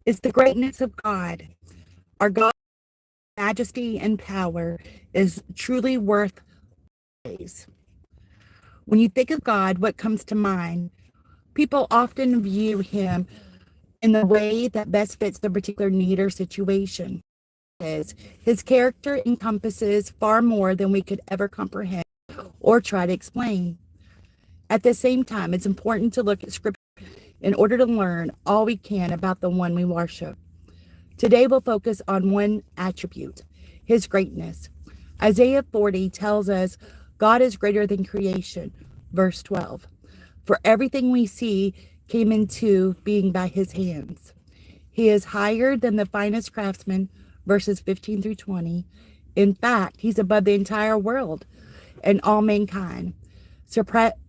It's the greatness of God. Our God's majesty and power is truly worth praise. When you think of God, what comes to mind? People often view him in the way that best fits their particular need or situation. His character encompasses far more than we could ever comprehend or try to explain. At the same time, it's important to look at Scripture in order to learn all we can about the one we worship. Today, we'll focus on one attribute, his greatness. Isaiah 40 tells us God is greater than creation, verse 12. For everything we see came into being by his hands. He is higher than the finest craftsman, verses 15 through 20. In fact, he's above the entire world and all mankind,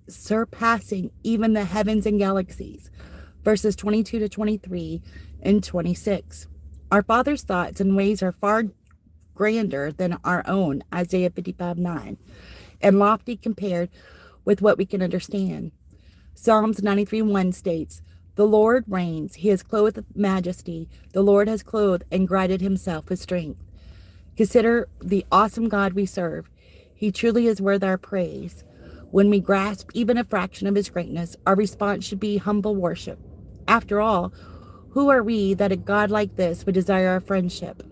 surpassing even the heavens and galaxies, verses 22 to 23 and 26. Our Father's thoughts and ways are far grander than our own, Isaiah 55:9, and lofty compared with what we can understand. Psalms 93:1 states, the Lord reigns, he is clothed with majesty, the Lord has clothed and girded himself with strength. Consider the awesome God we serve. He truly is worth our praise. When we grasp even a fraction of his greatness, our response should be humble worship. After all, who are we that a God like this would desire our friendship?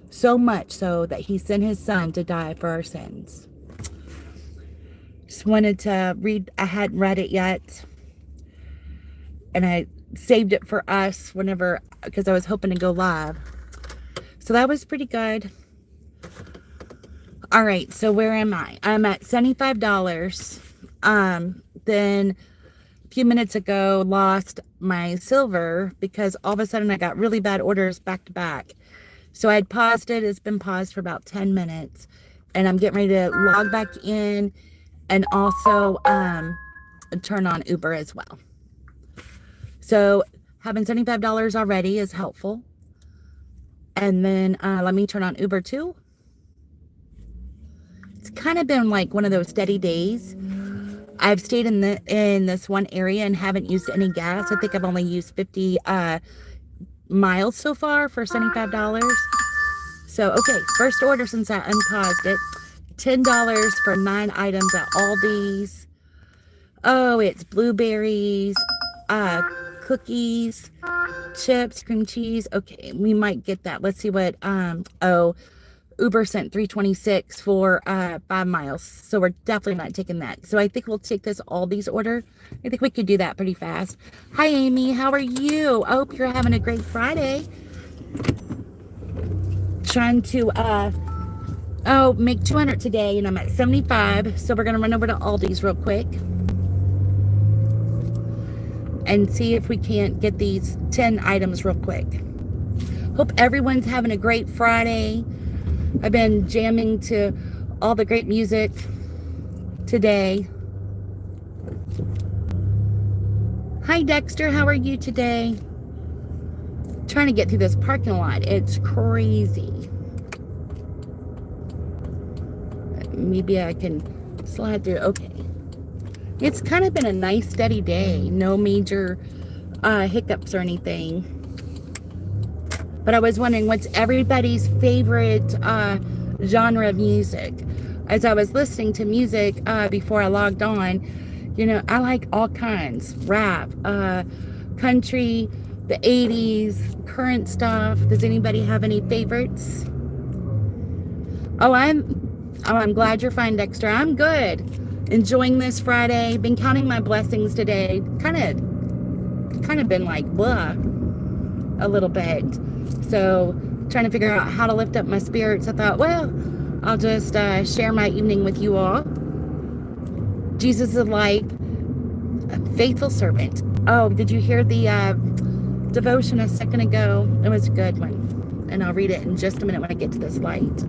So much so that he sent his son to die for our sins. Just wanted to read, I hadn't read it yet, and I saved it for us whenever, because I was hoping to go live. So that was pretty good. All right, so where am I? I'm at $75. Then a few minutes ago, lost my silver because all of a sudden I got really bad orders back to back. So I had paused it. It's been paused for about 10 minutes, and I'm getting ready to log back in and also turn on Uber as well. So having $75 already is helpful. And then let me turn on Uber too. It's kind of been like one of those steady days. I've stayed in this one area and haven't used any gas. I think I've only used 50 miles so far for $75. So, okay, first order since I unpaused it. $10 for 9 items at Aldi's. Oh, it's blueberries, cookies, chips, cream cheese. Okay, we might get that. Let's see what, Uber sent $3.26 for 5 miles. So we're definitely not taking that. So I think we'll take this Aldi's order. I think we could do that pretty fast. Hi, Amy. How are you? I hope you're having a great Friday. Trying to make 200 today, and I'm at 75. So we're going to run over to Aldi's real quick and see if we can't get these 10 items real quick. Hope everyone's having a great Friday. I've been jamming to all the great music today. Hi, Dexter. How are you today? Trying to get through this parking lot. It's crazy. Maybe I can slide through. Okay. It's kind of been a nice, steady day. No major hiccups or anything. But I was wondering, what's everybody's favorite genre of music? As I was listening to music before I logged on, you know, I like all kinds. Rap, country, the 80s, current stuff. Does anybody have any favorites? Oh, I'm glad you're fine, Dexter. I'm good. Enjoying this Friday. Been counting my blessings today. Kind of been like, blah, a little bit. So trying to figure out how to lift up my spirits. I thought, well, I'll just share my evening with you all. Jesus is like a faithful servant. Oh, did you hear the devotion a second ago? It was a good one. And I'll read it in just a minute when I get to this light.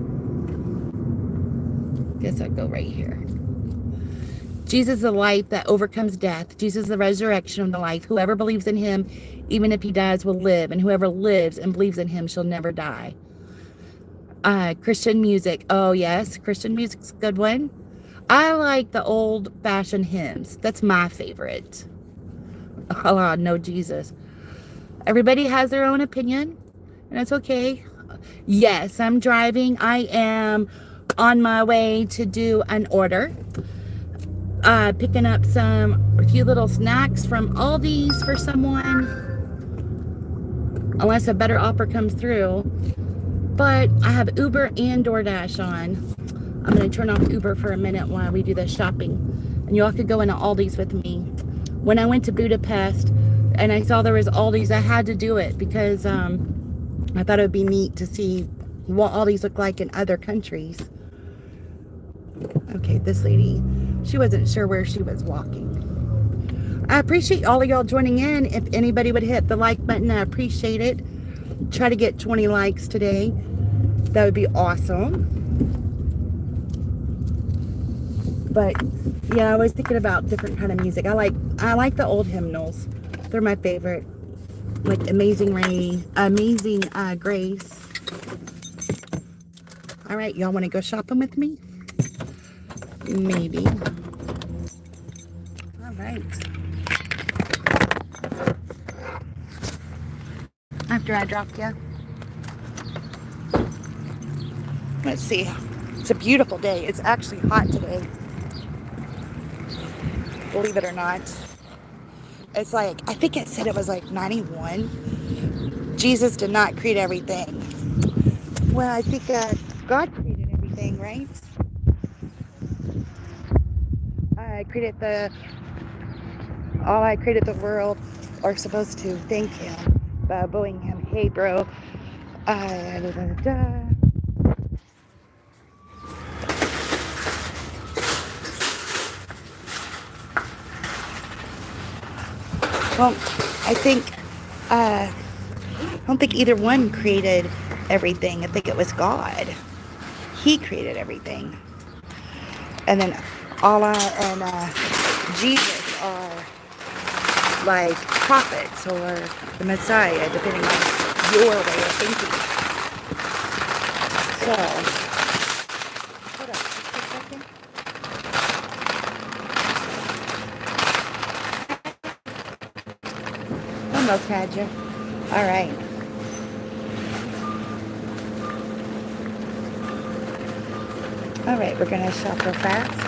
Guess I'll go right here. Jesus is the life that overcomes death. Jesus is the resurrection of the life. Whoever believes in him, even if he dies, will live. And whoever lives and believes in him shall never die. Christian music. Oh, yes. Christian music's a good one. I like the old-fashioned hymns. That's my favorite. Oh, no, Jesus. Everybody has their own opinion, and it's okay. Yes, I'm driving. I am on my way to do an order. Picking up a few little snacks from Aldi's for someone, unless a better offer comes through. But I have Uber and DoorDash on. I'm going to turn off Uber for a minute while we do the shopping. And you all could go into Aldi's with me. When I went to Budapest and I saw there was Aldi's, I had to do it because I thought it would be neat to see what Aldi's look like in other countries. Okay, this lady, she wasn't sure where she was walking. I appreciate all of y'all joining in. If anybody would hit the like button, I appreciate it. Try to get 20 likes today. That would be awesome. But yeah, I was thinking about different kind of music. I like the old hymnals. They're my favorite. Like Amazing Grace. All right, y'all want to go shopping with me? Maybe. All right. After I dropped you. Let's see. It's a beautiful day. It's actually hot today. Believe it or not. It's like, I think it said it was like 91. Jesus did not create everything. Well, I think God created everything, right? I created the world are supposed to thank him by bowing him. Hey, bro. Well, I don't think either one created everything. I think it was God. He created everything. And then Allah and Jesus are like prophets or the Messiah, depending on your way of thinking. So, hold up just a second. Almost had you. All right. All right, we're going to shop real fast.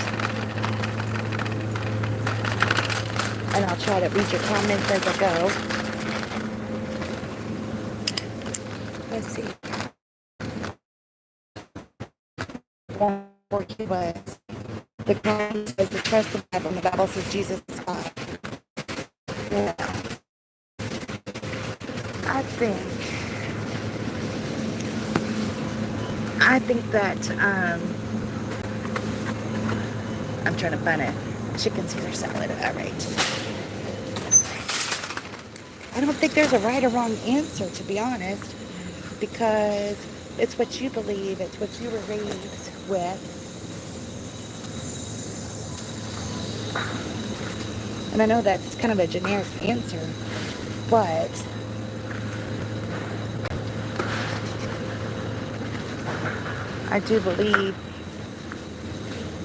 And I'll try to read your comments as I go. Let's see. One was the crime says the trust the Bible, and the Bible says Jesus is God. Yeah. I think that I'm trying to find a chicken Caesar salad. All right. I don't think there's a right or wrong answer, to be honest, because it's what you believe, it's what you were raised with. And I know that's kind of a generic answer, but I do believe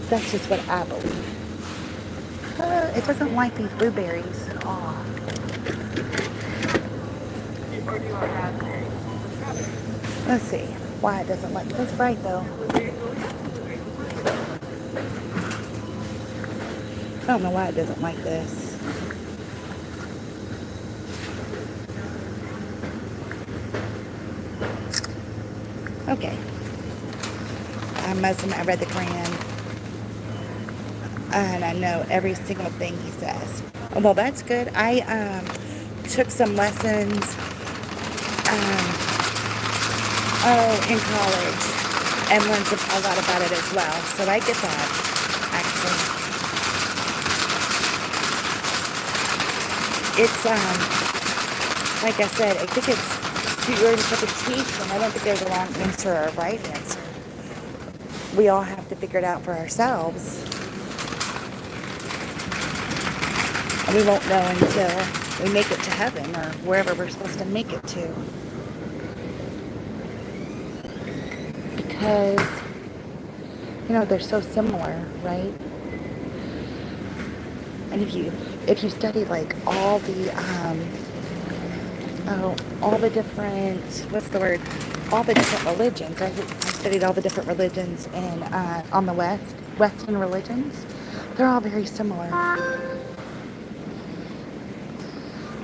that's just what I believe. It doesn't like these blueberries. Oh. Let's see why it doesn't like. That's right though. I don't know why it doesn't like this. Okay. I'm Muslim. I read the Quran. And I know every single thing he says. Oh, well, that's good. I took some lessons in college and learned a lot about it as well. So I get that, actually. It's, like I said, I think it's to your interpretation. I don't think there's a wrong answer or a right answer. We all have to figure it out for ourselves. And we won't know until we make it to heaven or wherever we're supposed to make it to. Because, you know, they're so similar, right? And if you study like all the all the different, what's the word? All the different religions. I studied all the different religions and on the Western religions. They're all very similar.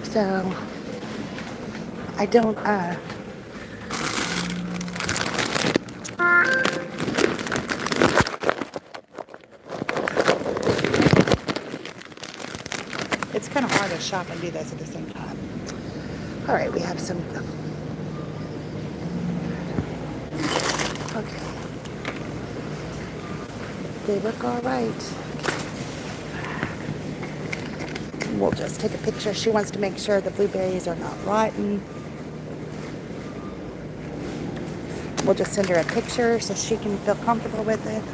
So I don't it's kind of hard to shop and do this at the same time. All right, we have some. Okay. They look all right. We'll just take a picture. She wants to make sure the blueberries are not rotten. We'll just send her a picture so she can feel comfortable with it.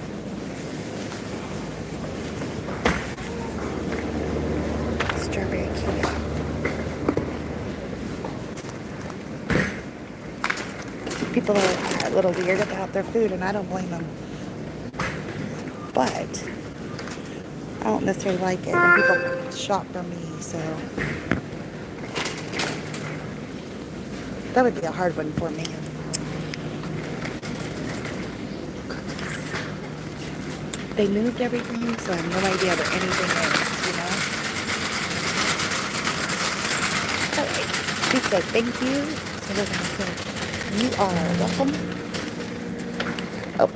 Strawberry cake. People are a little weird about their food, and I don't blame them. But I don't necessarily like it when people shop for me, so that would be a hard one for me. They moved everything, so I have no idea where anything is, you know? Alright, she said thank you, so we're going to say, you are welcome. Oh.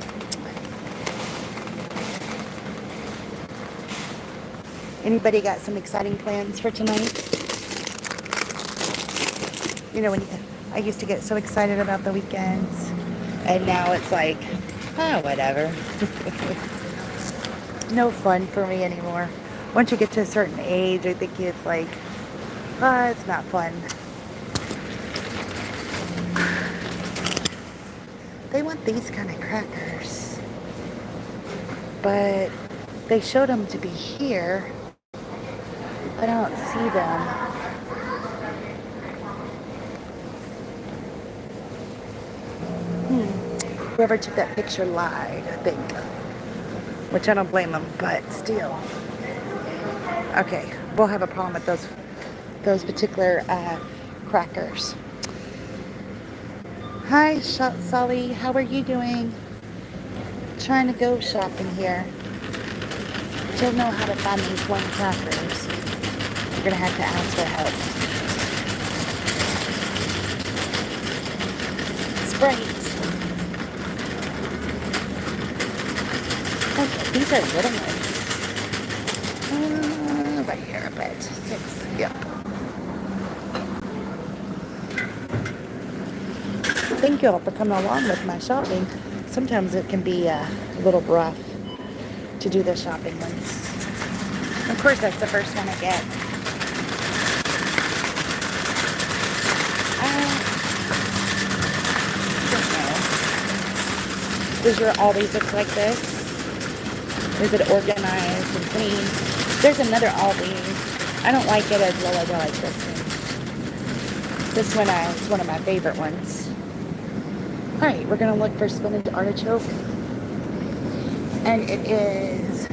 Anybody got some exciting plans for tonight? You know, I used to get so excited about the weekends, and now it's like, oh, whatever. No fun for me anymore. Once you get to a certain age, I think it's like, it's not fun. They want these kind of crackers, but they showed them to be here. I don't see them. Whoever took that picture lied, I think. Which I don't blame them, but still. Okay, we'll have a problem with those particular crackers. Hi, Solly. How are you doing? Trying to go shopping here. Don't know how to find these one crackers. You're gonna have to ask for help. Sprite. Okay, these are little ones. Right here, a bit. 6. Yep. Thank you all for coming along with my shopping. Sometimes it can be a little rough to do the shopping ones. Of course, that's the first one I get. Does your Aldi's look like this? Is it organized and clean? There's another Aldi. I don't like it as well as I like this one. This one is one of my favorite ones. Alright, we're going to look for spinach artichoke. And it is...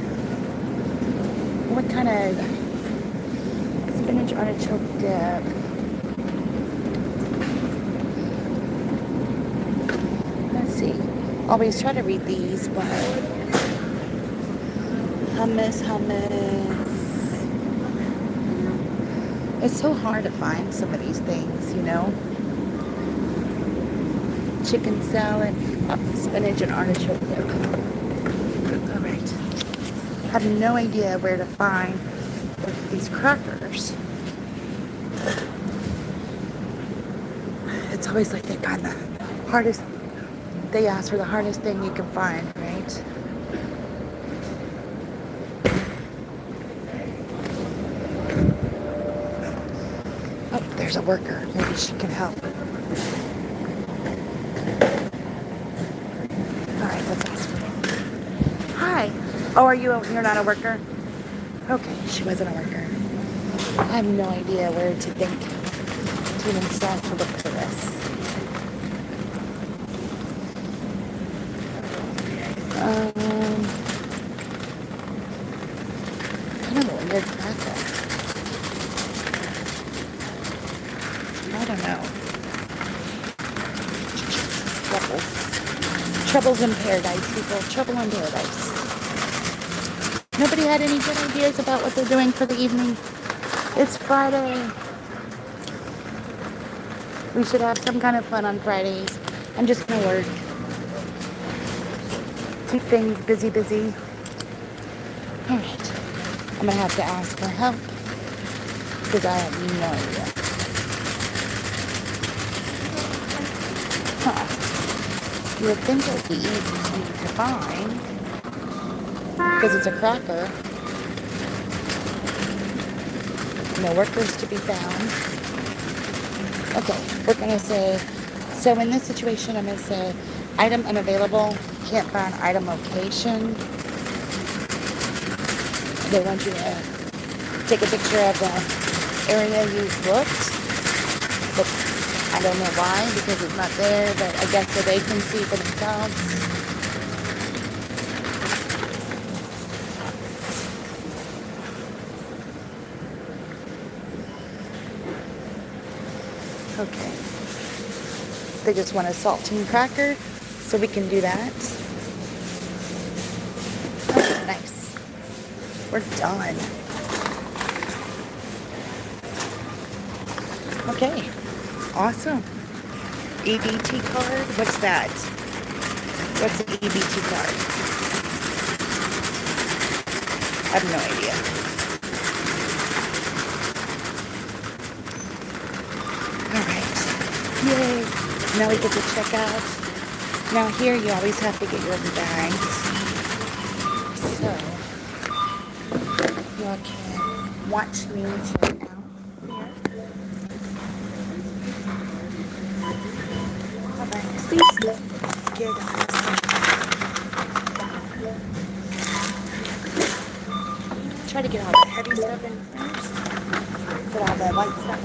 what kind of spinach artichoke dip? Let's see. Always try to read these, but hummus. It's so hard to find some of these things, you know. Chicken salad, spinach and artichoke dip. All right. I have no idea where to find these crackers. It's always like they find the hardest. They ask for the hardest thing you can find, right? Oh, there's a worker. Maybe she can help. All right, let's ask her. Hi. Oh, you're not a worker? Okay, she wasn't a worker. I have no idea where to think to even start to look for this. Kind of a weird cracker. I don't know. trouble. Trouble's in paradise, people. Trouble in paradise. Nobody had any good ideas about what they're doing for the evening? It's Friday. We should have some kind of fun on Fridays. I'm just gonna work. Keep things busy, busy. All right. I'm gonna have to ask for help because I have no idea. Huh. You would think it would be easy to find because it's a cracker. No workers to be found. Okay, we're gonna say, so in this situation, I'm gonna say item unavailable, can't find item location. They want you to take a picture of the area you've looked, but I don't know why, because it's not there, but I guess so they can see for themselves. Okay. They just want a saltine cracker, so we can do that. Oh, nice. We're done. Okay. Awesome. EBT card? What's that? What's an EBT card? I have no idea. Alright. Yay. Now we get to check out. Now here you always have to get your bags. So y'all can watch me check out. Please get try to get all the heavy stuff in first. Put all the light stuff.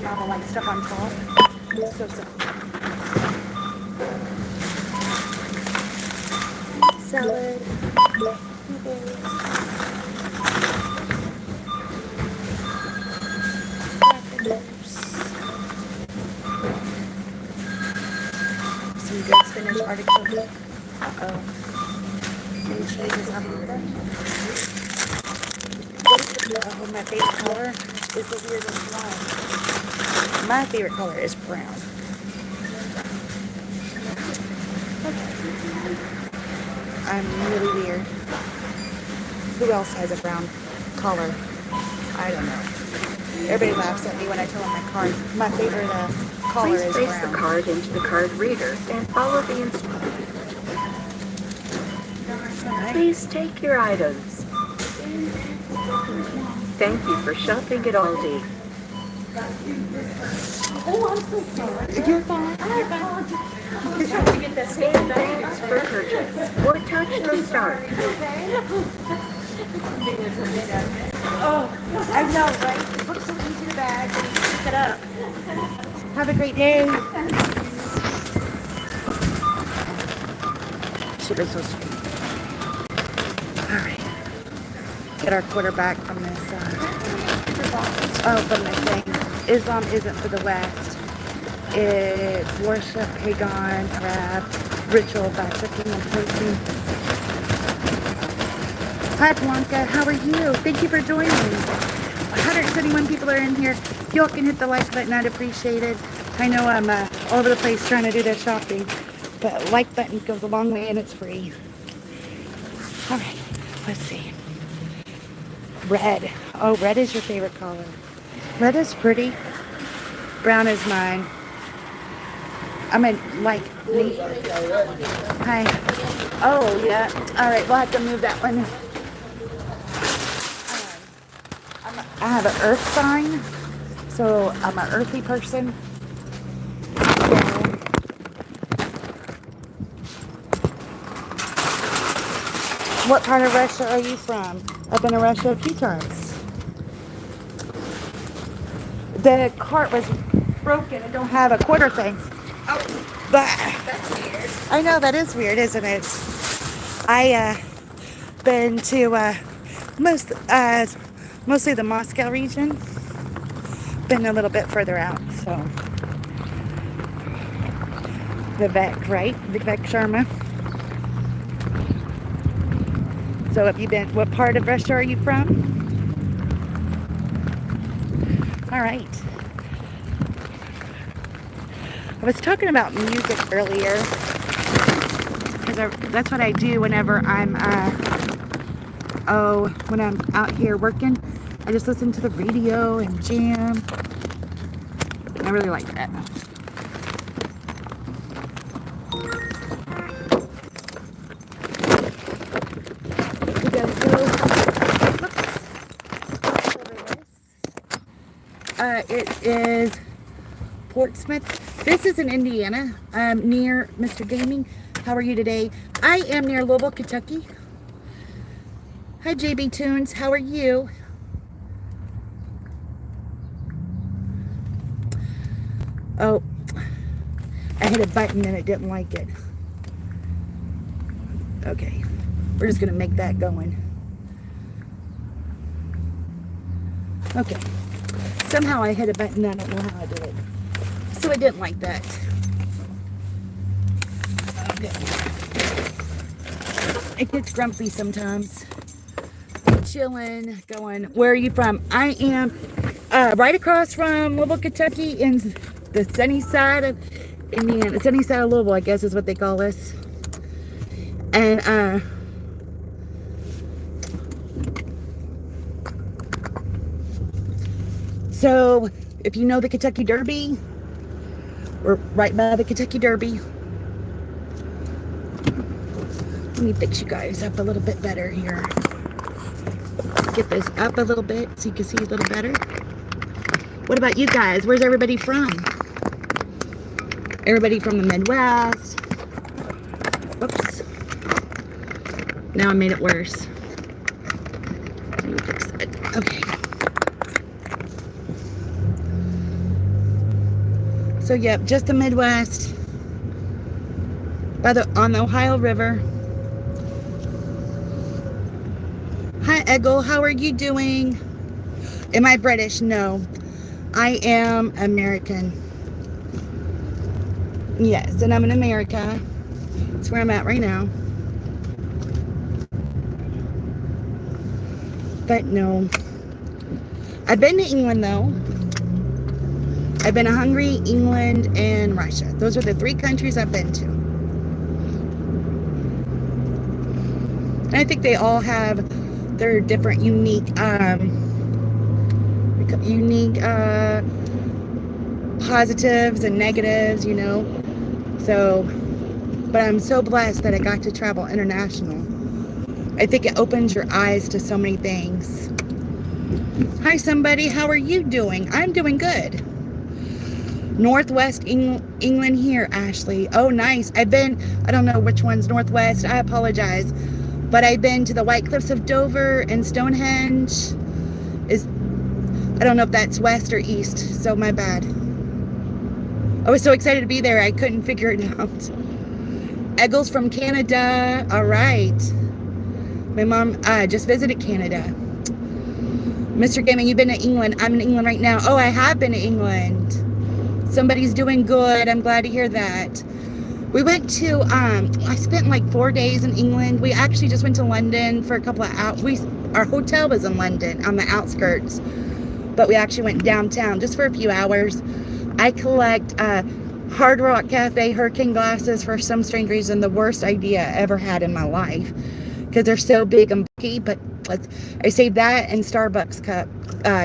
All the light stuff on top. So. Salad. Some good spinach artichoke. Uh-oh. Maybe changes up with that. Oh, my favorite color is the weirdest one. My favorite color is brown. Okay. I'm really weird. Who else has a brown collar? I don't know. Everybody laughs at me when I tell them my favorite collar is brown. Please place the card into the card reader and follow the instructions. Right. Please take your items. Thank you for shopping at Aldi. Oh, I'm so sorry. You're fine. You're fine. Scan thanks for purchase or touch the start. Oh, I know, right? Put something into the bag and pick it up. Have a great day. She was so sweet. All right. Get our quarterback from this. From this thing. Islam isn't for the West. It's worship, pagan, Arab, ritual by cooking and protein. Hi Blanca, how are you? Thank you for joining. 171 people are in here. If y'all can hit the like button, I'd appreciate it. I know I'm all over the place trying to do the shopping, but like button goes a long way and it's free. All right, let's see. Red. Oh, red is your favorite color. Red is pretty. Brown is mine. I mean, like, hi. Oh, yeah. All right, we'll have to move that one. I have an earth sign, so I'm an earthy person. What part of Russia are you from? I've been to Russia a few times. The cart was broken. I don't have a quarter thing. Oh, but that's weird. I know, that is weird, isn't it? I been to mostly the Moscow region. Been a little bit further out, so. Vivek, right? Vivek Sharma. So have you been, what part of Russia are you from? All right. I was talking about music earlier, because that's what I do whenever I'm, when I'm out here working. I just listen to the radio and jam. I really like that. You guys go. It is Portsmouth. This is in Indiana, near Mr. Gaming. How are you today? I am near Louisville, Kentucky. Hi, JB Tunes. How are you? Oh, I hit a button and it didn't like it. Okay, we're just gonna make that going. Okay, somehow I hit a button, I don't know how I did it. So it didn't like that. Okay. It gets grumpy sometimes. Chilling, going, where are you from? I am right across from Louisville, Kentucky, in the sunny side of Indiana. The sunny side of Louisville, I guess is what they call us. And so if you know the Kentucky Derby, we're right by the Kentucky Derby. Let me fix you guys up a little bit better here. Get this up a little bit so you can see a little better. What about you guys? Where's everybody from? Everybody from the Midwest. Whoops. Now I made it worse. Let me fix it. Okay. So yep, just the Midwest. On the Ohio River. Hi, Eggle. How are you doing? Am I British? No. I am American. Yes, and I'm in America. That's where I'm at right now. But no. I've been to England, though. I've been to Hungary, England, and Russia. Those are the 3 countries I've been to. And I think they all have their different unique positives and negatives, you know. So, but I'm so blessed that I got to travel international. I think it opens your eyes to so many things. Hi, somebody. How are you doing? I'm doing good. Northwest England here, Ashley. Oh, nice. I don't know which one's Northwest. I apologize. But I've been to the White Cliffs of Dover and Stonehenge. I don't know if that's west or east, so my bad. I was so excited to be there, I couldn't figure it out. Eggles from Canada. All right. My mom just visited Canada. Mr. Gaming, you've been to England. I'm in England right now. Oh, I have been to England. Somebody's doing good. I'm glad to hear that. We went to, I spent like 4 days in England. We actually just went to London for a couple of hours. Our hotel was in London on the outskirts, but we actually went downtown just for a few hours. I collect Hard Rock Cafe hurricane glasses for some strange reason, the worst idea I ever had in my life, because they're so big and bulky, but I saved that and Starbucks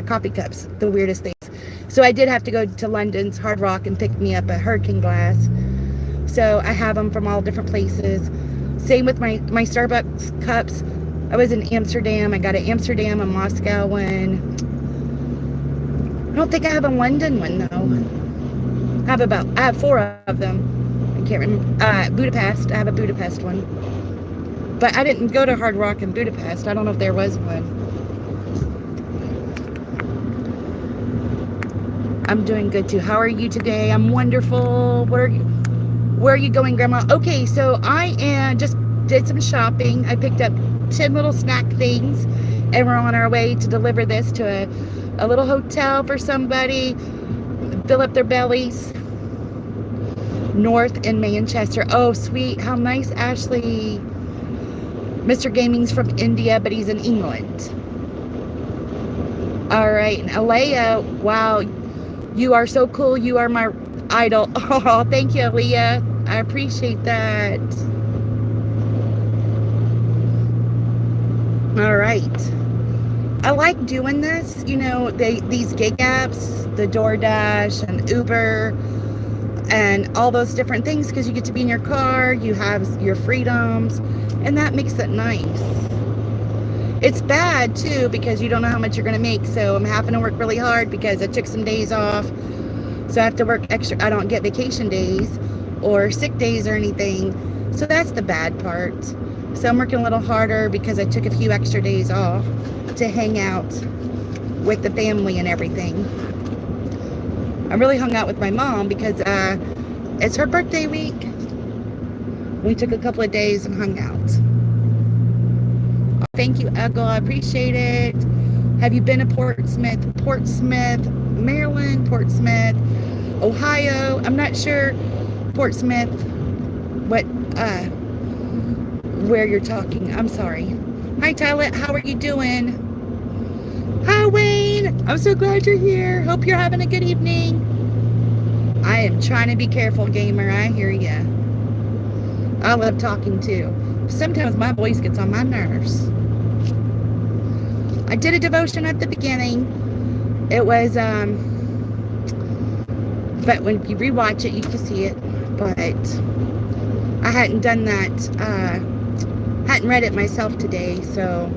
coffee cups, the weirdest things. So I did have to go to London's Hard Rock and pick me up a hurricane glass. So I have them from all different places. Same with my Starbucks cups. I was in Amsterdam. I got an Amsterdam, a Moscow one. I don't think I have a London one though. I have 4 of them. I can't remember. Budapest. I have a Budapest one. But I didn't go to Hard Rock in Budapest. I don't know if there was one. I'm doing good too. How are you today? I'm wonderful. Where are you going, Grandma? Okay, so I just did some shopping. I picked up 10 little snack things, and we're on our way to deliver this to a little hotel for somebody, fill up their bellies. North in Manchester. Oh, sweet. How nice, Ashley. Mr. Gaming's from India, but he's in England. All right. And Alea, wow. You are so cool. You are my idol. Oh, thank you, Alea. I appreciate that. All right. I like doing this, you know, these gig apps, the DoorDash and Uber and all those different things, because you get to be in your car, you have your freedoms, and that makes it nice. It's bad too because you don't know how much you're going to make, so I'm having to work really hard because I took some days off, so I have to work extra. I don't get vacation days or sick days or anything, so that's the bad part. So I'm working a little harder because I took a few extra days off to hang out with the family and everything. I really hung out with my mom because it's her birthday week. We took a couple of days and hung out. Thank you, Ego. I appreciate it. Have you been to Portsmouth, Maryland, Portsmouth, Ohio? I'm not sure Portsmouth, where you're talking. I'm sorry. Hi, Tyler. How are you doing? Hi, Wayne. I'm so glad you're here. Hope you're having a good evening. I am trying to be careful, gamer. I hear ya. I love talking too. Sometimes my voice gets on my nerves. I did a devotion at the beginning. It was, but when you rewatch it, you can see it. But I hadn't done that, hadn't read it myself today, so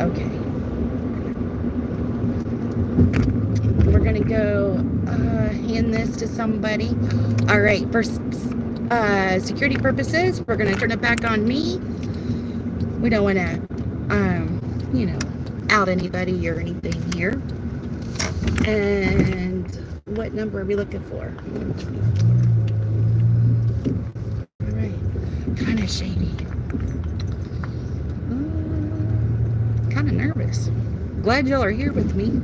okay. We're gonna go hand this to somebody. All right, for security purposes, we're gonna turn it back on me. We don't want to, you know, out anybody or anything here. And what number are we looking for? Kind of shady. Kind of nervous. Glad y'all are here with me.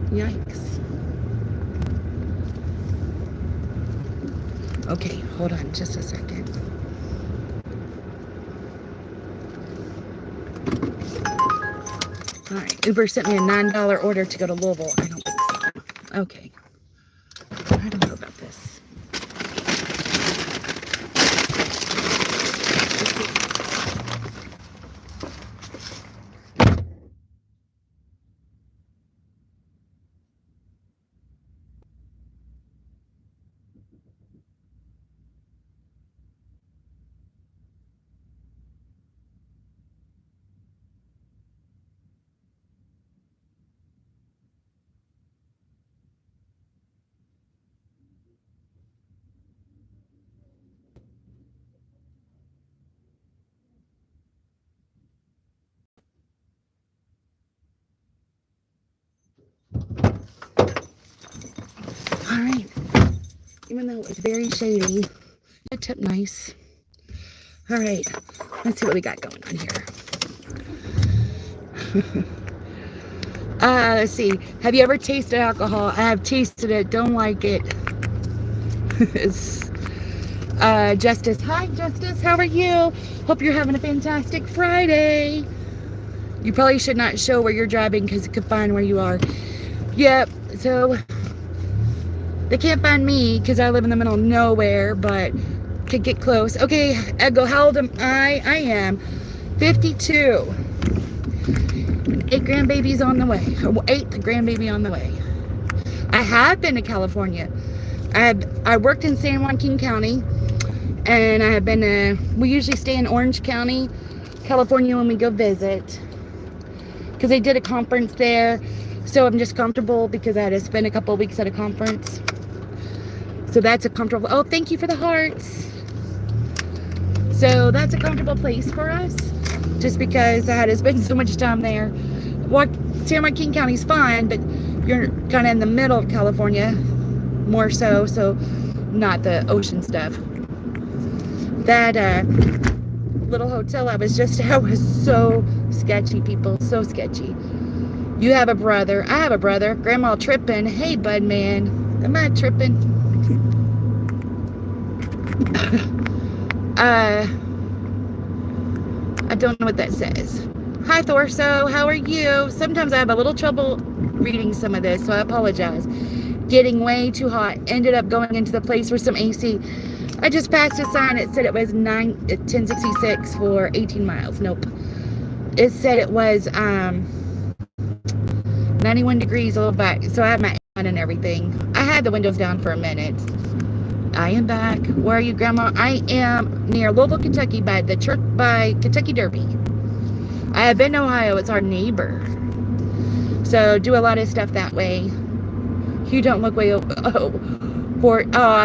Yikes. Okay, hold on just a second. All right, Uber sent me a $9 order to go to Louisville. I don't think so. Okay. I don't know about this. All right, even though it was very shady, it tipped nice. All right, let's see what we got going on here. Let's see. Have you ever tasted alcohol? I have tasted it. Don't like it. It's, Justice. Hi, Justice. How are you? Hope you're having a fantastic Friday. You probably should not show where you're driving because it could find where you are. Yep. So they can't find me because I live in the middle of nowhere, but could get close. Okay, Ego, how old am I? I am 52. 8 grandbabies on the way. 8th grandbaby on the way. I have been to California. I worked in San Joaquin County, and I have been to, we usually stay in Orange County, California when we go visit, because they did a conference there. So I'm just comfortable because I had to spend a couple of weeks at a conference. So that's a comfortable, oh, thank you for the hearts. So that's a comfortable place for us, just because I had to spend so much time there. San Joaquin County's fine, but you're kind of in the middle of California, more so not the ocean stuff. That little hotel I was just at was so sketchy, people, so sketchy. You have a brother. I have a brother. Grandma tripping. Hey, bud man. Am I tripping? I don't know what that says. Hi, Thorso. How are you? Sometimes I have a little trouble reading some of this, so I apologize. Getting way too hot. Ended up going into the place for some AC. I just passed a sign. It said it was 1066 for 18 miles. Nope. It said it was 91 degrees a little back. So I have my on and everything. I had the windows down for a minute. I am back. Where are you, Grandma? I am near Louisville, Kentucky by the church by Kentucky Derby. I have been to Ohio. It's our neighbor. So do a lot of stuff that way. You don't look way over. Oh,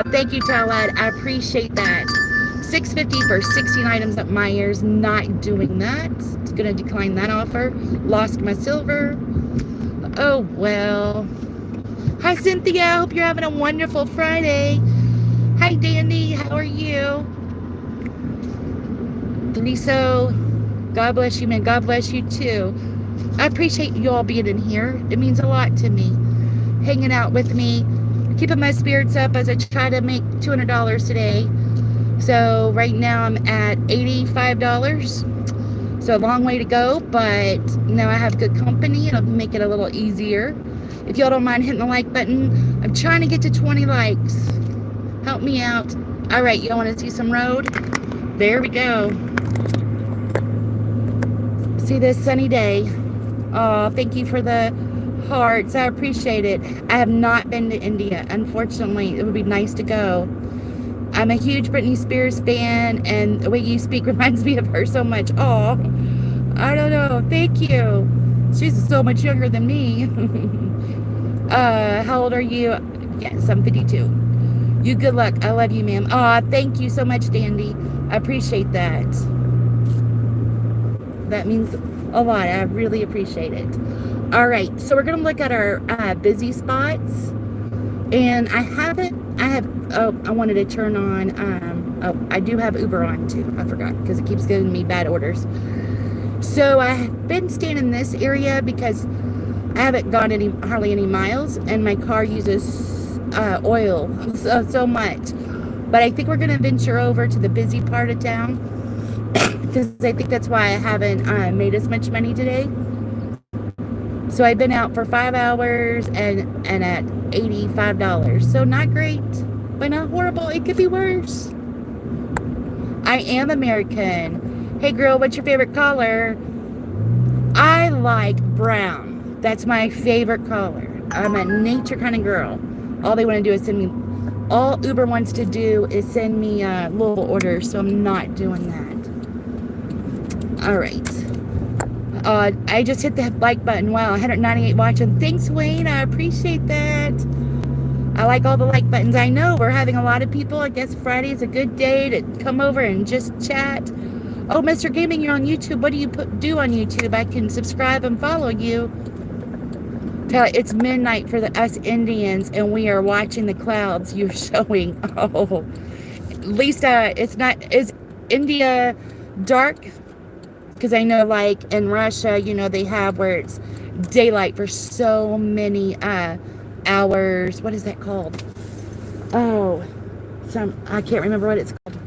thank you, Talad. I appreciate that. $6.50 for 16 items at Myers. Not doing that. It's gonna decline that offer. Lost my silver. Oh well. Hi, Cynthia. Hope you're having a wonderful Friday. Hi, Dandy. How are you? Deniso, God bless you, man. God bless you too. I appreciate you all being in here. It means a lot to me. Hanging out with me, keeping my spirits up as I try to make $200 today. So right now I'm at $85. So a long way to go, but now I have good company. It'll make it a little easier. If y'all don't mind hitting the like button, I'm trying to get to 20 likes. Help me out. All right, y'all want to see some road? There we go. See this sunny day. Oh, thank you for the hearts. I appreciate it. I have not been to India. Unfortunately, it would be nice to go. I'm a huge Britney Spears fan, and the way you speak reminds me of her so much. Oh, I don't know. Thank you. She's so much younger than me. How old are you? Yes, I'm 52. You good luck. I love you, ma'am. Oh, thank you so much, Dandy. I appreciate that. That means a lot. I really appreciate it. All right, so we're gonna look at our busy spots, and I wanted to turn on. I do have Uber on too. I forgot because it keeps giving me bad orders. So I've been staying in this area because I haven't gone hardly any miles, and my car uses oil so much. But I think we're gonna venture over to the busy part of town because I think that's why I haven't made as much money today. So I've been out for 5 hours and at $85. So not great, but not horrible. It could be worse. I am American. Hey girl, what's your favorite color? I like brown. That's my favorite color. I'm a nature kind of girl. All they want to do is send me, all Uber wants to do is send me Louisville orders, so I'm not doing that. All right. I just hit the like button. Wow, 198 watching. Thanks, Wayne. I appreciate that. I like all the like buttons. I know we're having a lot of people. I guess Friday is a good day to come over and just chat. Oh, Mr. Gaming, you're on YouTube. What do you do on YouTube? I can subscribe and follow you. It's midnight for us Indians, and we are watching the clouds you're showing. Oh, at least it's not. Is India dark? Because I know, like, in Russia, you know, they have where it's daylight for so many hours. What is that called? Oh, I can't remember what it's called.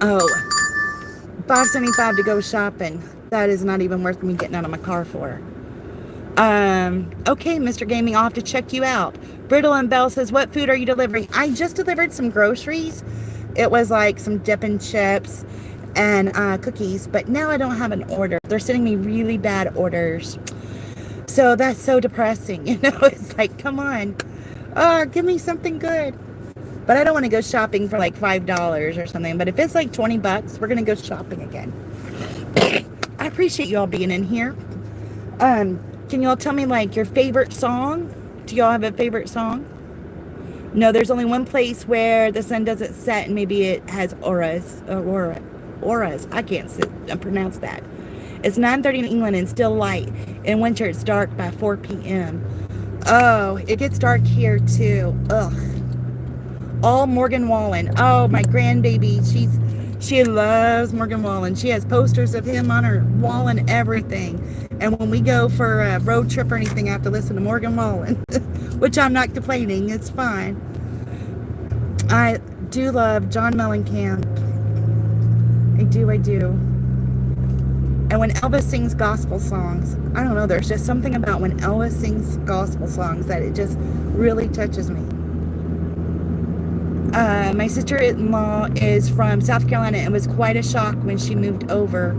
Oh, $5.75 to go shopping. That is not even worth me getting out of my car for. Okay, Mr. Gaming, I'll have to check you out. Brittle and Bell says, what food are you delivering? I just delivered some groceries. It was like some dip and chips and cookies, but now I don't have an order. They're sending me really bad orders. So that's so depressing, you know. It's like, come on, give me something good. But I don't want to go shopping for like $5 or something. But if it's like $20, we're gonna go shopping again. I appreciate you all being in here. Can y'all tell me like your favorite song? Do y'all have a favorite song? No, there's only one place where the sun doesn't set, and maybe it has auras. I can't pronounce that. It's 9:30 in England and still light. In winter, it's dark by 4 p.m. Oh, it gets dark here too. Ugh. All Morgan Wallen. Oh, my grandbaby. She loves Morgan Wallen. She has posters of him on her wall and everything. And when we go for a road trip or anything, I have to listen to Morgan Wallen, which I'm not complaining. It's fine. I do love John Mellencamp. I do. And when Elvis sings gospel songs, I don't know, there's just something about when Elvis sings gospel songs that it just really touches me. My sister-in-law is from South Carolina. It was quite a shock when she moved over.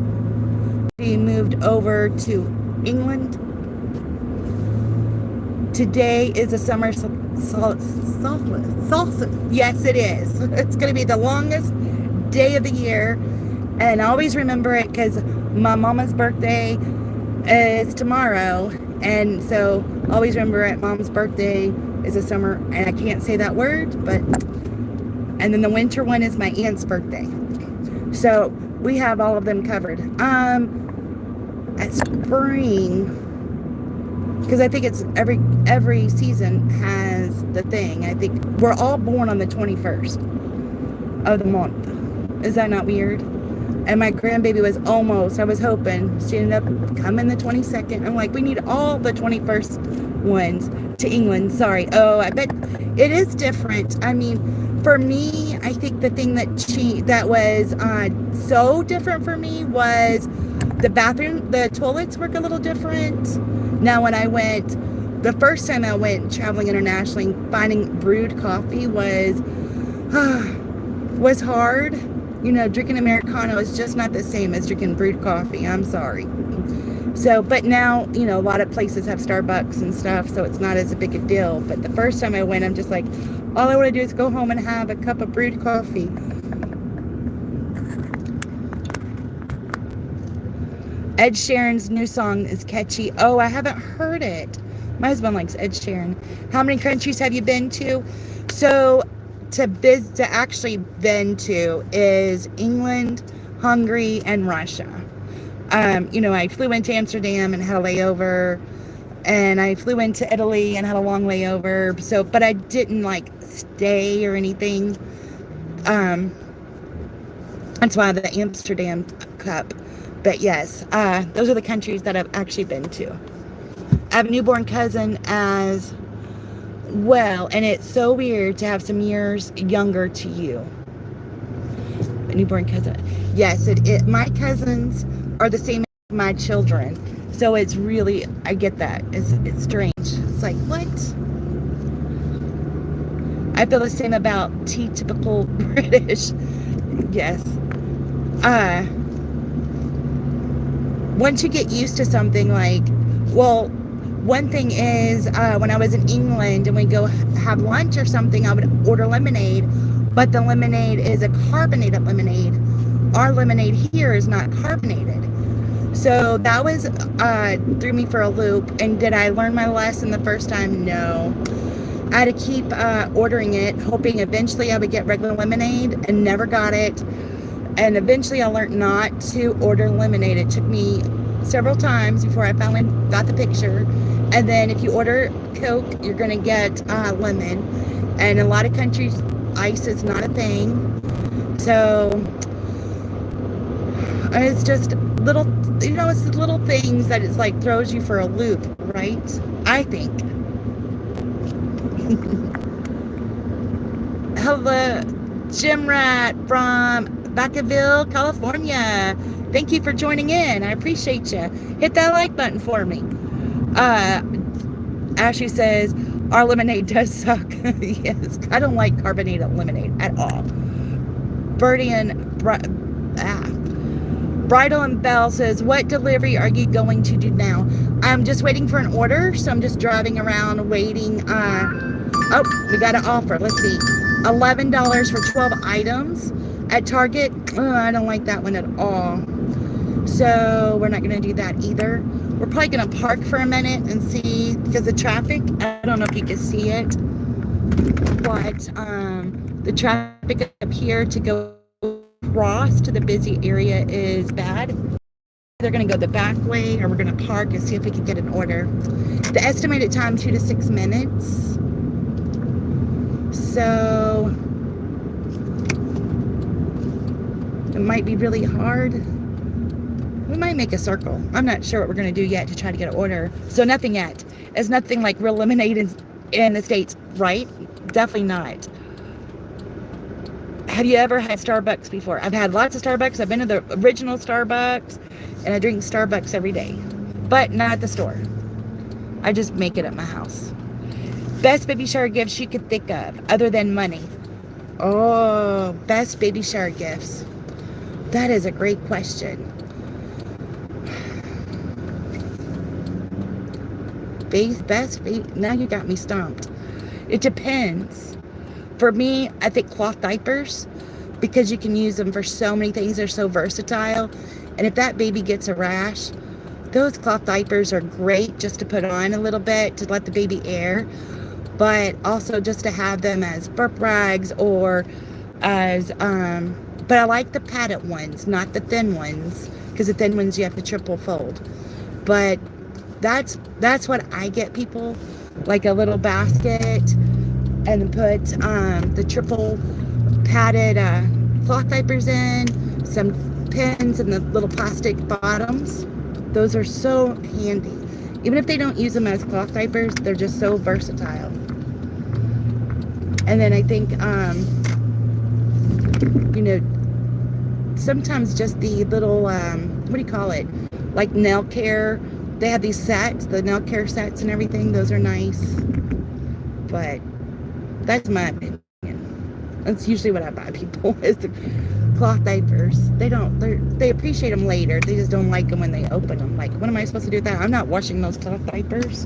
She moved over to England. Today is a summer solstice. Yes, it is. It's going to be the longest day of the year. And I always remember it because my mama's birthday is tomorrow. And so I always remember it. Mom's birthday is a summer. And I can't say that word, but... And then the winter one is my aunt's birthday. So we have all of them covered. At spring, because I think it's every season has the thing. I think we're all born on the 21st of the month. Is that not weird? And my grandbaby was almost, I was hoping, she ended up coming the 22nd. I'm like, we need all the 21st ones to England. Sorry. Oh, I bet it is different. I mean, for me, I think the thing that was so different for me was the toilets work a little different. Now, when I went, the first time I went traveling internationally, finding brewed coffee was hard. You know, drinking Americano is just not the same as drinking brewed coffee. I'm sorry. So, but now, you know, a lot of places have Starbucks and stuff, so it's not as big a deal. But the first time I went, I'm just like, all I want to do is go home and have a cup of brewed coffee. Ed Sheeran's new song is catchy. Oh, I haven't heard it. My husband likes Ed Sheeran. How many countries have you been to? So, to actually been to is England, Hungary, and Russia. You know, I flew into Amsterdam and had a layover, and I flew into Italy and had a long layover. So, but I didn't like stay or anything. That's why the Amsterdam cup. But yes, those are the countries that I've actually been to. I have a newborn cousin as well, and it's so weird to have some years younger to you. A newborn cousin. Yes, my cousins are the same as my children. So it's really, I get that. It's strange. It's like, what? I feel the same about typical British. Yes. Once you get used to something, like, well, one thing is, when I was in England and we go have lunch or something, I would order lemonade, but the lemonade is a carbonated lemonade. Our lemonade here is not carbonated. So that was, threw me for a loop. And did I learn my lesson the first time? No. I had to keep ordering it, hoping eventually I would get regular lemonade, and never got it. And eventually I learned not to order lemonade. It took me several times before I finally got the picture. And then if you order Coke, you're going to get lemon. And in a lot of countries, ice is not a thing. So it's just little, you know, it's the little things that it's like throws you for a loop, right? I think. Hello, Jim Rat from Vacaville, California. Thank you for joining in. I appreciate you. Hit that like button for me. Ashley says, our lemonade does suck. Yes, I don't like carbonated lemonade at all. Birdie and Bridal and Bell says, what delivery are you going to do now? I'm just waiting for an order, so I'm just driving around waiting. Oh, we got an offer. Let's see. $11 for 12 items at Target. Oh, I don't like that one at all. So we're not going to do that either. We're probably going to park for a minute and see, because the traffic, I don't know if you can see it, but the traffic up here to go across to the busy area is bad. They're going to go the back way, or we're going to park and see if we can get an order. The estimated time, 2 to 6 minutes. So it might be really hard. We might make a circle. I'm not sure what we're going to do yet to try to get an order. So nothing yet. It's nothing like real lemonade in the States, right? Definitely not. Have you ever had Starbucks before? I've had lots of Starbucks. I've been to the original Starbucks, and I drink Starbucks every day. But not at the store. I just make it at my house. Best baby shower gifts you could think of, other than money. Oh, best baby shower gifts. That is a great question. Now you got me stumped. It depends. For me, I think cloth diapers, because you can use them for so many things. They're so versatile. And if that baby gets a rash, those cloth diapers are great just to put on a little bit to let the baby air, but also just to have them as burp rags or as, but I like the padded ones, not the thin ones, because the thin ones you have to triple fold. But that's what I get people, like a little basket, and put the triple padded cloth diapers in, some pins and the little plastic bottoms. Those are so handy. Even if they don't use them as cloth diapers, they're just so versatile. And then I think, sometimes just the little, what do you call it? Like nail care. They have these sets, the nail care sets and everything. Those are nice. But that's my opinion. That's usually what I buy people, is the cloth diapers. They appreciate them later. They just don't like them when they open them. Like, what am I supposed to do with that? I'm not washing those cloth diapers.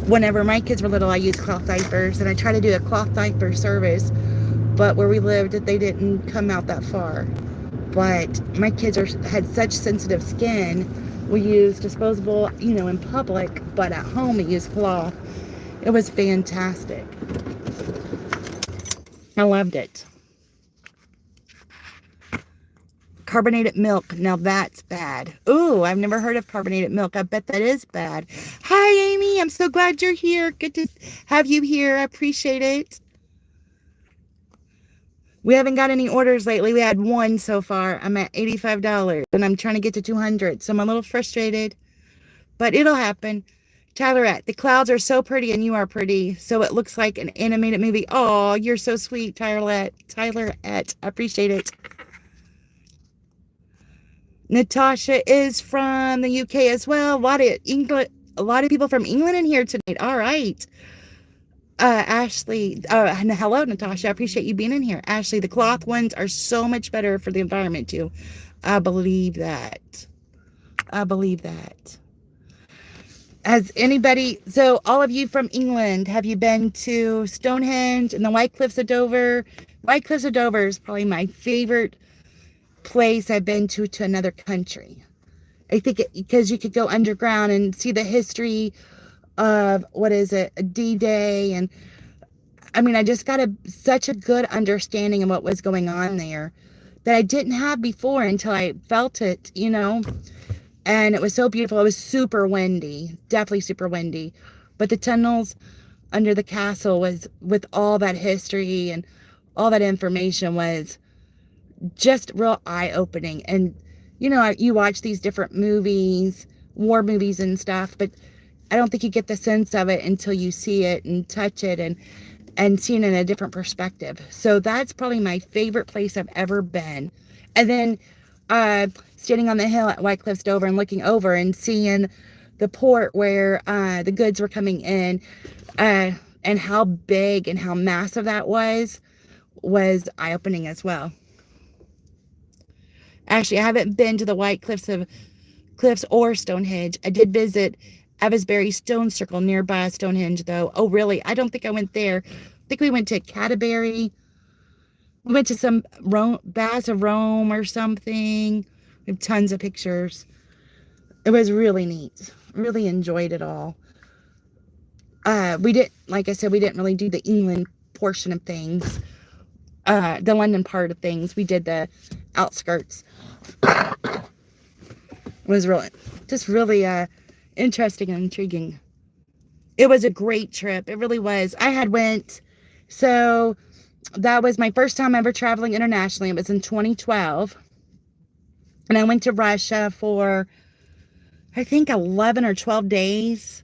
Whenever my kids were little, I used cloth diapers, and I tried to do a cloth diaper service, but where we lived, they didn't come out that far. But my kids had such sensitive skin. We used disposable, in public, but at home we used cloth. It was fantastic. I loved it. Carbonated milk. Now that's bad. Ooh, I've never heard of carbonated milk. I bet that is bad. Hi, Amy. I'm so glad you're here. Good to have you here. I appreciate it. We haven't got any orders lately. We had one so far. I'm at $85 and I'm trying to get to 200. So I'm a little frustrated, but it'll happen. Tylerette, the clouds are so pretty and you are pretty. So it looks like an animated movie. Oh, you're so sweet, Tylerette. I appreciate it. Natasha is from the UK as well. A lot of people from England in here tonight. All right. Ashley, hello, Natasha. I appreciate you being in here. Ashley, the cloth ones are so much better for the environment too. I believe that. So all of you from England, have you been to Stonehenge and the White Cliffs of Dover? White Cliffs of Dover is probably my favorite place I've been to another country. I think because you could go underground and see the history of, a D-Day. And I mean, I just got such a good understanding of what was going on there that I didn't have before until I felt it, and it was so beautiful. It was super windy, definitely super windy, but the tunnels under the castle was, with all that history and all that information, was just real eye-opening. And you watch these different movies, war movies and stuff, but I don't think you get the sense of it until you see it and touch it and see it in a different perspective. So that's probably my favorite place I've ever been. And then standing on the hill at White Cliffs Dover and looking over and seeing the port where the goods were coming in, and how big and how massive that was eye-opening as well. Actually, I haven't been to the White Cliffs or Stonehenge. I did visit Abbotsbury Stone Circle nearby Stonehenge, though. Oh, really? I don't think I went there. I think we went to Canterbury. We went to some Baths of Rome or something. We have tons of pictures. It was really neat. Really enjoyed it all. Like I said, we didn't really do the England portion of things. The London part of things. We did the outskirts. It was really interesting and intriguing. It was a great trip. It really was. So that was my first time ever traveling internationally. It was in 2012. And I went to Russia for, I think, 11 or 12 days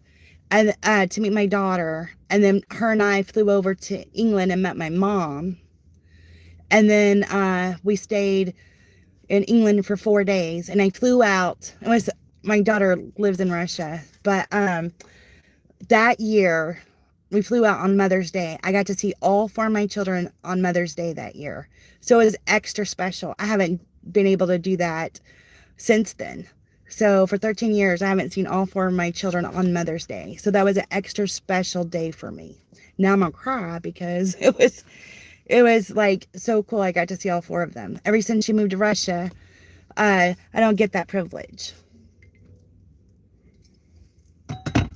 and to meet my daughter. And then her and I flew over to England and met my mom. And then we stayed in England for 4 days. And I flew out. My daughter lives in Russia. But that year, we flew out on Mother's Day. I got to see all 4 of my children on Mother's Day that year. So it was extra special. I haven't been able to do that since then. So for 13 years, I haven't seen all 4 of my children on Mother's Day. So that was an extra special day for me. Now I'm gonna cry because it was like so cool. I got to see all 4 of them. Ever since she moved to Russia, I don't get that privilege.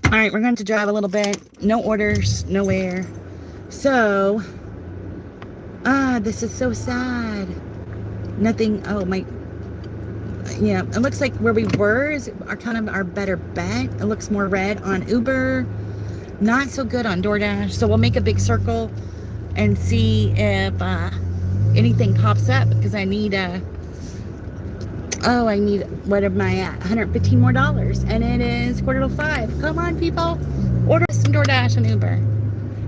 All right, we're going to drive a little bit. No orders, nowhere. So, this is so sad. Nothing. Oh my. Yeah, it looks like where we were is kind of our better bet. It looks more red on Uber, not so good on DoorDash. So we'll make a big circle and see if anything pops up, because I need what am I at? $115 more, and it is 4:45. Come on, people, order some DoorDash and Uber.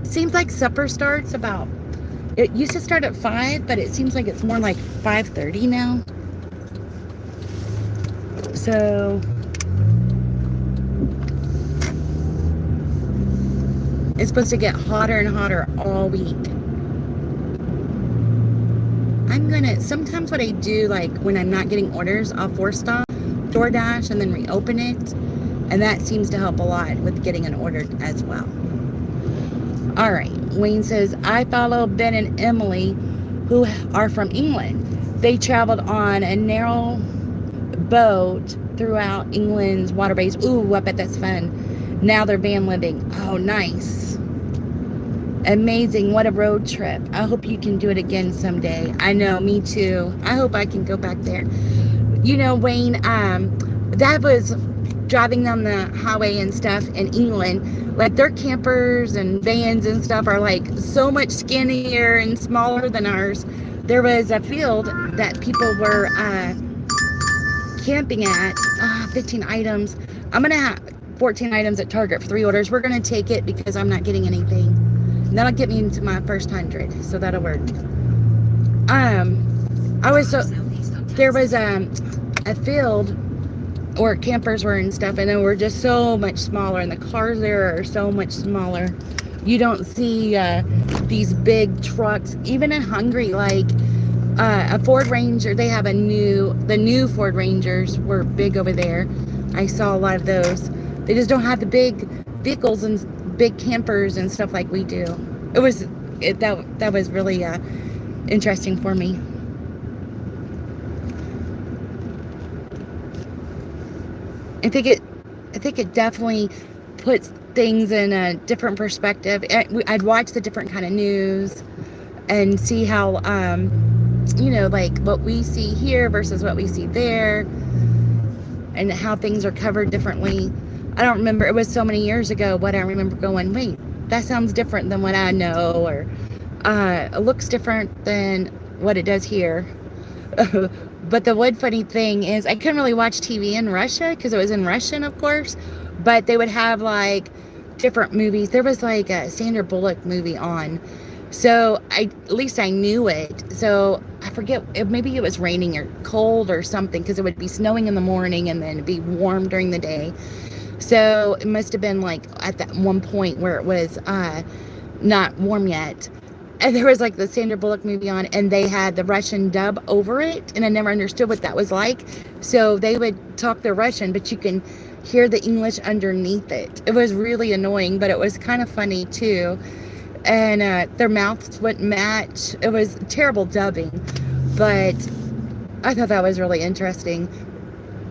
Seems like supper starts about. It used to start at 5, but it seems like it's more like 5:30 now. So it's supposed to get hotter and hotter all week. Sometimes what I do, like when I'm not getting orders, I'll force stop DoorDash and then reopen it. And that seems to help a lot with getting an order as well. All right. Wayne says, I follow Ben and Emily, who are from England. They traveled on a narrow boat throughout England's waterways. Ooh, I bet that's fun. Now they're van living. Oh, nice. Amazing. What a road trip. I hope you can do it again someday. I know, me too. I hope I can go back there. You know, Wayne, that was driving down the highway and stuff in England. Like, their campers and vans and stuff are like so much skinnier and smaller than ours. There was a field that people were camping at. 15 items. I'm going to have 14 items at Target for 3 orders. We're going to take it because I'm not getting anything. And that'll get me into my first 100, so that'll work. There was a field where campers were and stuff, and they were just so much smaller, and the cars there are so much smaller. You don't see these big trucks, even in Hungary, like a Ford Ranger. They have the new Ford Rangers were big over there. I saw a lot of those. They just don't have the big vehicles and big campers and stuff like we do. That was really interesting for me. I think it definitely puts things in a different perspective. I'd watch the different kind of news and see how like what we see here versus what we see there, and how things are covered differently. I don't remember, it was so many years ago, what I remember going, wait, that sounds different than what I know, or it looks different than what it does here. But the one funny thing is, I couldn't really watch TV in Russia because it was in Russian, of course, but they would have like different movies. There was like a Sandra Bullock movie on, so at least I knew it. So I forget, maybe it was raining or cold or something, because it would be snowing in the morning and then it'd be warm during the day. So it must have been like at that one point where it was not warm yet. And there was like the Sandra Bullock movie on, and they had the Russian dub over it, and I never understood what that was like. So they would talk the Russian, but you can hear the English underneath it. It was really annoying, but it was kind of funny too. And their mouths wouldn't match. It was terrible dubbing, but I thought that was really interesting.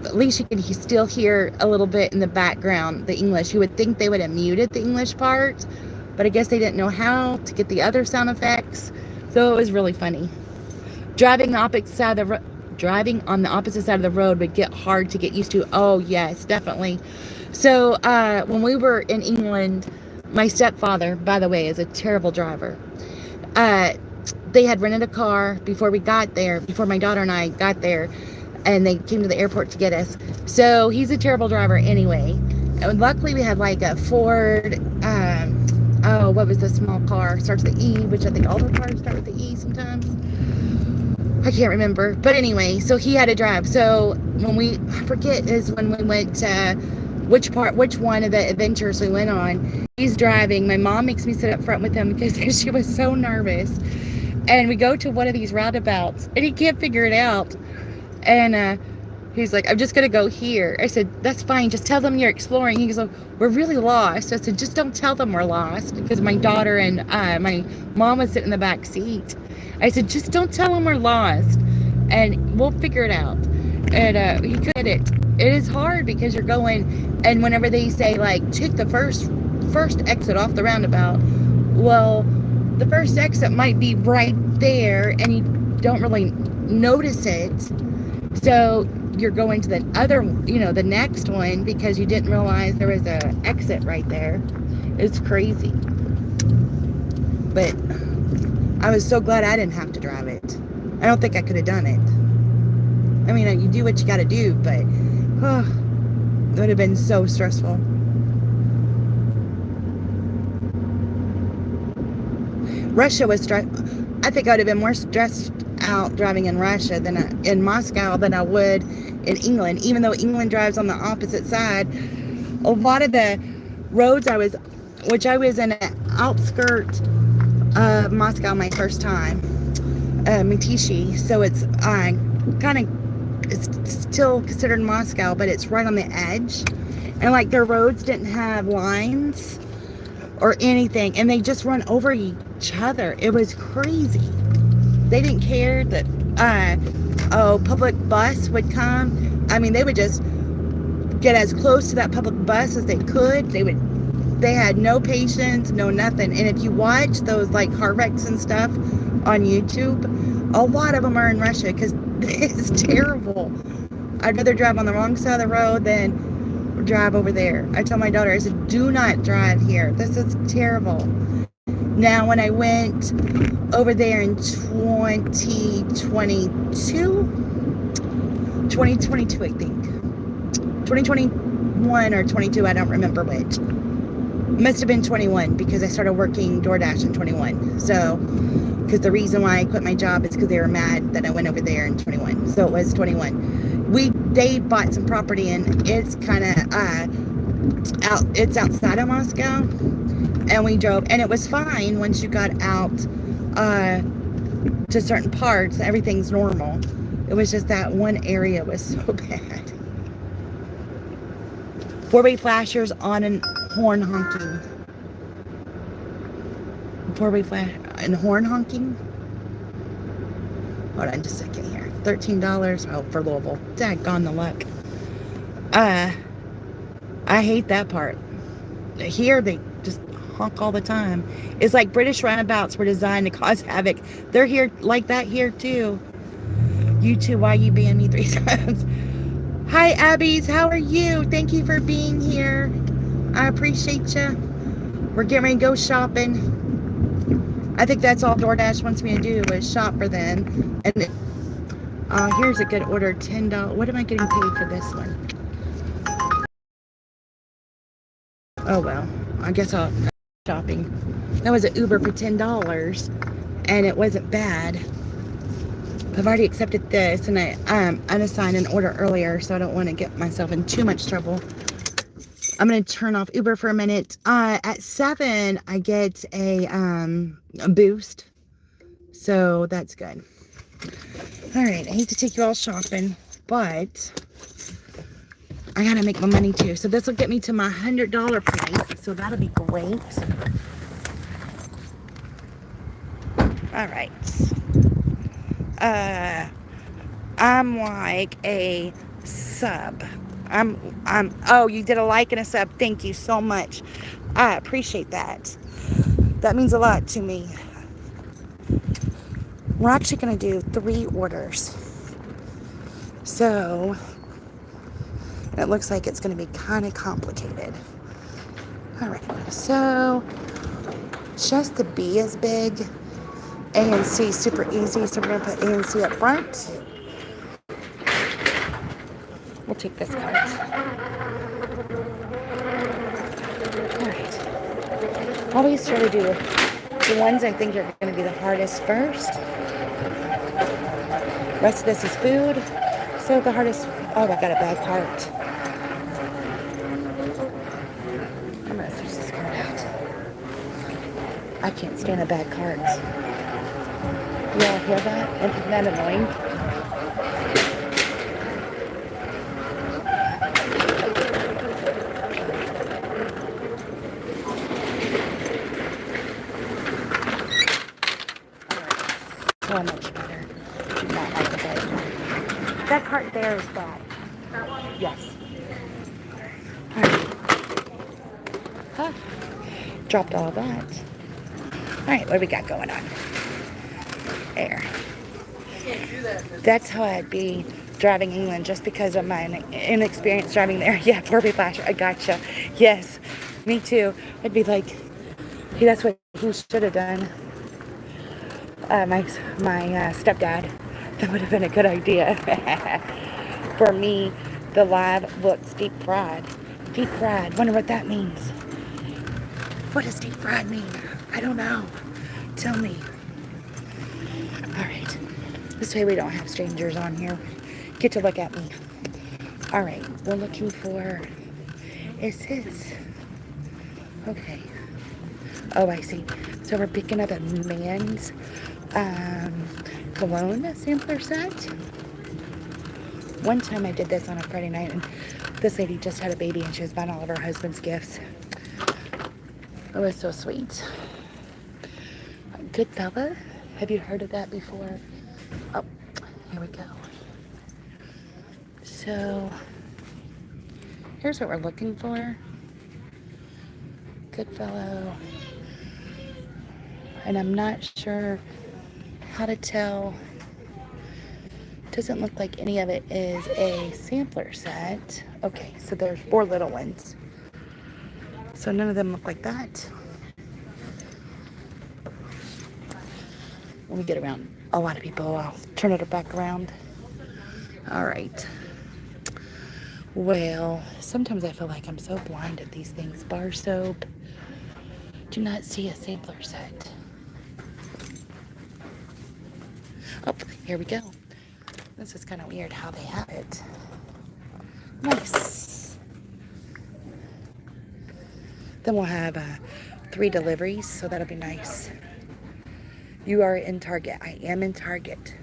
At least you can still hear a little bit in the background, the English. You would think they would have muted the English part, but I guess they didn't know how to get the other sound effects. So it was really funny. Driving on the opposite side of the road would get hard to get used to. Oh yes, definitely. So when we were in England, my stepfather, by the way, is a terrible driver. They had rented a car before my daughter and I got there. and they came to the airport to get us. So he's a terrible driver anyway. And luckily we had like a Ford, oh, what was the small car? Starts with the E, which I think all the cars start with the E sometimes. I can't remember. But anyway, so he had to drive. So I forget is when we went which one of the adventures we went on. He's driving. My mom makes me sit up front with him because she was so nervous. And we go to one of these roundabouts, and he can't figure it out. And he's like, I'm just going to go here. I said, that's fine. Just tell them you're exploring. He goes, oh, we're really lost. I said, just don't tell them we're lost. Because my daughter and my mom was sitting in the back seat. I said, just don't tell them we're lost. And we'll figure it out. And he did it. It is hard because you're going, and whenever they say, like, take the first exit off the roundabout, well, the first exit might be right there, and you don't really notice it. So you're going to the other, the next one because you didn't realize there was a exit right there. It's crazy. But I was so glad I didn't have to drive it. I don't think I could have done it. I mean, you do what you got to do, but it would have been so stressful. Russia was I think I would have been more stressed out driving in Russia in Moscow than I would in England, even though England drives on the opposite side. A lot of the roads I was in an outskirt of Moscow my first time, Mitishi, so it's it's still considered Moscow, but it's right on the edge, and like their roads didn't have lines or anything, and they just run over each other. It was crazy. They didn't care that public bus would come. I mean, they would just get as close to that public bus as they could. They had no patience, no nothing. And if you watch those like car wrecks and stuff on YouTube, a lot of them are in Russia because it's terrible. I'd rather drive on the wrong side of the road than drive over there. I tell my daughter, I said, do not drive here. This is terrible. Now, when I went over there in 2022, I think. 2021 or 22, I don't remember which. Must have been 21 because I started working DoorDash in 21. So, because the reason why I quit my job is because they were mad that I went over there in 21. So it was 21. They bought some property, and it's kind of it's outside of Moscow, and we drove, and it was fine once you got out to certain parts. Everything's normal. It was just that one area was so bad. Four-way flashers on and horn honking. Four-way flash and horn honking. Hold on just a second here. $13. Oh, for Louisville. Daggone the luck. I hate that part. Here they just honk all the time. It's like British roundabouts were designed to cause havoc. They're here like that here too. You too, why you banned me 3 times? Hi Abby's, how are you? Thank you for being here. I appreciate you. We're getting ready to go shopping. I think that's all DoorDash wants me to do is shop for them. And here's a good order, $10. What am I getting paid for this one? Oh well, I guess I'll shopping. That was an Uber for $10, and it wasn't bad. I've already accepted this, and I unassigned an order earlier, so I don't want to get myself in too much trouble. I'm going to turn off Uber for a minute. At 7, I get a boost, so that's good. All right, I hate to take you all shopping, but I got to make my money too. So this will get me to my $100 price, so that'll be great. All right. I'm like a sub. Oh, you did a like and a sub. Thank you so much. I appreciate that. That means a lot to me. We're actually going to do 3 orders. So, it looks like it's going to be kind of complicated. All right. So, just the B is big. A and C super easy, so we're going to put A and C up front. We'll take this cart. Alright. Always try to do the ones I think are going to be the hardest first. The rest of this is food. So the hardest... Oh, I got a bad cart. I'm going to switch this cart out. I can't stand a bad cart. You all hear that? Isn't that annoying? So much better. Do not like the bad cart. That cart there is bad. That one? Yes. Alright. Huh. Dropped all that. Alright, what do we got going on? There. That's how I'd be driving England, just because of my inexperience driving there. Yeah, 4-way flash. I gotcha. Yes, me too. I'd be like, hey, that's what he should have done. My stepdad. That would have been a good idea. For me, the live looks deep fried. Deep fried. Wonder what that means. What does deep fried mean? I don't know. Tell me. Alright. This way we don't have strangers on here. Get to look at me. Alright. We're looking for... Is this... Okay. Oh, I see. So we're picking up a man's cologne sampler set. One time I did this on a Friday night, and this lady just had a baby and she was buying all of her husband's gifts. It was so sweet. Good fella. Have you heard of that before? Oh, here we go. So, here's what we're looking for. Goodfellow. And I'm not sure how to tell. Doesn't look like any of it is a sampler set. Okay, so there's 4 little ones. So none of them look like that. When we get around a lot of people, I'll turn it back around. All right. Well, sometimes I feel like I'm so blind at these things. Bar soap. Do not see a sampler set. Oh, here we go. This is kind of weird how they have it. Nice. Then we'll have 3 deliveries, so that'll be nice. You are in Target. I am in Target.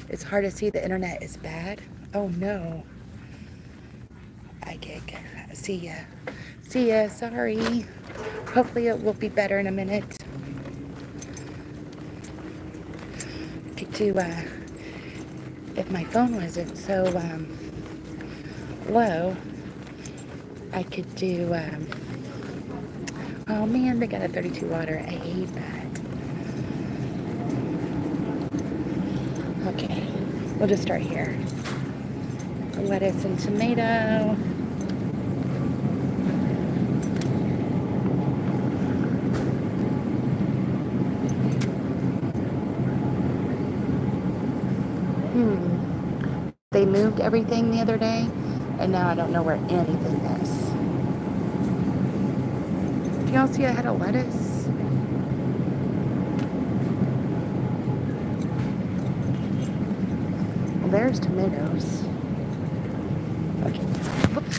It's hard to see. The internet is bad. Oh, no. I gig. See ya. See ya. Sorry. Hopefully it will be better in a minute. Could do, if my phone wasn't so, low, I could do, oh man, they got a 32 water. I hate that. Okay, we'll just start here. Lettuce and tomato. They moved everything the other day, and now I don't know where anything is. Do y'all see I had a lettuce? Well, there's tomatoes. Okay. Oops.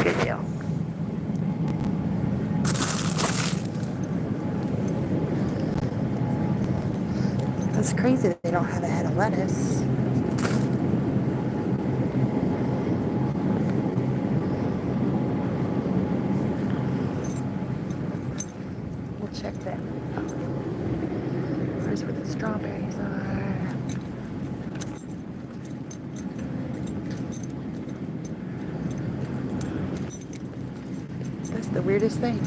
Good deal. It's crazy that they don't have a head of lettuce. We'll check that. Where's where the strawberries are? That's the weirdest thing.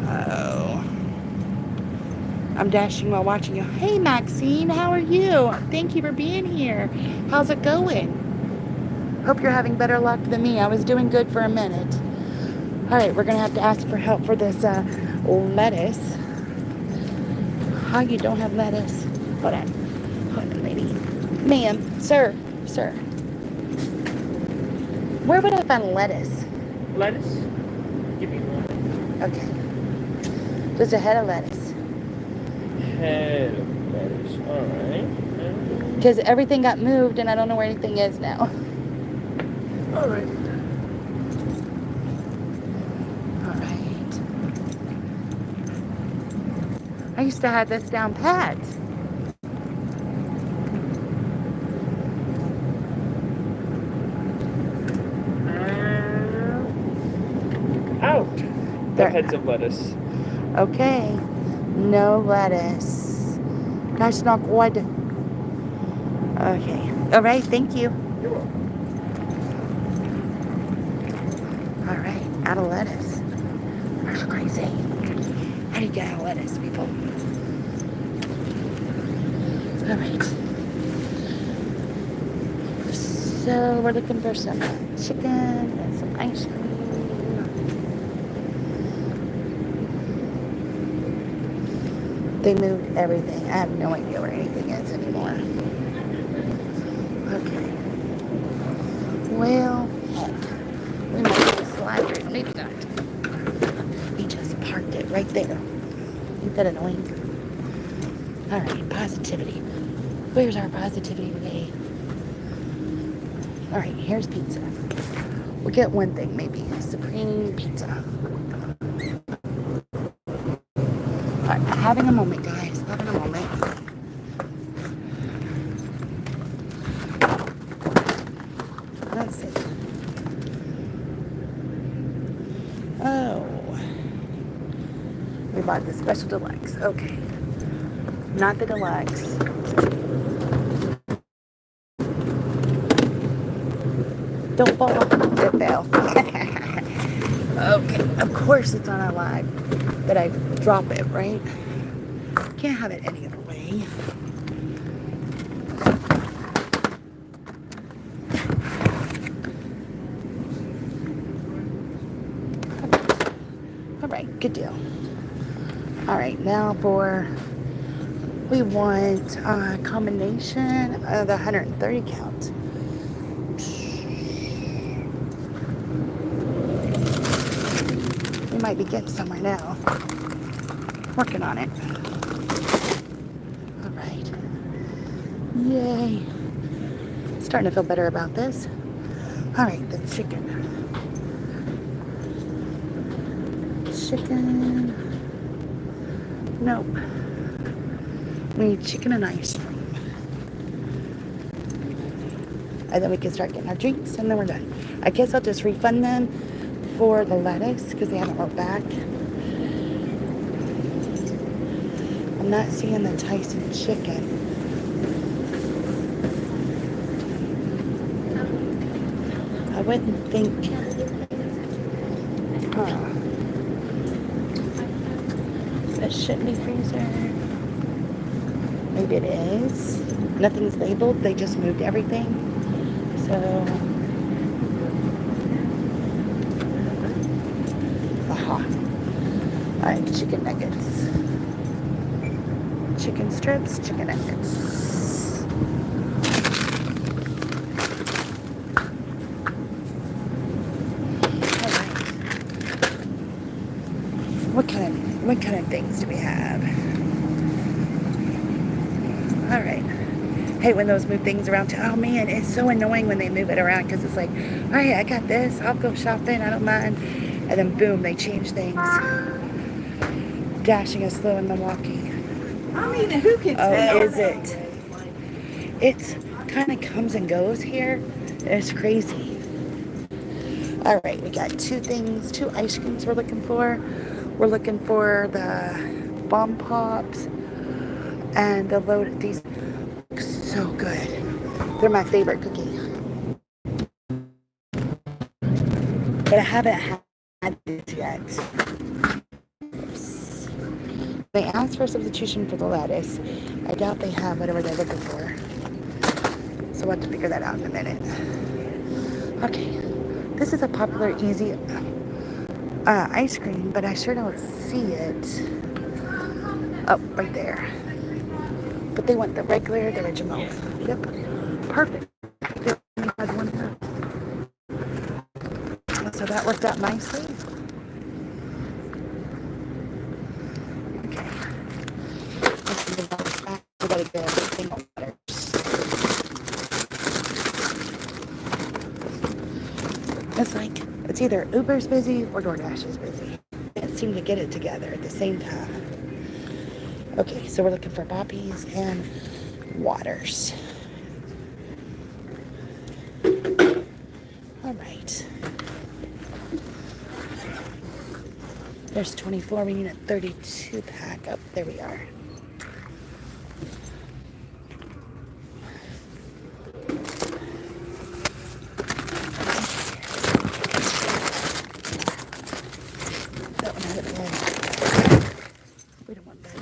Oh. I'm dashing while watching you. Hey, Maxine, how are you? Thank you for being here. How's it going? Hope you're having better luck than me. I was doing good for a minute. All right, we're going to have to ask for help for this lettuce. How you don't have lettuce? Hold on. Hold on, let me Ma'am, sir, sir. Where would I find lettuce? Lettuce? Give me one. Okay. Just a head of lettuce. Head of lettuce. Alright. Because everything got moved and I don't know where anything is now. Alright. Alright. I used to have this down pat. Out. There. No heads of lettuce. Okay. No lettuce. Gosh, knock wood. Okay. Alright, thank you. You're welcome. Alright, out of lettuce. That's crazy. How do you get out of lettuce, people? Alright. So we're looking for some chicken and some ice cream. They moved everything. I have no idea where anything is anymore. Okay. Well, heck. We might just slide through. Maybe not. We just parked it right there. Ain't that annoying? Alright, positivity. Where's our positivity today? Alright, here's pizza. We'll get one thing maybe. Supreme pizza. Alright, having a moment, guys. Having a moment. Let's see. Oh. We bought the special deluxe. Okay. Not the deluxe. Don't fall. It fell. Okay. Of course it's on a live that I drop it, right? Can't have it any other way. All right, good deal. All right, now we want a combination of the 130 count. We might be getting somewhere now. Working on it. All right. Yay. Starting to feel better about this. All right, the chicken. Chicken. Nope. We need chicken and ice cream. And then we can start getting our drinks and then we're done. I guess I'll just refund them for the lettuce because they haven't wrote back. I'm not seeing the Tyson chicken. I wouldn't think. Huh. That shouldn't be freezer. Maybe it is. Nothing's labeled. They just moved everything. So. Aha. Alright, chicken nuggets. Chicken strips, chicken nuggets. Alright. What kind of things do we have? Alright. Hate when those move things around too. Oh man, it's so annoying when they move it around because it's like, alright, I got this, I'll go shopping, I don't mind. And then boom, they change things. Dashing us slow in Milwaukee. I mean, who can tell? Oh, is it? It kind of comes and goes here. It's crazy. All right, we got two ice creams we're looking for. We're looking for the bomb pops and the loaded. These look so good. They're my favorite cookie. But I haven't had this yet. Oops. They asked for a substitution for the lettuce. I doubt they have whatever they're looking for. So we'll have to figure that out in a minute. Okay. This is a popular, easy ice cream, but I sure don't see it. Oh, right there. But they want the regular, the original. Yep. So that worked out nicely. Okay. Let's move on back. We gotta get everything on letters. It's like, it's either Uber's busy or DoorDash is busy. Can't seem to get it together at the same time. Okay, so we're looking for poppies and waters. All right. There's 24. We need a 32 pack. Oh, there we are. That one had a bed. We don't want bed.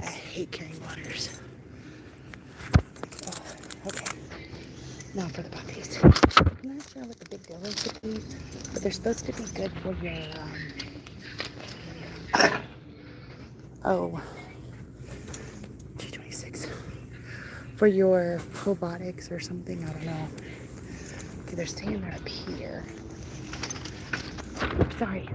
I hate carrying waters. Oh, okay. Now for the puppies. I'm not sure what the big deal is with these, but they're supposed to be good for your, oh, 226. For your probiotics or something, I don't know. Okay, they're saying they're up here. Sorry.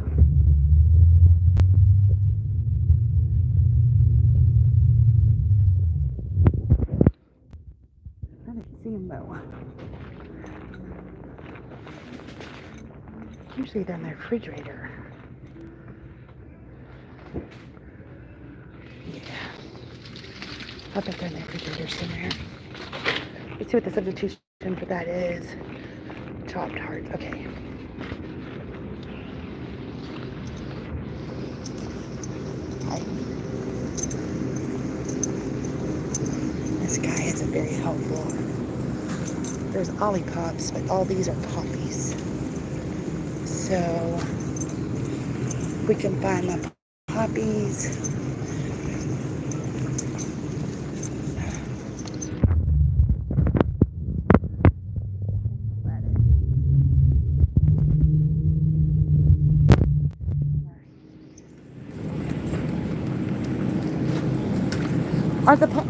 I didn't see them though. Usually they're in the refrigerator. Yeah. I bet they're in the refrigerator somewhere. Let's see what the substitution for that is. Chopped hearts. Okay. Hi. This guy isn't very helpful. There's ollipops, but all these are poppies. So we can find the poppies.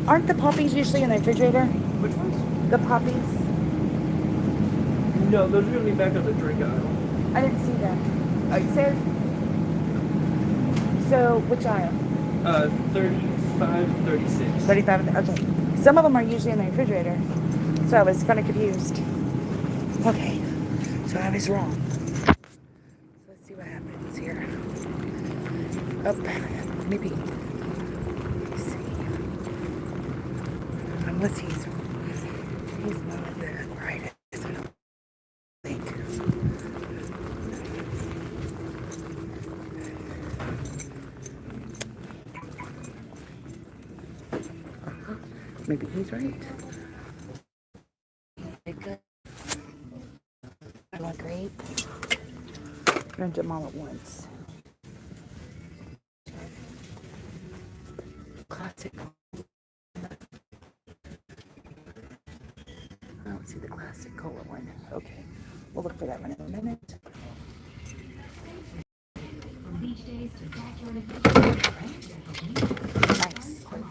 Aren't the poppies usually in the refrigerator? Which ones? The poppies? No, those are going to be back on the drink aisle. I didn't see them. It says. So which aisle? 35, 36. 35. Okay. Some of them are usually in the refrigerator, so I was kind of confused. Okay. So I was wrong. So let's see what happens here. Oh, maybe. Let's see. Unless he's not the brightest, I don't think. Maybe he's right. Okay, good. I want grape. I'm gonna do them all at once. Classic. I don't see the classic cola one. Okay, we'll look for that one in a minute. Nice. Okay.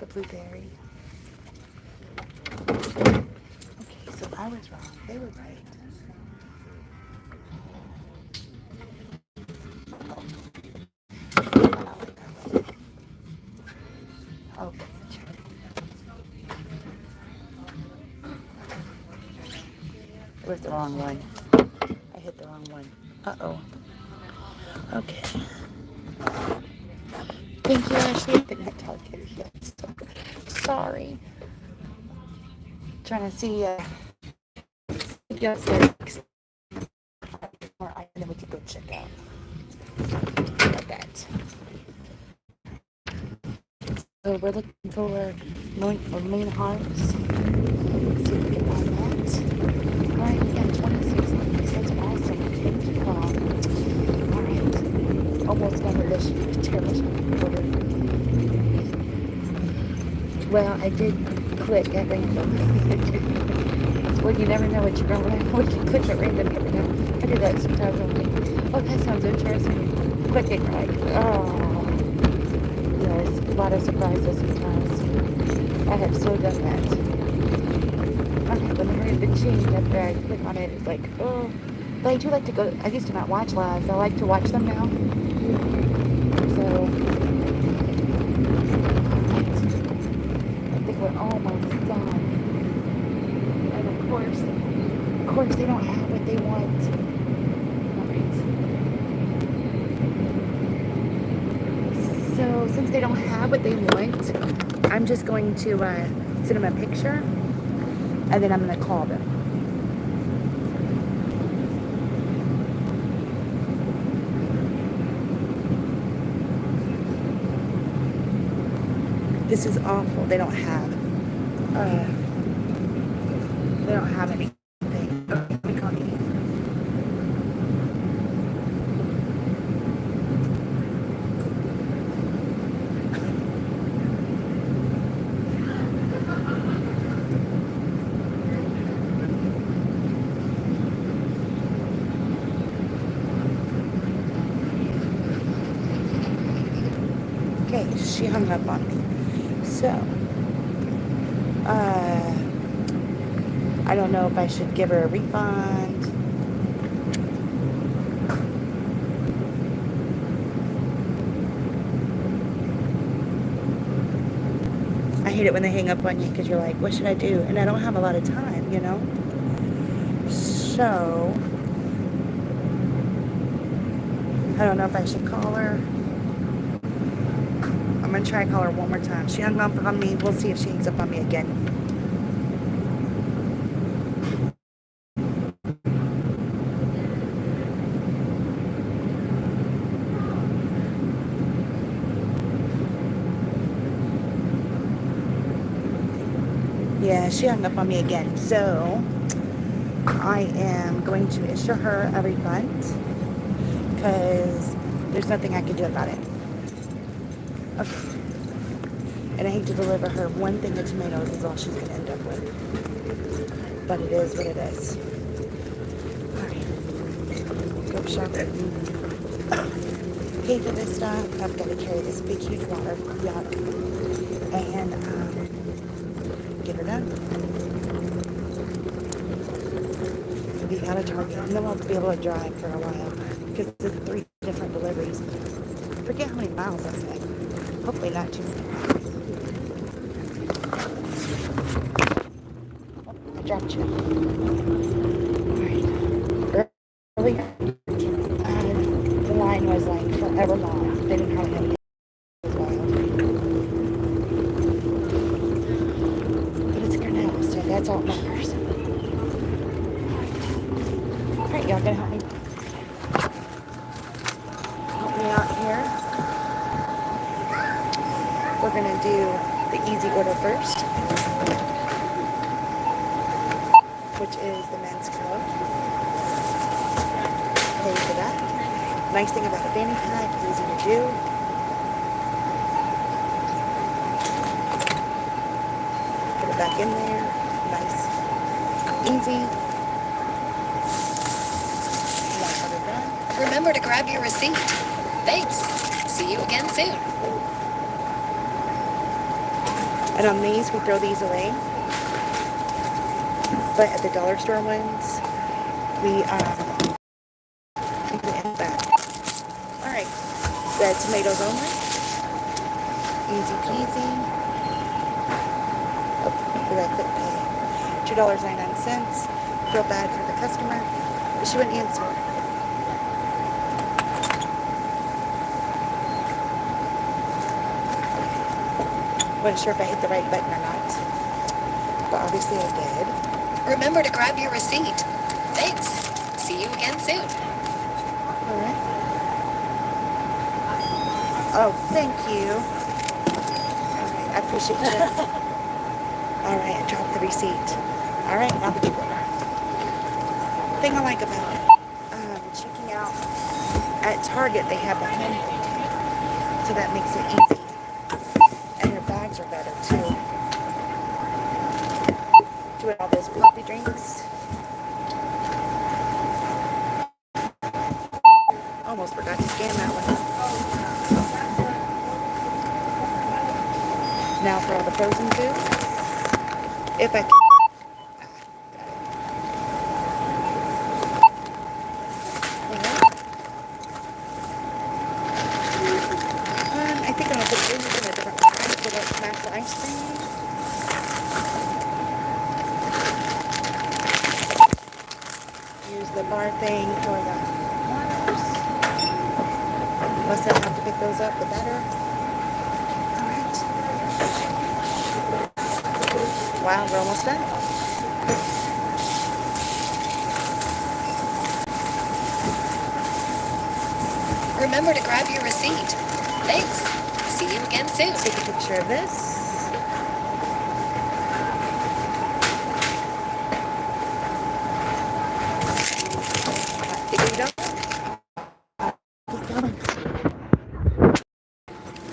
The blueberry. Okay, so I was wrong. They were right. Oh, it was the wrong one. I hit the wrong one. Uh-oh. Okay. Thank you, Ashley. I think I targeted you. Sorry. Trying to see yes, more and then we can go check out. Like that. So we're looking for main hearts. Let's see if we can find that. Alright, we got 26 ladies. That's awesome. Thank you all. Alright. Almost done with this terrible order. Well, I did click at random. Well, you never know what you're going to when you click at random. You never know. I do that sometimes. I'm like, oh, that sounds interesting. Click it right. Oh. Yes. lot of surprises sometimes. I have so done that. Okay, let me hurry up and change after I click on it. It's like, oh. But I do like to go, I used to not watch lives. I like to watch them now. So, I think we're almost done. And of course, they don't have what they want. Alright. So, since they don't have what they want, I'm just going to send them a picture. And then I'm going to call them. This is awful. They don't have anything. Okay, let me call you. Okay, she hung up on me. So, I don't know if I should give her a refund. I hate it when they hang up on you because you're like, what should I do? And I don't have a lot of time, you know? So, I don't know if I should call her. I'm going to try to call her one more time. She hung up on me. We'll see if she hangs up on me again. Yeah, she hung up on me again. So, I am going to issue her a refund because there's nothing I can do about it. Okay. And I hate to deliver her one thing of tomatoes is all she's going to end up with. But it is what it is. Alright. Go shopping. Pay for this stuff. I've got to carry this big, huge water yacht. And, get her done. Be out of Target. And then we'll be able to drive for a while. Because it's 3 different deliveries. I forget how many miles I said. Hopefully not too many miles. Oh, I dropped you. Alright. Earlier, the line was like forever long. They didn't have any. It was wild. But it's here now, so that's all that matters. Alright, y'all gonna help me? Help me out here. We're going to do the easy order first, which is the men's clothes. Pay for that. Nice thing about a fanny pack, easy to do. Put it back in there. Nice. Easy. Remember to grab your receipt. Thanks. See you again soon. And on these, we throw these away. But at the dollar store ones, we put it back. Alright. The tomatoes only. Easy peasy. Oh, we gotta click pay. $2.99. Feel bad for the customer, but she wouldn't answer. Wasn't sure if I hit the right button or not, but obviously I did. Remember to grab your receipt. Thanks. See you again soon. All right. Oh, thank you. All right, I appreciate you. All right, I dropped the receipt. All right, now the big order. Thing I like about checking out at Target, they have the hand thing, so that makes it easy. Are better too. Doing all those coffee drinks. Almost forgot to scan that one. Now for all the frozen foods. If I can. I think I'm going to put these in a different bag so don't smash the ice cream. Use the bar thing for the waters. Less I have to pick those up, the better. Alright. Wow, we're almost done. Remember to grab your receipt. Thanks. See you again soon. Take a picture of this. Keep going.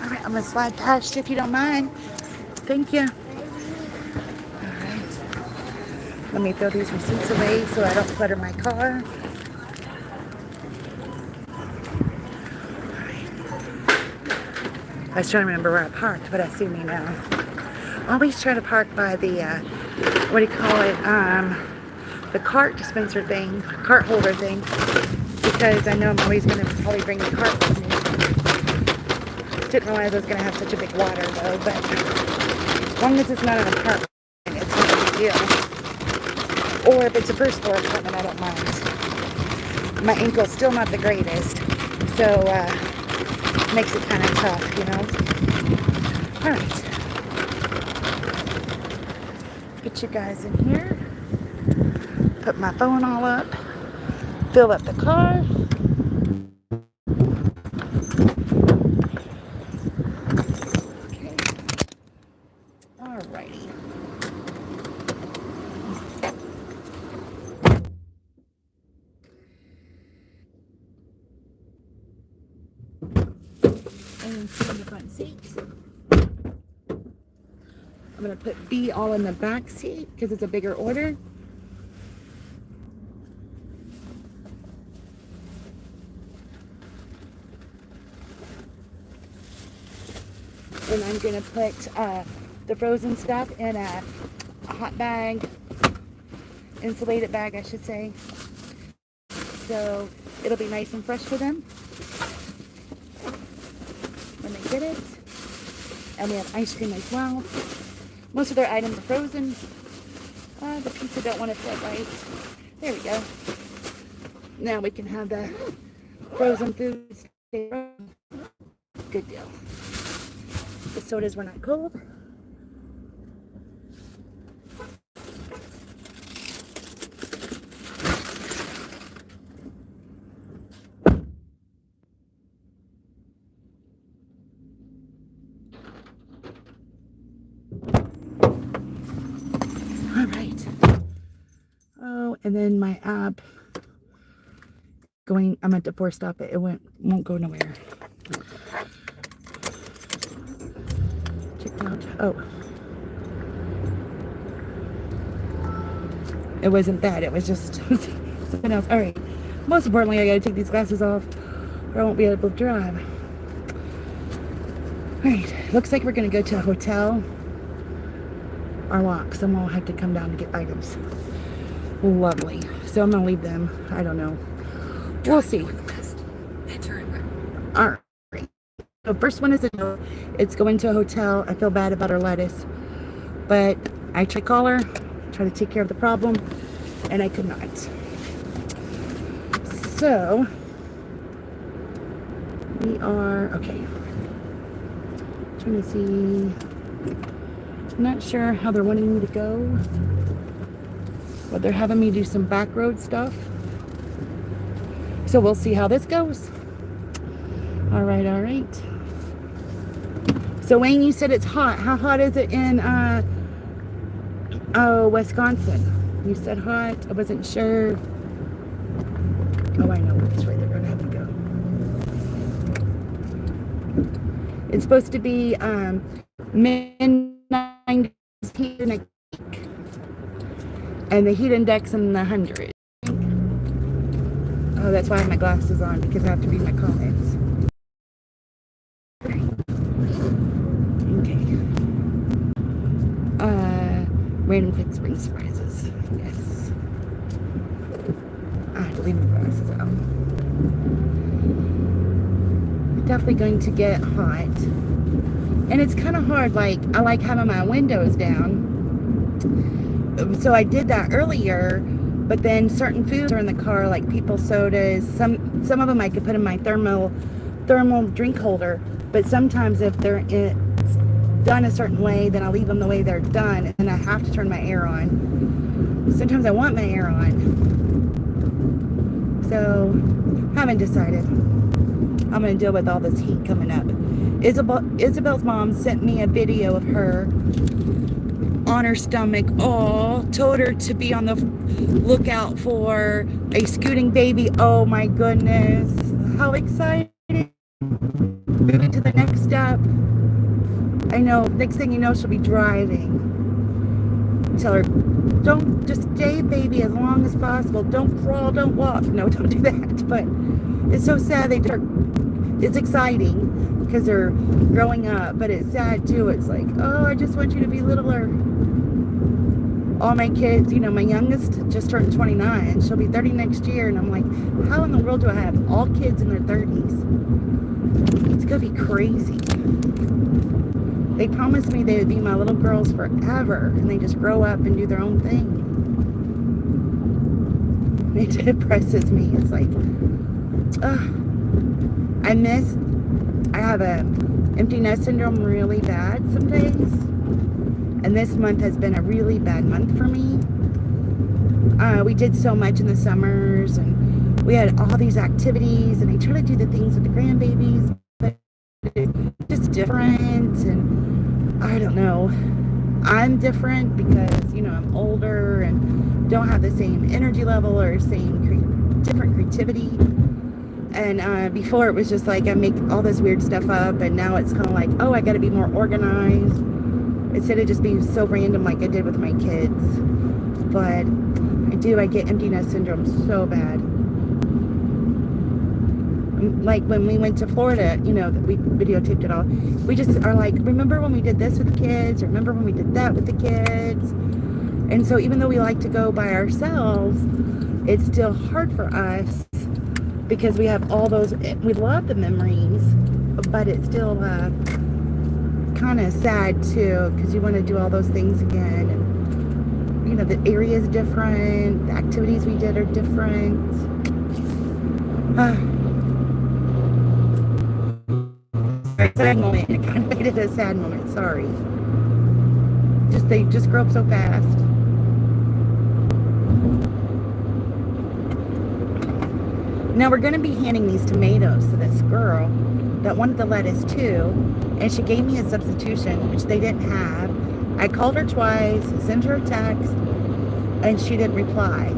Alright, I'm going to slide past you if you don't mind. Thank you. Alright. Let me throw these receipts away so I don't clutter my car. I was trying to remember where I parked, but I see me now. Always try to park by the, what do you call it, the cart dispenser thing, cart holder thing, because I know I'm always going to probably bring the cart with me. Didn't realize I was going to have such a big water though, but as long as it's not an apartment, it's not a big deal. Or if it's a first floor apartment, I don't mind. My ankle's still not the greatest, so, makes it kind of tough, you know. All right. Get you guys in here. Put my phone all up. Fill up the car. Okay. All righty. And sit in the front seat. I'm going to put B all in the back seat because it's a bigger order. And I'm going to put the frozen stuff in a hot bag, insulated bag I should say. So it'll be nice and fresh for them when they get it. And we have ice cream as well. Most of their items are frozen. The pizza don't want to fit right. There we go. Now we can have the frozen foods. Good deal. The sodas were not cold. All right. Oh, and then my app going, I meant to force stop it. It won't go nowhere. Checked out. Oh. It wasn't that. It was just something else. All right. Most importantly, I got to take these glasses off or I won't be able to drive. All right. Looks like we're going to go to a hotel or walk. Someone will have to come down to get items. Lovely. So I'm going to leave them. I don't know. We'll see. All right. So first one is a no. It's going to a hotel. I feel bad about our lettuce. But I tried to call her, try to take care of the problem, and I could not. So we are okay. Trying to see. I'm not sure how they're wanting me to go. But they're having me do some back road stuff. So we'll see how this goes. All right, all right. So Wayne, you said it's hot. How hot is it in Wisconsin? You said hot. I wasn't sure. Oh, I know which way they're gonna have to go. It's supposed to be mid-90s here next week. And the heat index in the hundreds. Oh, that's why I have my glasses on, because I have to read my comments. Okay. Random quick spring surprises. Yes. I have to leave my glasses out. Definitely going to get hot. And it's kind of hard. Like, I like having my windows down. So I did that earlier. But then certain foods are in the car, like people sodas. Some of them I could put in my thermal drink holder. But sometimes if they're done a certain way, then I leave them the way they're done, and I have to turn my air on. Sometimes I want my air on. So, haven't decided. I'm going to deal with all this heat coming up. Isabel's mom sent me a video of her on her stomach. Oh, told her to be on the lookout for a scooting baby. Oh my goodness. How exciting. Moving to the next step. I know, next thing you know, she'll be driving. Tell her, don't, just stay, baby, as long as possible. Don't crawl, don't walk. No, don't do that. But it's so sad. It's exciting because they're growing up, but it's sad too. It's like, oh, I just want you to be littler. All my kids, you know, my youngest just turned 29. She'll be 30 next year. And I'm like, how in the world do I have all kids in their 30s? It's going to be crazy. They promised me they would be my little girls forever, and they just grow up and do their own thing. It depresses me. It's like, I have a empty nest syndrome really bad some days, and this month has been a really bad month for me. We did so much in the summers, and we had all these activities, and I try to do the things with the grandbabies, but it's just different, and I don't know. I'm different because, you know, I'm older and don't have the same energy level or different creativity. And before it was just like I make all this weird stuff up, and now it's kind of like, oh, I got to be more organized instead of just being so random like I did with my kids. But I get empty nest syndrome so bad. Like when we went to Florida, you know, we videotaped it all. We just are like, remember when we did this with the kids? Remember when we did that with the kids? And so even though we like to go by ourselves, it's still hard for us because we have all those, we love the memories, but it's still kind of sad too because you want to do all those things again. And, you know, the area is different. The activities we did are different. Sad moment. It kind of made it a sad moment. Sorry. They just grow up so fast. Now we're going to be handing these tomatoes to this girl that wanted the lettuce too, and she gave me a substitution, which they didn't have. I called her twice, sent her a text, and she didn't reply.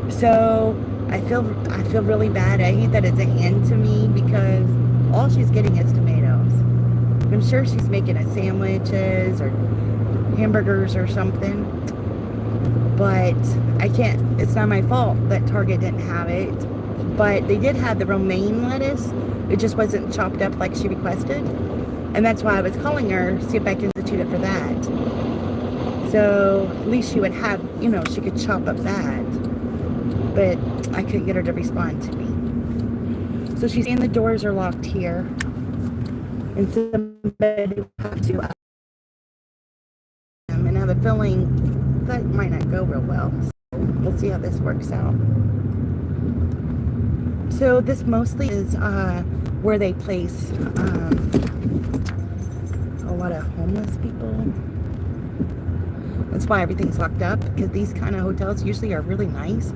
So I feel really bad. I hate that it's a hand to me because all she's getting is tomatoes. I'm sure she's making us sandwiches or hamburgers or something. But I can't, it's not my fault that Target didn't have it. But they did have the romaine lettuce. It just wasn't chopped up like she requested. And that's why I was calling her, see if I can substitute it for that. So at least she would have, you know, she could chop up that. But I couldn't get her to respond to me. So she's saying the doors are locked here. And somebody will have to and I have a feeling that might not go real well. So we'll see how this works out. So this mostly is where they place a lot of homeless people. That's why everything's locked up, because these kind of hotels usually are really nice,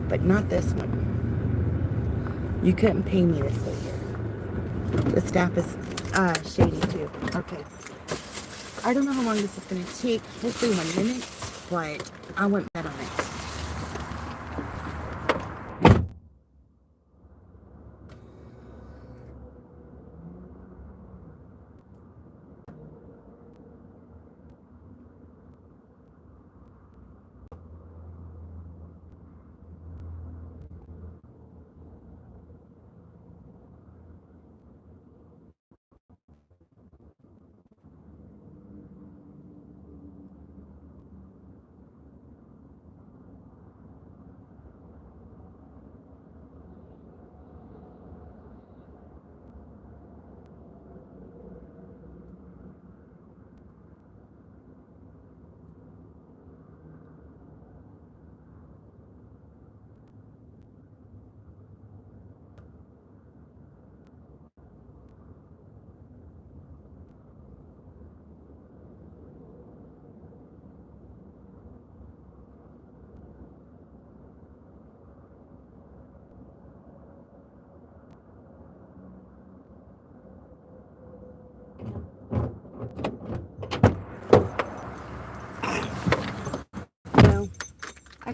but not this one. You couldn't pay me to stay here. The staff is shady too. Okay. I don't know how long this is going to take. Hopefully 1 minute, but I went bet on it.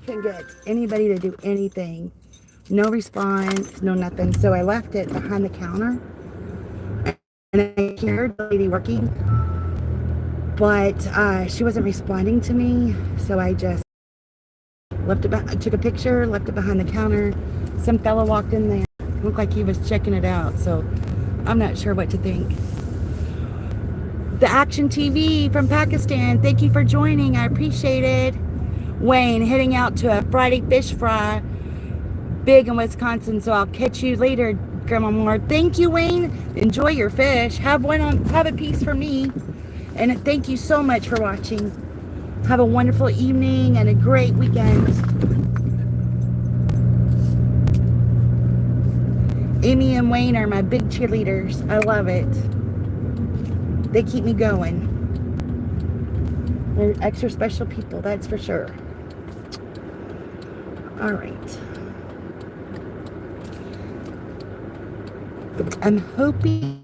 couldn't get anybody to do anything. No response, no nothing. So I left it behind the counter. And I heard the lady working. But she wasn't responding to me. So I just left it I took a picture, left it behind the counter. Some fella walked in there. Looked like he was checking it out. So I'm not sure what to think. The Action TV from Pakistan, thank you for joining. I appreciate it. Wayne, heading out to a Friday fish fry, big in Wisconsin, so I'll catch you later, Grandma Moore. Thank you, Wayne. Enjoy your fish. Have a piece for me. And thank you so much for watching. Have a wonderful evening and a great weekend. Amy and Wayne are my big cheerleaders. I love it. They keep me going. They're extra special people, that's for sure. All right. I'm hoping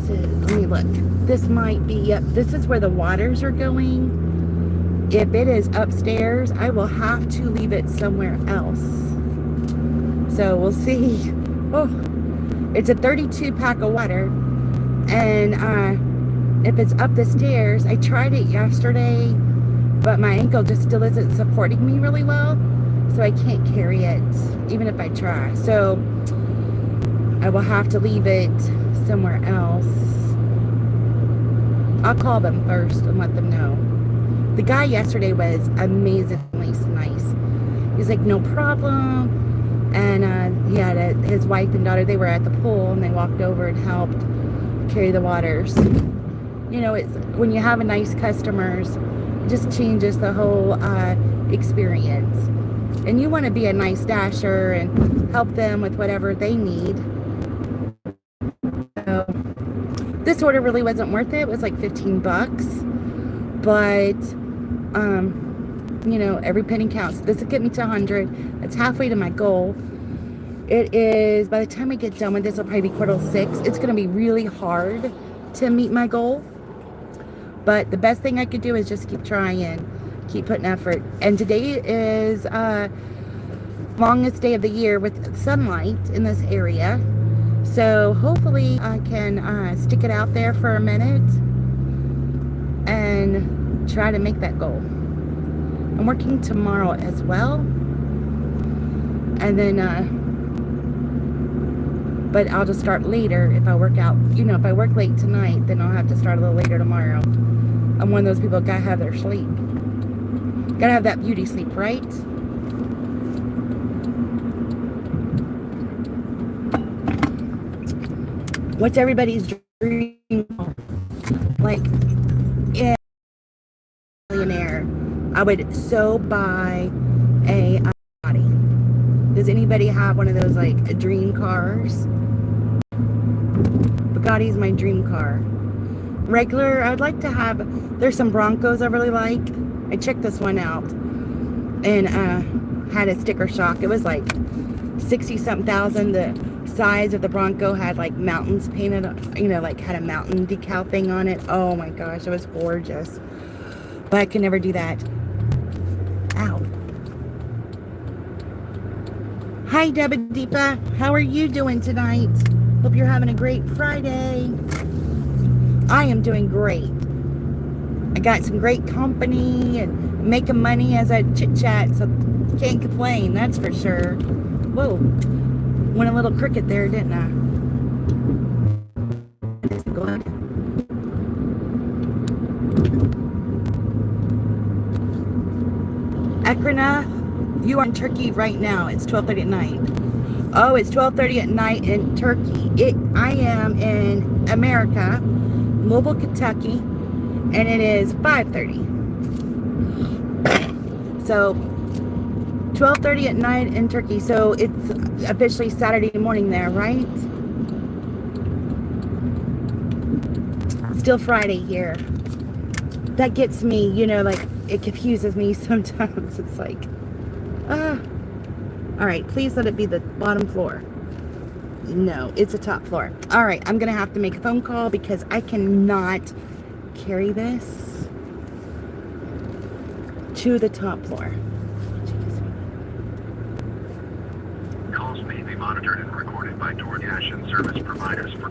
let me look. This might be up. This is where the waters are going. If it is upstairs, I will have to leave it somewhere else. So we'll see. Oh, it's a 32 pack of water. And if it's up the stairs, I tried it yesterday, but my ankle just still isn't supporting me really well. So I can't carry it, even if I try. So I will have to leave it somewhere else. I'll call them first and let them know. The guy yesterday was amazingly nice. He's like, no problem. And he had his wife and daughter, they were at the pool, and they walked over and helped carry the waters. You know, it's when you have a nice customers, it just changes the whole experience. And you want to be a nice dasher and help them with whatever they need. So this order really wasn't worth it. It was like 15 bucks. But, you know, every penny counts. This will get me to 100. It's halfway to my goal. It is, by the time I get done with this, it'll probably be 5:45. It's going to be really hard to meet my goal. But the best thing I could do is just keep trying, keep putting effort. And today is longest day of the year with sunlight in this area. So hopefully I can stick it out there for a minute and try to make that goal. I'm working tomorrow as well. And then, but I'll just start later if I work out. You know, if I work late tonight, then I'll have to start a little later tomorrow. I'm one of those people that gotta have their sleep. Gotta have that beauty sleep, right? What's everybody's dream? Like, yeah, millionaire. I would so buy a Bugatti. Does anybody have one of those like dream cars? Bugatti's my dream car. Regular, I'd like to have, there's some Broncos I really like. I checked this one out and had a sticker shock. It was like 60-something thousand. The size of the Bronco had like mountains painted, you know, like had a mountain decal thing on it. Oh my gosh, it was gorgeous. But I can never do that. Ow. Hi, Deepa. How are you doing tonight? Hope you're having a great Friday. I am doing great. I got some great company and making money as I chit-chat, so can't complain, that's for sure. Whoa. Went a little crooked there, didn't I? That's good. Ekrina, you are in Turkey right now. It's 12:30 at night. Oh, it's 12:30 at night in Turkey. I am in America, Louisville, Kentucky, and it is 5:30. So 12:30 at night in Turkey. So it's officially Saturday morning there, right? Still Friday here. That gets me, you know, like it confuses me sometimes. It's like, all right, please let it be the bottom floor. No, it's a top floor. All right, I'm gonna have to make a phone call because I cannot carry this. to the top floor. Calls may be monitored and recorded by DoorDash and service providers for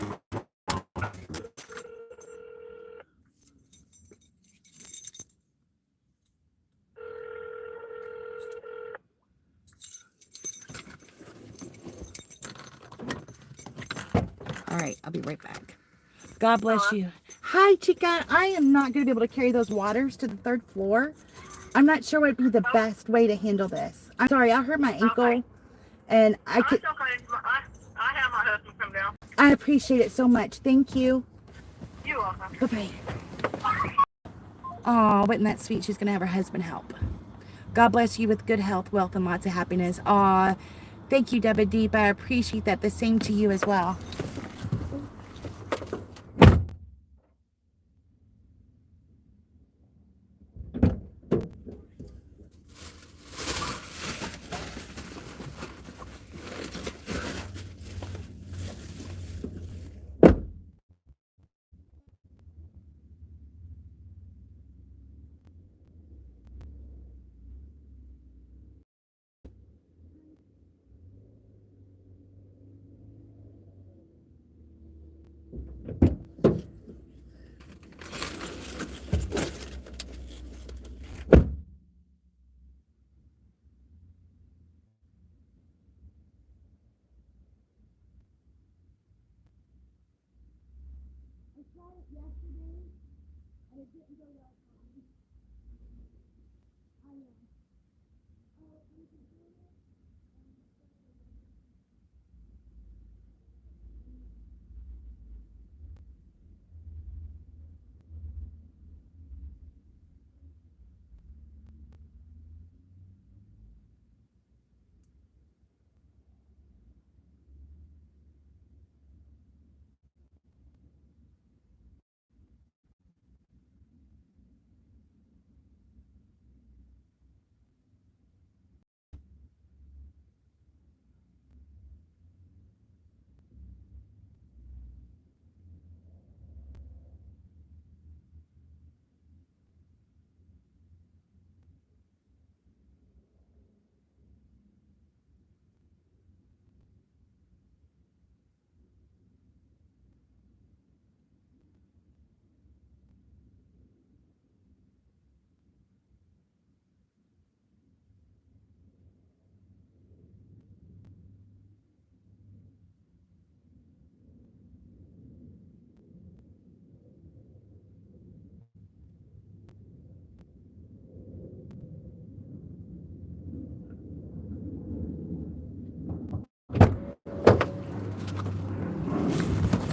All right, I'll be right back. God bless you. Hi, Chica. I am not going to be able to carry those waters to the 3rd floor. I'm not sure what would be the best way to handle this. I'm sorry, I hurt my ankle, Okay. and I could. That's okay. I have my husband come down. I appreciate it so much. Thank you. You're welcome. Bye-bye. Oh, wasn't that sweet? She's going to have her husband help. God bless you with good health, wealth, and lots of happiness. Aw, thank you, Deborah Deep. I appreciate that. The same to you as well.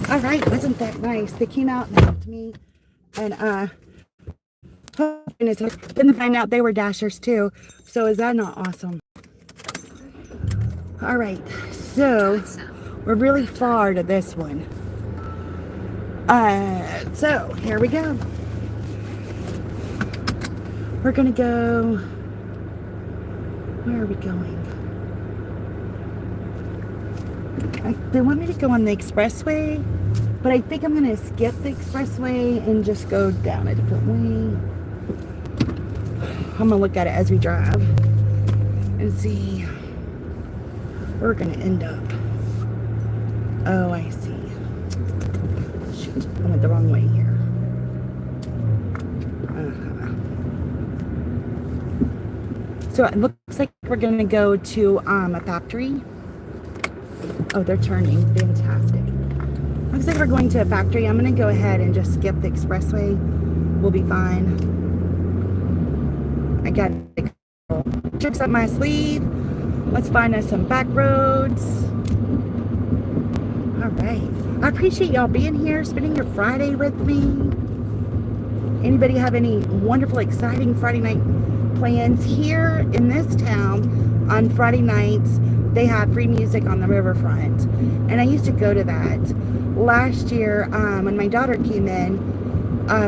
All right, wasn't that nice? They came out and helped me, and didn't find out they were Dashers too. So is that not awesome? All right, so we're really far to this one. So here we go. We're gonna go. Where are we going? They want me to go on the expressway, but I think I'm going to skip the expressway and just go down a different way. I'm going to look at it as we drive and see where we're going to end up. Oh, I see. Shoot, I went the wrong way here. So it looks like we're going to go to a factory. Oh, they're turning. Fantastic. Looks like we're going to a factory. I'm going to go ahead and just skip the expressway. We'll be fine. I got tricks up my sleeve. Let's find us some back roads. All right. I appreciate y'all being here, spending your Friday with me. Anybody have any wonderful, exciting Friday night plans? Here in this town on Friday nights, they have free music on the riverfront, and I used to go to that. Last year, when my daughter came in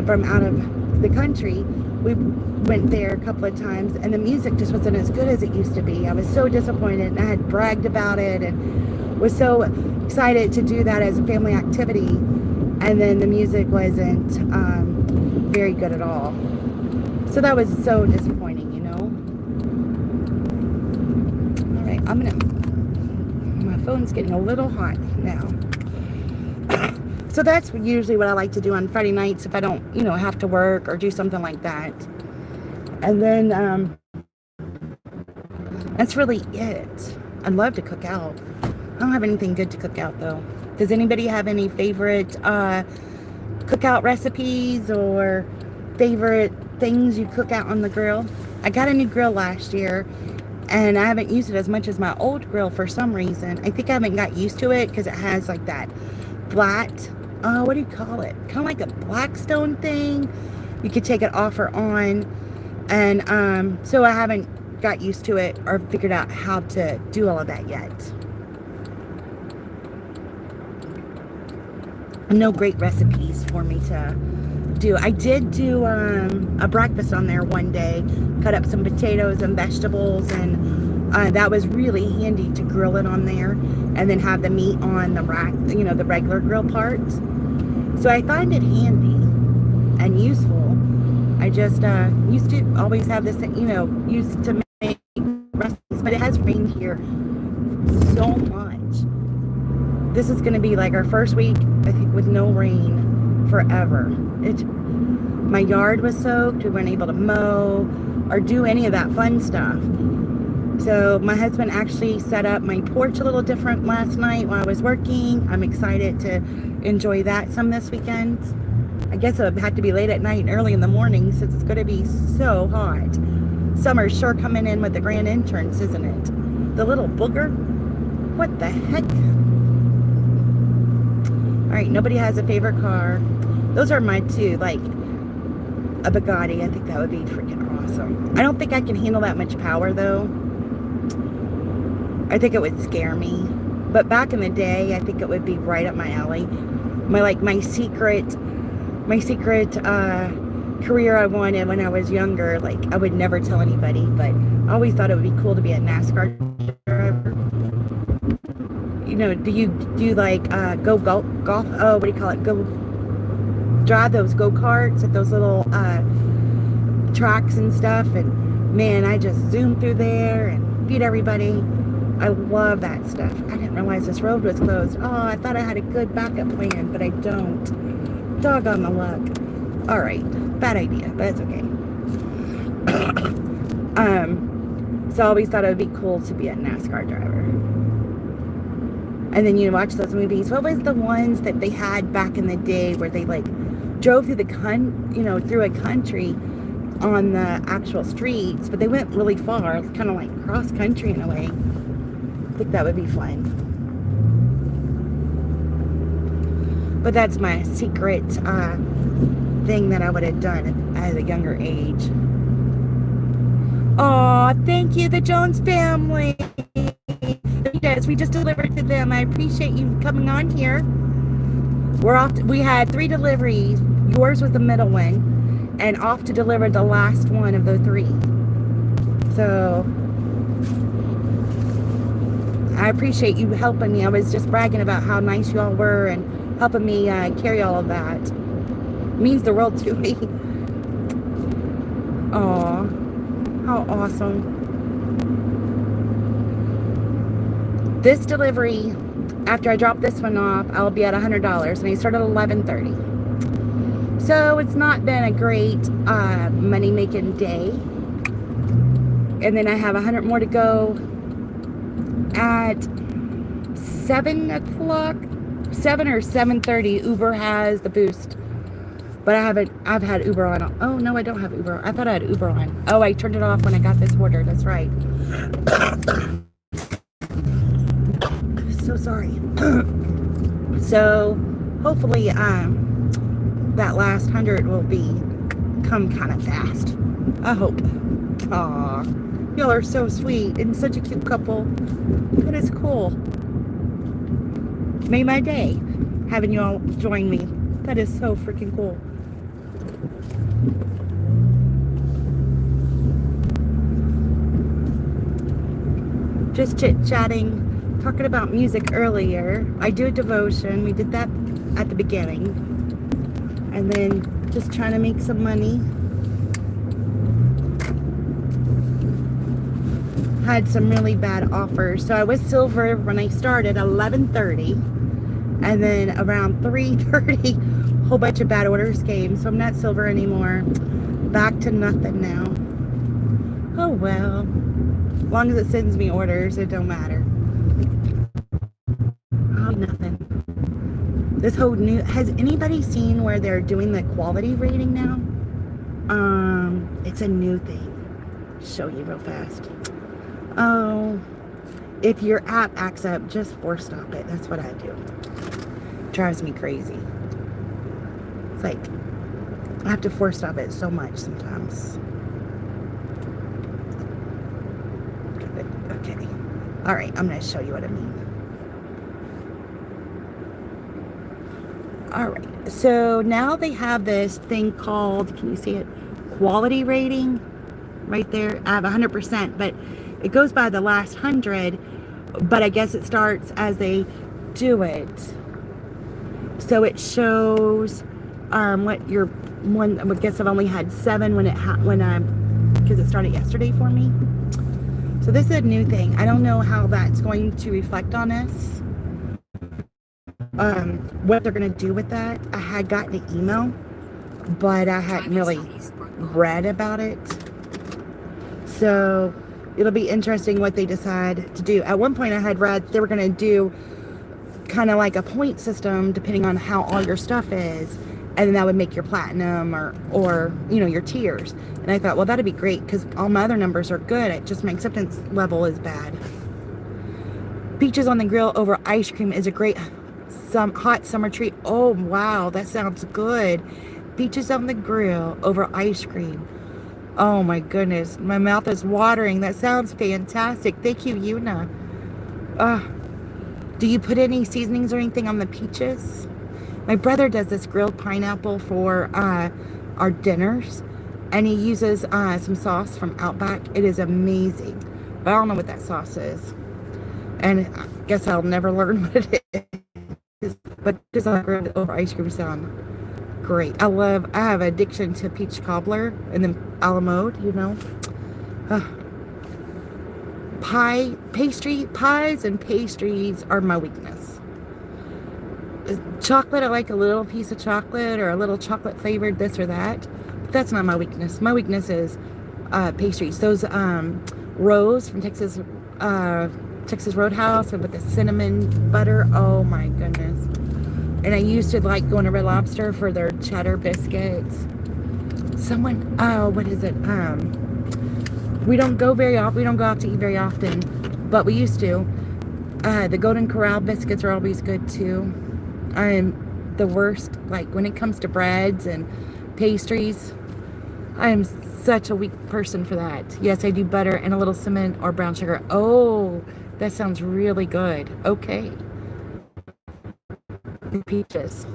from out of the country, we went there a couple of times, and the music just wasn't as good as it used to be. I was so disappointed, and I had bragged about it and was so excited to do that as a family activity, and then the music wasn't very good at all. So that was so disappointing, you My phone's getting a little hot now. So that's usually what I like to do on Friday nights if I don't, have to work or do something like that. And then that's really it. I'd love to cook out. I don't have anything good to cook out though. Does anybody have any favorite cookout recipes or favorite things you cook out on the grill? I got a new grill last year and I haven't used it as much as my old grill for some reason. I think I haven't got used to it because it has like that flat, what do you call it? Kind of like a Blackstone thing. You could take it off or on. And so I haven't got used to it or figured out how to do all of that yet. No great recipes for me to do. I did do a breakfast on there one day, cut up some potatoes and vegetables, and that was really handy to grill it on there and then have the meat on the rack, the regular grill part. So I find it handy and useful. I just used to always have this, used to make recipes, but it has rained here so much. This is going to be like our first week, I think, with no rain forever. My yard was soaked. We weren't able to mow or do any of that fun stuff. So my husband actually set up my porch a little different last night while I was working. I'm excited to enjoy that some this weekend. I guess it'll have to be late at night and early in the morning since it's going to be so hot. Summer's sure coming in with the grand entrance, isn't it? The little booger? What the heck? Alright, nobody has a favorite car. Those are my two, like a Bugatti. I think that would be freaking awesome. I don't think I can handle that much power though. I think it would scare me. But back in the day, I think it would be right up my alley. My secret career I wanted when I was younger, like I would never tell anybody, but I always thought it would be cool to be a NASCAR driver. Do you do like go golf? Oh, what do you call it? Go drive those go-karts at those little tracks and stuff. And man, I just zoomed through there and beat everybody. I love that stuff. I didn't realize this road was closed. Oh, I thought I had a good backup plan, but I don't. Dog on the luck. All right, bad idea, but it's okay. So I always thought it would be cool to be a NASCAR driver. And then you watch those movies. What was the ones that they had back in the day where they like drove through through a country on the actual streets, but they went really far, kind of like cross country in a way. I think that would be fun. But that's my secret thing that I would have done at a younger age. Aw, thank you, the Jones family. Yes, we just delivered to them. I appreciate you coming on here. We had 3 deliveries. Yours was the middle one, and off to deliver the last one of the 3. So I appreciate you helping me. I was just bragging about how nice you all were and helping me carry all of that. It means the world to me. Aw, how awesome. This delivery, after I drop this one off, I'll be at $100, and I start at 11:30. So it's not been a great money-making day. And then I have 100 more to go at 7 o'clock, 7 or 7:30. Uber has the boost, but I've had Uber on. Oh no, I don't have Uber. I thought I had Uber on. Oh, I turned it off when I got this order. That's right. So sorry. So hopefully that last 100 will come kind of fast. I hope. Aw, y'all are so sweet and such a cute couple. That is cool. Made my day having you all join me. That is so freaking cool. Just chit-chatting. Talking about music earlier. I do a devotion. We did that at the beginning. And then just trying to make some money. had some really bad offers. So I was silver when I started, 11:30, and then around 3:30, a whole bunch of bad orders came. So I'm not silver anymore. Back to nothing now. Oh well. As long as it sends me orders, it don't matter. Oh, nothing. This whole new, has anybody seen where they're doing the quality rating now? It's a new thing. Show you real fast. Oh, if your app acts up, just force stop it. That's what I do. Drives me crazy. It's like, I have to force stop it so much sometimes. Okay. All right, I'm going to show you what I mean. All right, so now they have this thing called, can you see it? Quality rating right there. I have 100%, but it goes by the last 100, but I guess it starts as they do it. So it shows what your one. I guess I've only had 7 because it started yesterday for me. So this is a new thing. I don't know how that's going to reflect on us. What they're going to do with that. I had gotten an email, but I hadn't really read about it. So it'll be interesting what they decide to do. At one point I had read they were going to do kind of like a point system depending on how all your stuff is, and then that would make your platinum or you know, your tiers. And I thought, well, that'd be great because all my other numbers are good. It just, my acceptance level is bad. Peaches on the grill over ice cream is a great hot summer treat. Oh wow, that sounds good. Peaches on the grill over ice cream. Oh my goodness, my mouth is watering. That sounds fantastic. Thank you, Yuna. Do you put any seasonings or anything on the peaches? My brother does this grilled pineapple for our dinners, and he uses some sauce from Outback. It is amazing, but I don't know what that sauce is, and I guess I'll never learn what it is. But just on grilled over ice cream sound great. I have addiction to peach cobbler and then a la mode, you know. Pies and pastries are my weakness. Chocolate, I like a little piece of chocolate or a little chocolate flavored this or that, but that's not my weakness. My weakness is pastries. Those Rose from Texas Roadhouse with the cinnamon butter. Oh my goodness. And I used to like going to Red Lobster for their cheddar biscuits. What is it? We don't go out to eat very often, but we used to. The Golden Corral biscuits are always good too. I'm the worst, like when it comes to breads and pastries. I am such a weak person for that. Yes, I do butter and a little cinnamon or brown sugar. Oh, that sounds really good. Okay. Peaches.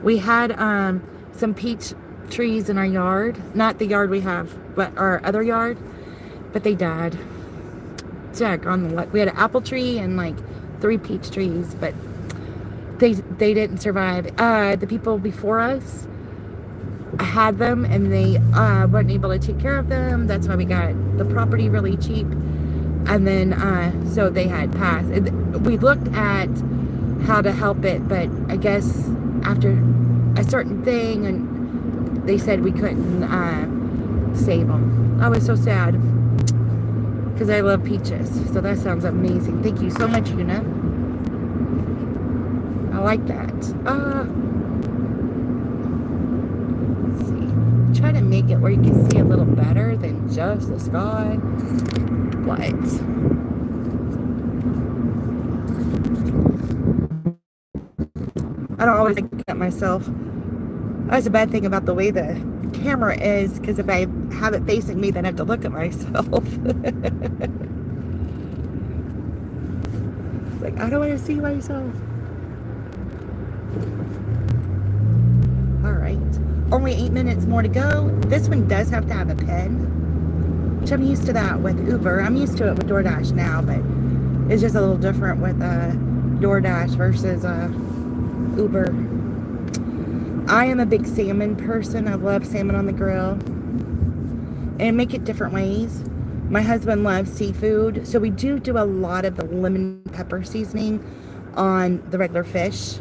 We had some peach trees in our yard. Not the yard we have, but our other yard. But they died. We had an apple tree and like 3 peach trees, but they didn't survive. The people before us had them, and they weren't able to take care of them. That's why we got the property really cheap. And then so they had passed. We looked at how to help it, but I guess after a certain thing, and they said we couldn't save them. I was so sad because I love peaches. So that sounds amazing. Thank you so much, Una. I like that. Let's see. Try to make it where you can see a little better than just the sky. But I don't always look at myself. That's a bad thing about the way the camera is, because if I have it facing me, then I have to look at myself. It's like, I don't want to see myself. Alright. Only 8 minutes more to go. This one does have to have a pen, which I'm used to that with Uber. I'm used to it with DoorDash now, but it's just a little different with DoorDash versus Uber. I am a big salmon person. I love salmon on the grill, and make it different ways. My husband loves seafood, so we do a lot of the lemon pepper seasoning on the regular fish.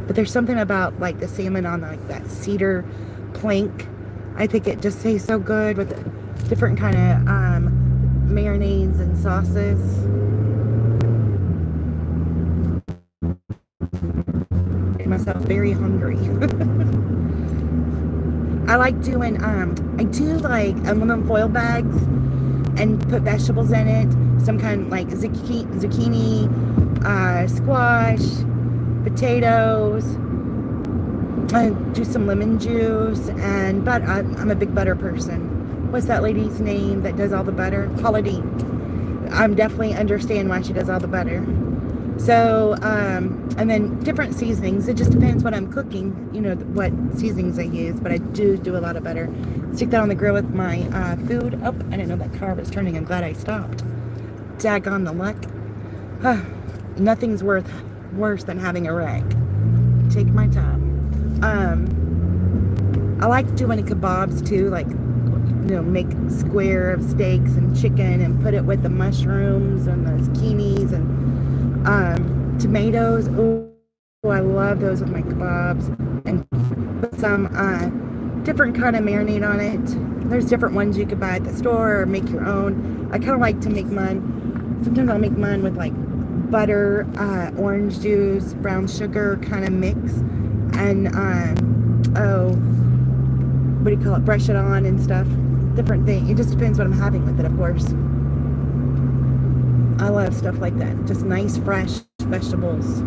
But there's something about like the salmon on like that cedar plank. I think it just tastes so good with different kind of marinades and sauces. Made myself very hungry. I like doing, I do like aluminum foil bags and put vegetables in it. Some kind like zucchini, squash, potatoes. I do some lemon juice and butter. I'm a big butter person. What's that lady's name that does all the butter? Holiday. I'm definitely understand why she does all the butter. So, and then different seasonings. It just depends what I'm cooking, you know, what seasonings I use. But I do a lot of butter. Stick that on the grill with my food. Oh, I didn't know that car was turning. I'm glad I stopped. Daggone the luck. Nothing's worse than having a wreck. Take my time. I like doing kebabs too, like, you know, make square of steaks and chicken and put it with the mushrooms and the zucchinis and tomatoes. Oh, I love those with my kebabs. And put some different kind of marinade on it. There's different ones you could buy at the store or make your own. I kind of like to make mine. Sometimes I'll make mine with like butter, orange juice, brown sugar kind of mix, and what do you call it? Brush it on and stuff. Different thing. It just depends what I'm having with it, of course. I love stuff like that. Just nice, fresh vegetables.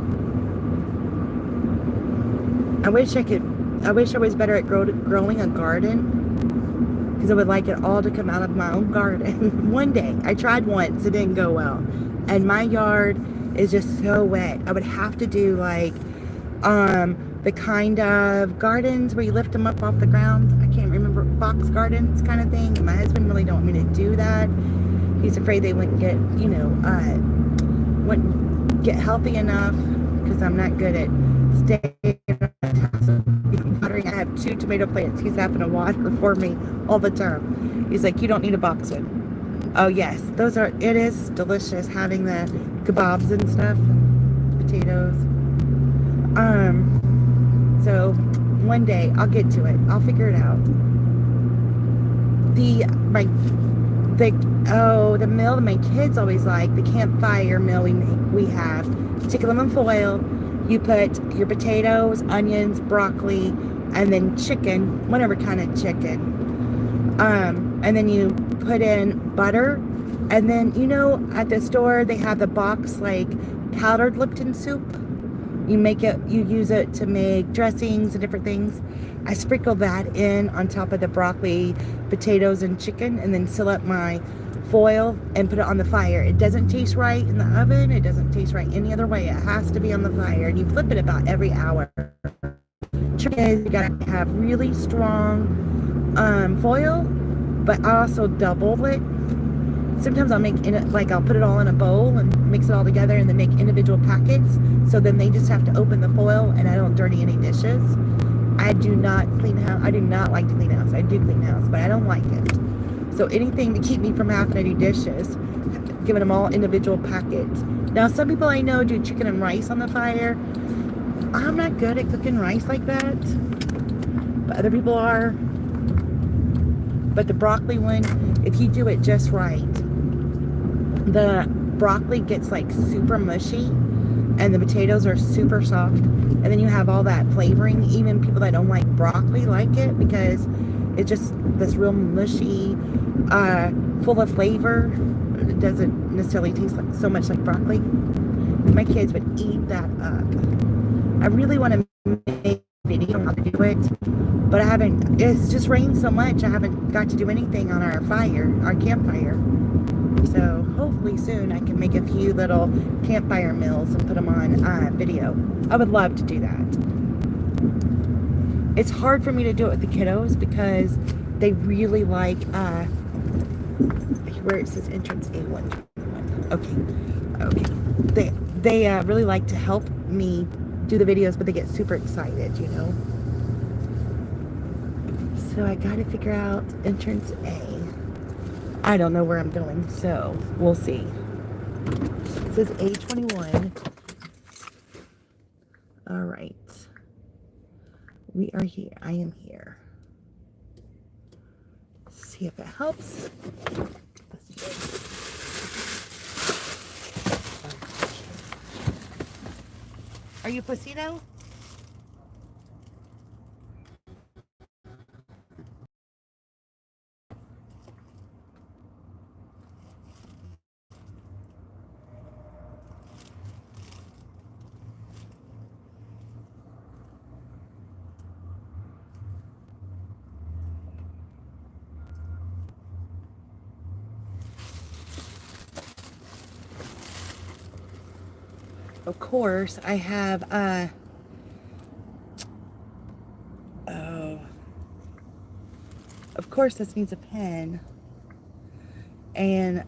I wish I was better at growing a garden, because I would like it all to come out of my own garden. One day. I tried once. It didn't go well. And my yard is just so wet. I would have to do like the kind of gardens where you lift them up off the ground. I can't remember, box gardens kind of thing. And my husband really don't want me to do that. He's afraid they wouldn't get, you know, wouldn't get healthy enough, because I'm not good at staying watering. I have 2 tomato plants. He's having to water for me all the time. He's like, you don't need a box one. Oh yes, it is delicious having the kebabs and stuff, and potatoes. So one day I'll get to it. I'll figure it out. The meal that my kids always like, the Campfire meal we have. Take aluminum foil. You put your potatoes, onions, broccoli, and then chicken, whatever kind of chicken. And then you put in butter. And then, you know, at the store they have the box like powdered Lipton soup. You use it to make dressings and different things. I sprinkle that in on top of the broccoli, potatoes, and chicken, and then seal up my foil and put it on the fire. It doesn't taste right in the oven. It doesn't taste right any other way. It has to be on the fire, and you flip it about every hour. Trick is you gotta have really strong foil, but I also double it. Sometimes I'll I'll put it all in a bowl and mix it all together and then make individual packets. So then they just have to open the foil and I don't dirty any dishes. I do not clean house. I do not like to clean house. I do clean house, but I don't like it. So anything to keep me from having to do dishes, giving them all individual packets. Now some people I know do chicken and rice on the fire. I'm not good at cooking rice like that, but other people are. But the broccoli one, if you do it just right, the broccoli gets like super mushy and the potatoes are super soft, and then you have all that flavoring. Even people that don't like broccoli like it, because it's just this real mushy, full of flavor. It doesn't necessarily taste like so much like broccoli. My kids would eat that up. I really want to make a video on how to do it, but I haven't. It's just rained so much, I haven't got to do anything on our campfire. So hopefully soon I can make a few little campfire meals and put them on video. I would love to do that. It's hard for me to do it with the kiddos because they really like where it says entrance A1. Okay. They really like to help me do the videos, but they get super excited, you know. So I gotta figure out entrance A. I don't know where I'm going, so we'll see. It says A21. All right. We are here. I am here. See if it helps. Are you Placino? Of course, I have, oh, of course this needs a pen, and,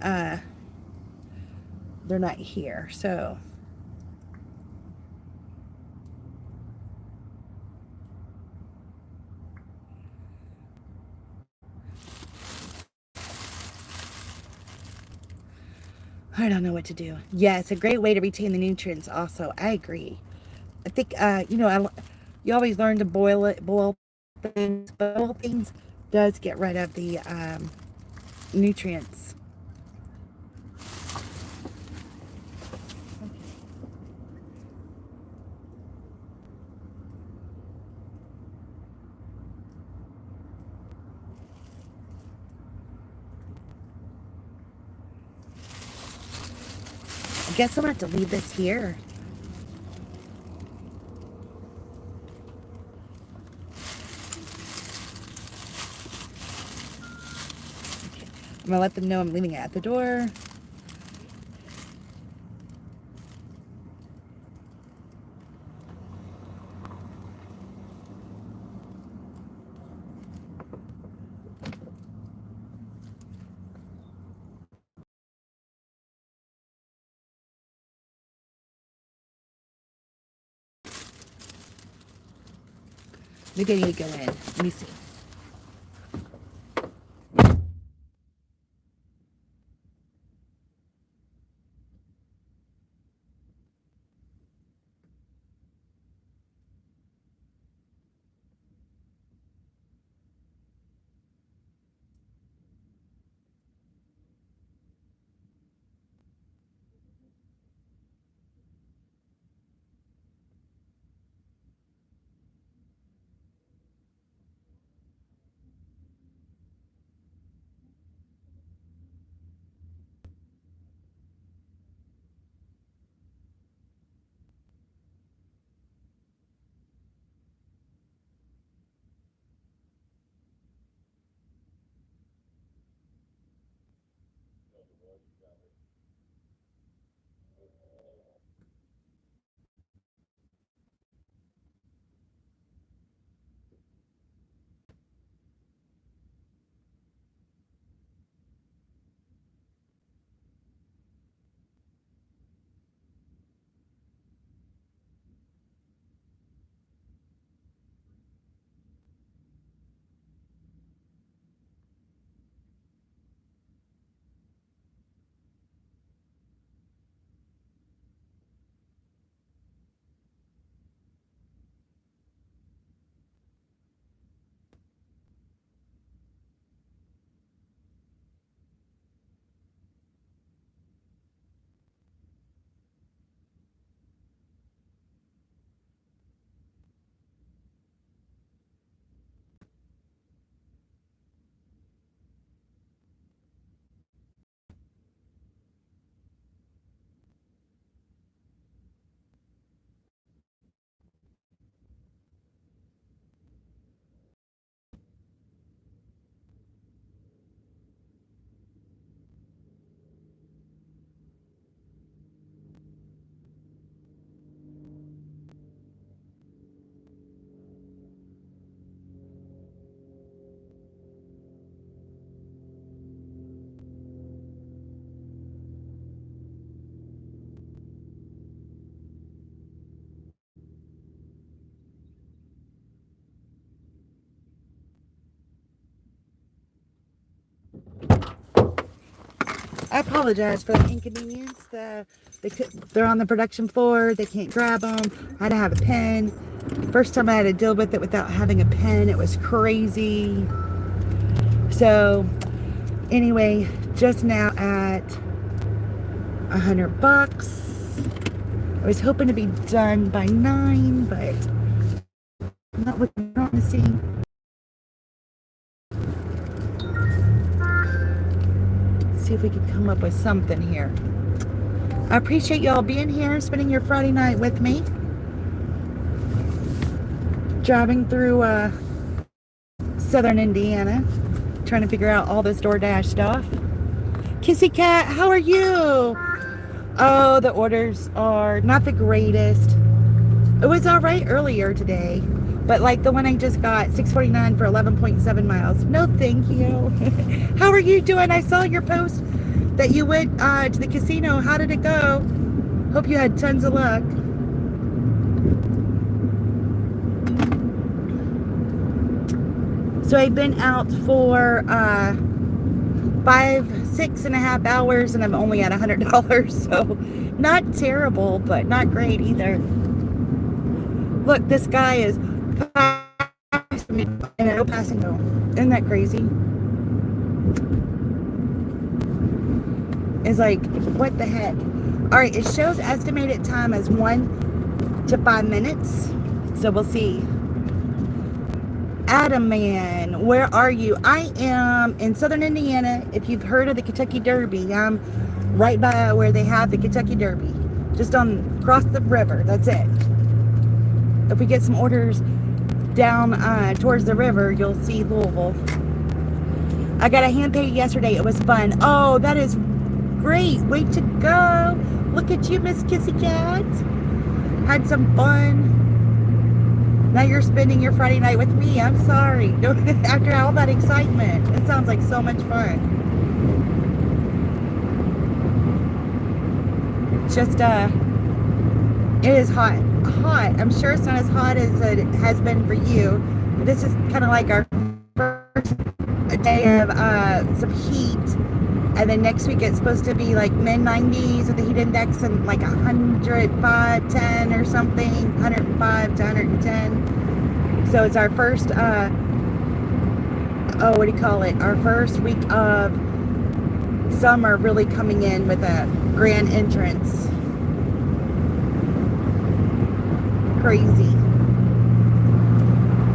they're not here, so. I don't know what to do. Yeah, it's a great way to retain the nutrients also. I agree. I think, you always learn to boil things, but boil things does get rid of the, nutrients. I guess I'm gonna have to leave this here. I'm gonna let them know I'm leaving it at the door. Maybe I need to go in. Let me see. I apologize for the inconvenience. They're on the production floor. They can't grab them. I had to have a pen. First time I had to deal with it without having a pen. It was crazy. So, anyway, just now at $100. I was hoping to be done by 9, but not looking promising. See if we can come up with something here. I appreciate y'all being here, spending your Friday night with me. Driving through southern Indiana, trying to figure out all this DoorDash stuff. Kissy cat, how are you? Oh, the orders are not the greatest. It was all right earlier today, but like the one I just got, $6.49 for 11.7 miles. No, thank you. How are you doing? I saw your post that you went to the casino. How did it go? Hope you had tons of luck. So I've been out for 6.5 hours and I'm only at $100. So not terrible, but not great either. Look, this guy is passing me in an passing though. Isn't that crazy? It's like, what the heck? All right, it shows estimated time as 1 to 5 minutes. So we'll see. Adam Man, where are you? I am in southern Indiana. If you've heard of the Kentucky Derby, I'm right by where they have the Kentucky Derby. Just across the river, that's it. If we get some orders down towards the river, you'll see Louisville. I got a hand painted yesterday. It was fun. Oh, that is great. Way to go. Look at you, Miss Kissy Cat. Had some fun. Now you're spending your Friday night with me. I'm sorry. After all that excitement. It sounds like so much fun. Just, it is hot. Hot. I'm sure it's not as hot as it has been for you. But this is kind of like our first day of some heat. And then next week it's supposed to be like mid-90s with the heat index and like 105, 10 or something. 105 to 110. So it's our first, what do you call it? Our first week of summer really coming in with a grand entrance. Crazy.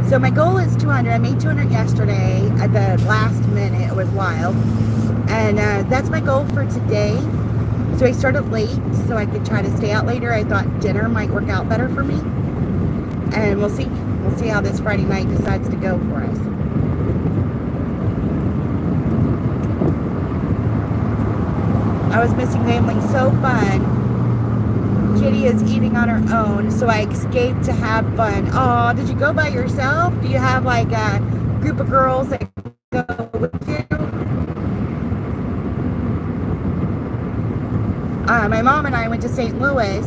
So my goal is 200. I made 200 yesterday at the last minute. It was wild. And that's my goal for today. So I started late so I could try to stay out later. I thought dinner might work out better for me. And we'll see. We'll see how this Friday night decides to go for us. I was missing family. So fun. Kitty is eating on her own, so I escaped to have fun. Oh, did you go by yourself? Do you have like a group of girls that go with you? My mom and I went to St. Louis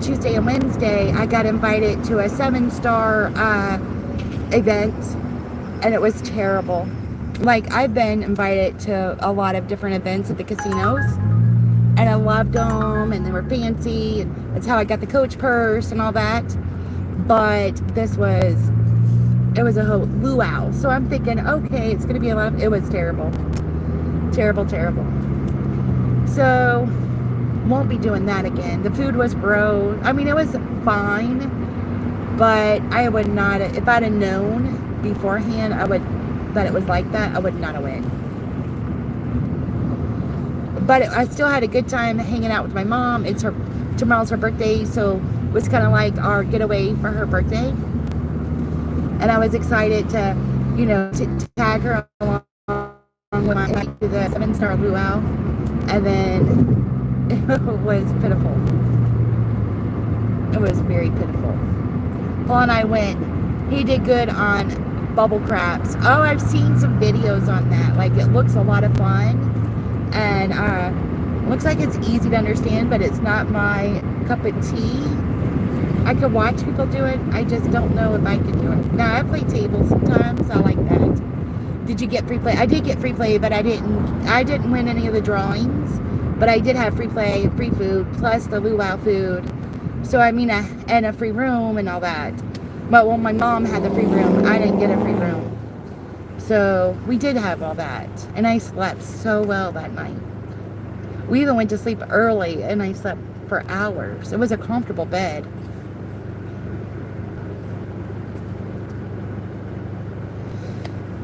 Tuesday and Wednesday. I got invited to a 7-star event, and it was terrible. Like, I've been invited to a lot of different events at the casinos, and I loved them, and they were fancy, and that's how I got the coach purse and all that. But it was a whole luau. So I'm thinking, okay, it's going to be a lot. It was terrible. Terrible, terrible. So, won't be doing that again. The food was gross. I mean, it was fine, but I would not, if I'd have known beforehand, that it was like that, I would not have went. But I still had a good time hanging out with my mom. Tomorrow's her birthday, so it was kind of like our getaway for her birthday. And I was excited to, to tag her along with my to the 7-star luau. And then it was pitiful. It was very pitiful. Paul and I went. He did good on bubble crabs. Oh, I've seen some videos on that. Like, it looks a lot of fun. And looks like it's easy to understand, but it's not my cup of tea. I could watch people do it. I just don't know if I could do it. Now, I play table sometimes. I like that. Did you get free play? I did get free play, but I didn't win any of the drawings. But I did have free play, free food, plus the luau food. So I mean, and a free room and all that. But when my mom had the free room, I didn't get a free room. So we did have all that. And I slept so well that night. We even went to sleep early and I slept for hours. It was a comfortable bed.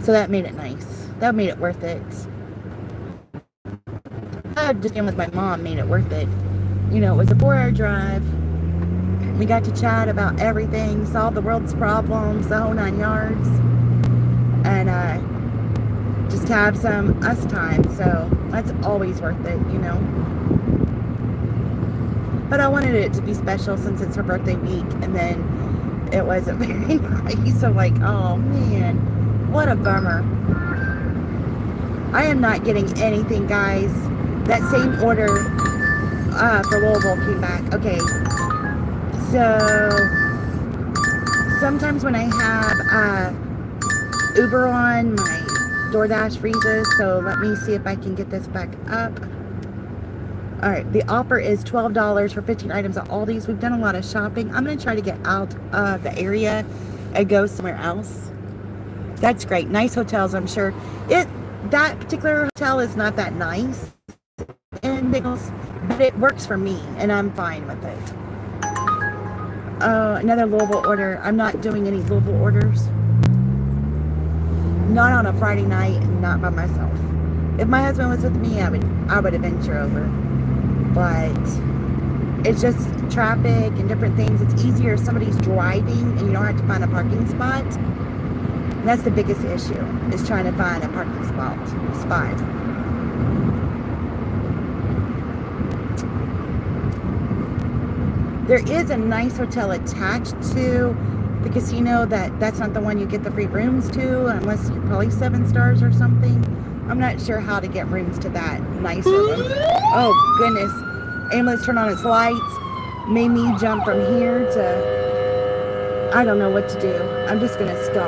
So that made it nice. That made it worth it. Just being with my mom made it worth it. You know, it was a 4-hour drive. We got to chat about everything, solve the world's problems, the whole 9 yards. And just have some us time. So that's always worth it, you know. But I wanted it to be special since it's her birthday week. And then it wasn't very nice. So like, oh man, what a bummer. I am not getting anything, guys. That same order for Louisville came back. Okay. So sometimes when I have Uber on, my DoorDash freezes. So let me see if I can get this back up. All right, the offer is $12 for 15 items at Aldi's. We've done a lot of shopping. I'm going to try to get out of the area and go somewhere else. That's great. Nice hotels, I'm sure. That particular hotel is not that nice, but it works for me, and I'm fine with it. Another Louisville order. I'm not doing any Louisville orders. Not on a Friday night and not by myself. If my husband was with me, I would venture over. But it's just traffic and different things. It's easier if somebody's driving and you don't have to find a parking spot. And that's the biggest issue, is trying to find a parking spot. There is a nice hotel attached to the casino that's not the one you get the free rooms to, unless you're probably 7 stars or something. I'm not sure how to get rooms to that nicer one. Oh goodness. Ambulance turned on its lights. Made me jump from here to, I don't know what to do. I'm just going to stop.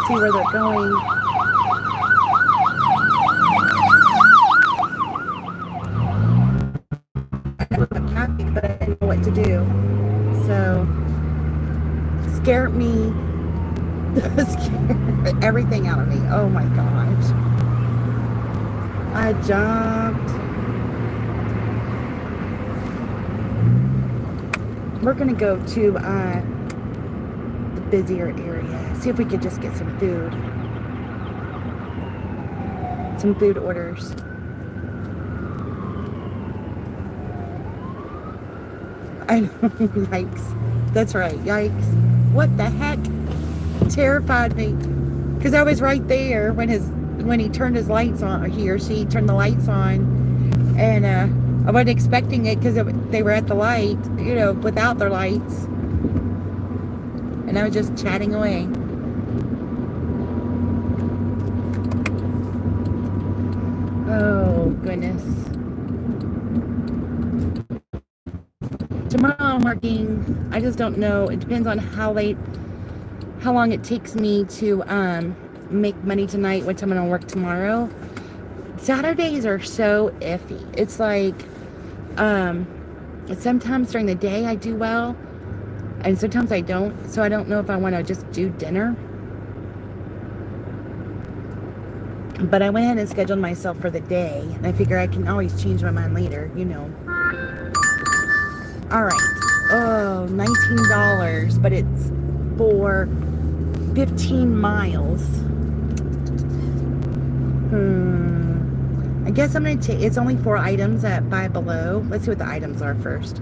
See where they're going. I know I'm happy, but I didn't know what to do. So, scared me. Scared everything out of me. Oh my gosh. I jumped. We're going to go to the busier area. See if we could just get some food. Some food orders. I know. Yikes. That's right. Yikes. What the heck? Terrified me. Because I was right there when he turned his lights on, or he or she turned the lights on. And I wasn't expecting it because they were at the light, you know, without their lights. And I was just chatting away. Oh, goodness. Tomorrow I'm working. I just don't know. It depends on how long it takes me to make money tonight, what time I'm going to work tomorrow. Saturdays are so iffy. It's like, sometimes during the day I do well, and sometimes I don't. So I don't know if I want to just do dinner. But I went ahead and scheduled myself for the day, and I figure I can always change my mind later, you know. All right. Oh, $19, but it's for 15 miles. I guess I'm going to take, it's only 4 items at Buy Below. Let's see what the items are first.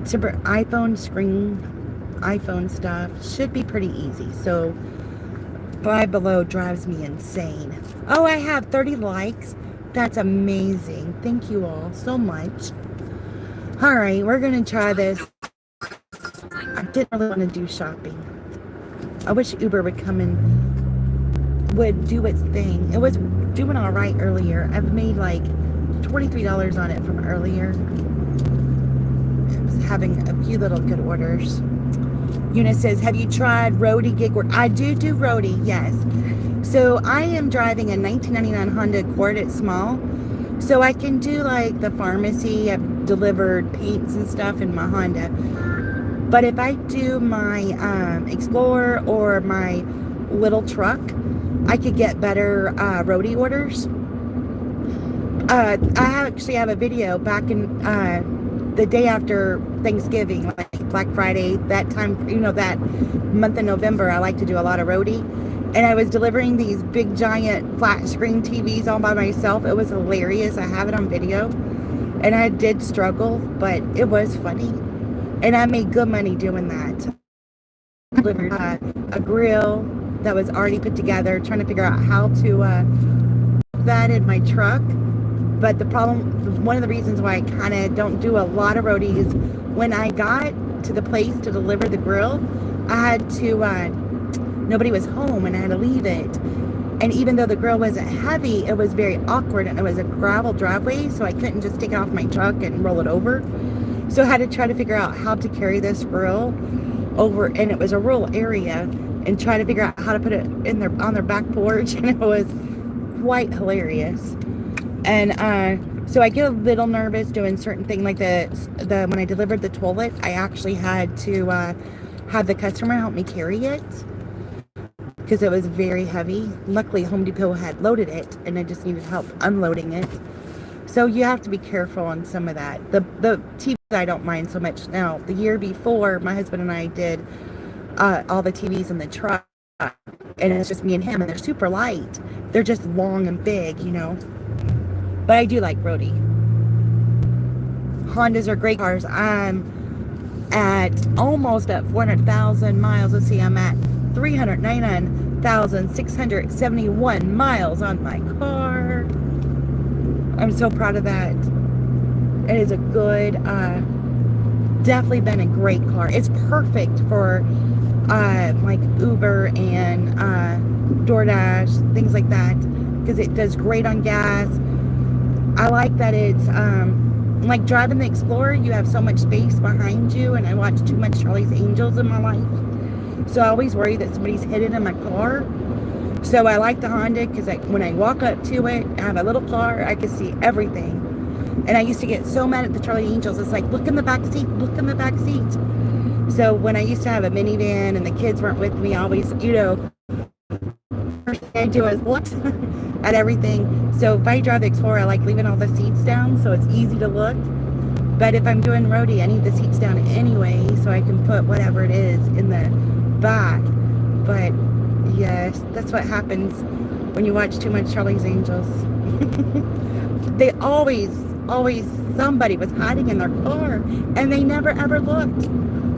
iPhone screen, iPhone stuff. Should be pretty easy. So, Buy Below drives me insane. Oh, I have 30 likes. That's amazing. Thank you all so much. All right, we're going to try this. I didn't really want to do shopping. I wish Uber would come and would do its thing. It was doing all right earlier. I've made like $23 on it from earlier. I was having a few little good orders. Eunice says, have you tried roadie gig work? I do roadie, yes. So I am driving a 1999 Honda Accord. It's small. So I can do like the pharmacy. I've delivered paints and stuff in my Honda. But if I do my Explorer or my little truck, I could get better roadie orders. I actually have a video back in the day after Thanksgiving, like Black Friday, that time, you know, that month of November, I like to do a lot of roadie. And I was delivering these big giant flat screen TVs all by myself. It was hilarious. I have it on video. And I did struggle, but it was funny. And I made good money doing that. I delivered a grill that was already put together, trying to figure out how to put that in my truck. But the problem, one of the reasons why I kind of don't do a lot of roadies, when I got to the place to deliver the grill, I had to, nobody was home and I had to leave it. And even though the grill wasn't heavy, it was very awkward and it was a gravel driveway, so I couldn't just take it off my truck and roll it over. So I had to try to figure out how to carry this grill over, and it was a rural area, and try to figure out how to put it in their on their back porch, and it was quite hilarious. And so I get a little nervous doing certain things, like the when I delivered the toilet, I actually had to have the customer help me carry it because it was very heavy. Luckily, Home Depot had loaded it, and I just needed help unloading it. So you have to be careful on some of that. The TVs I don't mind so much now. The year before, my husband and I did all the TVs in the truck, and it's just me and him, and they're super light. They're just long and big, you know. But I do like roadie. Hondas are great cars. I'm at almost at 400,000 miles. Let's see, I'm at 399,671 miles on my car. I'm so proud of that. It is a good, definitely been a great car. It's perfect for like Uber and DoorDash, things like that, because it does great on gas. I like that it's like driving the Explorer, you have so much space behind you, and I watch too much Charlie's Angels in my life, so I always worry that somebody's hidden in my car. So I like the Honda because when I walk up to it, I have a little car, I can see everything. And I used to get so mad at the Charlie Angels. It's like, look in the back seat, look in the back seat. So when I used to have a minivan and the kids weren't with me, I always, you know, first thing I do is look at everything. So if I drive the Explorer, I like leaving all the seats down so it's easy to look. But if I'm doing roadie, I need the seats down anyway so I can put whatever it is in the back. But yes, that's what happens when you watch too much Charlie's Angels. They always, somebody was hiding in their car, and they never ever looked.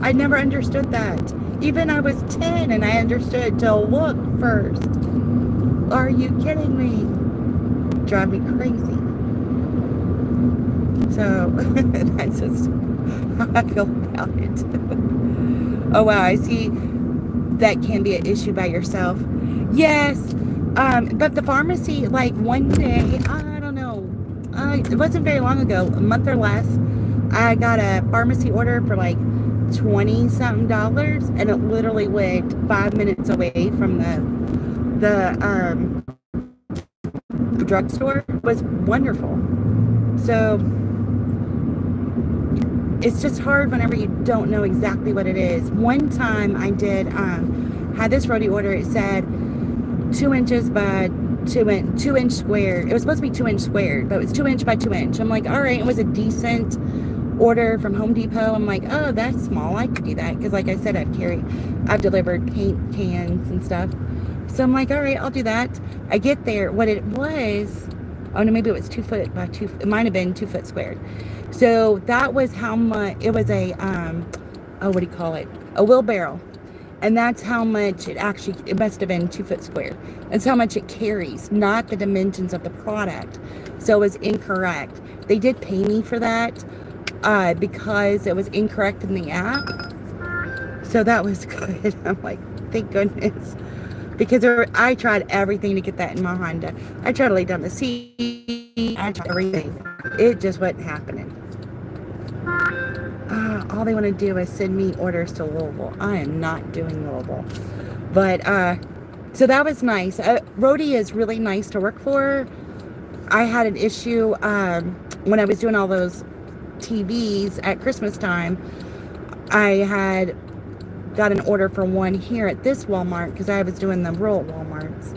I never understood that. Even I was 10 and I understood to look first. Are you kidding me? Drive me crazy. So that's just how I feel about it. Oh wow, I see that can be an issue by yourself. Yes, but the pharmacy, like one day, I don't know, it wasn't very long ago, a month or less, I got a pharmacy order for like $20-something, and it literally went 5 minutes away from the drugstore. It was wonderful. So it's just hard whenever you don't know exactly what it is. One time I did had this roadie order. It said 2 inches by 2 inch squared. It was supposed to be 2 inch squared, but it was 2 inch by 2 inch. I'm like, all right. It was a decent order from Home Depot. I'm like, oh, that's small. I could do that because, like I said, I've delivered paint cans and stuff. So I'm like, all right, I'll do that. I get there. What it was, oh no, maybe it was 2 foot by 2. It might have been 2 foot squared. So that was how much. It was a what do you call it? A wheelbarrow. And that's how much it must have been 2 foot squared. That's how much it carries, not the dimensions of the product. So it was incorrect. They did pay me for that because it was incorrect in the app. So that was good. I'm like, thank goodness. Because I tried everything to get that in my Honda. I tried to lay down the seat. I tried everything. It just wasn't happening. All they want to do is send me orders to Louisville. I am not doing Louisville. But So that was nice. Rhodey is really nice to work for. I had an issue when I was doing all those TVs at Christmas time. I had got an order for one here at this Walmart because I was doing the rural Walmarts.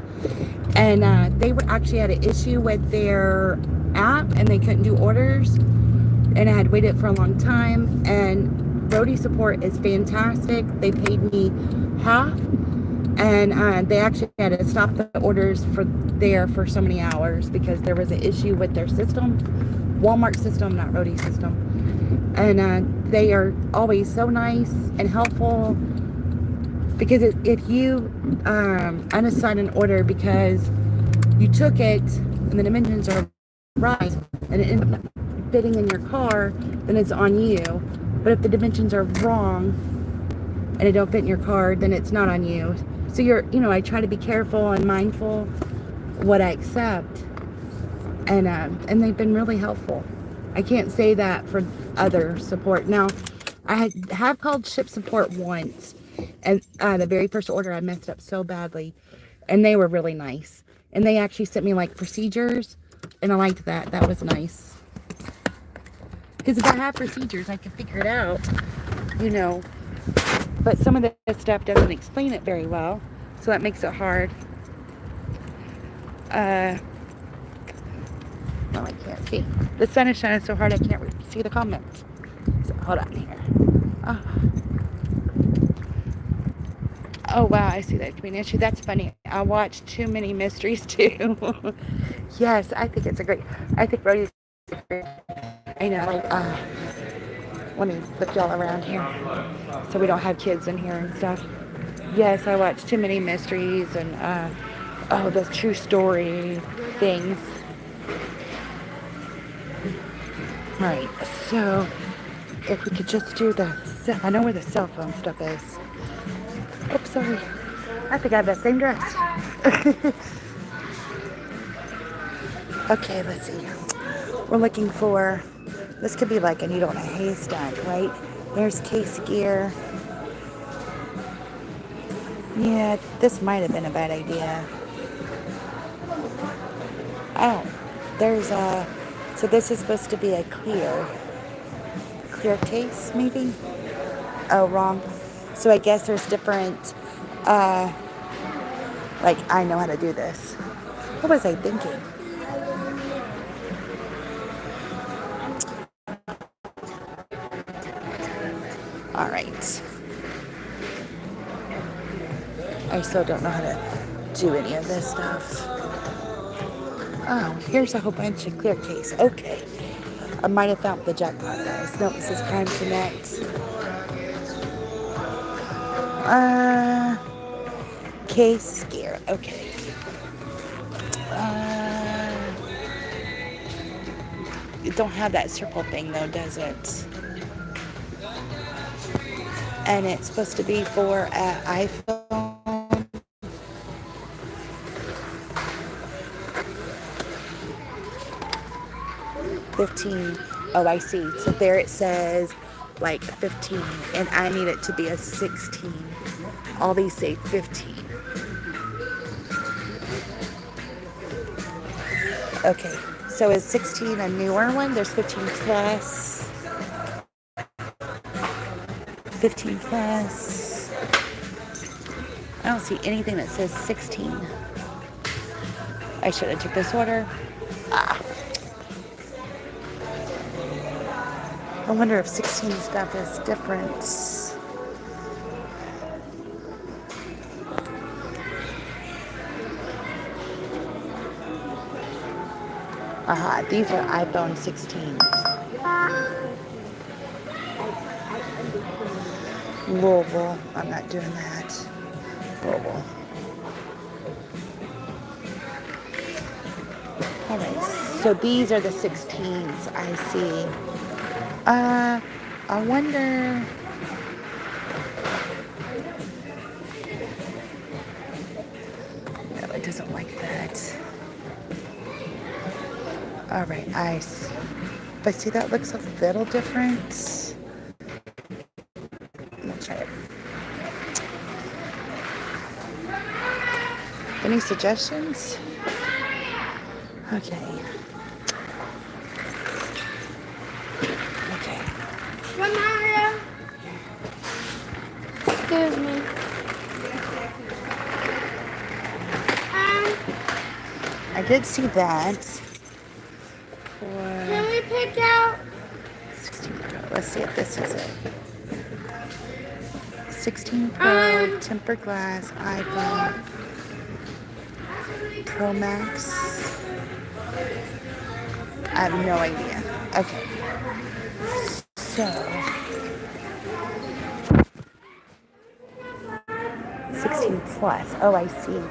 And they actually had an issue with their app and they couldn't do orders. And I had waited for a long time. And Rhodey support is fantastic. They paid me half. And they actually had to stop the orders for so many hours because there was an issue with their system. Walmart system, not Rhodey's system. And they are always so nice and helpful. Because if you unassign an order because you took it and the dimensions are right and it ended up fitting in your car, then it's on you. But if the dimensions are wrong and it don't fit in your car, then it's not on you. So I try to be careful and mindful what I accept, and they've been really helpful. I can't say that for other support. Now, I have called ship support once, and the very first order I messed up so badly, and they were really nice. And they actually sent me like procedures, and I liked that. That was nice. Because if I have procedures, I can figure it out, But some of the stuff doesn't explain it very well, so that makes it hard. Well, I can't see. The sun is shining so hard I can't see the comments. So hold on here. Oh wow, I see that community issue. That's funny. I watch too many mysteries too. Yes, I think Rhodey's great. I know. Let me flip y'all around here so we don't have kids in here and stuff. Yes, I watch too many mysteries and the true story things. Right, so if we could just do I know where the cell phone stuff is. Oops, sorry. I think I have that same dress. Okay, let's see. We're looking for, this could be like a needle in a haystack, right? There's case gear. Yeah, this might have been a bad idea. Oh, so this is supposed to be a clear case, maybe? Oh, wrong. So I guess there's different, I know how to do this. What was I thinking? All right. I still don't know how to do any of this stuff. Oh, here's a whole bunch of clear case. Okay. I might have found the jackpot, guys. No, this is Crime Connect. Case gear. Okay. It don't have that circle thing though, does it? And it's supposed to be for an iPhone. $15. Oh, I see. So there it says like 15, and I need it to be a 16. All these say 15. Okay, so is 16 a newer one? There's 15 plus. 15 plus. I don't see anything that says 16. I should have took this order. I wonder if 16 stuff is different. Aha, these are iPhone 16s. Louisville, I'm not doing that. Louisville. Alright, so these are the 16s, I see. I wonder... No, it doesn't like that. Alright, but see, that looks a little different. Let's try it. Any suggestions? Okay. Okay. Excuse me. I did see that. Can we pick out? 16 Pro. Let's see if this is it. 16 Pro, tempered glass, iPhone, Pro Max. I have no idea. Okay. So, 16 plus. Oh, I see.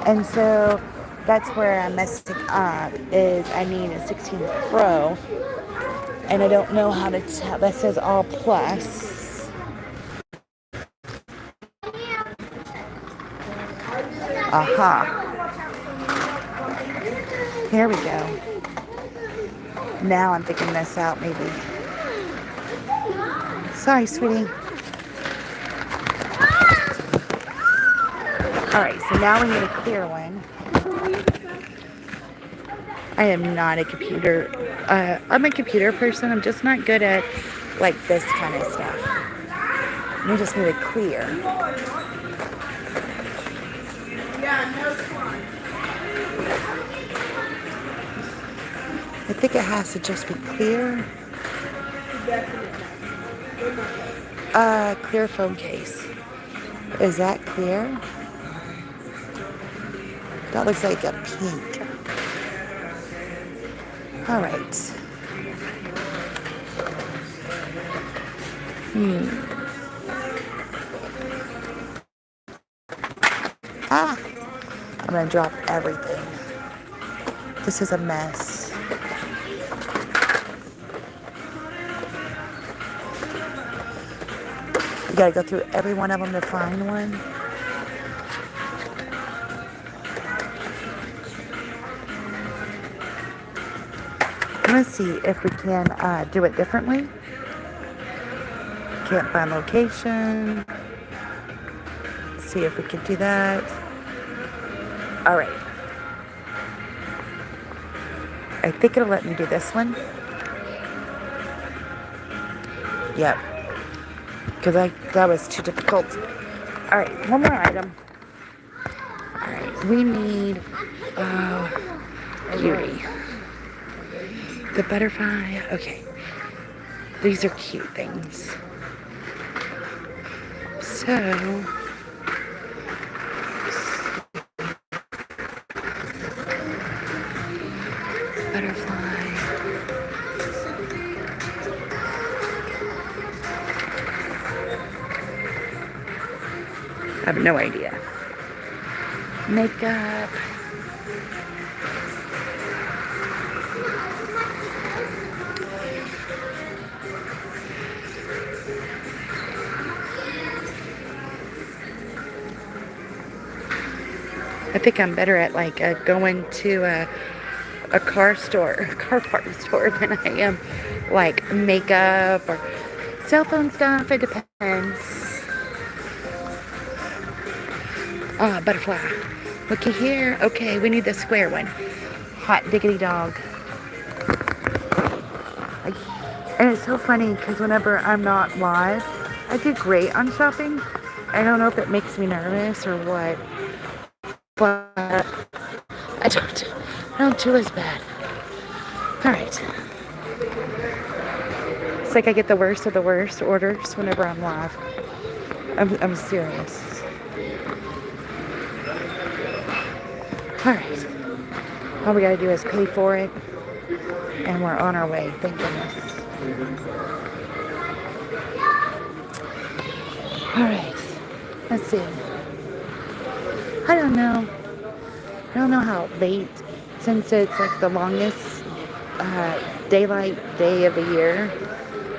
And so that's where I'm messing up is I need a 16 Pro. And I don't know how to tell. That says all plus. Aha. Here we go. Now I'm figuring this out, maybe. Sorry, sweetie. Alright, so now we need a clear one. I am not a computer. I'm a computer person. I'm just not good at, like, this kind of stuff. We just need a clear. I think it has to just be clear. Clear phone case. Is that clear? That looks like a pink. All right. Ah! I'm gonna drop everything. This is a mess. You gotta go through every one of them to find one. Let's see if we can do it differently. Can't find location. See if we can do that. All right. I think it'll let me do this one. Yep. Because that was too difficult. All right, one more item. All right, we need beauty. The butterfly. Okay. These are cute things. So, butterfly. I have no idea. Makeup. I think I'm better at like going to a car part store than I am like makeup or cell phone stuff. It depends. Butterfly. Looky here. Okay, we need the square one. Hot diggity dog. And it's so funny because whenever I'm not live, I do great on shopping. I don't know if it makes me nervous or what, but I don't do as bad. All right. It's like I get the worst of the worst orders whenever I'm live. I'm serious. All right. All we gotta do is pay for it, and we're on our way. Thank goodness. All right. Let's see. I don't know how late, since it's like the longest daylight day of the year.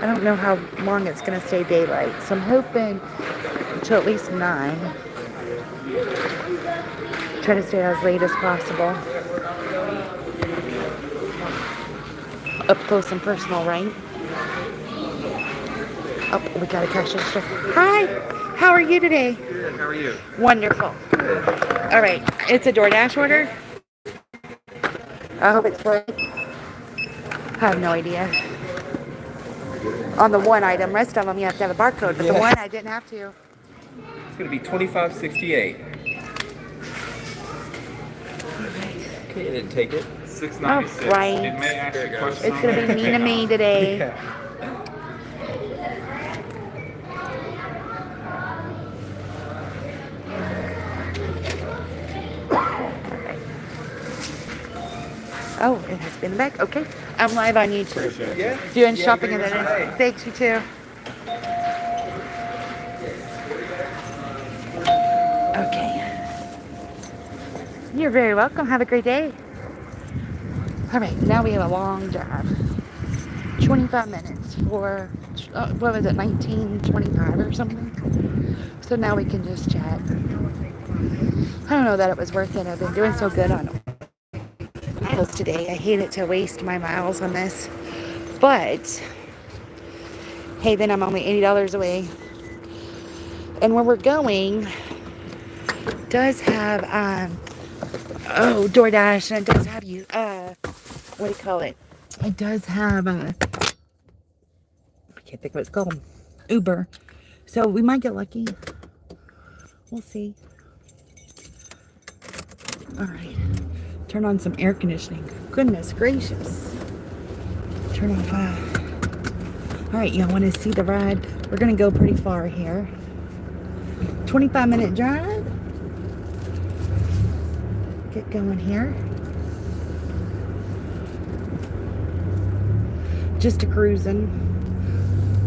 I don't know how long it's gonna stay daylight, so I'm hoping until at least 9. Try to stay as late as possible. Up close and personal, right? Oh, we got a cash register. Hi, how are you today? Good, how are you? Wonderful. All right, it's a DoorDash order. I hope it's right. I have no idea. On the one item, rest of them you have to have a barcode, but the one I didn't have to. It's gonna be $25.68. Okay, then take it. $6.96. Right. It may ask you questions. It's gonna be mean to me today. Yeah. Oh, it has been back. Okay. I'm live on YouTube. Yeah. Doing shopping in the Thanks, you too. Okay. You're very welcome. Have a great day. All right. Now we have a long drive. 25 minutes for, what was it, 1925 or something? So now we can just chat. I don't know that it was worth it. I've been doing so good on miles today. I hate it to waste my miles on this. But, hey, then I'm only $80 away. And where we're going does have, DoorDash, and it does have what do you call it? It does have, I can't think what it's called. Uber. So we might get lucky. We'll see. All right. Turn on some air conditioning. Goodness gracious. Turn off. All right, y'all want to see the ride? We're going to go pretty far here. 25-minute drive. Get going here. Just a cruising.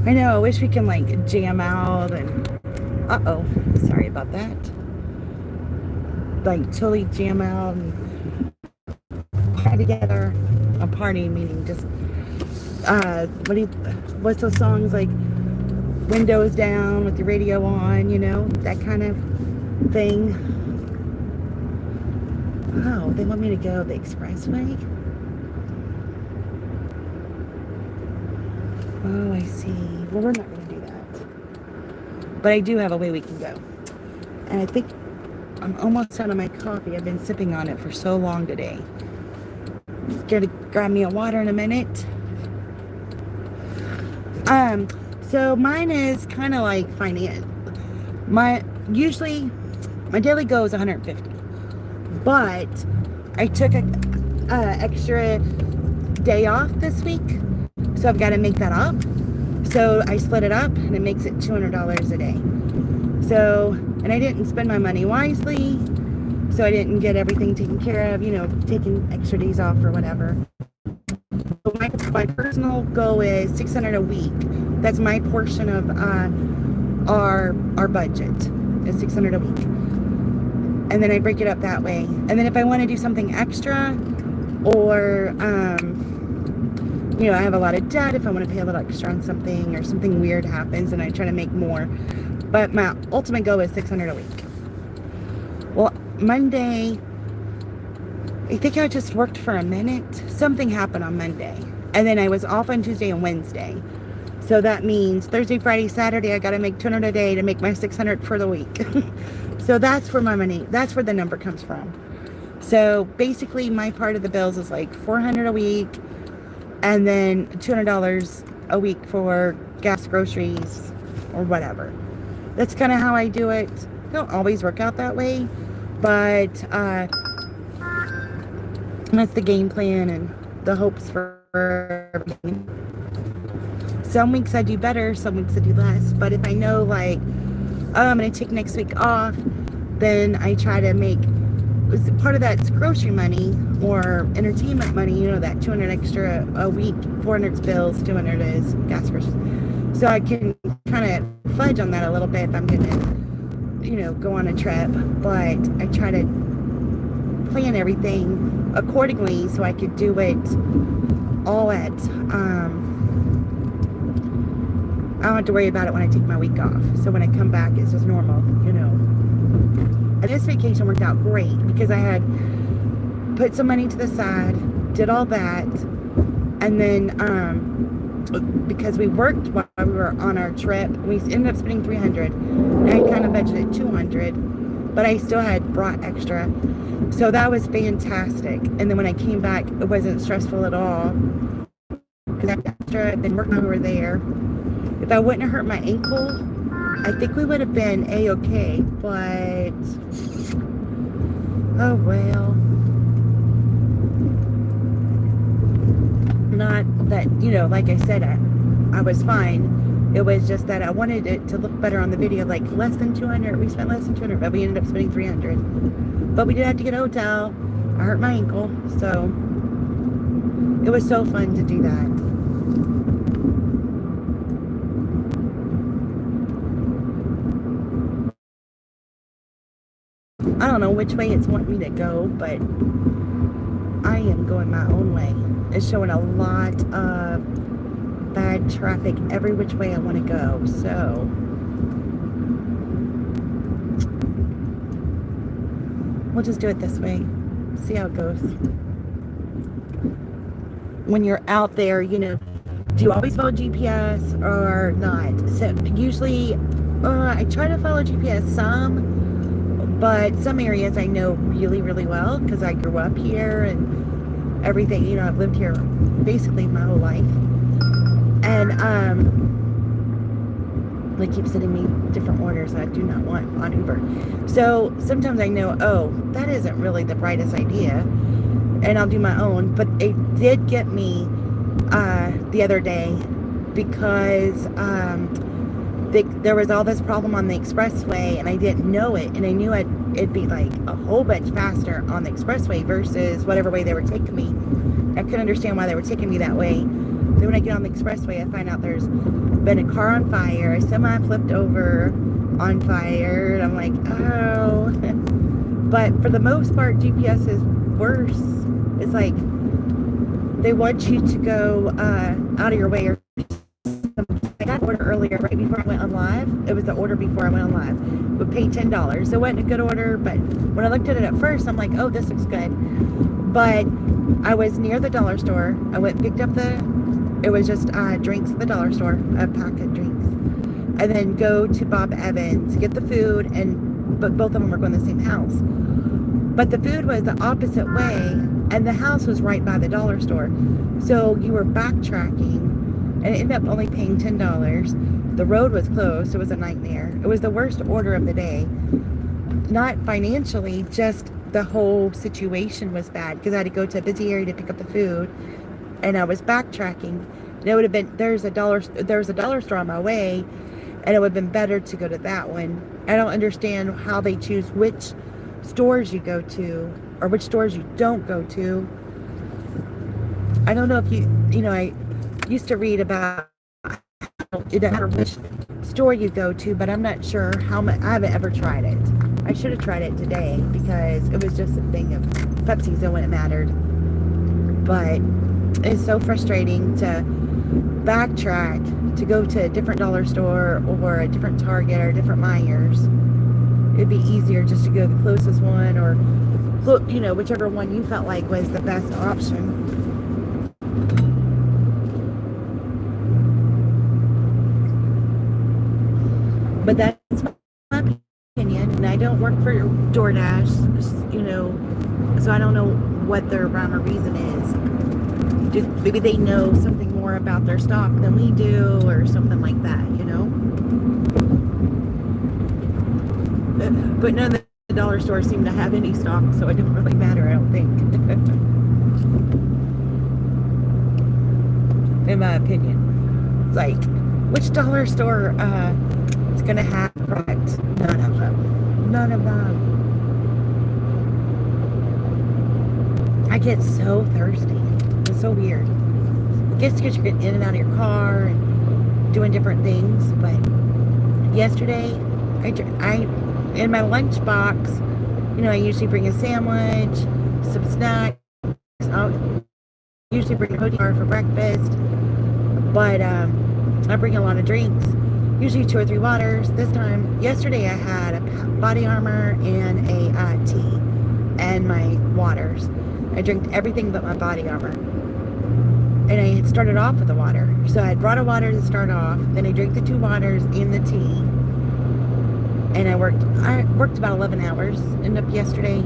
I know, I wish we can like jam out and uh-oh, sorry about that. Like totally jam out and party together. A party meaning just what's those songs like windows down with the radio on, you know, that kind of thing. Oh, they want me to go the expressway? Oh, I see. Well, we're not going to do that. But I do have a way we can go. And I think I'm almost out of my coffee. I've been sipping on it for so long today. Gonna grab me a water in a minute. So mine is kind of like finance. Usually my daily goal is 150. But I took a extra day off this week. So I've got to make that up. So I split it up and it makes it $200 a day. So, and I didn't spend my money wisely. So I didn't get everything taken care of, you know, taking extra days off or whatever. So my personal goal is $600 a week. That's my portion of our budget is $600 a week. And then I break it up that way. And then if I want to do something extra or, you know, I have a lot of debt. If I want to pay a little extra on something or something weird happens, and I try to make more. But my ultimate goal is $600 a week. Well, Monday, I think I just worked for a minute. Something happened on Monday. And then I was off on Tuesday and Wednesday. So that means Thursday, Friday, Saturday, I got to make $200 a day to make my $600 for the week. So that's where my money, that's where the number comes from. So basically my part of the bills is like $400 a week. And then $200 a week for gas, groceries, or whatever. That's kind of how I do it. Don't always work out that way, but that's the game plan and the hopes for everything. Some weeks I do better, some weeks I do less. But if I know, like, oh, I'm going to take next week off, then I try to make part of that's grocery money or entertainment money, you know, that $200 extra a week, $400 is bills, $200 is gas groceries. So I can kind of fudge on that a little bit if I'm going to, you know, go on a trip. But I try to plan everything accordingly so I could do it all at, I don't have to worry about it when I take my week off. So when I come back, it's just normal, you know. And this vacation worked out great because I had put some money to the side, did all that, and then because we worked while we were on our trip, we ended up spending $300. And I kind of budgeted $200. but I still had brought extra. So that was fantastic. And then when I came back, it wasn't stressful at all. Because I had extra, I'd been working over there. If I wouldn't have hurt my ankle, I think we would have been A-okay. But, oh well. Not that, you know, like I said, I was fine. It was just that I wanted it to look better on the video, like less than 200. We spent less than 200, but we ended up spending 300. But we did have to get a hotel. I hurt my ankle, so it was so fun to do that. I don't know which way it's wanting me to go, but I am going my own way. It's showing a lot of bad traffic every which way I want to go, so we'll just do it this way. See how it goes. When you're out there, you know, do you always follow GPS or not? So usually I try to follow GPS some, but some areas I know really, really well because I grew up here and everything. You know, I've lived here basically my whole life. And they keep sending me different orders I do not want on Uber. So sometimes I know, oh, that isn't really the brightest idea, and I'll do my own. But it did get me the other day because there was all this problem on the expressway, and I didn't know it, and I knew it'd be like a whole bunch faster on the expressway versus whatever way they were taking me. I couldn't understand why they were taking me that way. Then when I get on the expressway, I find out there's been a car on fire, a semi flipped over on fire, and I'm like, oh. But for the most part, GPS is worse. It's like they want you to go out of your way. Or I got an order earlier, right before I went on live. It was the order before I went on live. Would pay $10. It wasn't a good order, but when I looked at it at first, I'm like, oh, this looks good. But I was near the dollar store. I went and picked up it was just drinks at the dollar store, a pack of drinks. And then go to Bob Evans, get the food, but both of them were going to the same house. But the food was the opposite way, and the house was right by the dollar store. So you were backtracking, and it ended up only paying $10. The road was closed, so it was a nightmare. It was the worst order of the day. Not financially, just the whole situation was bad, because I had to go to a busy area to pick up the food, and I was backtracking. And it would have been, there was a dollar store on my way, and it would have been better to go to that one. I don't understand how they choose which stores you go to or which stores you don't go to. I don't know if you know, I used to read about it doesn't matter which store you go to, but I'm not sure how much. I haven't ever tried it. I should have tried it today because it was just a thing of Pepsi's and when it mattered. But it's so frustrating to backtrack to go to a different dollar store or a different Target or a different Myers. It'd be easier just to go to the closest one, or, you know, whichever one you felt like was the best option. But that's my opinion, and I don't work for DoorDash, you know, so I don't know what their rhyme or reason is. Maybe they know something more about their stock than we do, or something like that, you know. But none of the dollar stores seem to have any stock, so it doesn't really matter, I don't think. In my opinion. It's like, which dollar store is going to have products? None of them. None of them. I get so thirsty. It's so weird. I guess because you're getting in and out of your car and doing different things. But yesterday, I in my lunch box, you know, I usually bring a sandwich, some snacks. I'll usually bring a protein bar for breakfast. But I bring a lot of drinks. Usually 2 or 3 waters. Yesterday I had a Body Armor and a tea and my waters. I drank everything but my Body Armor. And I had started off with the water. So I had brought a water to start off. Then I drank the 2 waters and the tea. and I worked about 11 hours. Ended up yesterday.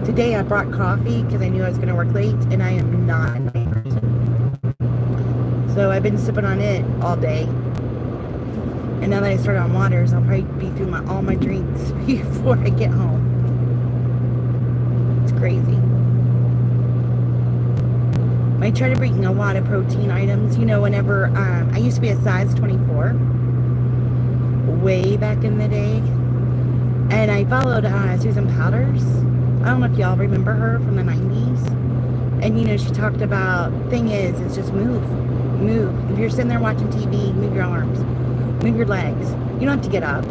Today I brought coffee because I knew I was going to work late, and I am not a night person. So I've been sipping on it all day. And now that I started on waters, I'll probably be through all my drinks before I get home. It's crazy. I try to bring a lot of protein items. You know, whenever I used to be a size 24 way back in the day, and I followed Susan Powders. I don't know if y'all remember her from the 90s. And you know, she talked about, thing is just move. If you're sitting there watching TV, move your arms, move your legs. You don't have to get up.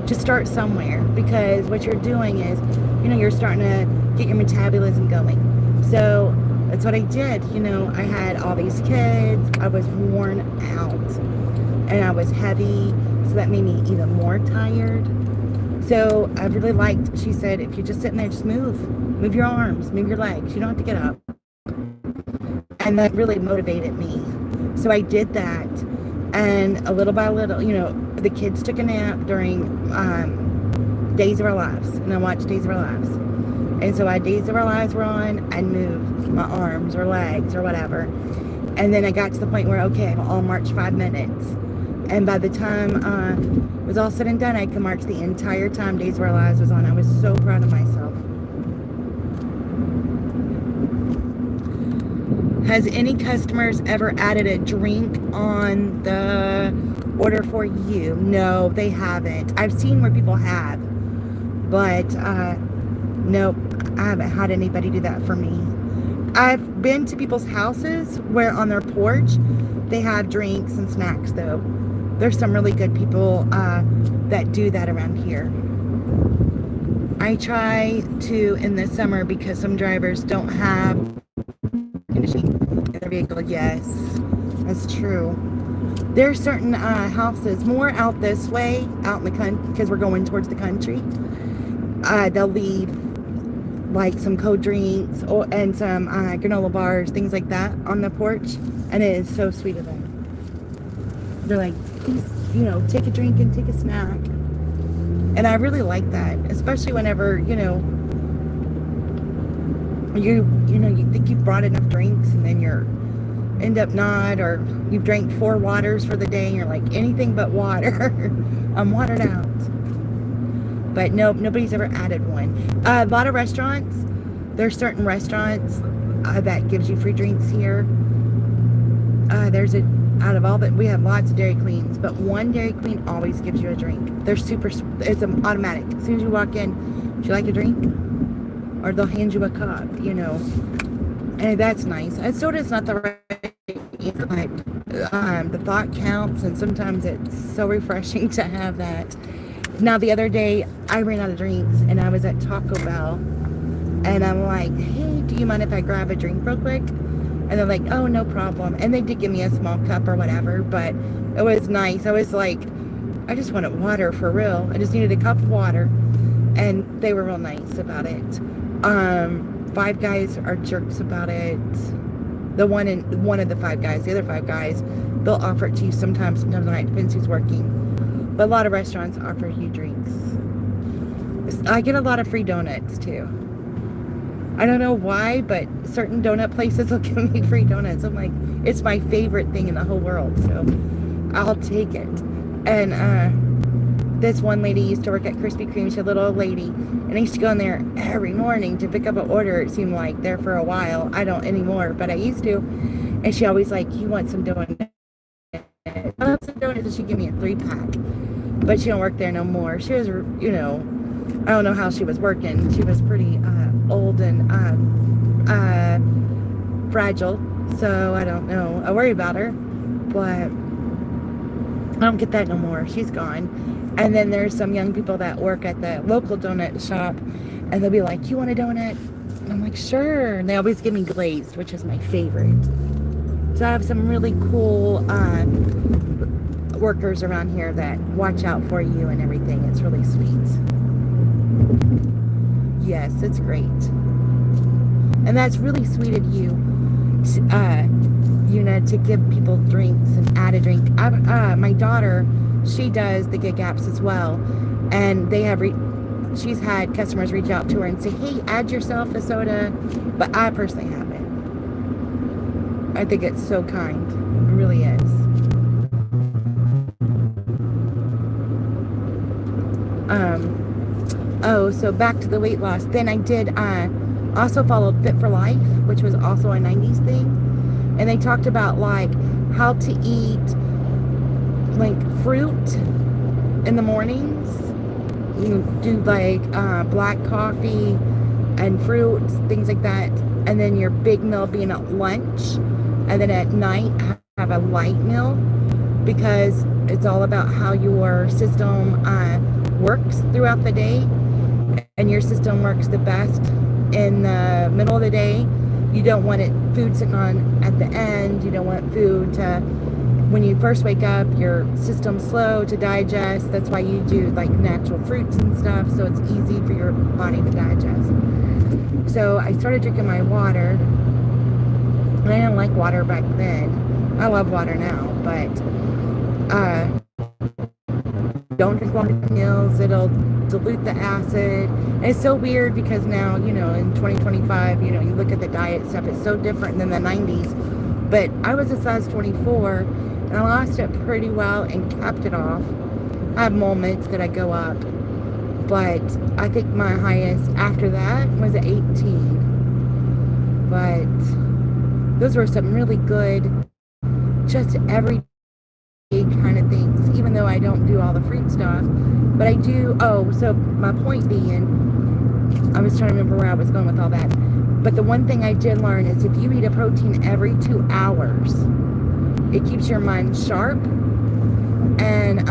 Just start somewhere, because what you're doing is, you know, you're starting to get your metabolism going. So that's what I did. You know, I had all these kids. I was worn out and I was heavy. So that made me even more tired. So I really liked, she said, if you're just sitting there, just move your arms, move your legs. You don't have to get up. And that really motivated me. So I did that. And a little by little, you know, the kids took a nap during Days of Our Lives. And I watched Days of Our Lives. And so Days of Our Lives were on, I'd move my arms or legs or whatever. And then I got to the point where, okay, I'll march 5 minutes. And by the time it was all said and done, I could march the entire time Days of Our Lives was on. I was so proud of myself. Has any customers ever added a drink on the order for you? No, they haven't. I've seen where people have, but nope, I haven't had anybody do that for me. I've been to people's houses where on their porch they have drinks and snacks though. There's some really good people that do that around here. I try to in the summer, because some drivers don't have conditioning in their vehicle. Yes, that's true. There's certain houses more out this way, out in the country, because we're going towards the country. They'll leave like some cold drinks and some granola bars, things like that on the porch, and it is so sweet of them. They're like, please, you know, take a drink and take a snack. And I really like that, especially whenever, you know, you think you've brought enough drinks and then you're end up not, or you've drank 4 waters for the day and you're like, anything but water. I'm watered out. But nope, nobody's ever added one. A lot of restaurants, there's certain restaurants that gives you free drinks here. Out of all that, we have lots of Dairy Queens, but one Dairy Queen always gives you a drink. It's an automatic. As soon as you walk in, would you like a drink? Or they'll hand you a cup, you know. And that's nice. Soda's not the right answer, but the thought counts, and sometimes it's so refreshing to have that. Now, the other day, I ran out of drinks, and I was at Taco Bell, and I'm like, hey, do you mind if I grab a drink real quick? And they're like, oh, no problem. And they did give me a small cup or whatever, but it was nice. I was like, I just wanted water for real. I just needed a cup of water, and they were real nice about it. Five Guys are jerks about it. One of the Five Guys, the other Five Guys, they'll offer it to you sometimes at night, depends who's working. But a lot of restaurants offer you drinks. I get a lot of free donuts too. I don't know why, but certain donut places will give me free donuts. I'm like, it's my favorite thing in the whole world, so I'll take it. And this one lady used to work at Krispy Kreme. She's a little old lady, and I used to go in there every morning to pick up an order. It seemed like there for a while. I don't anymore, but I used to. And she always like, you want some donuts? I love some donuts, and she'd give me a 3-pack. But she don't work there no more. She was, you know, I don't know how she was working. She was pretty old and fragile, so I don't know. I worry about her, but I don't get that no more. She's gone. And then there's some young people that work at the local donut shop, and they'll be like, you want a donut? And I'm like, sure. And they always give me glazed, which is my favorite. So I have some really cool workers around here that watch out for you and everything. It's really sweet. Yes, it's great. And that's really sweet of you, to give people drinks and add a drink. My daughter, she does the gig apps as well. And she's had customers reach out to her and say, hey, add yourself a soda. But I personally haven't. I think it's so kind. It really is. So back to the weight loss. Then I did also followed Fit for Life, which was also a 90s thing. And they talked about like how to eat like fruit in the mornings. You do like black coffee and fruits, things like that. And then your big meal being at lunch. And then at night, have a light meal, because it's all about how your system works throughout the day. And your system works the best in the middle of the day. You don't want food sitting on at the end. You don't want food to, when you first wake up, your system's slow to digest. That's why you do like natural fruits and stuff, so it's easy for your body to digest. So I started drinking my water. And I didn't like water back then. I love water now, but don't drink water at meals. It'll dilute the acid. And it's so weird because now, in 2025, you look at the diet stuff, it's so different than the 90s. But I was a size 24, and I lost it pretty well and capped it off. I have moments that I go up, but I think my highest after that was at 18. But those were some really good, just everyday kind of things, even though I don't do all the fruit stuff. But I do, so my point being, I was trying to remember where I was going with all that. But the one thing I did learn is if you eat a protein every 2 hours, it keeps your mind sharp, and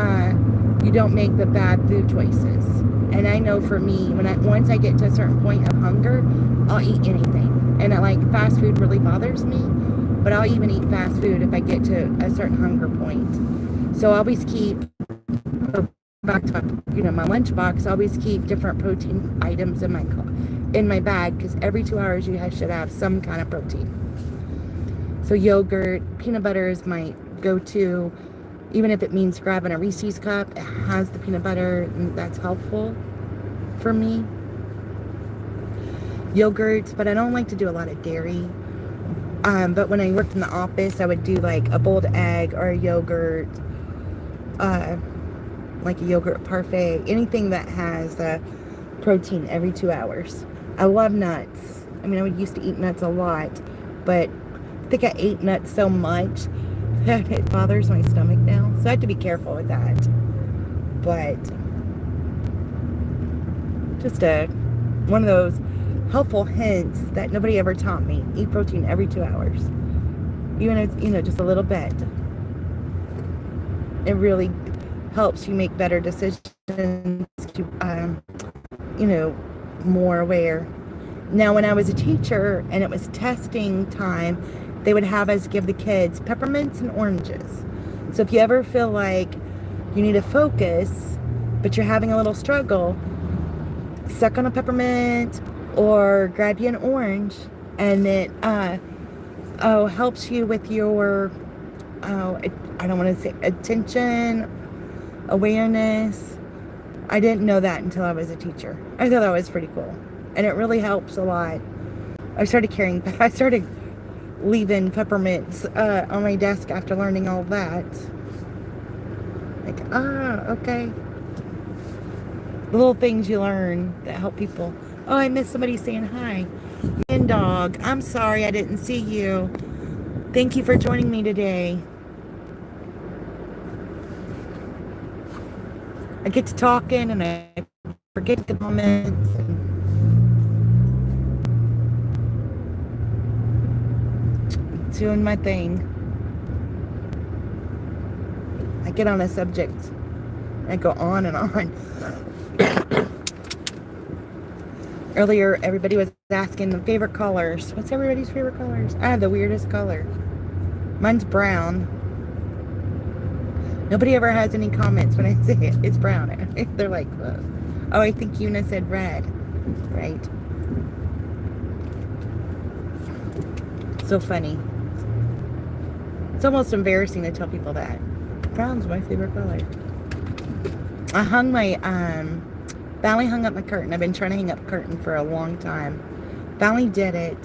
you don't make the bad food choices. And I know for me, once I get to a certain point of hunger, I'll eat anything. And fast food really bothers me, but I'll even eat fast food if I get to a certain hunger point. So I always keep, back to my lunch box, I always keep different protein items in my bag, because every 2 hours you should have some kind of protein. So yogurt, peanut butter is my go-to. Even if it means grabbing a Reese's cup, it has the peanut butter, and that's helpful for me. Yogurt, but I don't like to do a lot of dairy. But when I worked in the office, I would do like a boiled egg or a yogurt, like a yogurt parfait, anything that has protein every 2 hours. I love nuts. I used to eat nuts a lot, but I think I ate nuts so much that it bothers my stomach now. So I have to be careful with that. But just one of those helpful hints that nobody ever taught me. Eat protein every 2 hours. Even if it's, just a little bit. It really helps you make better decisions, more aware. Now, when I was a teacher and it was testing time, they would have us give the kids peppermints and oranges. So if you ever feel like you need to focus, but you're having a little struggle, suck on a peppermint, or grab you an orange, and it helps you with your I don't want to say attention, awareness. I didn't know that until I was a teacher. I thought that was pretty cool, and it really helps a lot. I started leaving peppermints on my desk after learning all that. Okay. The little things you learn that help people. Oh, I missed somebody saying hi. And dog, I'm sorry I didn't see you. Thank you for joining me today. I get to talking and I forget the comments. Doing my thing. I get on a subject. I go on and on. Earlier, everybody was asking the favorite colors. What's everybody's favorite colors? I have the weirdest color. Mine's brown. Nobody ever has any comments when I say it. It's brown. They're like, whoa. Oh, I think Una said red. Right. So funny. It's almost embarrassing to tell people that. Brown's my favorite color. I hung my, finally hung up my curtain. I've been trying to hang up a curtain for a long time. Finally did it.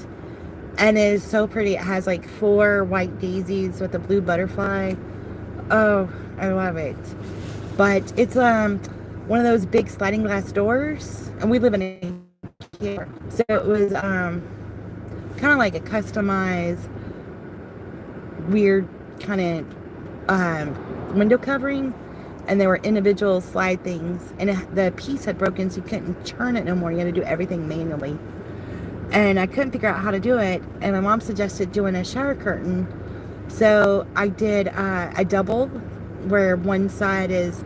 And it is so pretty. It has like 4 white daisies with a blue butterfly. Oh, I love it. But it's one of those big sliding glass doors. And we live in a here. So it was kind of like a customized, weird kind of window covering. And there were individual slide things. And the piece had broken, so you couldn't turn it no more. You had to do everything manually. And I couldn't figure out how to do it. And my mom suggested doing a shower curtain. So I did a double where one side is,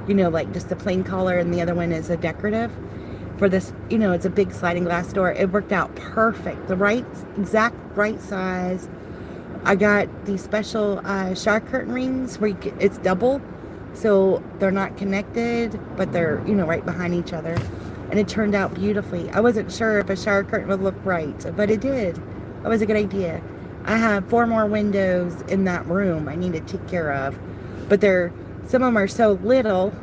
you know, like just a plain color and the other one is a decorative. For this, you know, it's a big sliding glass door. It worked out perfect. The exact right size. I got these special shower curtain rings where it's double. So they're not connected, but they're, you know, right behind each other. And it turned out beautifully. I wasn't sure if a shower curtain would look right, but it did. That was a good idea. I have 4 more windows in that room I need to take care of. But some of them are so little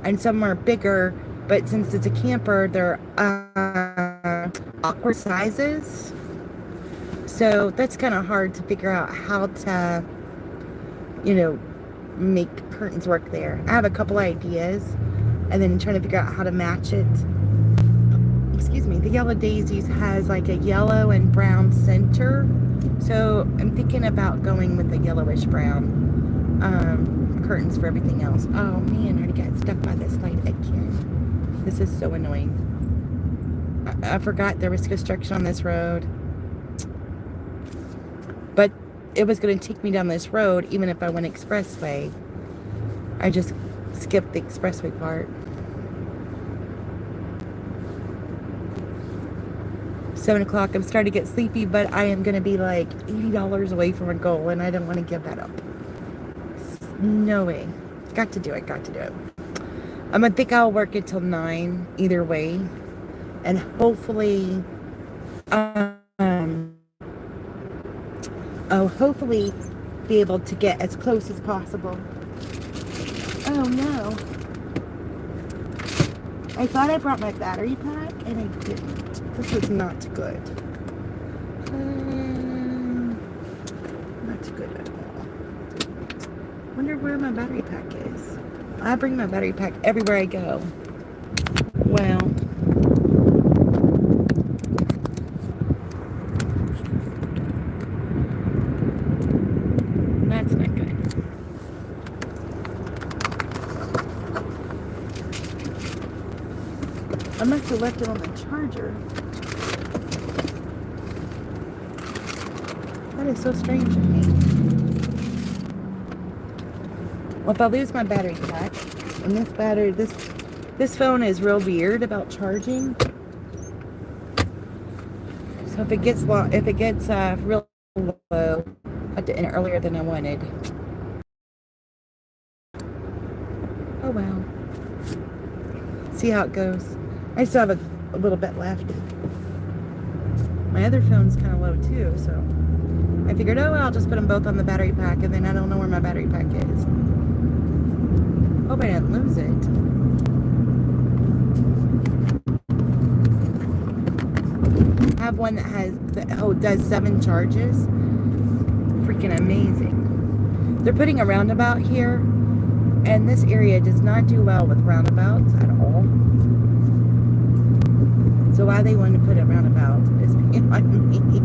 and some are bigger. But since it's a camper, they're awkward sizes. So that's kind of hard to figure out how to, you know, make curtains work there. I have a couple ideas and then trying to figure out how to match it. Excuse me. The Yellow Daisies has like a yellow and brown center. So I'm thinking about going with the yellowish brown curtains for everything else. Oh man, I already got stuck by this light again. This is so annoying. I forgot there was construction on this road. But it was going to take me down this road even if I went expressway. I just skipped the expressway part. 7 o'clock. I'm starting to get sleepy, but I am going to be like $80 away from a goal, and I don't want to give that up. No way. Got to do it. Got to do it. I'm going to think I'll work until 9 either way. And hopefully, I'll hopefully be able to get as close as possible. Oh no. I thought I brought my battery pack and I didn't. This was not good. Not good at all. Wonder where my battery pack is. I bring my battery pack everywhere I go. Well. That's not good. I must have left it on the charger. That is so strange of me. Well, if I lose my battery pack, and this phone is real weird about charging. So if it gets real low, I had to end it earlier than I wanted. Oh well. See how it goes. I still have a little bit left. My other phone's kind of low too, so I figured, oh, I'll just put them both on the battery pack, and then I don't know where my battery pack is. Hope I didn't lose it. I have one that does 7 charges. Freaking amazing. They're putting a roundabout here, and this area does not do well with roundabouts at all. So why they want to put a roundabout is beyond me.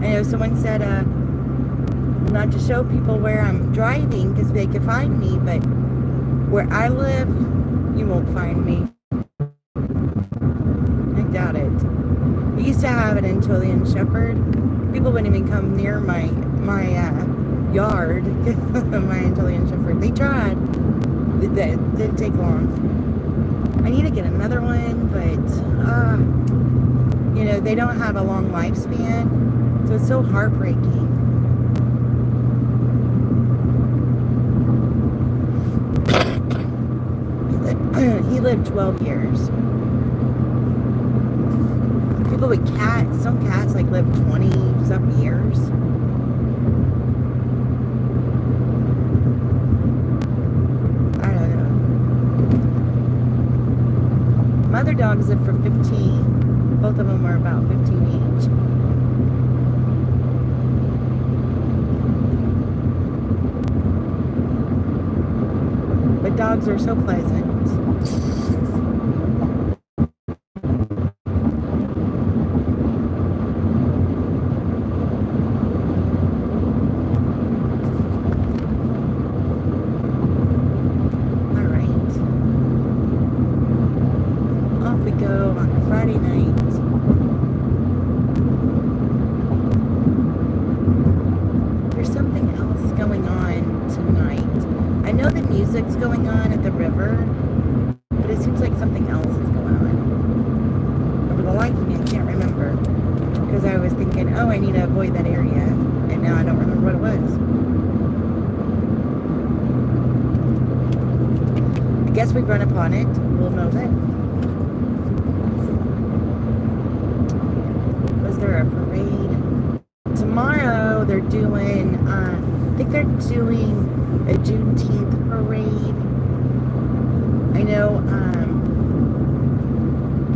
I know someone said not to show people where I'm driving because they can find me, but where I live, you won't find me. I doubt it. We used to have it in Chilean Shepherd. People wouldn't even come near my yard. My Antillian Shepherd. They tried. It didn't take long. I need to get another one, but you know, they don't have a long lifespan, so it's so heartbreaking. He lived 12 years. People with cats, some cats like live 20 something years. I don't know. My other dogs live for 15. Both of them are about 15 each. But dogs are so pleasant. Friday night. There's something else going on tonight. I know the music's going on at the river, but it seems like something else is going on. For the life of me, I can't remember. Because I was thinking, oh, I need to avoid that area. And now I don't remember what it was. I guess we've run upon it. We'll know that. There a parade tomorrow? They're doing I think they're doing a Juneteenth parade. I know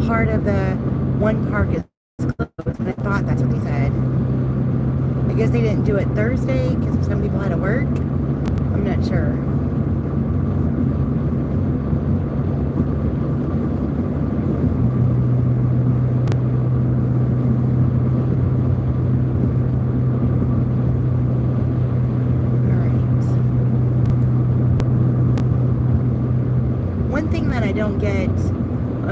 part of the one park is closed, and I thought that's what they said. I guess they didn't do it Thursday because some people had to work. I'm not sure. I don't get,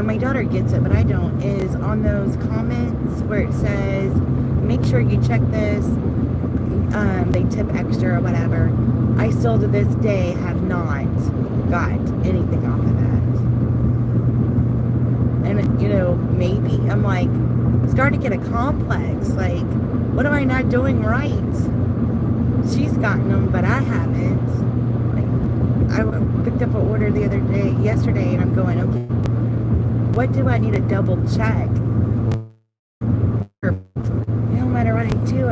my daughter gets it, but I don't, is on those comments where it says, make sure you check this, they tip extra or whatever. I still to this day have not got anything off of that. And, you know, maybe, I'm like, starting to get a complex, like, what am I not doing right? She's gotten them, but I haven't. I picked up an order the other day, yesterday, and I'm going, okay, what do I need to double check? No matter what I do,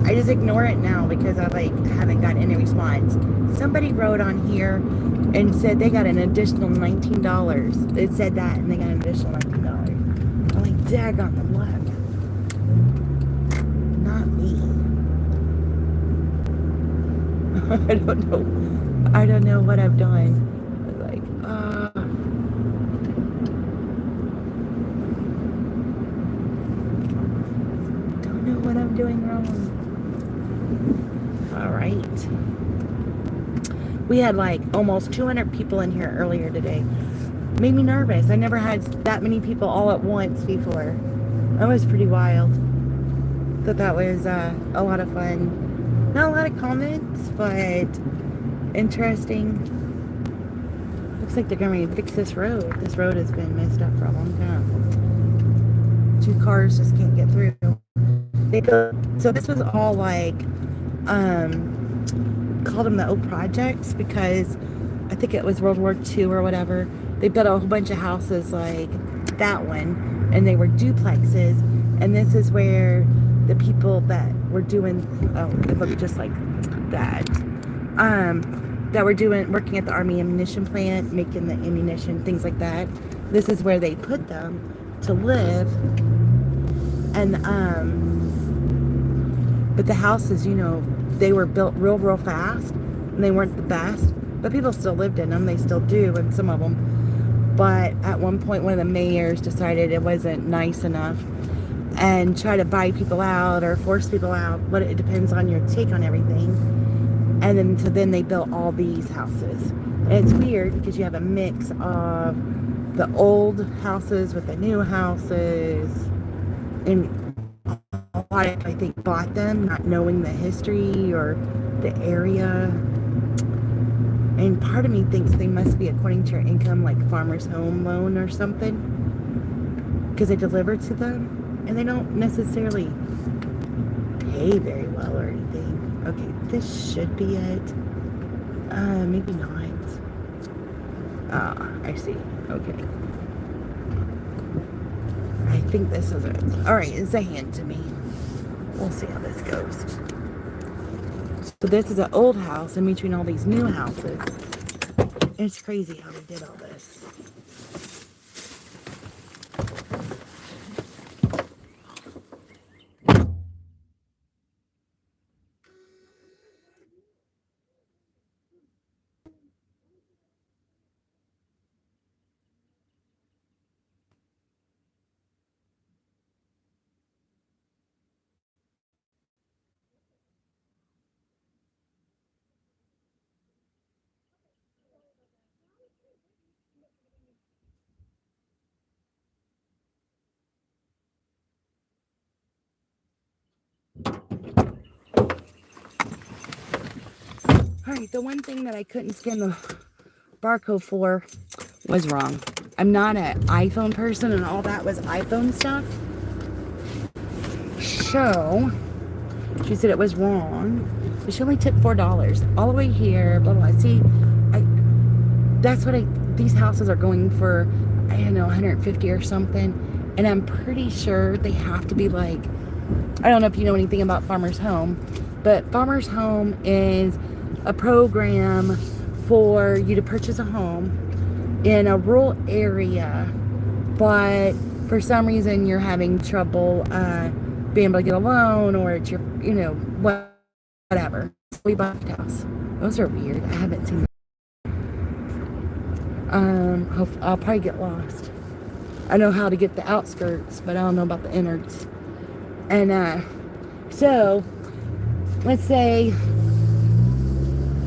I just ignore it now because I haven't gotten any response. Somebody wrote on here and said they got an additional $19. It said that, and they got an additional $19. I'm like, daggone the luck. Not me. I don't know what I've done. Like, don't know what I'm doing wrong. All right. We had like almost 200 people in here earlier today. Made me nervous. I never had that many people all at once before. That was pretty wild. Thought that was a lot of fun. Not a lot of comments, but interesting. Looks like they're going to fix this road. This road has been messed up for a long time. 2 cars just can't get through. So this was all like, called them the old projects because I think it was World War II or whatever. They built a whole bunch of houses like that one, and they were duplexes. And this is where the people that were doing, it looked just like that. That were working at the Army ammunition plant, making the ammunition, things like that. This is where they put them to live. And, but the houses, you know, they were built real fast, and they weren't the best, but people still lived in them. They still do in some of them. But at one point, one of the mayors decided it wasn't nice enough and try to buy people out or force people out. But it depends on your take on everything. And then, so then they built all these houses. And it's weird because you have a mix of the old houses with the new houses. And a lot of, I think, bought them not knowing the history or the area. And part of me thinks they must be according to your income, like Farmer's Home Loan or something. Because they deliver to them. And they don't necessarily pay very well or anything. Okay, this should be it. Maybe not. I see. Okay. I I think this is it. All right, it's a hand to me. We'll see how this goes. So this is an old house in between all these new houses. It's crazy how they did all this. Alright, the one thing that I couldn't scan the barcode for was wrong. I'm not an iPhone person, and all that was iPhone stuff. So, she said it was wrong. But she only took $4 all the way here, blah, blah, blah. See, these houses are going for, I don't know, 150 or something. And I'm pretty sure they have to be like, I don't know if you know anything about Farmer's Home, but Farmer's Home is a program for you to purchase a home in a rural area, but for some reason you're having trouble being able to get a loan, or it's your, whatever. We bought the house. Those are weird. I haven't seen them. I'll probably get lost. I know how to get the outskirts, but I don't know about the innards. And so let's say,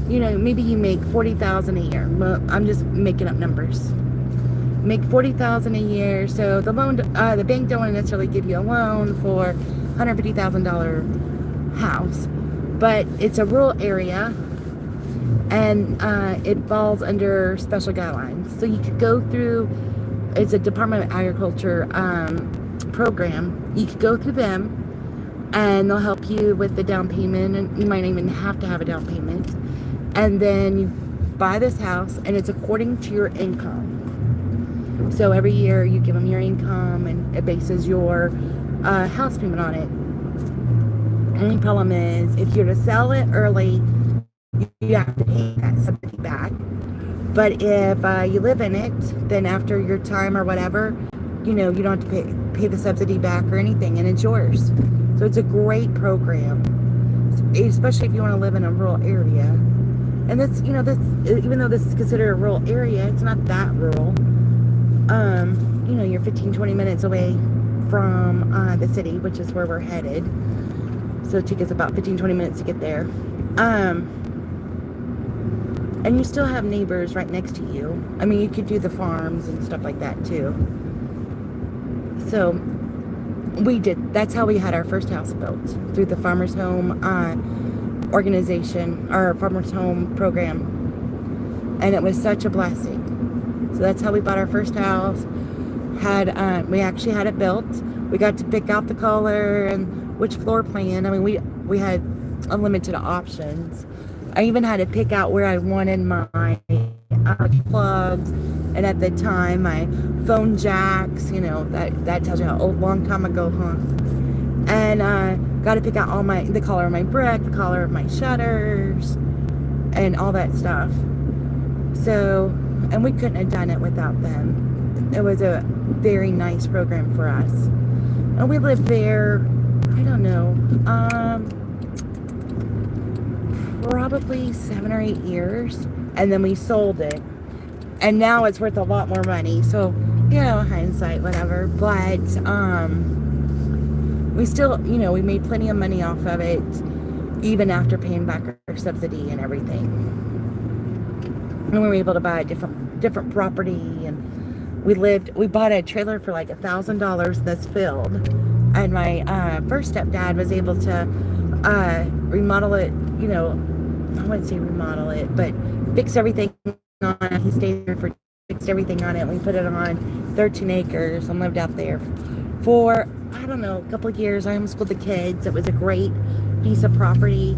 maybe you make $40,000 a year. Well, I'm just making up numbers. Make $40,000 a year. So the bank don't want to necessarily give you a loan for $150,000 house, but it's a rural area, and it falls under special guidelines. So you could go through. It's a Department of Agriculture program. You could go through them, and they'll help you with the down payment, and you might even have to have a down payment. And then you buy this house, and it's according to your income. So every year you give them your income, and it bases your house payment on it. Only problem is, if you're to sell it early, you have to pay that subsidy back. But if you live in it, then after your time or whatever, you don't have to pay the subsidy back or anything, and it's yours. So it's a great program, especially if you want to live in a rural area. And this, even though this is considered a rural area, it's not that rural. You're 15-20 minutes away from the city, which is where we're headed. So it takes us about 15-20 minutes to get there. And you still have neighbors right next to you. I mean, you could do the farms and stuff like that too. So we did. That's how we had our first house built, through the Farmer's Home organization, our Farmer's Home program. And it was such a blessing. So that's how we bought our first house. We actually had it built. We got to pick out the color and which floor plan. I mean, we had unlimited options. I even had to pick out where I wanted my plugs, and at the time my phone jacks. That tells you how old, long time ago, huh? And got to pick out the color of my brick, the color of my shutters, and all that stuff. So, and we couldn't have done it without them. It was a very nice program for us, and we lived there, I don't know, probably 7 or 8 years, and then we sold it, and now it's worth a lot more money. So, hindsight, whatever. But we still, we made plenty of money off of it, even after paying back our subsidy and everything. And we were able to buy a different property, and we bought a trailer for like $1,000 in this field, and my first stepdad was able to remodel it. I wouldn't say remodel it, but fix everything on it. He stayed there fixed everything on it. We put it on 13 acres and lived out there for, I don't know, a couple of years. I homeschooled the kids. It was a great piece of property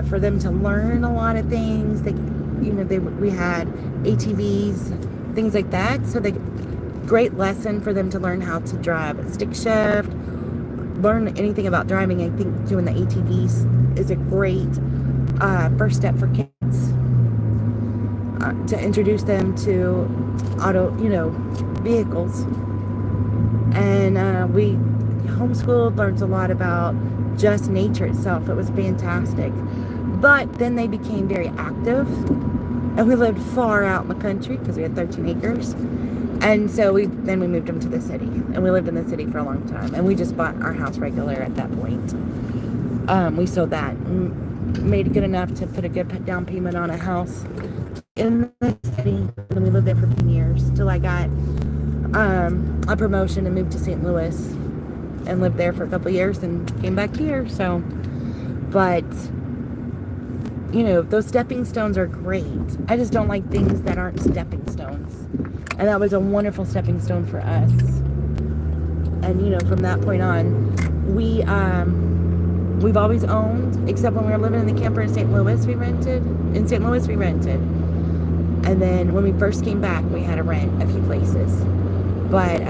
for them to learn a lot of things. We had ATVs, things like that. So great lesson for them to learn how to drive a stick shift, learn anything about driving. I think doing the ATVs is a great first step for kids, to introduce them to vehicles. And we homeschooled, learned a lot about just nature itself. It was fantastic. But then they became very active, and we lived far out in the country because we had 13 acres. And so we moved them to the city, and we lived in the city for a long time. And we just bought our house regular at that point. We sold that, made it good enough to put a good down payment on a house in the city. And then we lived there for 10 years till I got a promotion and moved to St. Louis and lived there for a couple of years and came back here. So, but those stepping stones are great. I just don't like things that aren't stepping stones. And that was a wonderful stepping stone for us. And from that point on, we've always owned, except when we were living in the camper in St. Louis, we rented. In St. Louis, we rented. And then when we first came back, we had to rent a few places. But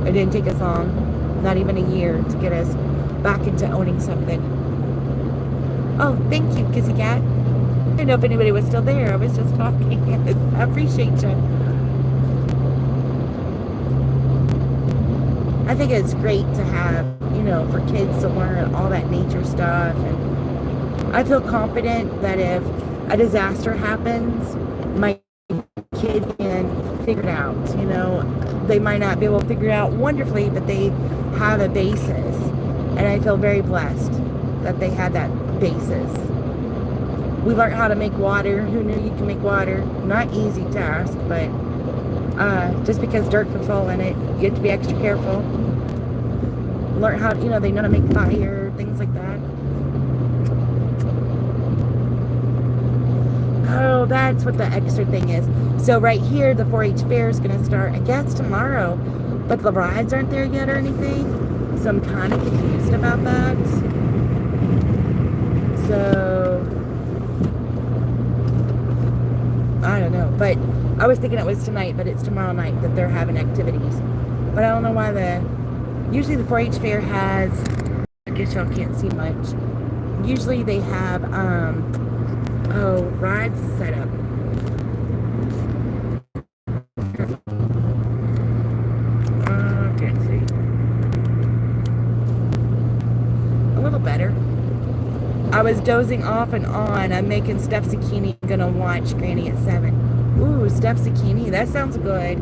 it didn't take us long, not even a year, to get us back into owning something. Oh, thank you, Kissy Cat. I didn't know if anybody was still there. I was just talking. I appreciate you. I think it's great to have, for kids to learn all that nature stuff. And I feel confident that if a disaster happens, my kid can figure it out. They might not be able to figure it out wonderfully, but they have a basis. And I feel very blessed that they had that basis. We learned how to make water. Who knew you can make water? Not easy task, but just because dirt can fall in it, you have to be extra careful. Learn how, they know how to make fire, things like that. Oh, that's what the extra thing is. So right here, the 4-H fair is going to start, I guess, tomorrow. But the rides aren't there yet or anything. So I'm kind of confused about that. So, I don't know. But I was thinking it was tonight, but it's tomorrow night that they're having activities. But I don't know why usually the 4-H fair has, I guess y'all can't see much. Usually they have, rides set up. Can't see. A little better. I was dozing off and on. I'm making stuffed zucchini. I'm gonna watch Granny at 7. Ooh, stuffed zucchini. That sounds good.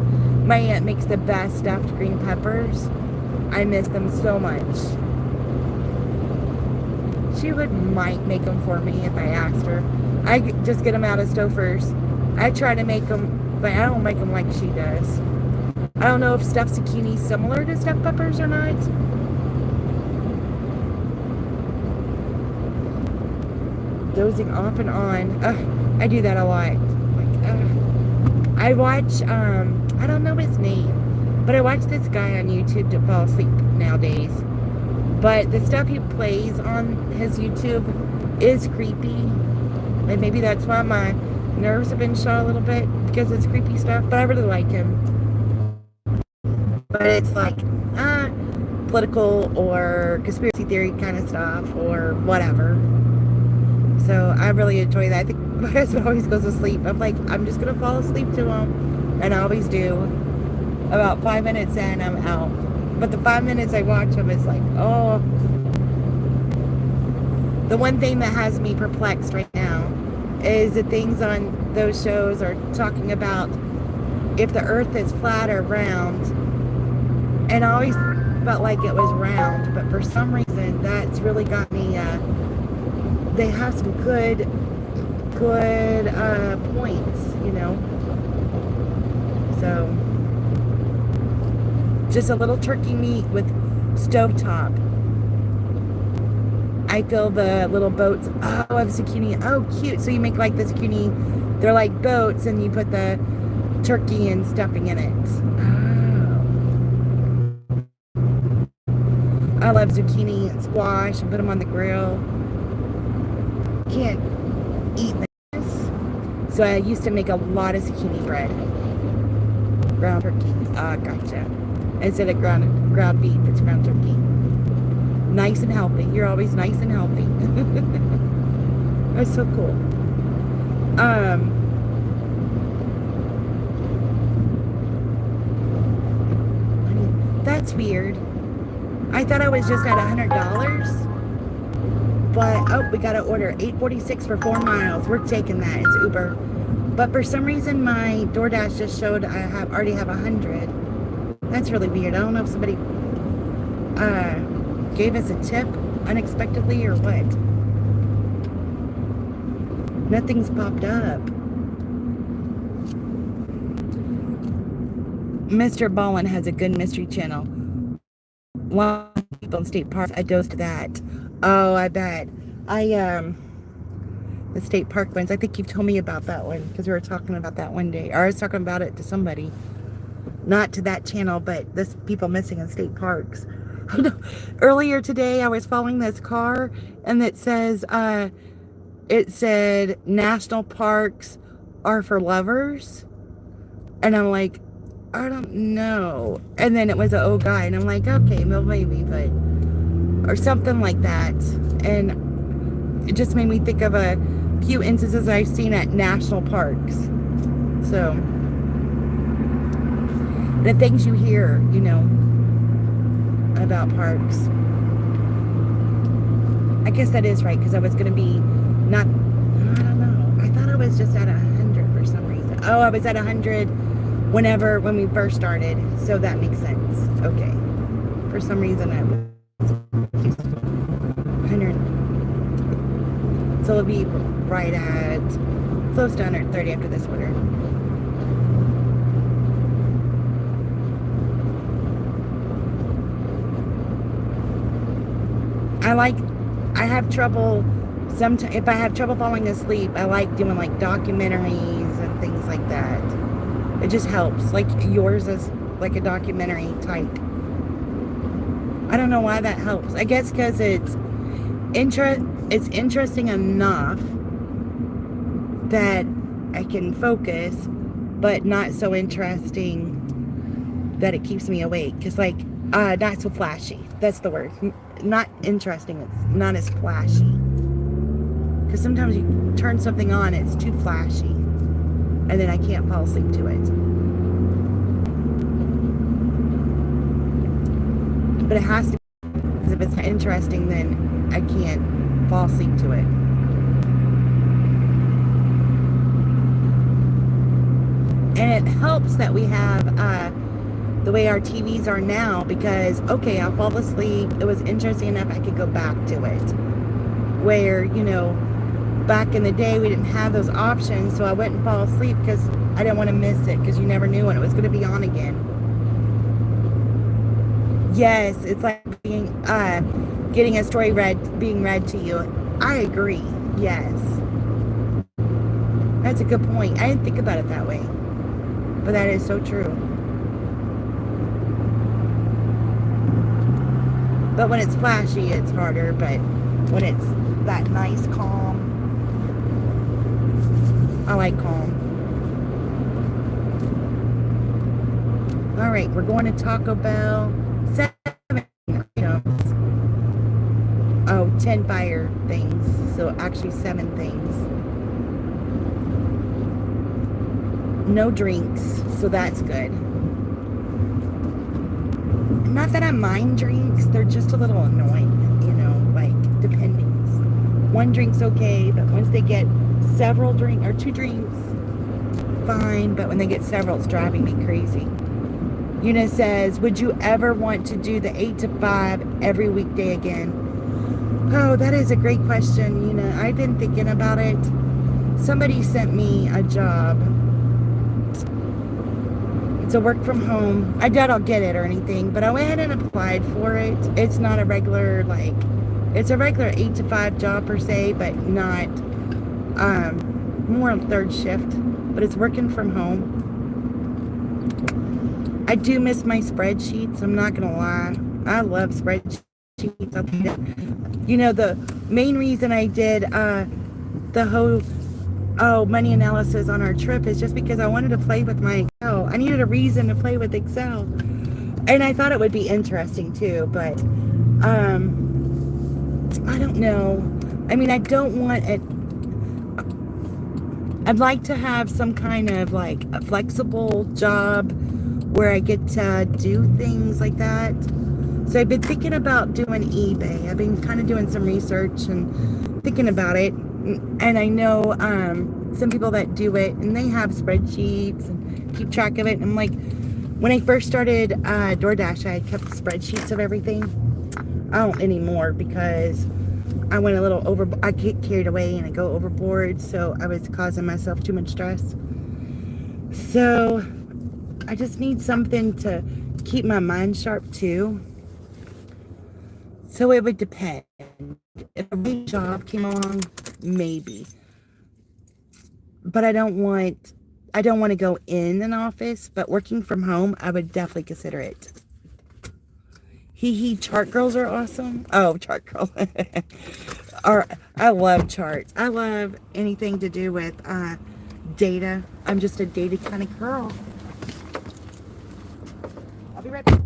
My aunt makes the best stuffed green peppers. I miss them so much. She might make them for me if I asked her. I just get them out of Stouffer's. I try to make them, but I don't make them like she does. I don't know if stuffed zucchini is similar to stuffed peppers or not. Dozing off and on. I do that a lot. I watch, I don't know his name, but I watch this guy on YouTube to fall asleep nowadays. But the stuff he plays on his YouTube is creepy. And maybe that's why my nerves have been shot a little bit, because it's creepy stuff. But I really like him. But it's like, political or conspiracy theory kind of stuff or whatever. So I really enjoy that. I think my husband always goes to sleep. I'm like, I'm just going to fall asleep to him. And I always do. About 5 minutes in, I'm out. But the 5 minutes I watch him is like, oh. The one thing that has me perplexed right now is the things on those shows are talking about if the earth is flat or round. And I always felt like it was round. But for some reason, that's really got me... they have some good points, So, just a little turkey meat with stovetop. I feel the little boats. Oh, I have zucchini. Oh, cute. So you make like the zucchini. They're like boats, and you put the turkey and stuffing in it. Oh. I love zucchini and squash and put them on the grill. Can't eat this. So I used to make a lot of zucchini bread. Ground turkey. Gotcha. Instead of ground beef, it's ground turkey. Nice and healthy. You're always nice and healthy. That's so cool. That's weird. I thought I was just at $100. But, oh, we got to order $8.46 for 4 miles. We're taking that. It's Uber. But for some reason, my DoorDash just showed I already have 100. That's really weird. I don't know if somebody gave us a tip unexpectedly or what. Nothing's popped up. Mr. Ballin has a good mystery channel. One people in state parks, I dosed that. Oh, I bet. The state park ones, I think you've told me about that one because we were talking about that one day. Or I was talking about it to somebody. Not to that channel, but this people missing in state parks. I know. Earlier today, I was following this car and it says, it said national parks are for lovers. And I'm like, I don't know. And then it was an old guy and I'm like, okay, well, maybe, but, or something like that. And it just made me think of a few instances I've seen at national parks. So, the things you hear, you know, about parks. I guess that is right, because I was going to be not, I don't know. I thought I was just at 100 for some reason. Oh, I was at 100 when we first started. So that makes sense. Okay. For some reason I was 100. So it'll be right at close to 130 after this order. I have trouble sometimes if I have trouble falling asleep. I like doing like documentaries and things like that. It just helps. Like yours is like a documentary type. I don't know why that helps. I guess because it's interesting enough that I can focus, but not so interesting that it keeps me awake. Because like not so flashy. That's the word. Not interesting. It's not as flashy. Because sometimes you turn something on, it's too flashy, and then I can't fall asleep to it. But it has to be, because if it's not interesting, then I can't fall asleep to it. And it helps that we have the way our TVs are now, because, okay, I'll fall asleep. It was interesting enough I could go back to it. Where, you know, back in the day we didn't have those options, so I wouldn't fall asleep because I didn't want to miss it, because you never knew when it was going to be on again. Yes, it's like being, getting a story being read to you. I agree. Yes. That's a good point. I didn't think about it that way. But that is so true. But when it's flashy, it's harder. But when it's that nice, calm, I like calm. All right, we're going to Taco Bell. 7 items. Oh, 10 buyer things. So actually 7 things. No drinks, so that's good. Not that I mind drinks, they're just a little annoying, you know, like, depending. 1 drink's okay, but once they get several drinks, or 2 drinks, fine, but when they get several, it's driving me crazy. Una says, would you ever want to do the 8 to 5 every weekday again? Oh, that is a great question, Una. I've been thinking about it. Somebody sent me a job. It's a work from home. I doubt I'll get it or anything, but I went ahead and applied for it. It's not a regular, like, it's a regular 8 to 5 job per se, but not, more on 3rd shift, but it's working from home. I do miss my spreadsheets, I'm not gonna lie. I love spreadsheets. You know, the main reason I did, the whole money analysis on our trip is just because I wanted to play with my Excel. I needed a reason to play with Excel. And I thought it would be interesting too, but I don't know. I mean, I don't want it. I'd like to have some kind of like a flexible job where I get to do things like that. So I've been thinking about doing eBay. I've been kind of doing some research and thinking about it. And I know some people that do it, and they have spreadsheets and keep track of it. And I'm like, when I first started DoorDash, I had kept spreadsheets of everything. I don't anymore because I went a little over. I get carried away and I go overboard, so I was causing myself too much stress. So I just need something to keep my mind sharp too. So it would depend. If a big job came along, maybe. But I don't want to go in an office, but working from home, I would definitely consider it. Chart girls are awesome. Oh, chart girl. I love charts. I love anything to do with data. I'm just a data kind of girl. I'll be right back.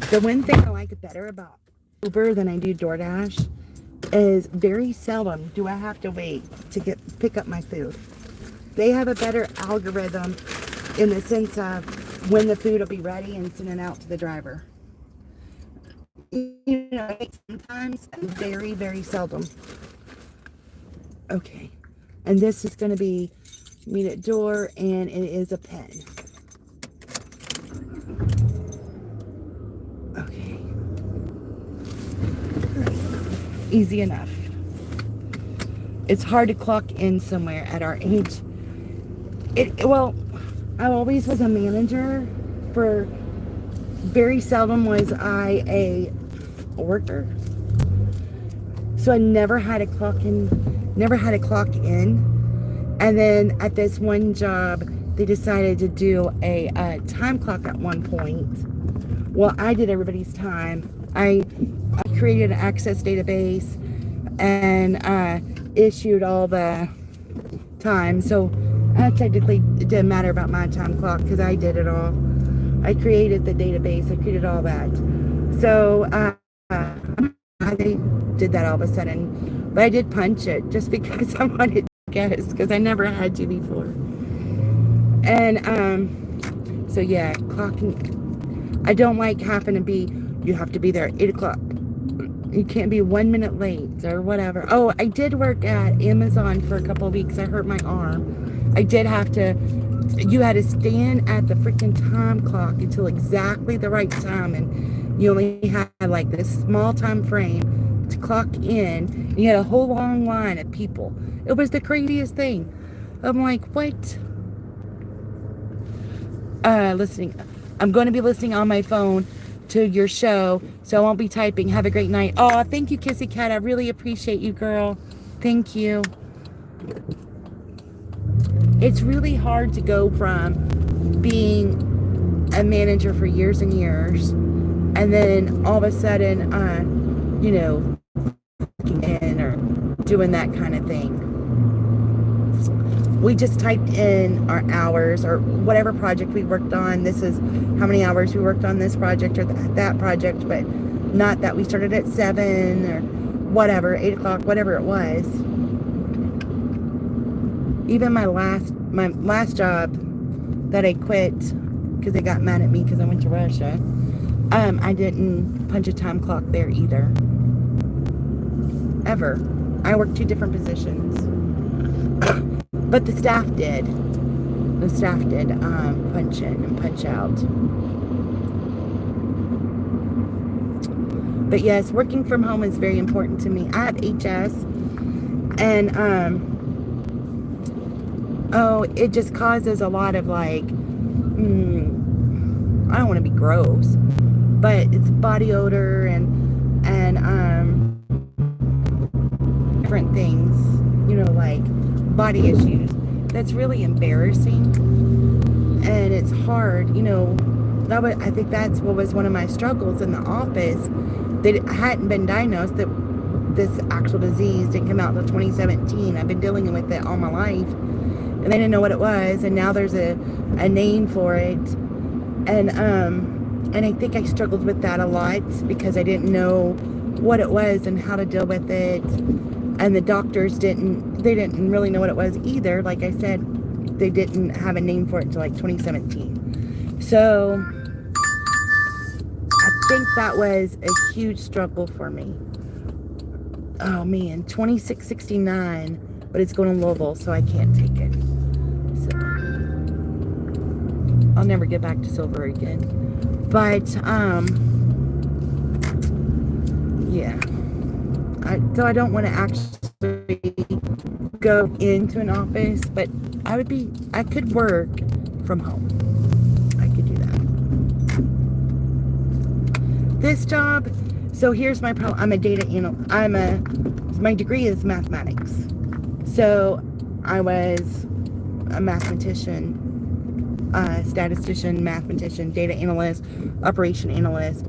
The one thing I like better about Uber than I do DoorDash is very seldom do I have to wait to pick up my food. They have a better algorithm in the sense of when the food will be ready and send it out to the driver. You know, sometimes, very, very seldom. Okay, and this is going to be meet at door, and it is a pen. Okay. Easy enough. It's hard to clock in somewhere at our age. Well, I always was a manager. For very seldom was I a worker. So I never had a clock in. And then at this one job, they decided to do a time clock at one point. Well, I did everybody's time. I created an access database and issued all the time. So technically, it didn't matter about my time clock because I did it all. I created the database. I created all that. So they did that all of a sudden. But I did punch it just because I wanted to guess because I never had to before. And so yeah, clocking. I don't like having to be, you have to be there at 8 o'clock. You can't be 1 minute late or whatever. Oh, I did work at Amazon for a couple of weeks. I hurt my arm. I did have to, you had to stand at the freaking time clock until exactly the right time. And you only had like this small time frame to clock in. And you had a whole long line of people. It was the craziest thing. I'm like, what? Listening. I'm going to be listening on my phone to your show, so I won't be typing. Have a great night. Oh, thank you, Kissy Cat. I really appreciate you, girl. Thank you. It's really hard to go from being a manager for years and years, and then all of a sudden, you know, in or doing that kind of thing. We just typed in our hours or whatever project we worked on. This is how many hours we worked on this project or that project, but not that we started at 7 or whatever, 8 o'clock, whatever it was. Even my last job that I quit because they got mad at me because I went to Russia, I didn't punch a time clock there either. Ever. I worked 2 different positions. But the staff did. The staff did punch in and punch out. But yes, working from home is very important to me. I have HS, and it just causes a lot of like, I don't want to be gross, but it's body odor and different things, you know, like body issues. That's really embarrassing, and it's hard. I think that's what was one of my struggles in the office. That I hadn't been diagnosed that this actual disease didn't come out until 2017. I've been dealing with it all my life, and they didn't know what it was, and now there's a name for it, and I think I struggled with that a lot because I didn't know what it was and how to deal with it, and the doctors didn't really know what it was either. Like I said, they didn't have a name for it until like 2017. So I think that was a huge struggle for me. Oh man, 2669, but it's going to Louisville, so I can't take it. So I'll never get back to silver again. But yeah. So I don't want to actually go into an office, but I could work from home. I could do that. This job, so here's my problem. I'm a data analyst. My degree is mathematics. So I was a mathematician, statistician, mathematician, data analyst, operation analyst,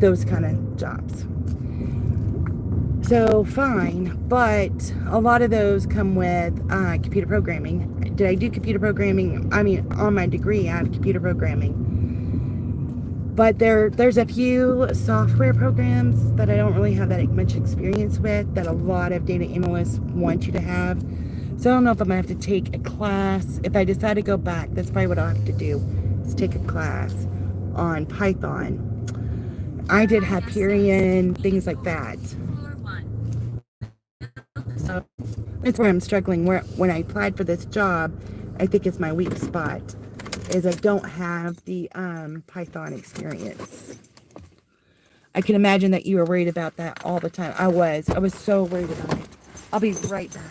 those kind of jobs. So fine, but a lot of those come with computer programming. Did I do computer programming? I mean, on my degree, I have computer programming. But there's a few software programs that I don't really have that much experience with that a lot of data analysts want you to have. So I don't know if I'm going to have to take a class. If I decide to go back, that's probably what I'll have to do, is take a class on Python. I did Hyperion, things like that. So that's where I'm struggling. When I applied for this job, I think it's my weak spot, is I don't have the Python experience. I can imagine that you were worried about that all the time. I was so worried about it. I'll be right back.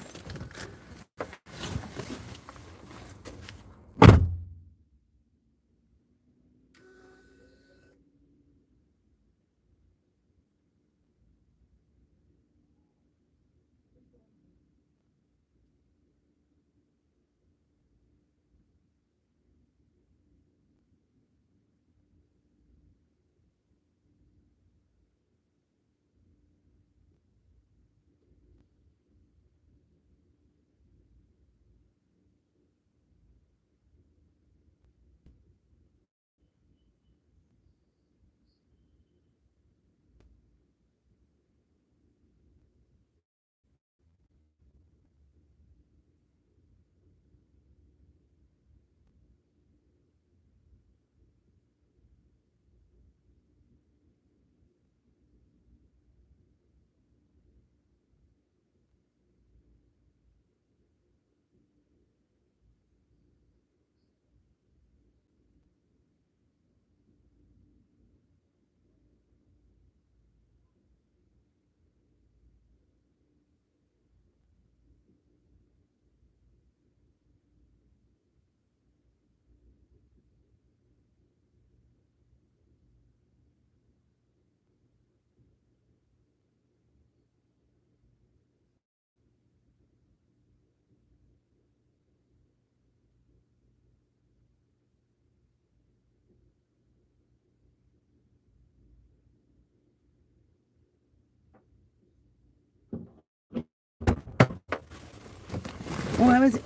Well, I was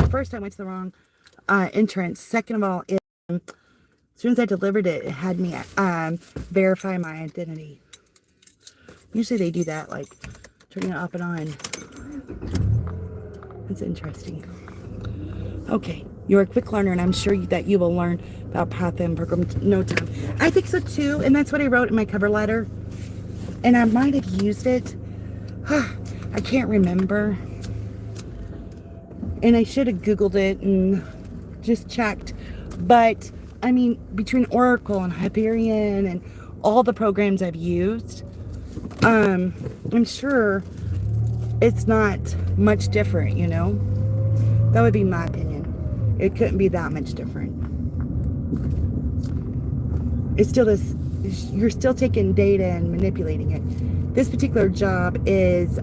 first I went to the wrong entrance. Second of all, as soon as I delivered it, it had me verify my identity. Usually they do that, like turning it off and on. That's interesting. Okay, you're a quick learner, and I'm sure that you will learn about Python program in no time. I think so too, and that's what I wrote in my cover letter. And I might have used it. I can't remember. And I should have Googled it and just checked. But, I mean, between Oracle and Hyperion and all the programs I've used, I'm sure it's not much different, you know? That would be my opinion. It couldn't be that much different. It's still this, you're still taking data and manipulating it. This particular job is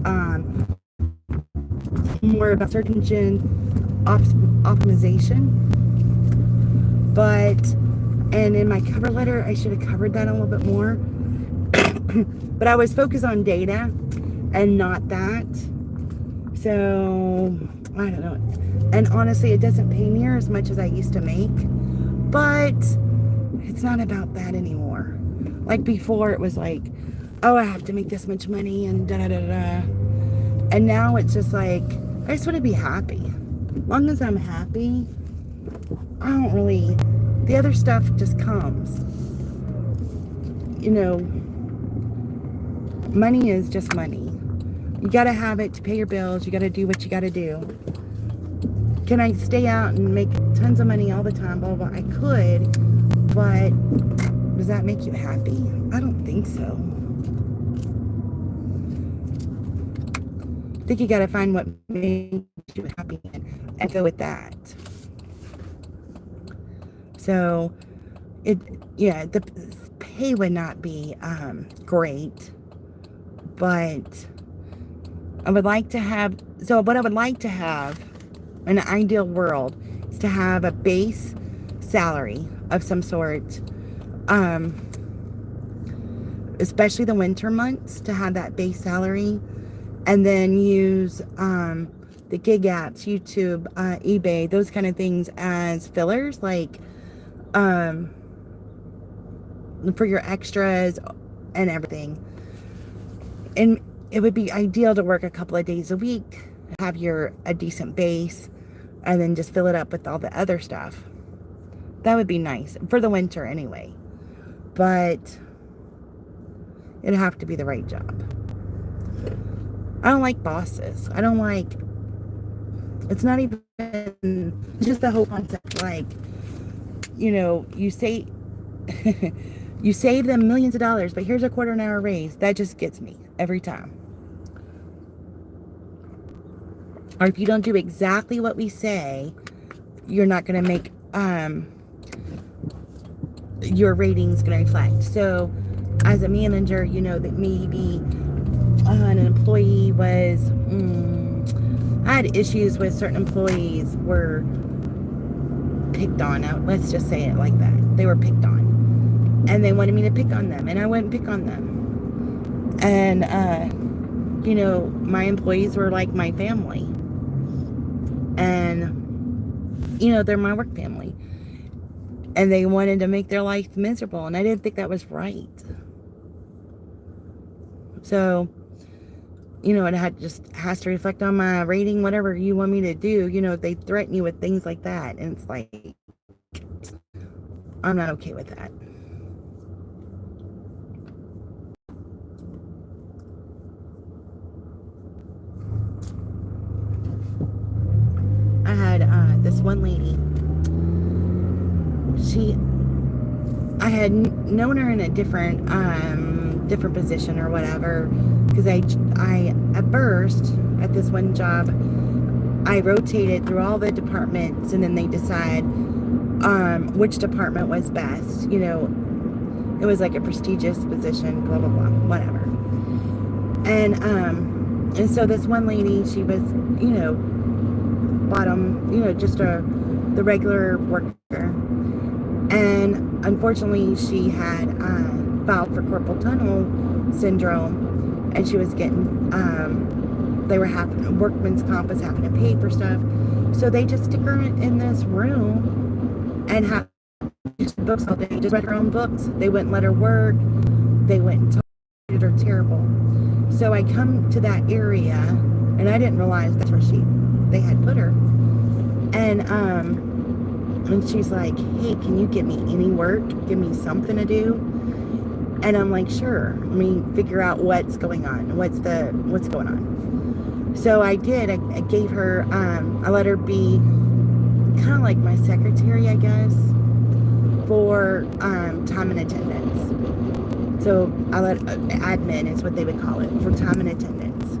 more about search engine optimization. And in my cover letter, I should have covered that a little bit more. But I was focused on data and not that. So, I don't know. And honestly, it doesn't pay near as much as I used to make. But it's not about that anymore. Like before, it was like, oh, I have to make this much money and da-da-da-da. And now it's just like, I just want to be happy. As long as I'm happy, I don't really, the other stuff just comes. You know, money is just money. You got to have it to pay your bills. You got to do what you got to do. Can I stay out and make tons of money all the time? Blah, blah, blah. I could, but does that make you happy? I don't think so. I think you got to find what makes you happy and go with that. So, the pay would not be great, but I would like to have, what I would like to have in an ideal world is to have a base salary of some sort, especially the winter months, to have that base salary, and then use the gig apps, YouTube, eBay, those kind of things as fillers, like for your extras and everything. And it would be ideal to work a couple of days a week, have a decent base, and then just fill it up with all the other stuff. That would be nice for the winter anyway. But it'd have to be the right job. I don't like bosses. I don't like, it's not even just the whole concept, like, you say you save them millions of dollars, but here's a quarter an hour raise. That just gets me every time. Or if you don't do exactly what we say, you're not going to make, your ratings going to reflect. So as a manager, that maybe an employee was, I had issues with certain employees were picked on. Let's just say it like that. They were picked on. And they wanted me to pick on them, and I wouldn't pick on them. And, my employees were like my family. And, they're my work family. And they wanted to make their life miserable, and I didn't think that was right. So, it has to reflect on my rating, whatever you want me to do. They threaten you with things like that, and it's like, I'm not okay with that. I had this one lady. I had known her in a different position or whatever, because I at first at this one job I rotated through all the departments, and then they decide which department was best. It was like a prestigious position, blah blah blah, whatever. And so this one lady, she was bottom, just the regular worker. And unfortunately, she had filed for carpal tunnel syndrome, and she was getting, workman's comp was having to pay for stuff. So they just stick her in this room and have books all day, just read her own books. They wouldn't let her work. They went and treated her terrible. So I come to that area, and I didn't realize that's where they had put her. And she's like, hey, can you give me any work? Give me something to do? And I'm like, sure. Let me figure out what's going on. What's going on? So I did. I gave her, I let her be kind of like my secretary, I guess, for time and attendance. So I let admin is what they would call it, for time and attendance.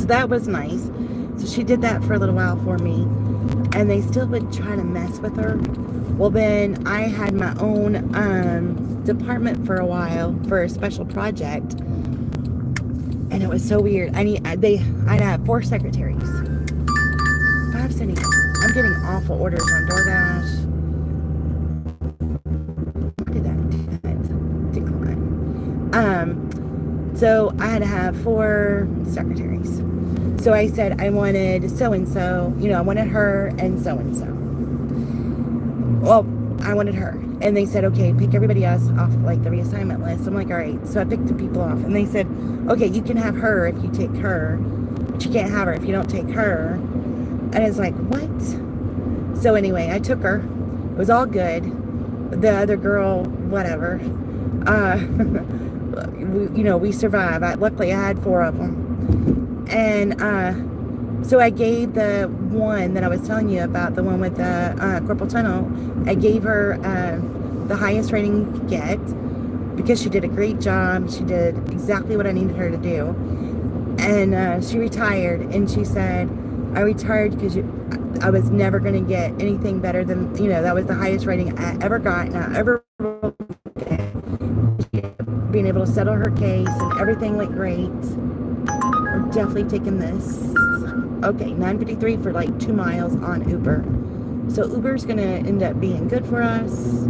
So that was nice. So she did that for a little while for me, and they still would try to mess with her. Well, then I had my own department for a while for a special project, And it was so weird. I'd have 4 secretaries. 5 cents. I'm getting awful orders on DoorDash. Why did that decline? So I had to have 4 secretaries. So I said I wanted so-and-so, I wanted her and so-and-so. Well, I wanted her. And they said, okay, pick everybody else off like the reassignment list. I'm like, all right. So I picked the people off. And they said, okay, you can have her if you take her. But you can't have her if you don't take her. And it's like, what? So anyway, I took her. It was all good. The other girl, whatever. We survived. Luckily, I had 4 of them. And so I gave the one that I was telling you about, the one with the carpal tunnel, I gave her the highest rating you could get because she did a great job. She did exactly what I needed her to do. And she retired, and she said, I retired because I was never going to get anything better than, that was the highest rating I ever got, and I ever being able to settle her case, and everything went great. We're definitely taking this. Okay, $9.53 for like 2 miles on Uber. So Uber's gonna end up being good for us.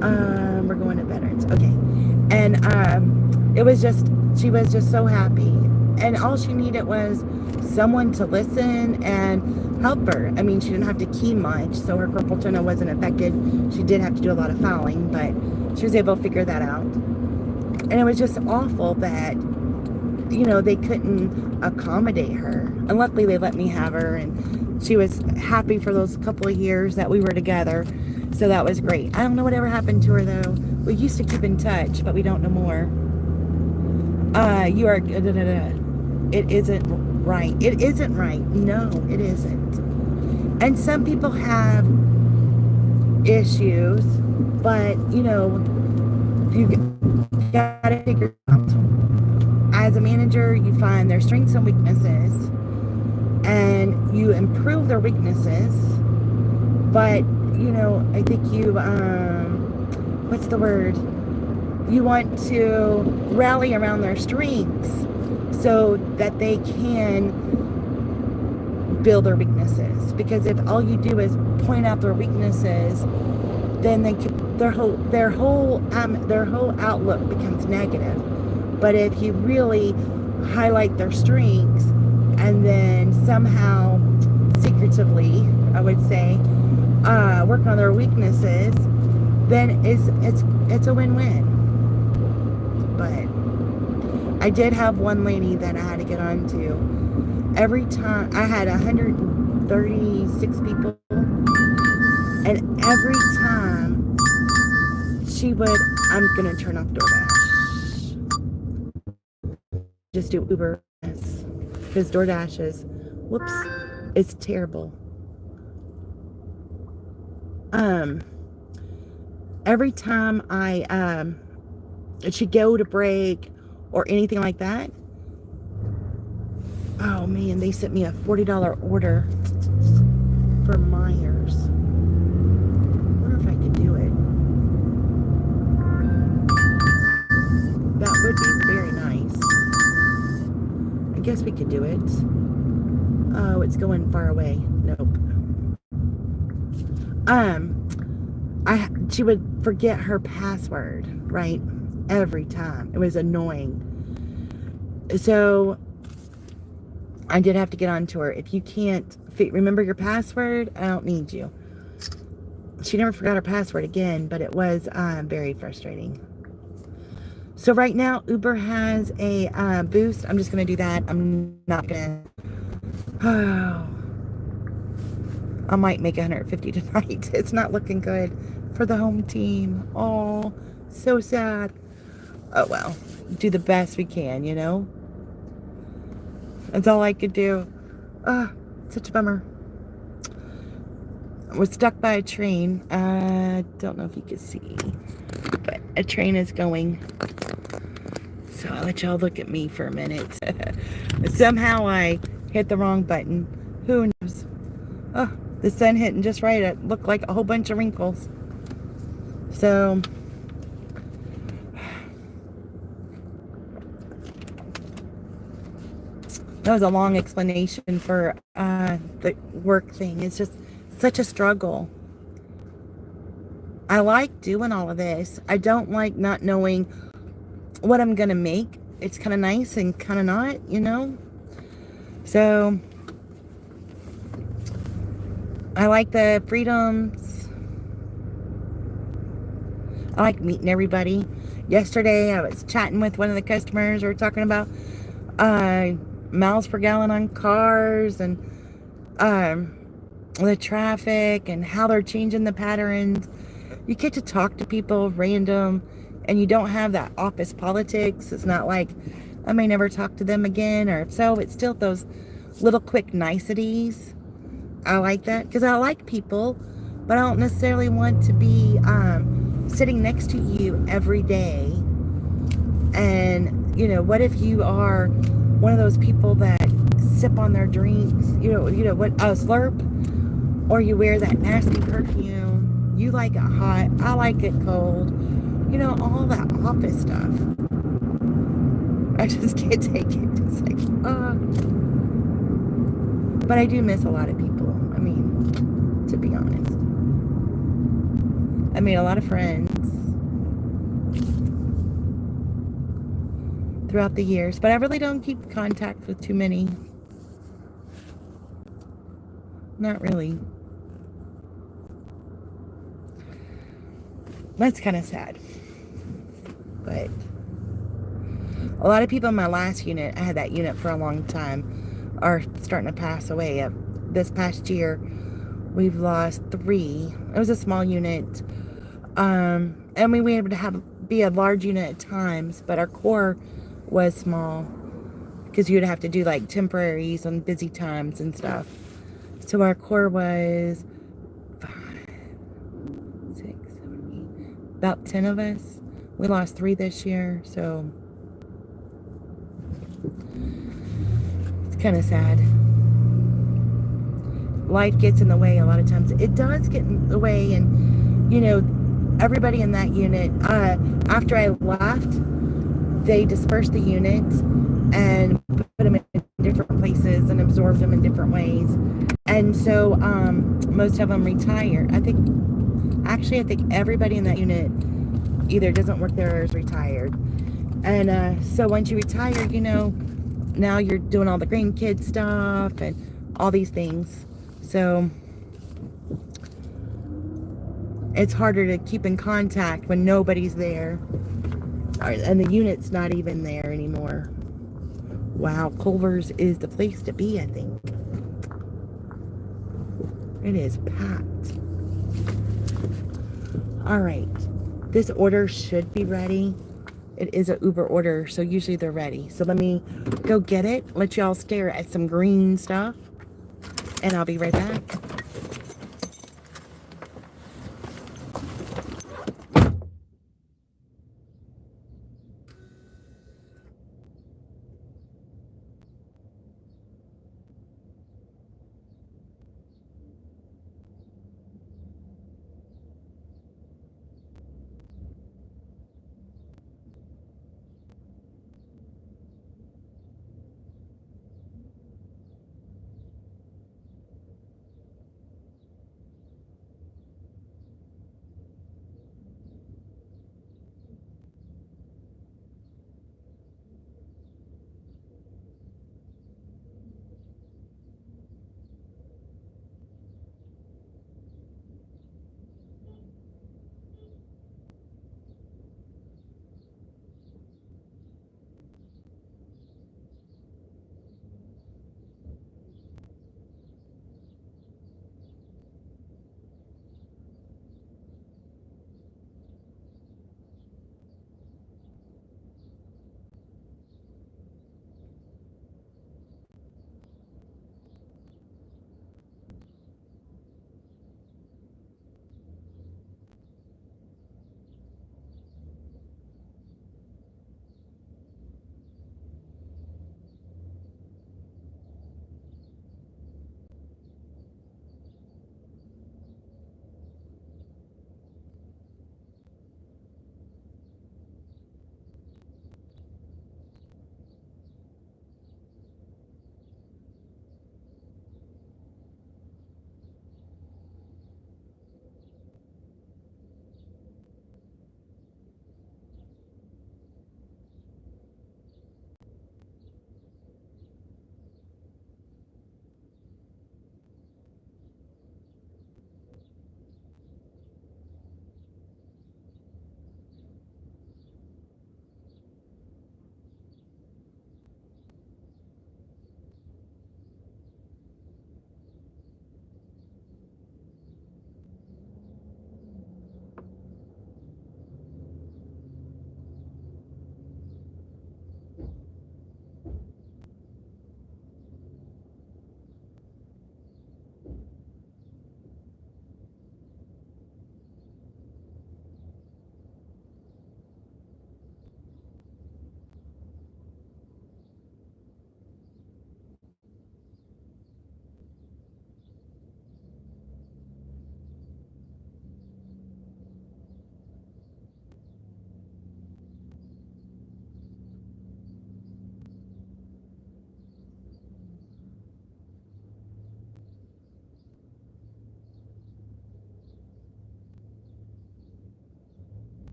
We're going to Veterans. Okay. And she was just so happy. And all she needed was someone to listen and help her. I mean, she didn't have to key much, so her carpal tunnel wasn't affected. She did have to do a lot of fouling, but she was able to figure that out. And it was just awful that, they couldn't accommodate her. And luckily they let me have her, and she was happy for those couple of years that we were together. So that was great. I don't know whatever happened to her though. We used to keep in touch, but we don't know more. You are, it isn't right. It isn't right. No, it isn't. And some people have issues, but you gotta figure out. As a manager, you find their strengths and weaknesses, and you improve their weaknesses. But I think you what's the word? You want to rally around their strengths so that they can build their weaknesses. Because if all you do is point out their weaknesses, then their whole outlook becomes negative. But if you really highlight their strengths and then somehow secretively, I would say, work on their weaknesses, then it's a win-win. But I did have one lady that I had to get on to. Every time I had 136 people, and every time she would, I'm gonna turn off DoorDash. Just do Uber, because DoorDash is, whoops, it's terrible. Every time she'd go to break or anything like that, oh man, they sent me a $40 order for Myers. I wonder if I could do it. That would be very nice. I guess we could do it. Oh, it's going far away. Nope. She would forget her password, right? Every time. It was annoying. So I did have to get on to her. If you can't remember your password, I don't need you. She never forgot her password again, but it was very frustrating. So right now, Uber has a boost. I'm just going to do that. I'm not going to... I might make 150 tonight. It's not looking good for the home team. Oh, so sad. Oh, well. Do the best we can, That's all I could do. Such a bummer. I was stuck by a train. I don't know if you can see, but a train is going. So I'll let y'all look at me for a minute. Somehow I hit the wrong button. Who knows? Oh, the sun hitting just right. It looked like a whole bunch of wrinkles. So, That was a long explanation for the work thing. It's just such a struggle. I like doing all of this. I don't like not knowing what I'm going to make. It's kind of nice and kind of not, you know? So, I like the freedoms. I like meeting everybody. Yesterday, I was chatting with one of the customers. We were talking about miles per gallon on cars and the traffic and how they're changing the patterns. You get to talk to people random, and you don't have that office politics. It's not like I may never talk to them again, or if so, it's still those little quick niceties. I like that because I like people, but I don't necessarily want to be sitting next to you every day. And you know, what if you are one of those people that sip on their drinks? You know what? A slurp, or you wear that nasty perfume. You like it hot. I like it cold. You know, all that office stuff. I just can't take it. It's like, But I do miss a lot of people. I mean, to be honest. I made a lot of friends throughout the years, but I really don't keep contact with too many. Not really. That's kind of sad. But a lot of people in my last unit, I had that unit for a long time, are starting to pass away. This past year, we've lost 3. It was a small unit. And we were able to be a large unit at times, but our core was small because you'd have to do like temporaries on busy times and stuff. So our core was 5, 6, 7, 8, about 10 of us. We lost 3 this year, so it's kind of sad. Life gets in the way a lot of times. It does get in the way, and you know, everybody in that unit, after I left, they dispersed the unit and put them in different places and absorbed them in different ways. And so most of them retired. I think everybody in that unit either doesn't work there or is retired. And so once you retire, you know, now you're doing all the grandkid stuff and all these things. So it's harder to keep in contact when nobody's there. And the unit's not even there anymore. Wow, Culver's is the place to be, I think. It is packed. All right. This order should be ready. It is an Uber order, so usually they're ready. So let me go get it, let y'all stare at some green stuff, and I'll be right back.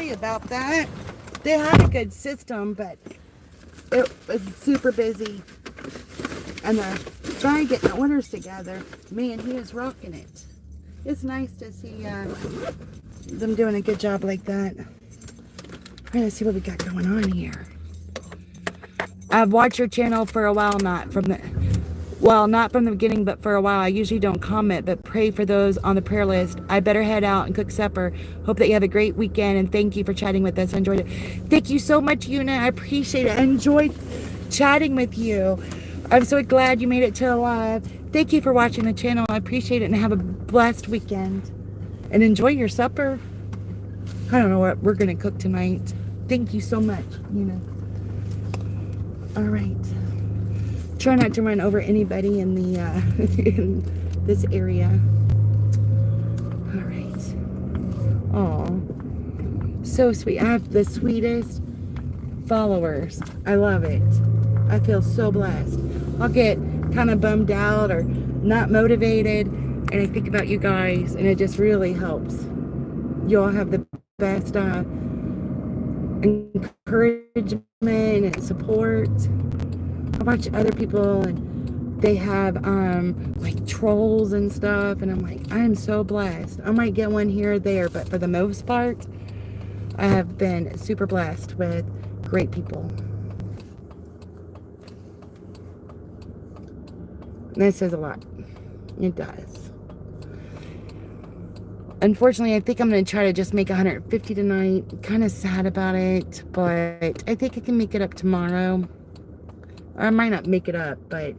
sorry about that. They had a good system, but it was super busy. And the guy getting the orders together, man, he is rocking it. It's nice to see them doing a good job like that. All right, let's see what we got going on here. I've watched your channel for a while, not from the beginning, but for a while. I usually don't comment, but pray for those on the prayer list. I better head out and cook supper. Hope that you have a great weekend, and thank you for chatting with us. I enjoyed it. Thank you so much, Una. I appreciate it. I enjoyed chatting with you. I'm so glad you made it to live. Thank you for watching the channel. I appreciate it, and have a blessed weekend. And enjoy your supper. I don't know what we're going to cook tonight. Thank you so much, Una. All right. Try not to run over anybody in the in this area. All right. Oh, so sweet. I have the sweetest followers. I love it. I feel so blessed. I'll get kind of bummed out or not motivated, and I think about you guys, and it just really helps. You all have the best encouragement and support. I watch other people, and they have like trolls and stuff, and I'm like, I am so blessed. I might get one here or there, but for the most part, I have been super blessed with great people. And that says a lot. It does. Unfortunately, I think I'm going to try to just make 150 tonight. Kind of sad about it, but I think I can make it up tomorrow. Or I might not make it up, but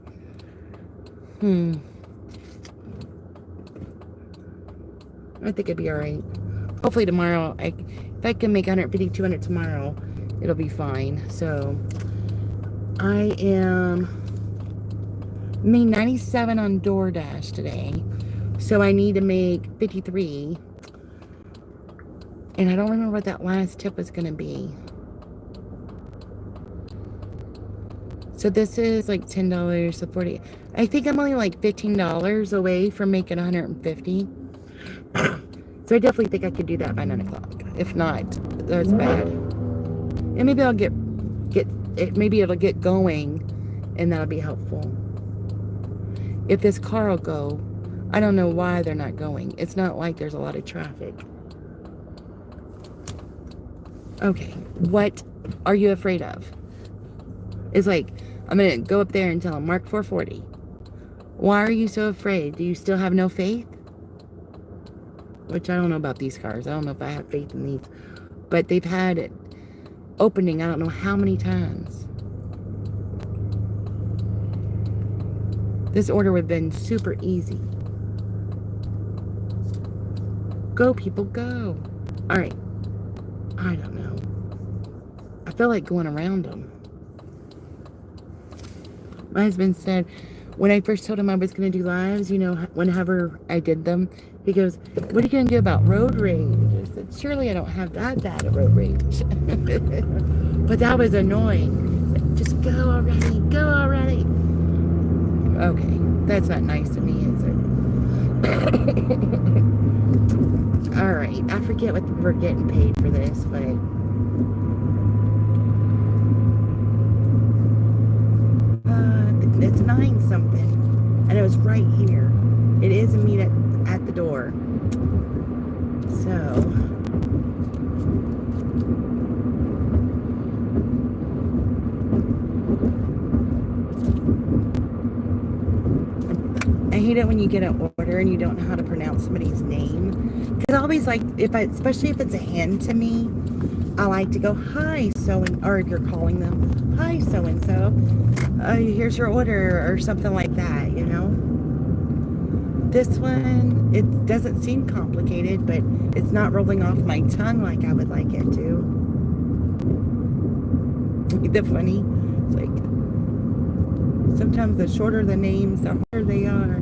I think it'd be alright. Hopefully tomorrow, if I can make 150, 200 tomorrow, it'll be fine. So, I made 97 on DoorDash today. So I need to make 53. And I don't remember what that last tip was going to be. So this is like $10, so 40. I think I'm only like $15 away from making 150. So I definitely think I could do that by 9 o'clock. If not, that's bad. And maybe I'll maybe it'll get going, and that'll be helpful. If this car will go, I don't know why they're not going. It's not like there's a lot of traffic. Okay, what are you afraid of? It's like, I'm going to go up there and tell them, mark 440. Why are you so afraid? Do you still have no faith? Which I don't know about these cars. I don't know if I have faith in these. But they've had it opening I don't know how many times. This order would have been super easy. Go, people, go. All right. I don't know. I feel like going around them. My husband said, when I first told him I was going to do lives, you know, whenever I did them, he goes, what are you going to do about road rage? I said, surely I don't have that bad at road rage. But that was annoying. Like, just go already. Go already. Okay. That's not nice to me, is it? All right. I forget what we're getting paid for this, but... it's 9 something, and it was right here. It is a meet at the door. So I hate it when you get an order and you don't know how to pronounce somebody's name. Because I always like, especially if it's a hand to me, I like to go, hi, or if you're calling them, hi, so-and-so, here's your order, or something like that, you know? This one, it doesn't seem complicated, but it's not rolling off my tongue like I would like it to. The funny, it's like, sometimes the shorter the names, the harder they are.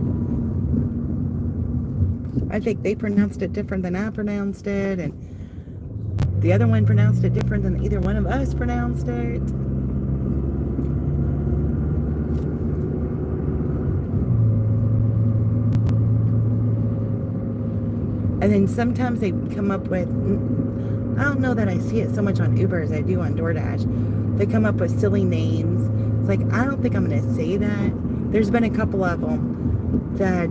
I think they pronounced it different than I pronounced it, and the other one pronounced it different than either one of us pronounced it. And then sometimes they come up with, I don't know that I see it so much on Uber as I do on DoorDash. They come up with silly names. It's like, I don't think I'm going to say that. There's been a couple of them that,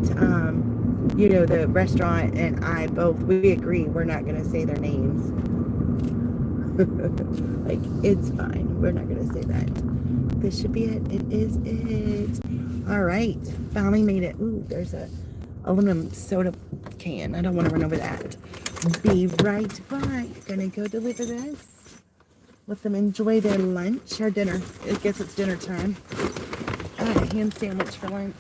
you know, the restaurant and I both, we agree we're not going to say their names. Like, it's fine. We're not going to say that. This should be it. It is it. All right. Finally made it. Ooh, there's a aluminum soda can. I don't want to run over that. Be right back. Gonna go deliver this. Let them enjoy their lunch or dinner. I guess it's dinner time. I had a ham sandwich for lunch.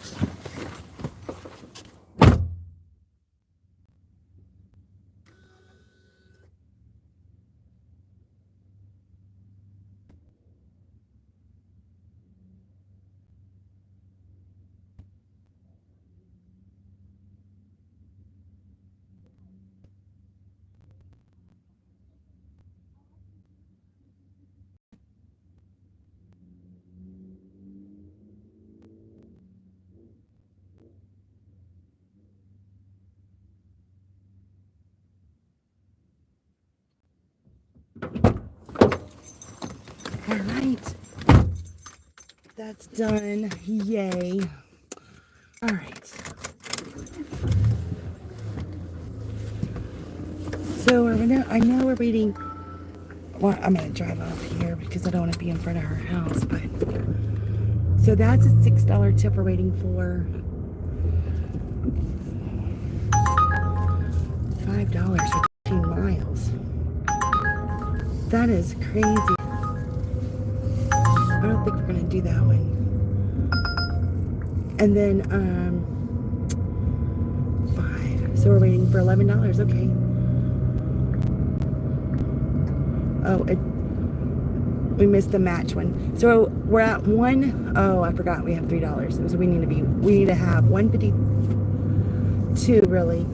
All right. That's done. Yay. All right. So I know we're waiting. Well, I'm going to drive off here because I don't want to be in front of her house. But so that's a $6 tip we're waiting for. $5 for 15 miles. That is crazy. I don't think we're going to do that one. And then, 5. So we're waiting for $11. Okay. Oh, we missed the match one. So we're at 1. Oh, I forgot we have $3. So we need to have 152 really.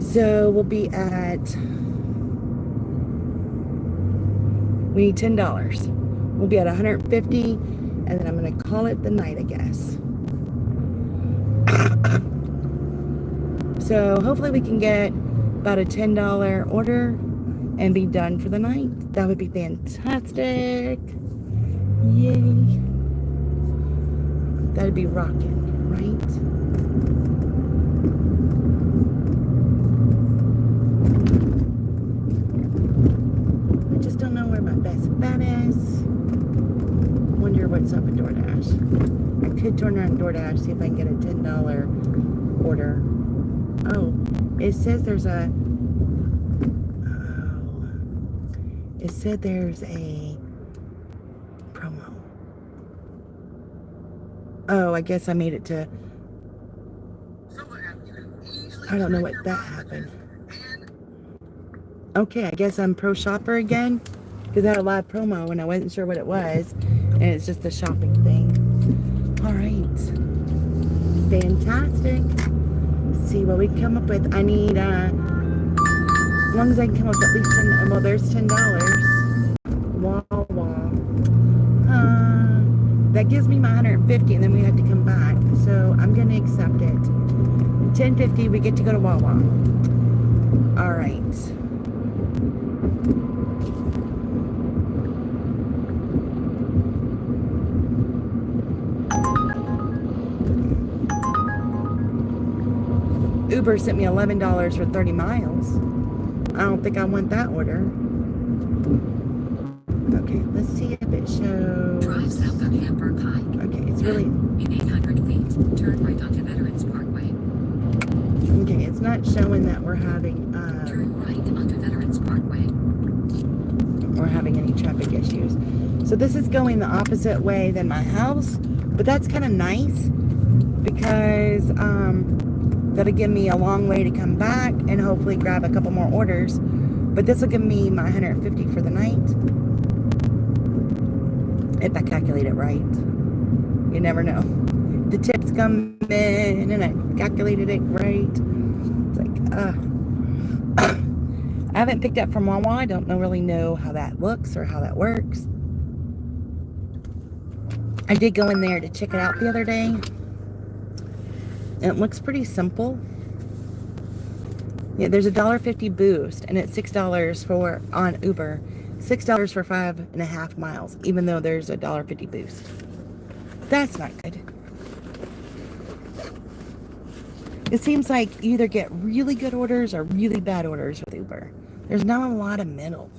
So we'll be at, we need $10. We'll be at 150, and then I'm going to call it the night, I guess. So hopefully we can get about a $10 order and be done for the night. That would be fantastic. Yay. That'd be rocking, right? I just don't know where my best bet is. Wonder what's up with DoorDash. I could turn around DoorDash, see if I can get a $10 order. Oh, it says there's a... Oh. It said there's a promo. Oh, I guess I made it to... I don't know what that happened. Okay, I guess I'm pro shopper again. Because I had a live promo and I wasn't sure what it was. And it's just a shopping thing. All right. Fantastic. Let's see what we can come up with. I need, as long as I can come up with at least 10, well, there's $10. That gives me my 150 and then we have to come back. So I'm going to accept it. 10.50, we get to go to Wawa. All right. Uber sent me $11 for 30 miles. I don't think I want that order. Okay, let's see if it shows. Drive south on Hamburg Pike. Okay, it's really... In 800 feet, turn right onto Veterans Parkway. Okay, it's not showing that we're having... Turn right onto Veterans Parkway. We're having any traffic issues. So this is going the opposite way than my house. But that's kind of nice. Because, that'll give me a long way to come back and hopefully grab a couple more orders. But this will give me my 150 for the night. If I calculate it right. You never know. The tips come in and I calculated it right. It's like, I haven't picked up from Wawa. I don't really know how that looks or how that works. I did go in there to check it out the other day. It looks pretty simple. Yeah, there's $1.50 boost, and it's $6 for on Uber, $6 for 5.5 miles, even though there's a $1.50 boost. That's not good. It seems like you either get really good orders or really bad orders with Uber. There's not a lot of middle.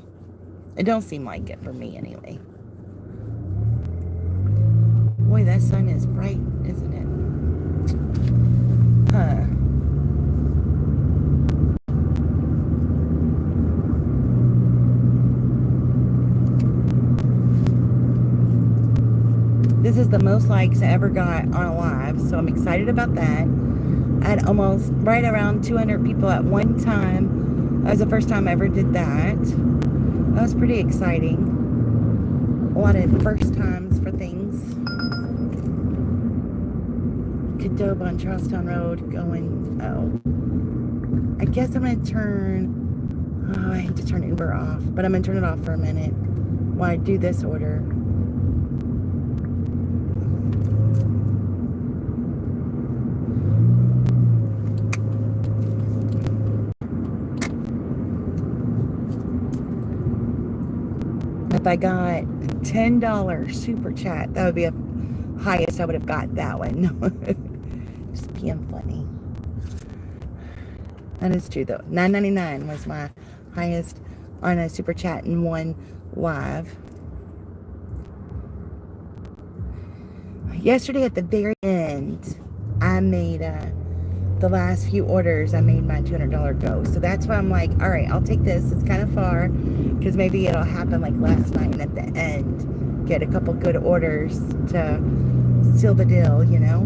It don't seem like it for me anyway. Boy, that sun is bright, isn't it? Huh. This is the most likes I ever got on a live, so I'm excited about that. I had almost right around 200 people at one time. That was the first time I ever did that. That was pretty exciting. A lot of first times for things. Cadobe on Charlestown Road going, I guess I'm going to turn, I hate to turn Uber off, but I'm going to turn it off for a minute while I do this order. If I got $10 super chat, that would be the highest I would have got that one. Just being funny. That is true though. $9.99 was my highest on a super chat in one live. Yesterday at the very end, I made the last few orders. I made my $200 go. So that's why I'm like, all right, I'll take this. It's kind of far because maybe it'll happen like last night and at the end get a couple good orders to seal the deal, you know.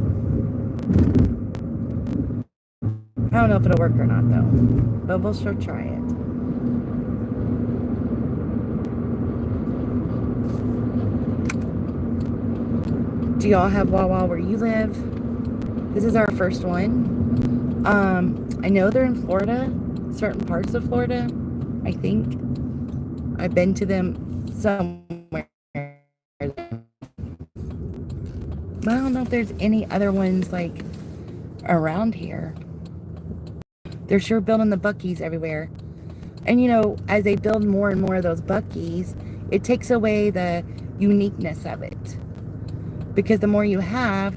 I don't know if it'll work or not though, but we'll sure try it. Do y'all have Wawa where you live? This is our first one. I know they're in Florida, certain parts of Florida, I think. I've been to them somewhere. But I don't know if there's any other ones like around here. They're sure building the Buc-ee's everywhere. And you know, as they build more and more of those Buc-ee's, it takes away the uniqueness of it. Because the more you have,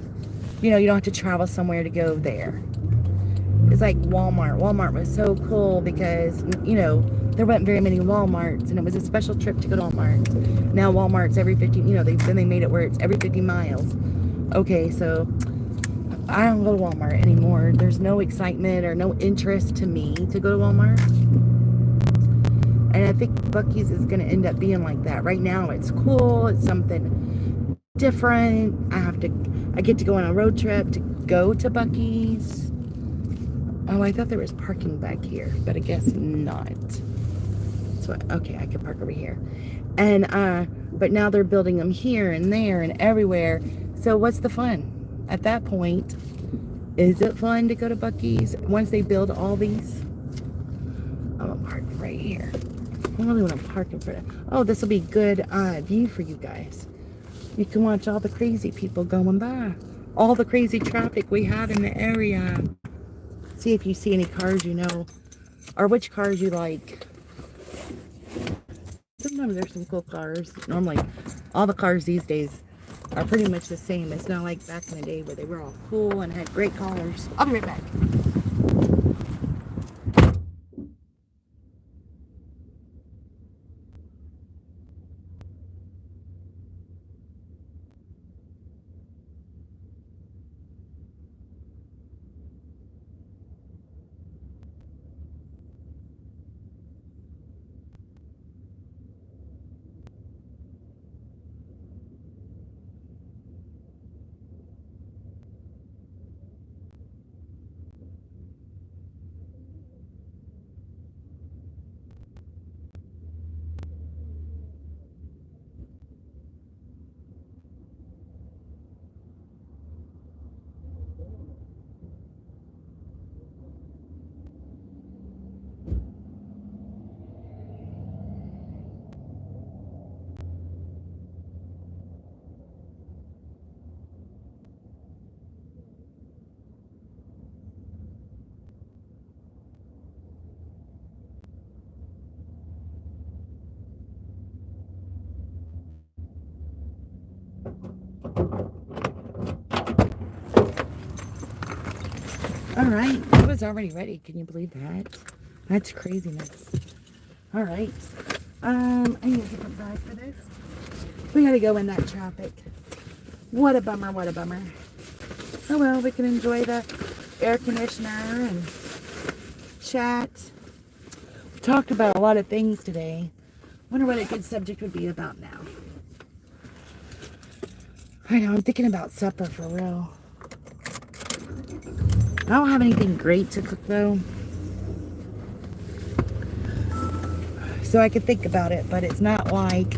you know, you don't have to travel somewhere to go there. It's like Walmart. Walmart was so cool because, you know, there weren't very many Walmarts, and it was a special trip to go to Walmart. Now Walmart's every 50, you know, then they made it where it's every 50 miles. Okay, so I don't go to Walmart anymore. There's no excitement or no interest to me to go to Walmart. And I think Buc-ee's is going to end up being like that. Right now it's cool. It's something different. I get to go on a road trip to go to Buc-ee's. Oh, I thought there was parking back here, but I guess not. So, okay, I can park over here. And, but now they're building them here and there and everywhere. So what's the fun? At that point, is it fun to go to Buc-ee's once they build all these? I'm gonna park right here. I really want to park in front of, oh, this will be good view for you guys. You can watch all the crazy people going by. All the crazy traffic we have in the area. See if you see any cars you know, or which cars you like. Sometimes there's some cool cars. Normally, all the cars these days are pretty much the same. It's not like back in the day where they were all cool and had great colors. I'll be right back. All right, it was already ready. Can you believe that? That's craziness. All right. I need a different bag for this. We gotta go in that traffic. What a bummer, what a bummer. Oh well, we can enjoy the air conditioner and chat. We talked about a lot of things today. Wonder what a good subject would be about now. I know, I'm thinking about supper for real. I don't have anything great to cook though. So I could think about it, but it's not like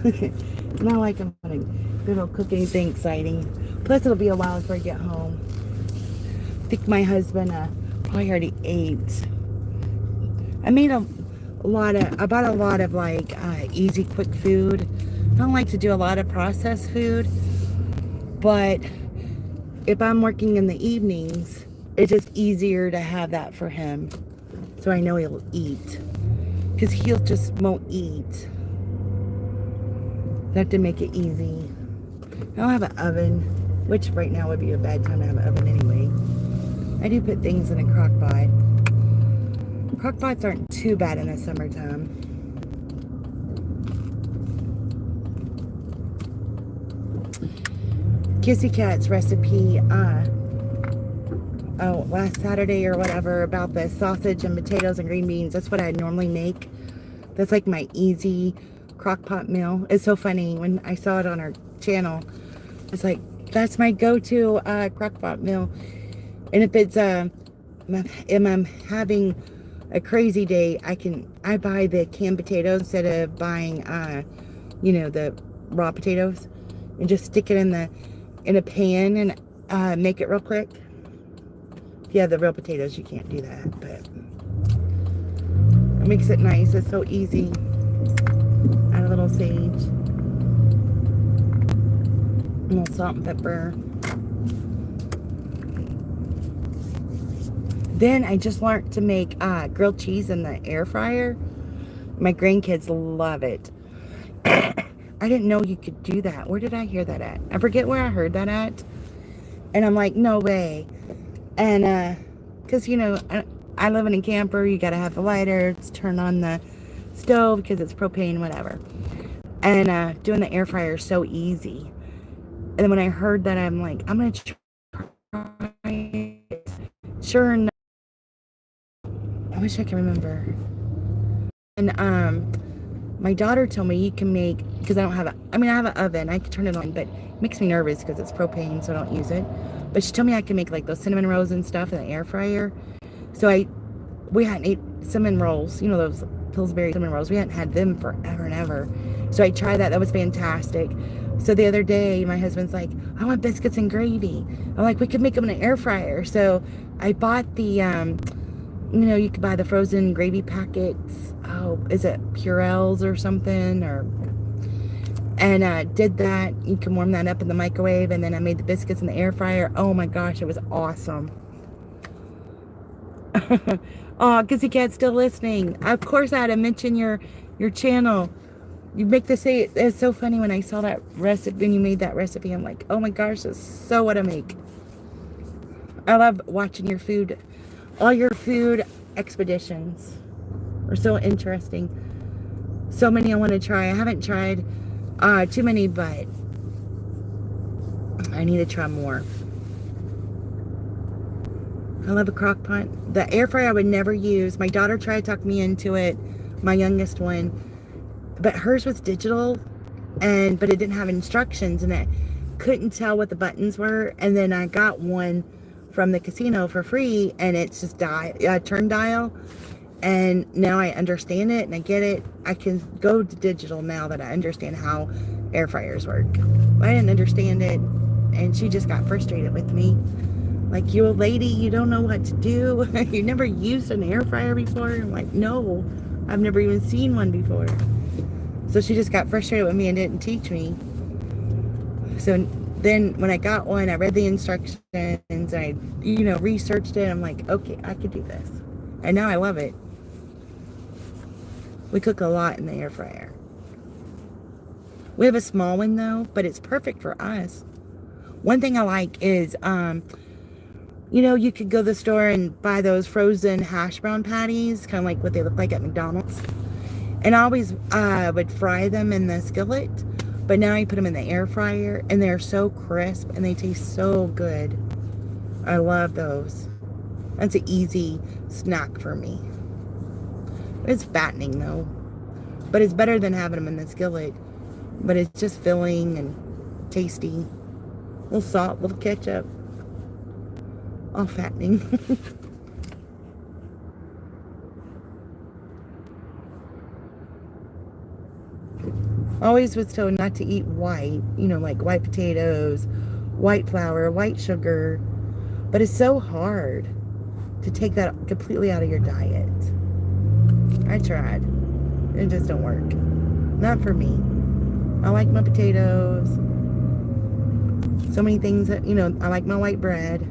it's not like I'm gonna cook anything exciting. Plus it'll be a while before I get home. I think my husband probably already ate. I bought a lot of like easy quick food. I don't like to do a lot of processed food, but if I'm working in the evenings, it's just easier to have that for him. So I know he'll eat. Because he'll just won't eat. I have to make it easy. I don't have an oven, which right now would be a bad time to have an oven anyway. I do put things in a crock pot. Crock pots aren't too bad in the summertime. Kissy Cat's recipe, last Saturday or whatever, about the sausage and potatoes and green beans. That's what I normally make. That's like my easy crock pot meal. It's so funny when I saw it on her channel. It's like, that's my go-to crock pot meal. And if it's if I'm having a crazy day, I buy the canned potatoes instead of buying the raw potatoes, and just stick it in a pan and make it real quick. If you have the real potatoes, you can't do that, but it makes it nice. It's so easy. Add a little sage, a little salt and pepper. Then I just learned to make grilled cheese in the air fryer. My grandkids love it. I didn't know you could do that. Where did I hear that at? I forget where I heard that at. And I'm like, no way. And because I live in a camper, you gotta have a lighter, turn on the stove because it's propane, whatever. And doing the air fryer is so easy. And then when I heard that, I'm like, I'm gonna try it. Sure enough, I wish I could remember. And my daughter told me you can make, because I have an oven, I can turn it on, but it makes me nervous because it's propane, so I don't use it. But she told me I can make like those cinnamon rolls and stuff in the air fryer. So we hadn't ate cinnamon rolls, those Pillsbury cinnamon rolls. We hadn't had them forever and ever. So I tried that. That was fantastic. So the other day, my husband's like, I want biscuits and gravy. I'm like, we could make them in an air fryer. So I bought the, you could buy the frozen gravy packets. Oh, is it Purell's or something? And did that. You can warm that up in the microwave. And then I made the biscuits in the air fryer. Oh my gosh, it was awesome. Oh, Kissy Cat's still listening. Of course I had to mention your channel. You make this say it's so funny when I saw that recipe, when you made that recipe. I'm like, oh my gosh, that's so what I make. I love watching your food. All your food expeditions are so interesting. So many I want to try. I haven't tried too many, but I need to try more. I love a crock pot. The air fryer I would never use. My daughter tried to talk me into it, my youngest one, but hers was digital, but it didn't have instructions, and I couldn't tell what the buttons were. And then I got one from the casino for free, and it's just turn dial. And now I understand it and I get it. I can go to digital now that I understand how air fryers work. But I didn't understand it, and she just got frustrated with me. Like, you old lady, you don't know what to do. You never used an air fryer before? I'm like, no, I've never even seen one before. So she just got frustrated with me and didn't teach me. So then when I got one, I read the instructions, I, researched it. I'm like, okay, I could do this. And now I love it. We cook a lot in the air fryer. We have a small one though, but it's perfect for us. One thing I like is You know, you could go to the store and buy those frozen hash brown patties, kind of like what they look like at McDonald's. And I always would fry them in the skillet, but now I put them in the air fryer, and they're so crisp, and they taste so good. I love those. That's an easy snack for me. It's fattening, though. But it's better than having them in the skillet. But it's just filling and tasty. A little salt, a little ketchup. All fattening. Always was told not to eat white, you know, like white potatoes, white flour, white sugar. But it's so hard to take that completely out of your diet. I tried. It just don't work. Not for me. I like my potatoes. So many things that, you know, I like my white bread.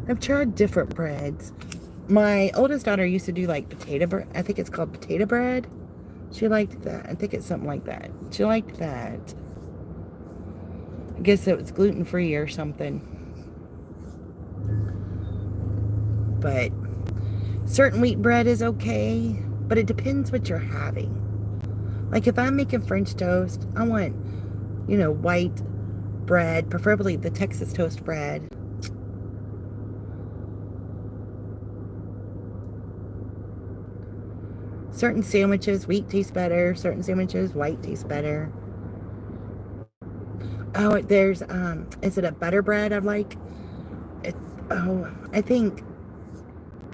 I've tried different breads. My oldest daughter used to do like potato bread. I think it's called potato bread. She liked that. I think it's something like that. She liked that. I guess it was gluten-free or something. But certain wheat bread is okay, but it depends what you're having. Like if I'm making French toast, I want, you know, white bread, preferably the Texas toast bread. Certain sandwiches, wheat tastes better. Certain sandwiches, white tastes better. Oh, there's, is it a butter bread I like? I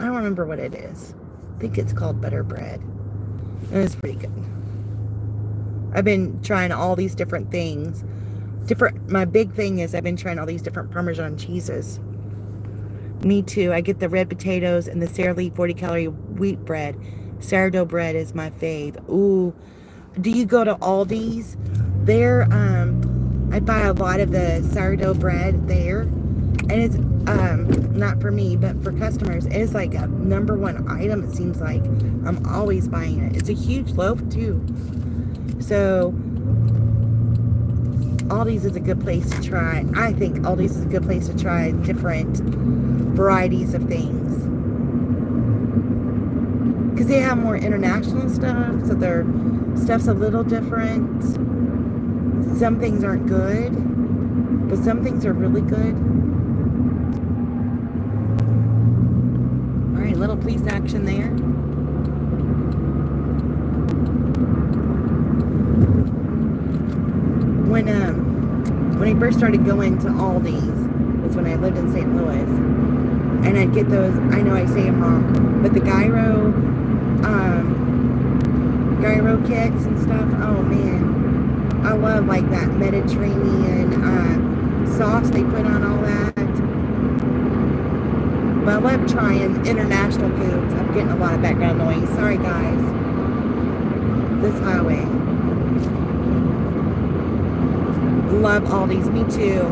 don't remember what it is. I think it's called butter bread. And it's pretty good. I've been trying all these different things. My big thing is I've been trying all these different Parmesan cheeses. Me too. I get the red potatoes and the Sara Lee 40-calorie wheat bread. Sourdough bread is my fave. Ooh. Do you go to Aldi's? There, I buy a lot of the sourdough bread there. And it's, not for me, but for customers. It's like a #1 item, it seems like. I'm always buying it. It's a huge loaf, too. So, Aldi's is a good place to try. I think Aldi's is a good place to try different varieties of things. Because they have more international stuff, so their stuff's a little different. Some things aren't good, but some things are really good. Alright, little police action there. When I first started going to Aldi's, was when I lived in St. Louis. And I'd get those, I know I say them wrong, but the gyro kits and stuff, oh man. I love like that Mediterranean sauce they put on all that. But I love trying international foods. I'm getting a lot of background noise. Sorry guys. This highway. Love Aldi's. Me too.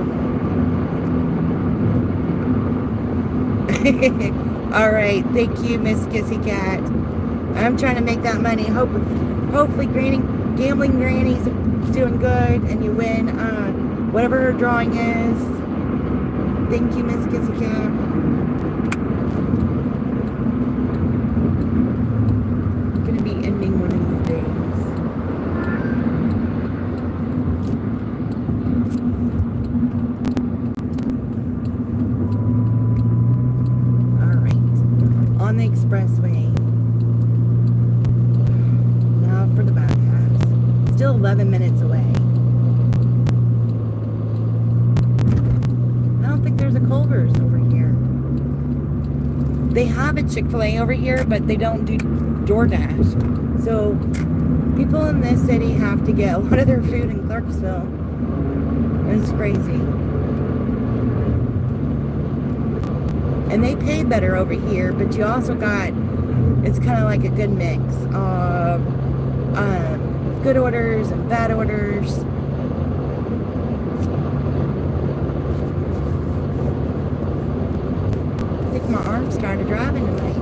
Alright. Thank you, Miss Kissy Cat. I'm trying to make that money. Hopefully Gambling Granny's doing good and you win whatever her drawing is. Thank you, Miss Kissy Cat. Gonna be ending one of these days. Alright. On the expressway. Now for the bypass. Still 11 minutes away. I don't think there's a Culver's over here. They have a Chick-fil-A over here, but they don't do DoorDash. So people in this city have to get a lot of their food in Clarksville. It's crazy. And they pay better over here, but you also got, it's kind of like a good mix of good orders and bad orders. I think my arm's tired of driving tonight.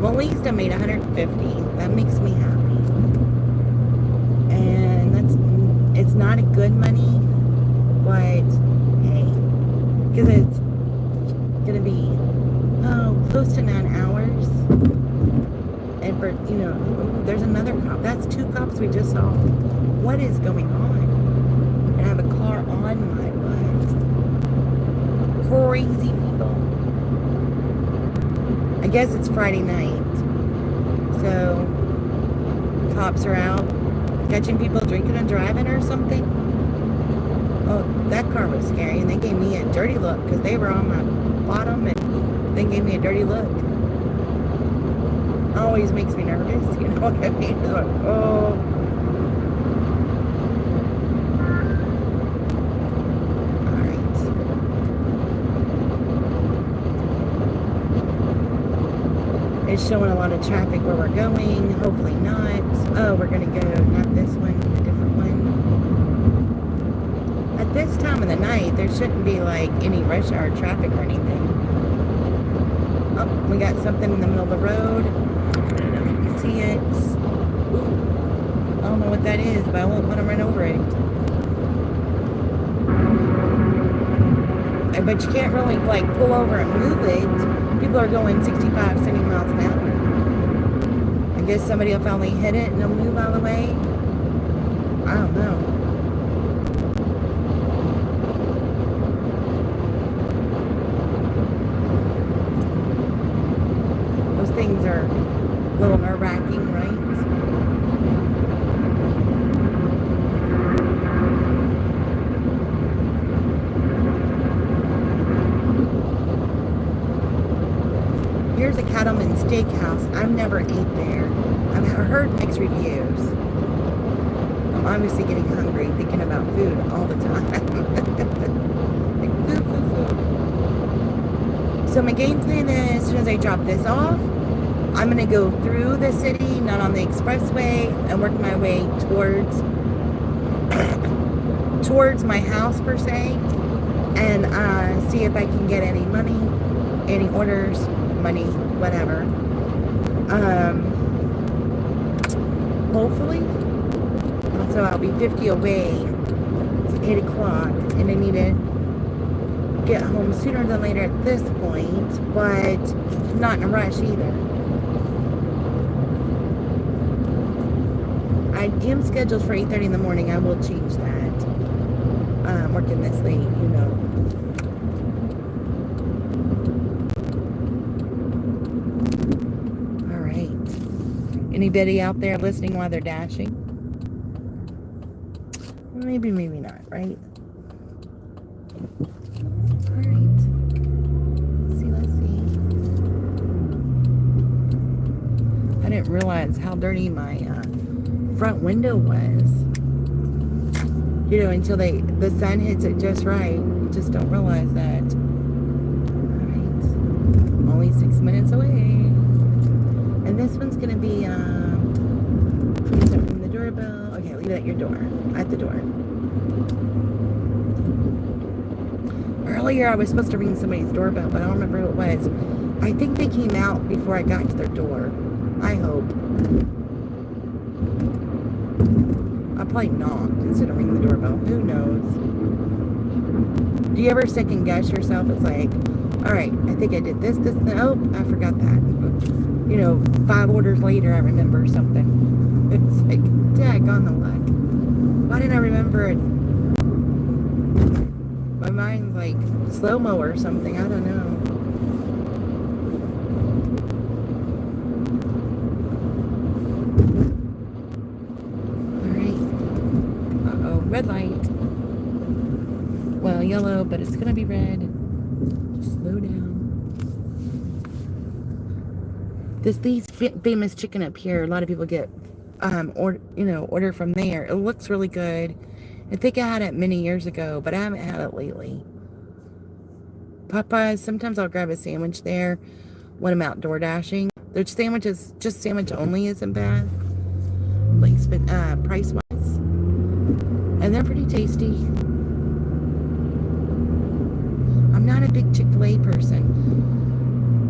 Well, at least I made 150. That makes me happy. And it's not a good money, but hey, because it's gonna be close to 9 hours. And for there's another cop. That's 2 cops we just saw. What is going on? And I have a car on my butt. Crazy people. I guess it's Friday night, so cops are out catching people drinking and driving or something. Oh, that car was scary, and they gave me a dirty look because they were on my bottom and they gave me a dirty look. Always makes me nervous, you know what I mean? It's like, oh. Alright. It's showing a lot of traffic where we're going. Hopefully not. Oh, we're going to go, not this one, a different one. At this time of the night, there shouldn't be like any rush hour traffic or anything. Oh, we got something in the middle of the road. I don't know if you can see it. Ooh, I don't know what that is, but I won't want to run over it. But you can't really like pull over and move it. People are going 65, 70 miles an hour. I guess somebody will finally hit it and they'll move out of the way. I don't know. Those things are a little nerve-wracking, right? Here's a Cattleman Steakhouse. I've never ate there. I've heard mixed reviews. I'm obviously getting hungry thinking about food all the time. Like food. So my game plan is, as soon as I drop this off, I'm going to go through the city, not on the expressway, and work my way towards my house per se, and see if I can get any money, any orders, money, whatever. Hopefully. So I'll be 50 away. It's 8 o'clock, and I need to get home sooner than later at this point, but not in a rush either. I am scheduled for 8:30 in the morning. I will change that. Working this late, you know. All right. Anybody out there listening while they're dashing? Maybe not, right? All right. Let's see. I didn't realize how dirty my front window was. You know, until the sun hits it just right. You just don't realize that. All right. Only 6 minutes away. And this one's going to be, please don't ring the doorbell. Okay, leave it at your door. At the door. Earlier, I was supposed to ring somebody's doorbell, but I don't remember who it was. I think they came out before I got to their door. I hope. I'll probably knock instead of ring the doorbell. Who knows? Do you ever second guess yourself? It's like, all right, I think I did this. Oh, I forgot that. You know, 5 orders later, I remember something. It's like, daggone the luck. Why didn't I remember it? My mind's like slow-mo or something. I don't know. Red light. Well, yellow, but it's gonna be red. Just slow down. These famous chicken up here, a lot of people get order from there. It looks really good. I think I had it many years ago, but I haven't had it lately. Popeyes, sometimes I'll grab a sandwich there when I'm outdoor dashing. Their sandwiches, just sandwich only, isn't bad. Like price wise. And they're pretty tasty. I'm not a big Chick-fil-A person.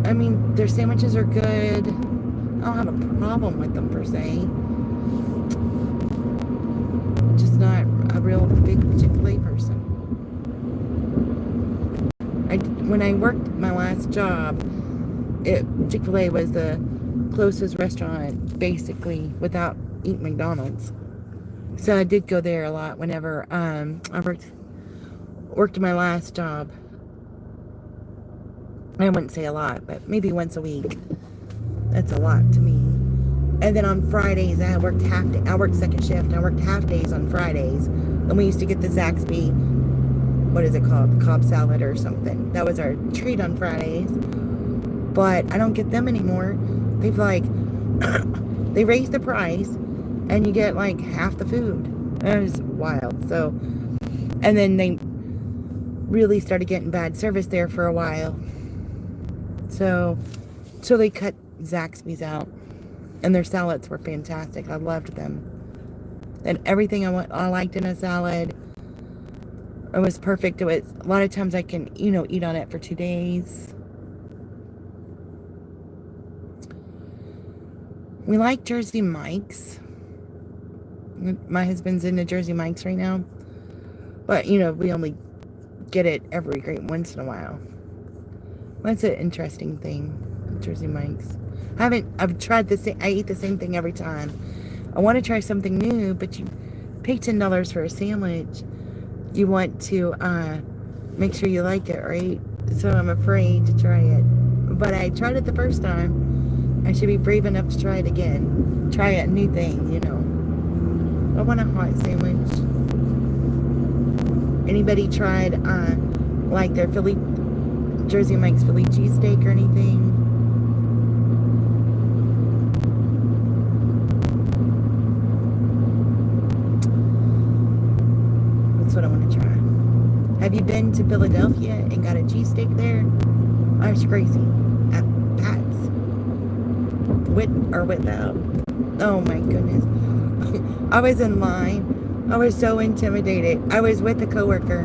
I mean, their sandwiches are good. don't have a problem with them per se. Just not a real big Chick-fil-A person. When I worked my last job, Chick-fil-A was the closest restaurant, basically, without eating McDonald's. So I did go there a lot whenever I worked my last job. I wouldn't say a lot, but maybe once a week. That's a lot to me. And then on Fridays, I worked second shift. I worked half days on Fridays. And we used to get the Zaxby, what is it called? The Cobb salad or something. That was our treat on Fridays. But I don't get them anymore. They've they raised the price and you get like half the food. That is wild. So, and then they really started getting bad service there for a while. So they cut Zaxby's out. And their salads were fantastic. I loved them. And everything I liked in a salad, it was perfect. It was, a lot of times I can, eat on it for 2 days. We like Jersey Mike's. My husband's into Jersey Mike's right now. But, we only get it every great once in a while. That's an interesting thing, Jersey Mike's. I've tried I eat the same thing every time. I want to try something new, but you pay $10 for a sandwich. You want to make sure you like it, right? So I'm afraid to try it. But I tried it the first time. I should be brave enough to try it again. Try a new thing, I want a hot sandwich. Anybody tried like their Jersey Mike's Philly cheesesteak or anything? That's what I want to try. Have you been to Philadelphia and got a cheesesteak there? Oh, it's crazy. At Pat's. With or without. Oh my goodness. I was in line. I was so intimidated. I was with a coworker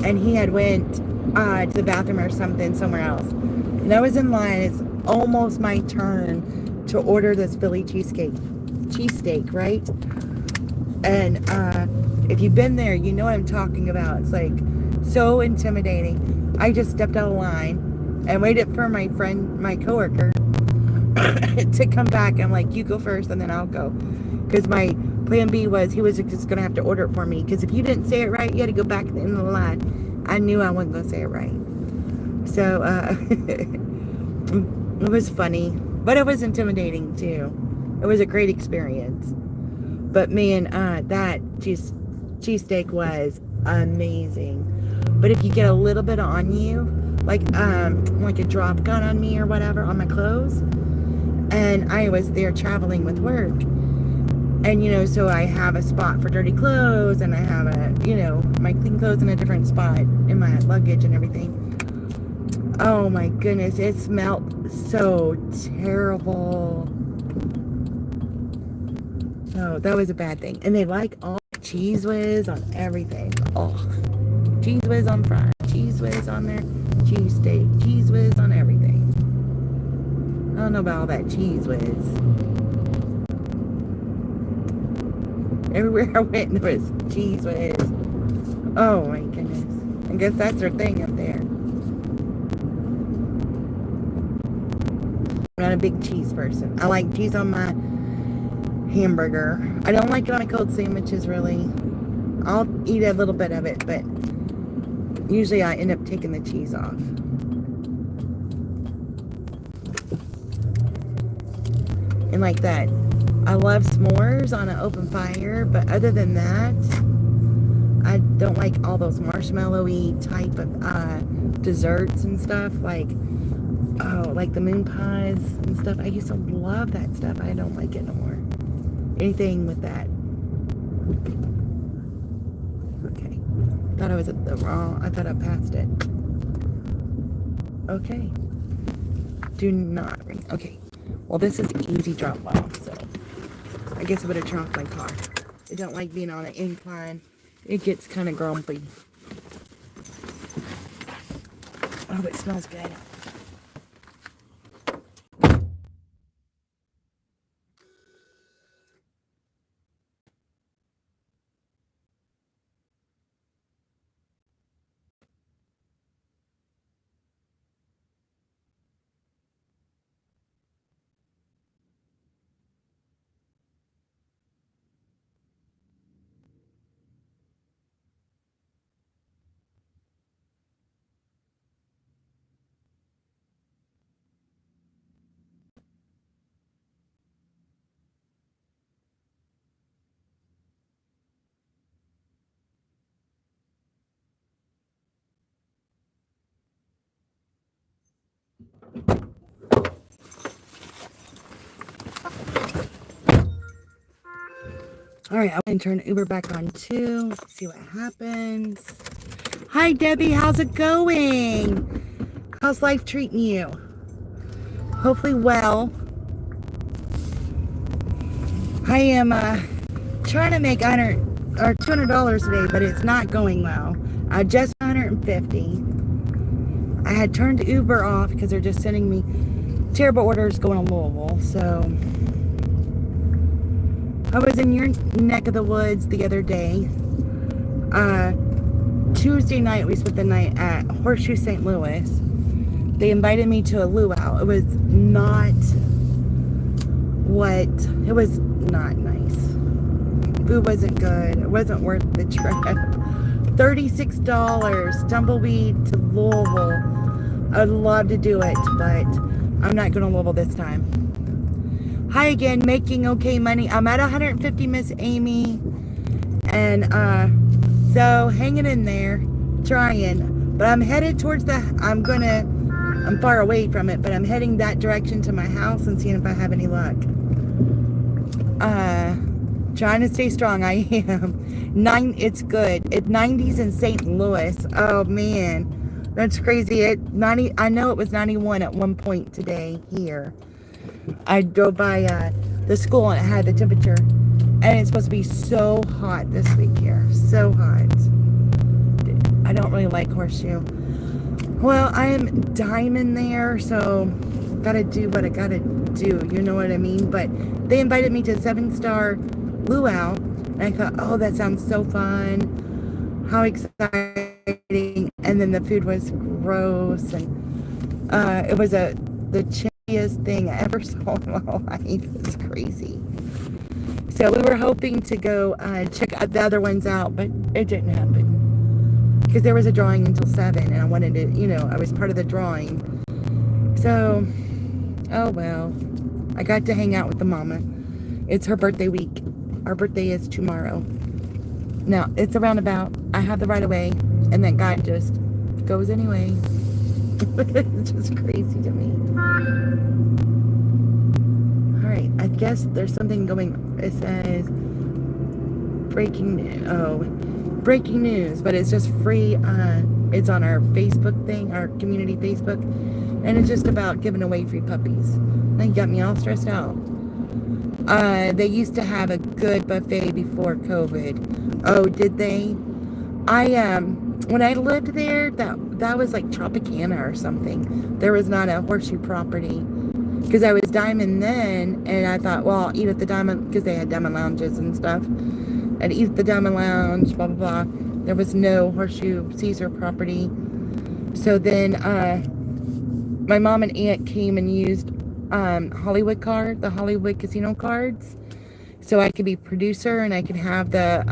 and he had went to the bathroom or something somewhere else. And I was in line. It's almost my turn to order this Philly cheesesteak, right? And if you've been there, you know what I'm talking about. It's like so intimidating. I just stepped out of line and waited for my coworker to come back. I'm like, you go first and then I'll go. Because my plan B was he was just going to have to order it for me. Because if you didn't say it right, you had to go back to the end of the line. I knew I wasn't going to say it right. So, it was funny. But it was intimidating too. It was a great experience. But man, that cheesesteak was amazing. But if you get a little bit on you, like a drop gun on me or whatever on my clothes, and I was there traveling with work, and so I have a spot for dirty clothes, and I have my clean clothes in a different spot in my luggage and everything. Oh my goodness, it smelled so terrible. Oh, that was a bad thing. And they like all Cheese Whiz on everything. Oh, Cheese Whiz on fries, Cheese Whiz on their cheesesteak, Cheese Whiz on everything. I don't know about all that Cheese Whiz. Everywhere I went, there was Cheese Whiz. Oh my goodness. I guess that's their thing up there. I'm not a big cheese person. I like cheese on my hamburger. I don't like it on cold sandwiches, really. I'll eat a little bit of it, but usually I end up taking the cheese off. And like that, I love s'mores on an open fire, but other than that, I don't like all those marshmallowy type of desserts and stuff, like the moon pies and stuff. I used to love that stuff. I don't like it no more. Anything with that. Okay. Thought I was at the wrong. I thought I passed it. Okay. Do not ring. Okay. Well, this is easy drop off, so I guess I better turn off my car. I don't like being on an incline. It gets kind of grumpy. Oh, it smells good. All right, I'm going to turn Uber back on too. See what happens. Hi, Debbie. How's it going? How's life treating you? Hopefully well. I am trying to make $200 today, but it's not going well. I just $150. I had turned Uber off because they're just sending me terrible orders going to Louisville. So I was in your neck of the woods the other day. Tuesday night, we spent the night at Horseshoe St. Louis. They invited me to a luau. It was not nice. Food wasn't good. It wasn't worth the trip. $36 tumbleweed to Louisville. I'd love to do it, but I'm not going to Louisville this time. Hi again, making okay money. I'm at 150, Miss Amy. And so hanging in there, trying. But I'm headed towards I'm far away from it, but I'm heading that direction to my house and seeing if I have any luck. Trying to stay strong. I am. It's good. It's 90s in St. Louis. Oh man, that's crazy. I know it was 91 at one point today here. I drove by the school and it had the temperature, and it's supposed to be so hot this week here. So hot. I don't really like Horseshoe. Well, I am diamond there, so gotta do what I gotta do. You know what I mean? But they invited me to 7-star luau, and I thought, oh, that sounds so fun. How exciting. And then the food was gross, and it was the chilliest thing I ever saw in my life. It was crazy. So we were hoping to go check the other ones out, but it didn't happen. Because there was a drawing until 7, and I wanted to, I was part of the drawing. So, oh well. I got to hang out with the mama. It's her birthday week. Our birthday is tomorrow. Now, it's a roundabout. I have the right of way, and that guy just goes anyway. It's just crazy to me. Alright, I guess there's something going. It says breaking news, but it's just free. It's on our Facebook thing, our community Facebook, and it's just about giving away free puppies. That got me all stressed out. They used to have a good buffet before COVID. Oh, did they? When I lived there, that was like Tropicana or something. There was not a Horseshoe property. Because I was Diamond then, and I thought, well, I'll eat at the Diamond, because they had Diamond lounges and stuff. I'd eat at the Diamond Lounge, blah, blah, blah. There was no Horseshoe Caesar property. So then my mom and aunt came and used the Hollywood casino cards. So I could be producer, and I could have the,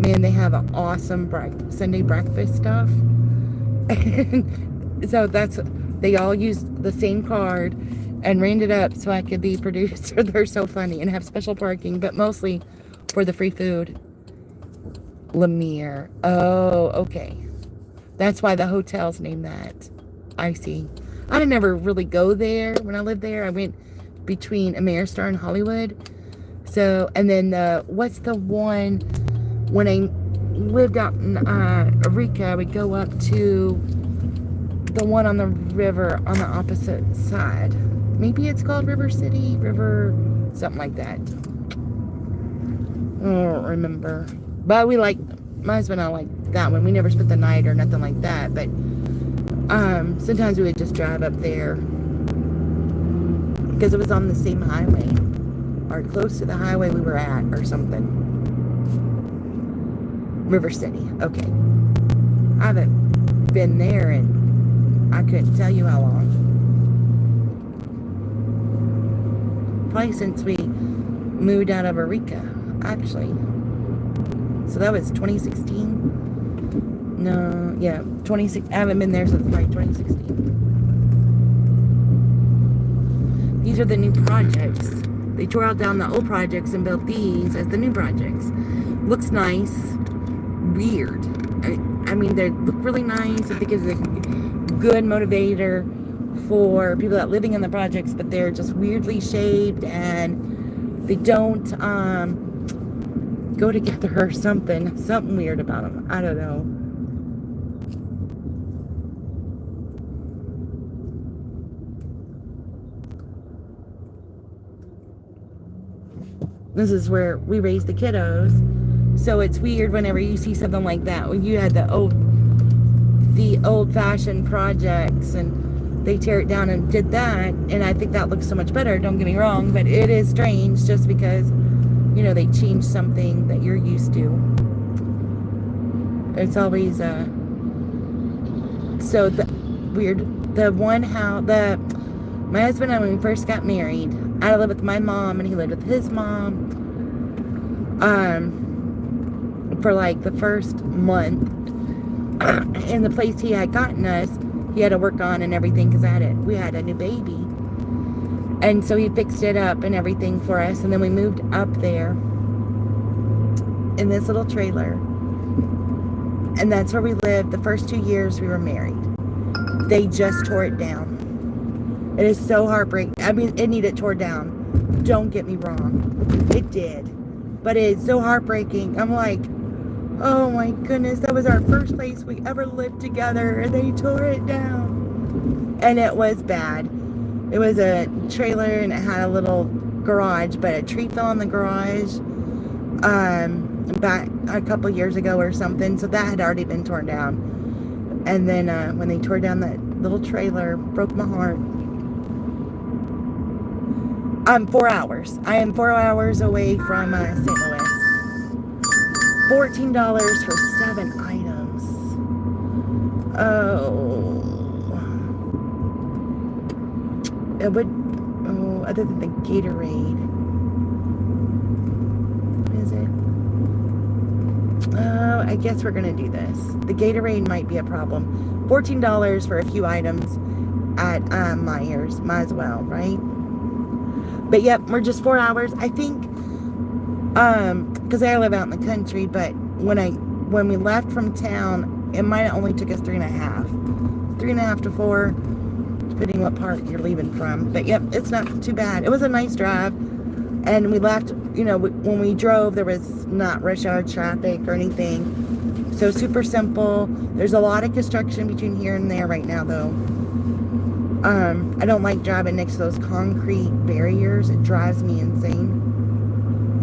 they have an awesome Sunday breakfast stuff. So they all used the same card and ran it up so I could be producer. They're so funny, and have special parking, but mostly for the free food. Lemire. Oh, okay. That's why the hotel's named that. I see. I didn't ever really go there when I lived there. I went between Ameristar and Hollywood. So, and then what's the one when I lived out in Eureka, I would go up to the one on the river on the opposite side. Maybe it's called River City, something like that. I don't remember. But my husband and I liked that one. We never spent the night or nothing like that. But sometimes we would just drive up there. Because it was on the same highway. Or close to the highway we were at or something. River City. Okay. I haven't been there and I couldn't tell you how long. Probably since we moved out of Eureka, actually. So that was 2016. No, yeah, 26. I haven't been there since like 2016. These are the new projects. They tore out down the old projects and built these as the new projects. Looks nice. Weird. I mean, they look really nice. I think it's a good motivator for people that living in the projects, but they're just weirdly shaped and they don't go together or something weird about them. I don't know. This is where we raise the kiddos, so it's weird whenever you see something like that. When you had the old-fashioned projects and they tear it down and did that, and I think that looks so much better, don't get me wrong, but it is strange just because, you know, they changed something that you're used to. It's always so the weird. The one how my husband and I, when we first got married, I lived with my mom and he lived with his mom for like the first month. In the place he had gotten us, he had to work on and everything because we had a new baby, and so he fixed it up and everything for us, and then we moved up there in this little trailer, and that's where we lived the first 2 years we were married. They just tore it down. It is so heartbreaking. I mean, it needed tore down, don't get me wrong, it did, but it's so heartbreaking. I'm like, oh my goodness, that was our first place we ever lived together and they tore it down. And it was bad. It was a trailer and it had a little garage, but a tree fell in the garage back a couple years ago or something, so that had already been torn down. And then when they tore down that little trailer, broke my heart. I'm 4 hours. I am 4 hours away from St. Louis. $14 for 7 items. Oh. It would, other than the Gatorade. What is it? Oh, I guess we're going to do this. The Gatorade might be a problem. $14 for a few items at Myers. Might as well, right? But yep, we're just 4 hours. I think, because I live out in the country, but when we left from town, it might have only took us 3.5 to 4, depending what part you're leaving from. But yep, it's not too bad. It was a nice drive, and we left, you know, when we drove, there was not rush hour traffic or anything, so super simple. There's a lot of construction between here and there right now, though. I don't like driving next to those concrete barriers. It drives me insane.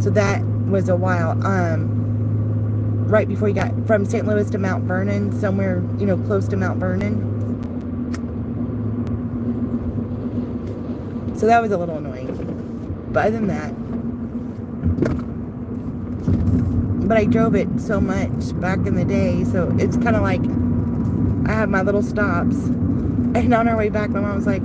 So that was a while. Right before you got from St. Louis to Mount Vernon, somewhere, you know, close to Mount Vernon. So that was a little annoying. But other than that, but I drove it so much back in the day, so it's kind of like I have my little stops. And on our way back, my mom was like,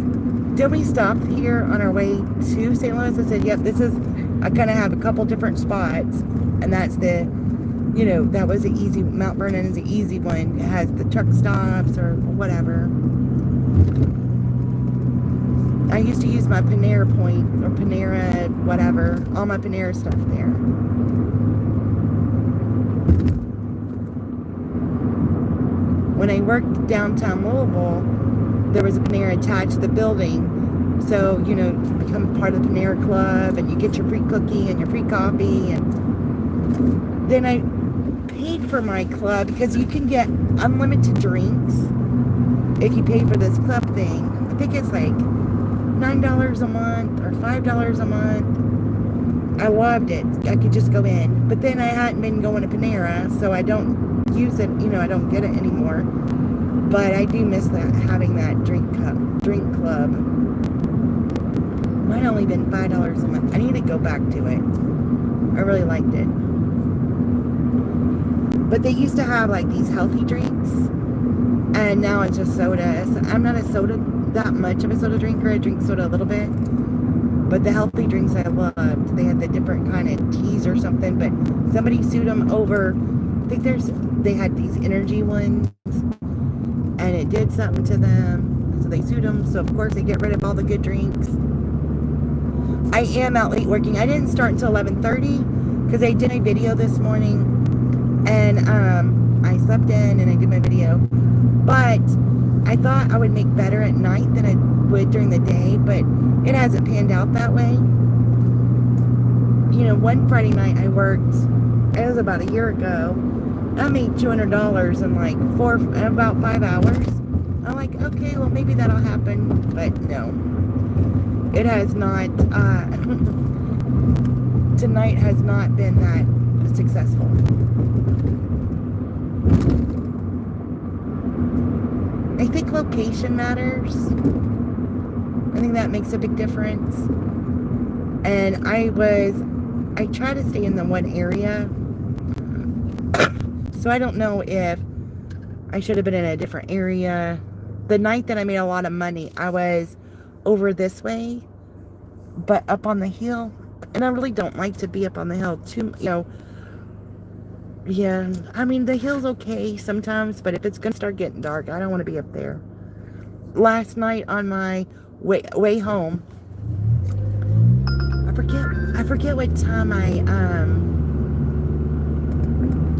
did we stop here on our way to St. Louis? I said, yep, I kind of have a couple different spots. And that's you know, that was the easy, Mount Vernon is the easy one. It has the truck stops or whatever. I used to use my Panera point or Panera, whatever, all my Panera stuff there. When I worked downtown Louisville, there was a Panera attached to the building, so, you know, you become part of the Panera Club, and you get your free cookie and your free coffee, and then I paid for my club, because you can get unlimited drinks if you pay for this club thing. I think it's like $9 a month, or $5 a month. I loved it. I could just go in, but then I hadn't been going to Panera, so I don't use it, you know, I don't get it anymore. But I do miss that, having that drink club. Might only been $5 a month. I need to go back to it. I really liked it. But they used to have like these healthy drinks, and now it's just soda. So I'm not that much of a soda drinker. I drink soda a little bit, but the healthy drinks I loved. They had the different kind of teas or something, but somebody sued them over. I think they had these energy ones, and it did something to them, so they sued them. So of course they get rid of all the good drinks. I am out late working. I didn't start until 11:30 because I did a video this morning, and I slept in and I did my video. But I thought I would make better at night than I would during the day, but it hasn't panned out that way. You know, one Friday night I worked, it was about a year ago. I made $200 in like about 5 hours. I'm like, okay, well maybe that'll happen, but no. It has not, tonight has not been that successful. I think location matters. I think that makes a big difference. And I try to stay in the one area. So I don't know if I should have been in a different area. The night that I made a lot of money, I was over this way, but up on the hill. And I really don't like to be up on the hill too, you know. Yeah, I mean, the hill's okay sometimes, but if it's going to start getting dark, I don't want to be up there. Last night on my way home, I forget what time I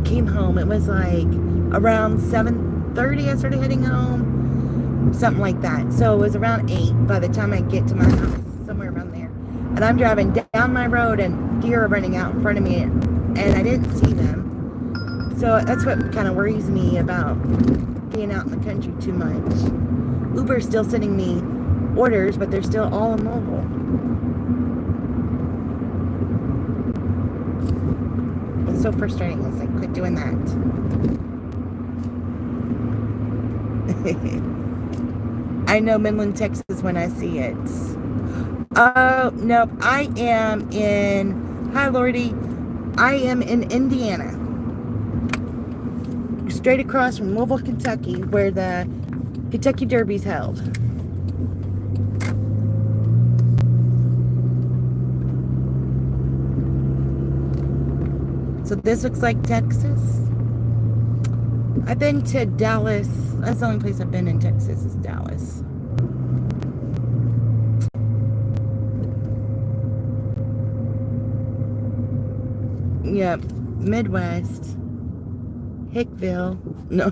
came home. It was like around 7:30 I started heading home, something like that. So it was around 8 by the time I get to my house, somewhere around there. And I'm driving down my road and deer are running out in front of me, and I didn't see them. So that's what kind of worries me about being out in the country too much. Uber's still sending me orders, but they're still all immobile. It's so frustrating. It's like, quit doing that. I know Midland, Texas when I see it. Oh, no, I am in, hi Lordy, I am in Indiana. Straight across from Louisville, Kentucky, where the Kentucky Derby's held. So this looks like Texas. I've been to Dallas. That's the only place I've been in Texas is Dallas. Yep, Midwest. Hickville. No.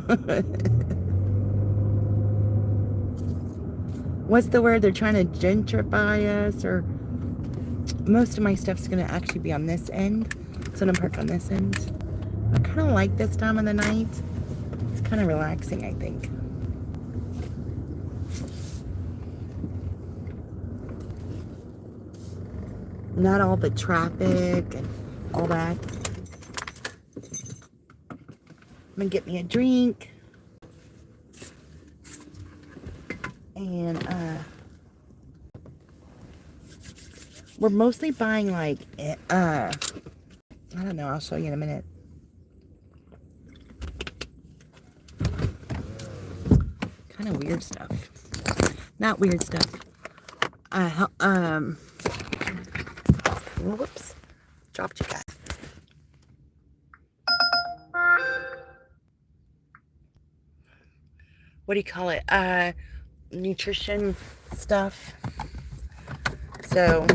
What's the word? They're trying to gentrify us, or most of my stuff's going to actually be on this end. So I'm going to park on this end. I kind of like this time of the night. It's kind of relaxing, I think. Not all the traffic and all that. I'm gonna get me a drink. And we're mostly buying like I don't know, I'll show you in a minute. Kind of weird stuff. Not weird stuff. Whoops. Dropped you guys. What do you call it? Nutrition stuff. So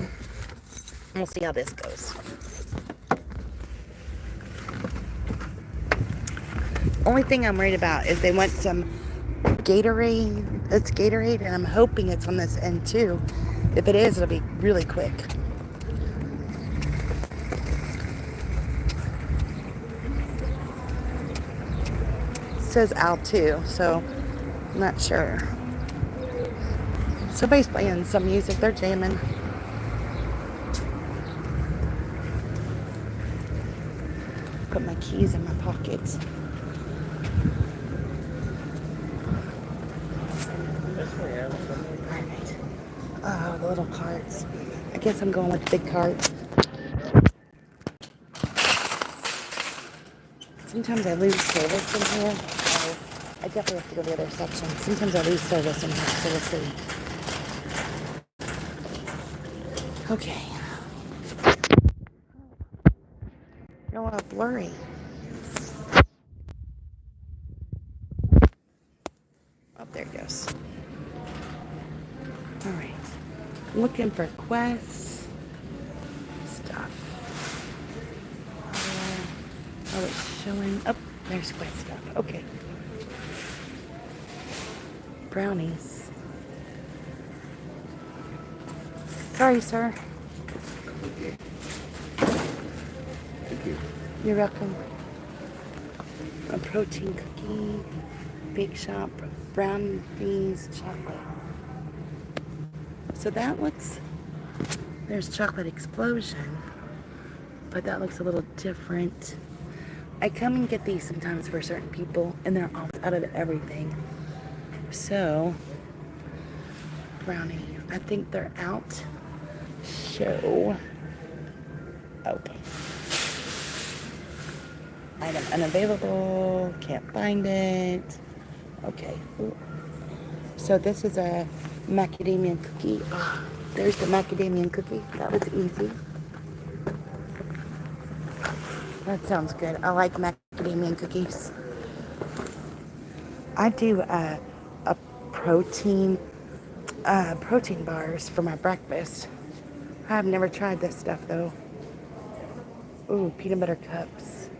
we'll see how this goes. Only thing I'm worried about is they want some Gatorade. It's Gatorade, and I'm hoping it's on this end too. If it is, it'll be really quick. It says Al too, so I'm not sure. Somebody's playing some music. They're jamming. Put my keys in my pockets. Alright. Oh, the little carts. I guess I'm going with the big cart. Sometimes I lose service in here. So I definitely have to go to the other section. Sometimes I lose service in here, so we'll see. Okay. You're all blurry. Oh, there it goes. Alright. Looking for quests. Stuff. Oh, it's showing. Oh, there's quest stuff. Okay. Brownies. Sorry, sir. You're welcome. A protein cookie, Bake Shop, brown beans, chocolate. So that looks, there's chocolate explosion, but that looks a little different. I come and get these sometimes for certain people, and they're always out of everything. So, brownie, I think they're out. Show. Open. Item unavailable. Can't find it. Okay. Ooh. So this is a macadamia cookie. Oh, there's the macadamia cookie. That was easy. That sounds good. I like macadamia cookies. I do a protein bars for my breakfast. I've never tried this stuff though. Ooh, peanut butter cups.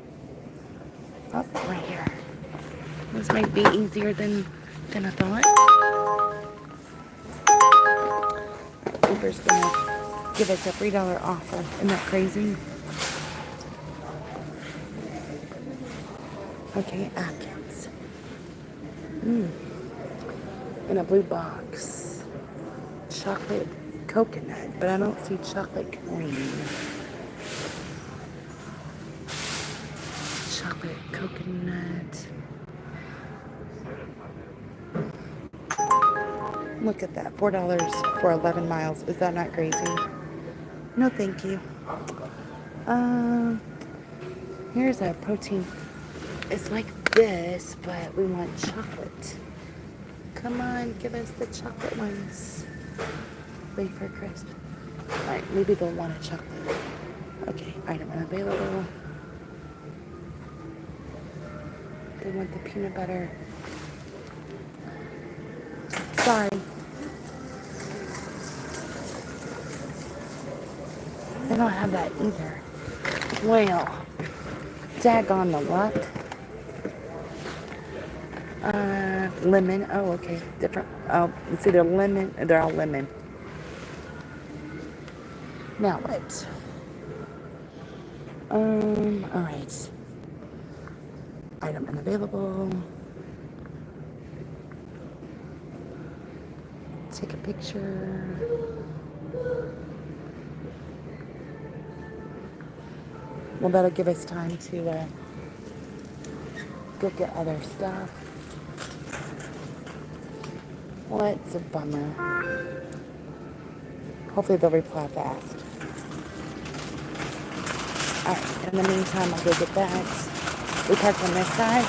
Oh, right here. This might be easier than I thought. Uber's gonna give us a $3 offer. Isn't that crazy? Okay, Atkins. In a blue box. Chocolate coconut, but I don't see chocolate cream. Chocolate coconut. Look at that, $4 for 11 miles. Is that not crazy? No, thank you. Here's a protein. It's like this, but we want chocolate. Come on, give us the chocolate ones. Wafer crisp. Alright, maybe they'll want a chocolate. Okay, item unavailable. They want the peanut butter. Sorry. They don't have that either. Well, daggone the luck. Lemon. Oh, okay. Different. Oh, it's either lemon. They're all lemon. Now what? All right. Item unavailable. Take a picture. Well, that'll give us time to go get other stuff. What's a bummer. Hopefully they'll reply fast. Alright, in the meantime, I'll go get that. We parked on this side,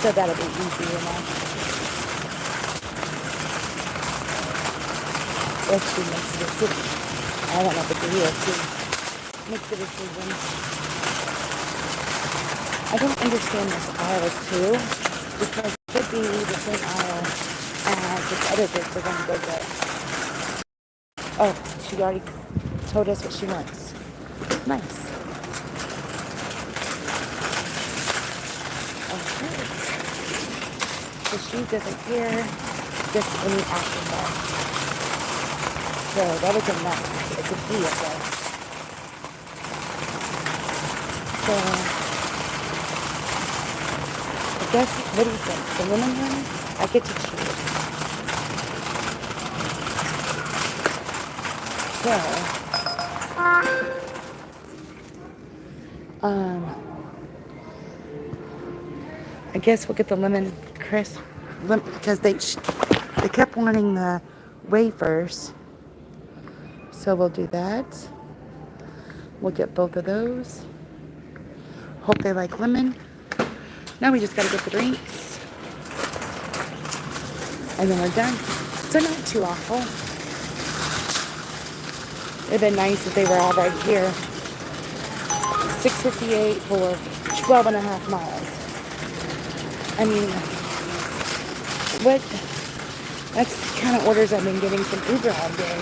so that'll be easy enough. If she makes a decision. I don't know if it's a real too. Makes a decision. I don't understand this aisle too, because it could be the same aisle as this other thing we're going to go get. Oh, she already told us what she wants. Nice. Okay. The shoes doesn't care, just any action bar. So that is a nice. It's a deal though. So I guess, what do you think? The lemon one? I get to choose. So, I guess we'll get the lemon crisp, because they kept wanting the wafers. So we'll do that. We'll get both of those. Hope they like lemon. Now we just gotta get the drinks. And then we're done. So not too awful. It'd been nice if they were all right here. $6.58 for 12 and a half miles. I mean, what? That's the kind of orders I've been getting from Uber all day.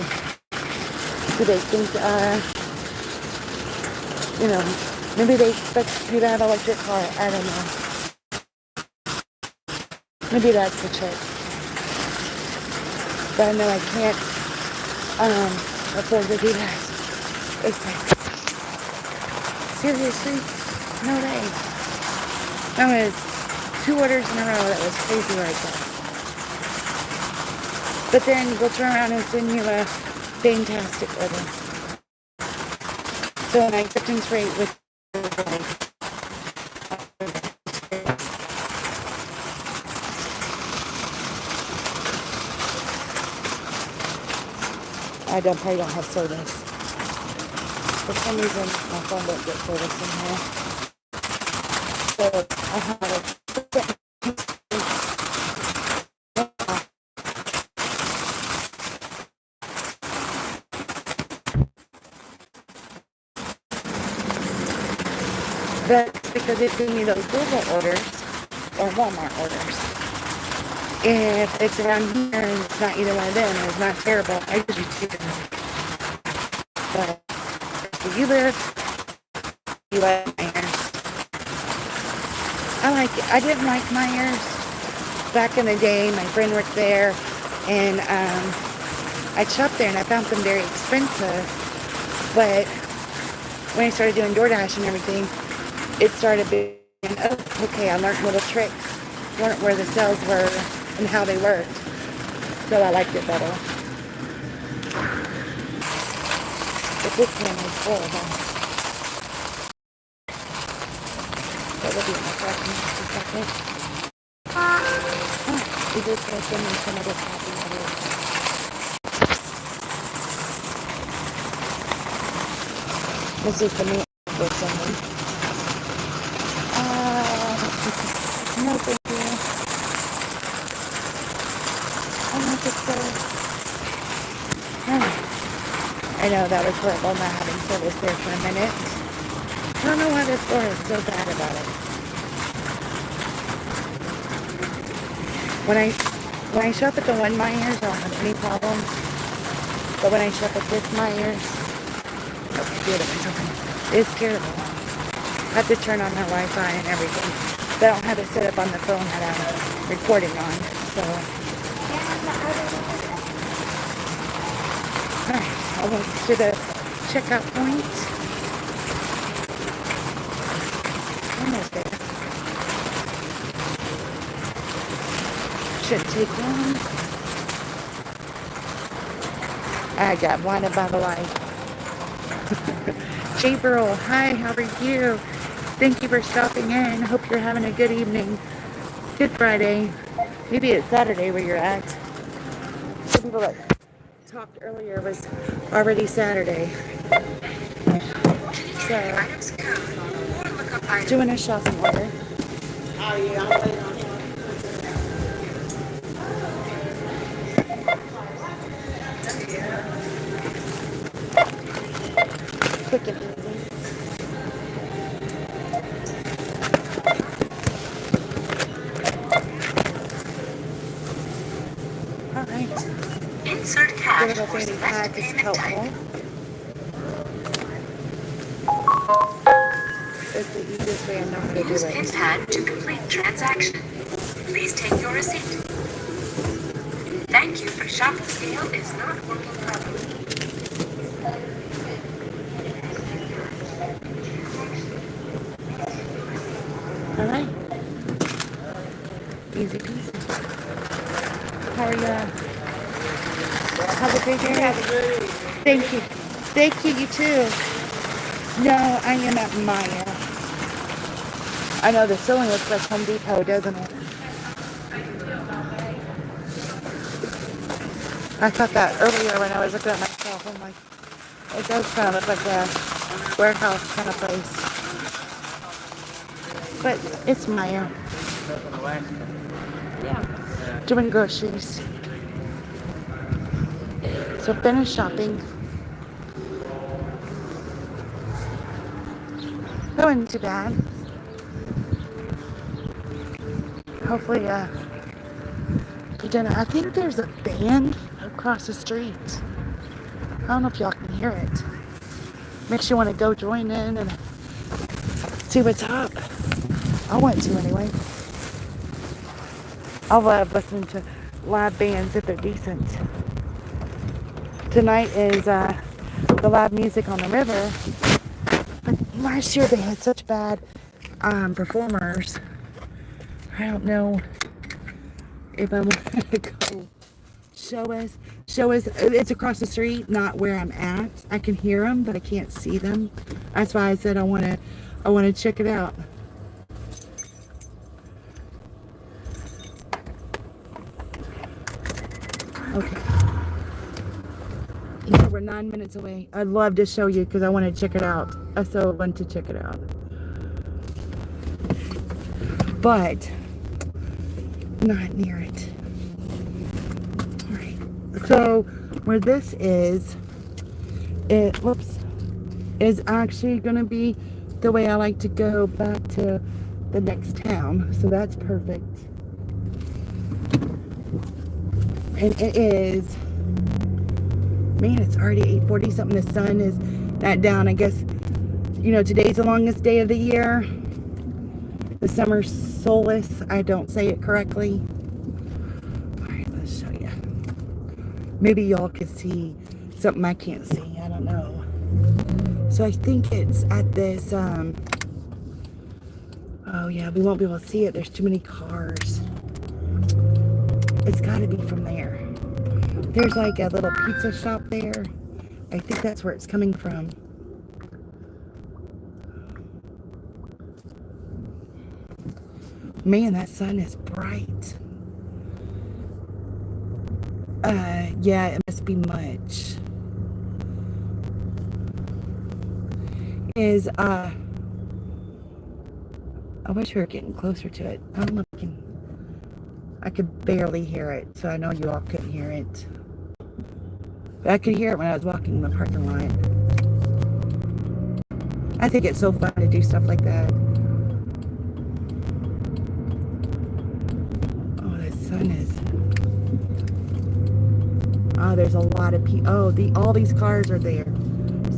Do they think, maybe they expect me to have an electric car. I don't know. Maybe that's the trick. But I know I afford to do that. It's like, seriously? No way. That was 2 orders in a row. That was crazy right there. But then we'll turn around and send you a fantastic order. So an acceptance rate with I probably don't have service. For some reason, my phone don't get service in here. So I have a that's because it's giving me those Google orders or Walmart orders. If it's around here and it's not either one of them, it's not terrible. I usually do them. But where you live, you like Myers. I didn't like Myers back in the day. My friend worked there, and I shopped there, and I found them very expensive. But when I started doing DoorDash and everything, it started being, oh, okay, I learned little tricks, learned where the sales were and how they worked. So I liked it better. But this one is horrible. That will be in my truck in just a second. Oh, we just going to send me some other coffee orders. This is the new for someone. No thank you. I'm not just I know that was horrible not having service there for a minute. I don't know why this store is so bad about it. When I shop at the one Myers, I don't have any problems. But when I shop at this Myers, it's terrible. I have to turn on my Wi-Fi and everything. But I don't have it set up on the phone that I'm recording on. So, alright, almost to the checkout point. Almost there. Shouldn't take long. I got blinded by the light. April, hi, how are you? Thank you for stopping in. Hope you're having a good evening. Good Friday. Maybe it's Saturday where you're at. Some people that talked earlier was already Saturday. So, doing a shopping order. Quick and easy. Alright. Insert cash Little for baby select pack is payment type. helpful. It's the easiest way I know how to do Use PIN it. pad to complete transaction. Please take your receipt. Thank you for shopping. Scale is not working properly. Alright. Easy peasy. How are you? Have a great day. Thank you. Thank you, you too. No, I am at Maya. I know the ceiling looks like Home Depot, doesn't it? I thought that earlier when I was looking at myself. I'm like, it does kind of look like a warehouse kind of place. But it's Maya. Doing groceries. So finished shopping. Going too bad. Hopefully, for dinner. I think there's a band across the street. I don't know if y'all can hear it. Makes you want to go join in and see what's up. I want to anyway. I love listening to live bands if they're decent. Tonight is the loud music on the river. But last year they had such bad performers. I don't know if I'm gonna go show us. It's across the street, not where I'm at. I can hear them, but I can't see them. That's why I said I want to check it out. Okay. Yeah, we're 9 minutes away. I'd love to show you because I want to check it out. I so want to check it out. But not near it. Alright. So where this is is actually gonna be the way I like to go back to the next town. So that's perfect. And it is, man, it's already 8:40 something. The sun is not down. I guess, you know, today's the longest day of the year. The summer solstice. I don't say it correctly. Alright, let's show you. Maybe y'all can see something I can't see. I don't know. So I think it's at this, oh yeah, we won't be able to see it. There's too many cars. It's got to be from there. There's like a little pizza shop there. I think that's where it's coming from. Man, that sun is bright. Yeah, it must be much. I wish we were getting closer to it. I'm looking. I could barely hear it, so I know you all couldn't hear it. But I could hear it when I was walking in the parking lot. I think it's so fun to do stuff like that. Oh, the sun is... Oh, there's a lot of people. Oh, all these cars are there.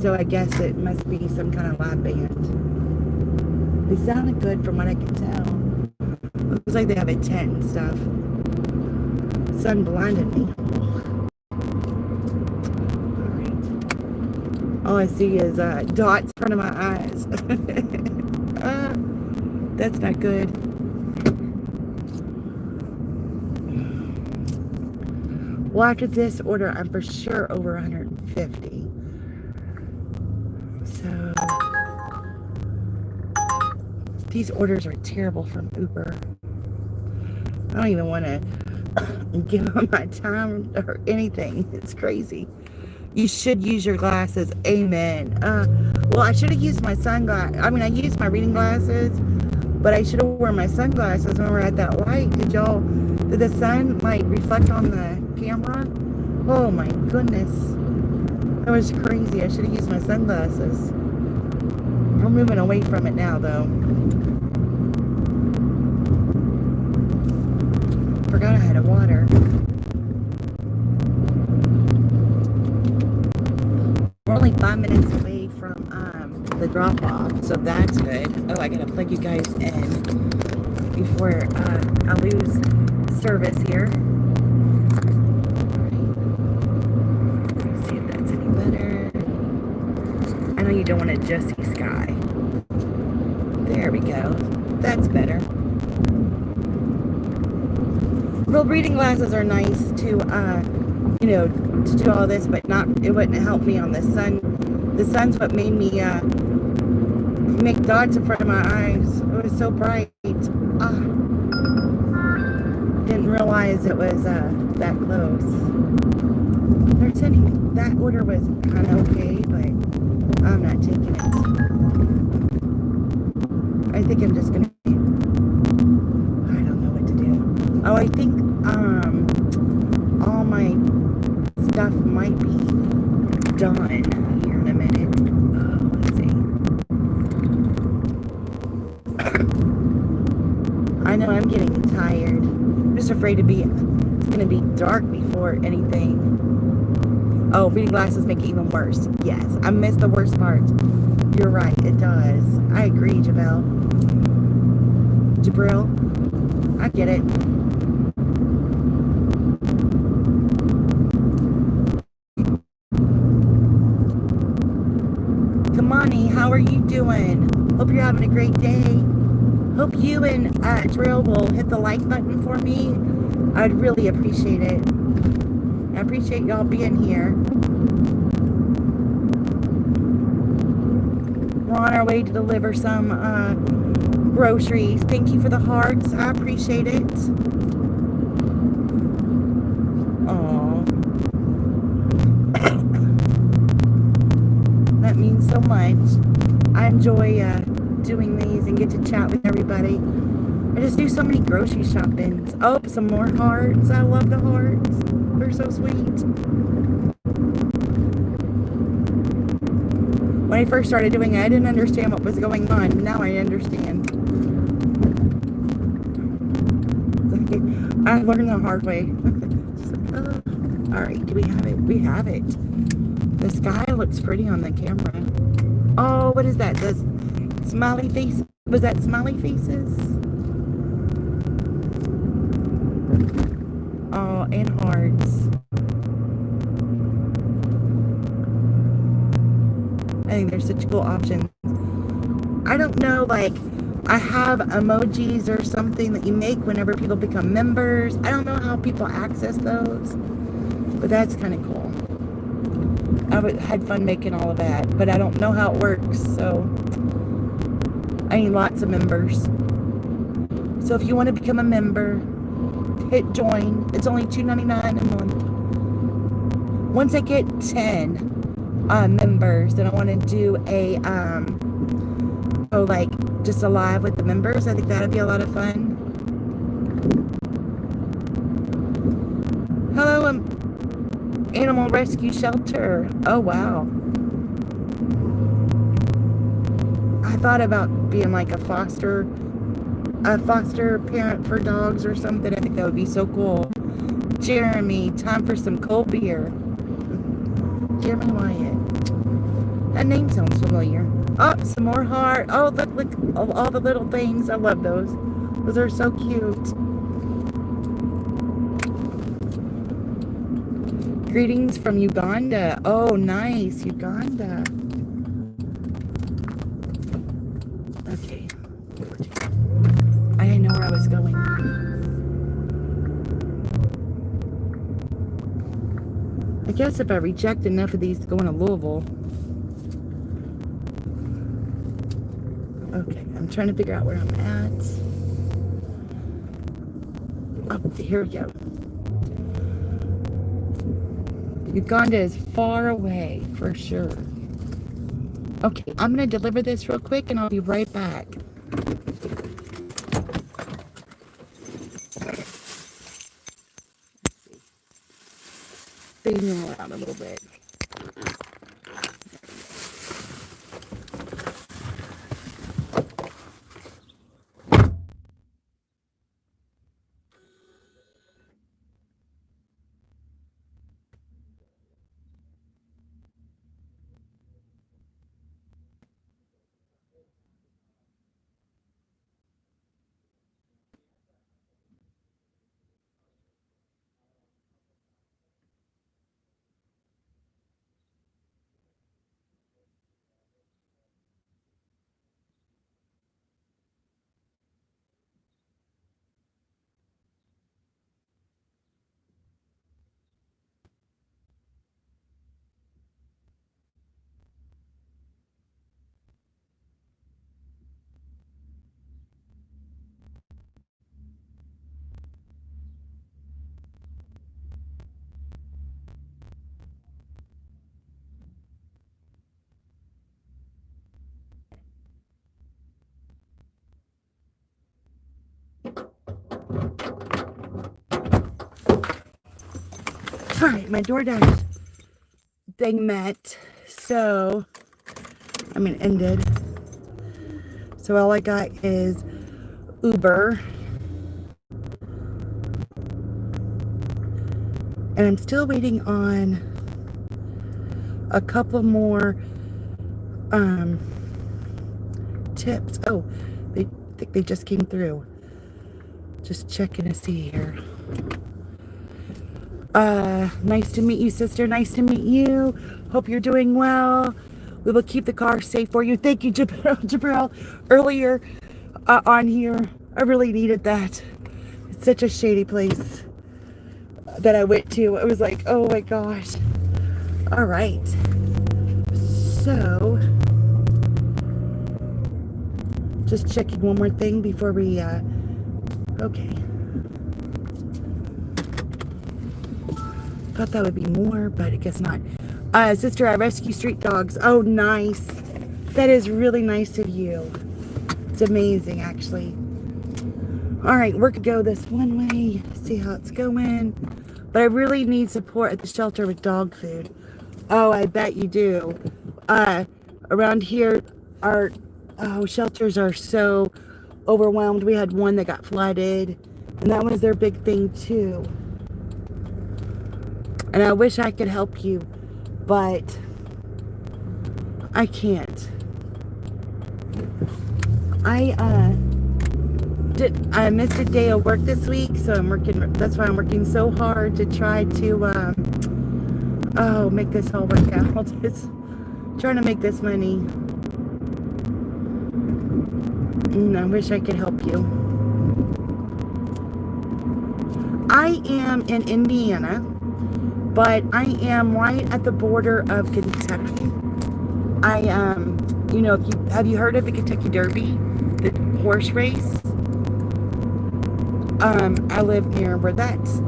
So I guess it must be some kind of live band. They sounded good from what I can tell. Looks like they have a tent and stuff. The sun blinded me. Alright. All I see is dots in front of my eyes. That's not good. Well, after this order, I'm for sure over 150. So... These orders are terrible from Uber. I don't even want to give them my time or anything. It's crazy. You should use your glasses. Amen. Well, I should have used my sunglasses. I mean, I used my reading glasses, but I should have worn my sunglasses when we were at that light. Did the sun like reflect on the camera? Oh my goodness. That was crazy. I should have used my sunglasses. We're moving away from it now, though. Forgot I had a water. We're only 5 minutes away from the drop-off, so that's good. Oh, I gotta plug you guys in before I lose service here. Let's see if that's any better. I know you don't want to just see sky. There we go. That's better. Well, reading glasses are nice to, you know, to do all this, but it wouldn't help me on the sun. The sun's what made me make dots in front of my eyes. It was so bright. Didn't realize it was that close. They're sending, that order was kind of okay, but I'm not taking it. I think I'm just gonna, I don't know what to do. Oh, I think all my stuff might be done here in a minute. Let's see. I know I'm getting tired. I'm just afraid it's gonna be dark before anything. Oh, reading glasses make it even worse. Yes, I missed the worst part. You're right, it does. I agree, Jabril. I get it. Bonnie, how are you doing? Hope you're having a great day. Hope you and Drill will hit the like button for me. I'd really appreciate it. I appreciate y'all being here. We're on our way to deliver some groceries. Thank you for the hearts. I appreciate it. Aww. That means so much. I enjoy doing these and get to chat with everybody. I just do so many grocery shoppings. Oh, some more hearts. I love the hearts. They're so sweet. When I first started doing it, I didn't understand what was going on. Now I understand. I learned the hard way. Alright, do we have it? We have it. The sky looks pretty on the camera. Oh, what is that? The smiley face? Was that smiley faces? Oh, and hearts. I think there's such cool options. I don't know, like, I have emojis or something that you make whenever people become members. I don't know how people access those, but that's kind of cool. Had fun making all of that, but I don't know how it works, so I need lots of members. So if you want to become a member, hit join. It's only $2.99 a month. Once I get 10 members, then I want to do a like just a live with the members. I think that'd be a lot of fun. Hello, Animal Rescue Shelter. Oh wow. I thought about being like a foster parent for dogs or something. I think that would be so cool. Jeremy, time for some cold beer. Jeremy Wyatt. That name sounds familiar. Oh, some more heart. Oh, look, all the little things. I love those. Those are so cute. Greetings from Uganda. Oh, nice. Uganda. Okay. I didn't know where I was going. I guess if I reject enough of these going to Louisville. Okay, I'm trying to figure out where I'm at. Oh, here we go. Uganda is far away, for sure. Okay, I'm going to deliver this real quick and I'll be right back. Fading around a little bit. Alright, my DoorDash thing met. So, ended. So all I got is Uber. And I'm still waiting on a couple more tips. Oh, I think they just came through. Just checking to see here. Nice to meet you, sister. Nice to meet you. Hope you're doing well. We will keep the car safe for you. Thank you, Jabril. Earlier on here, I really needed that. It's such a shady place that I went to. It was like, oh my gosh. All right. So, just checking one more thing before we, okay. Thought that would be more, but I guess not. Sister, I rescue street dogs. Oh, nice. That is really nice of you. It's amazing, actually. All right, we're gonna go this one way, see how it's going. But I really need support at the shelter with dog food. Oh, I bet you do. Around here, our shelters are so overwhelmed. We had one that got flooded, and that was their big thing too. And I wish I could help you, but I can't. I missed a day of work this week, so that's why I'm working so hard to try to make this all work out. Just trying to make this money. And I wish I could help you. I am in Indiana, but I am right at the border of Kentucky. Have you heard of the Kentucky Derby, the horse race? I live near where that's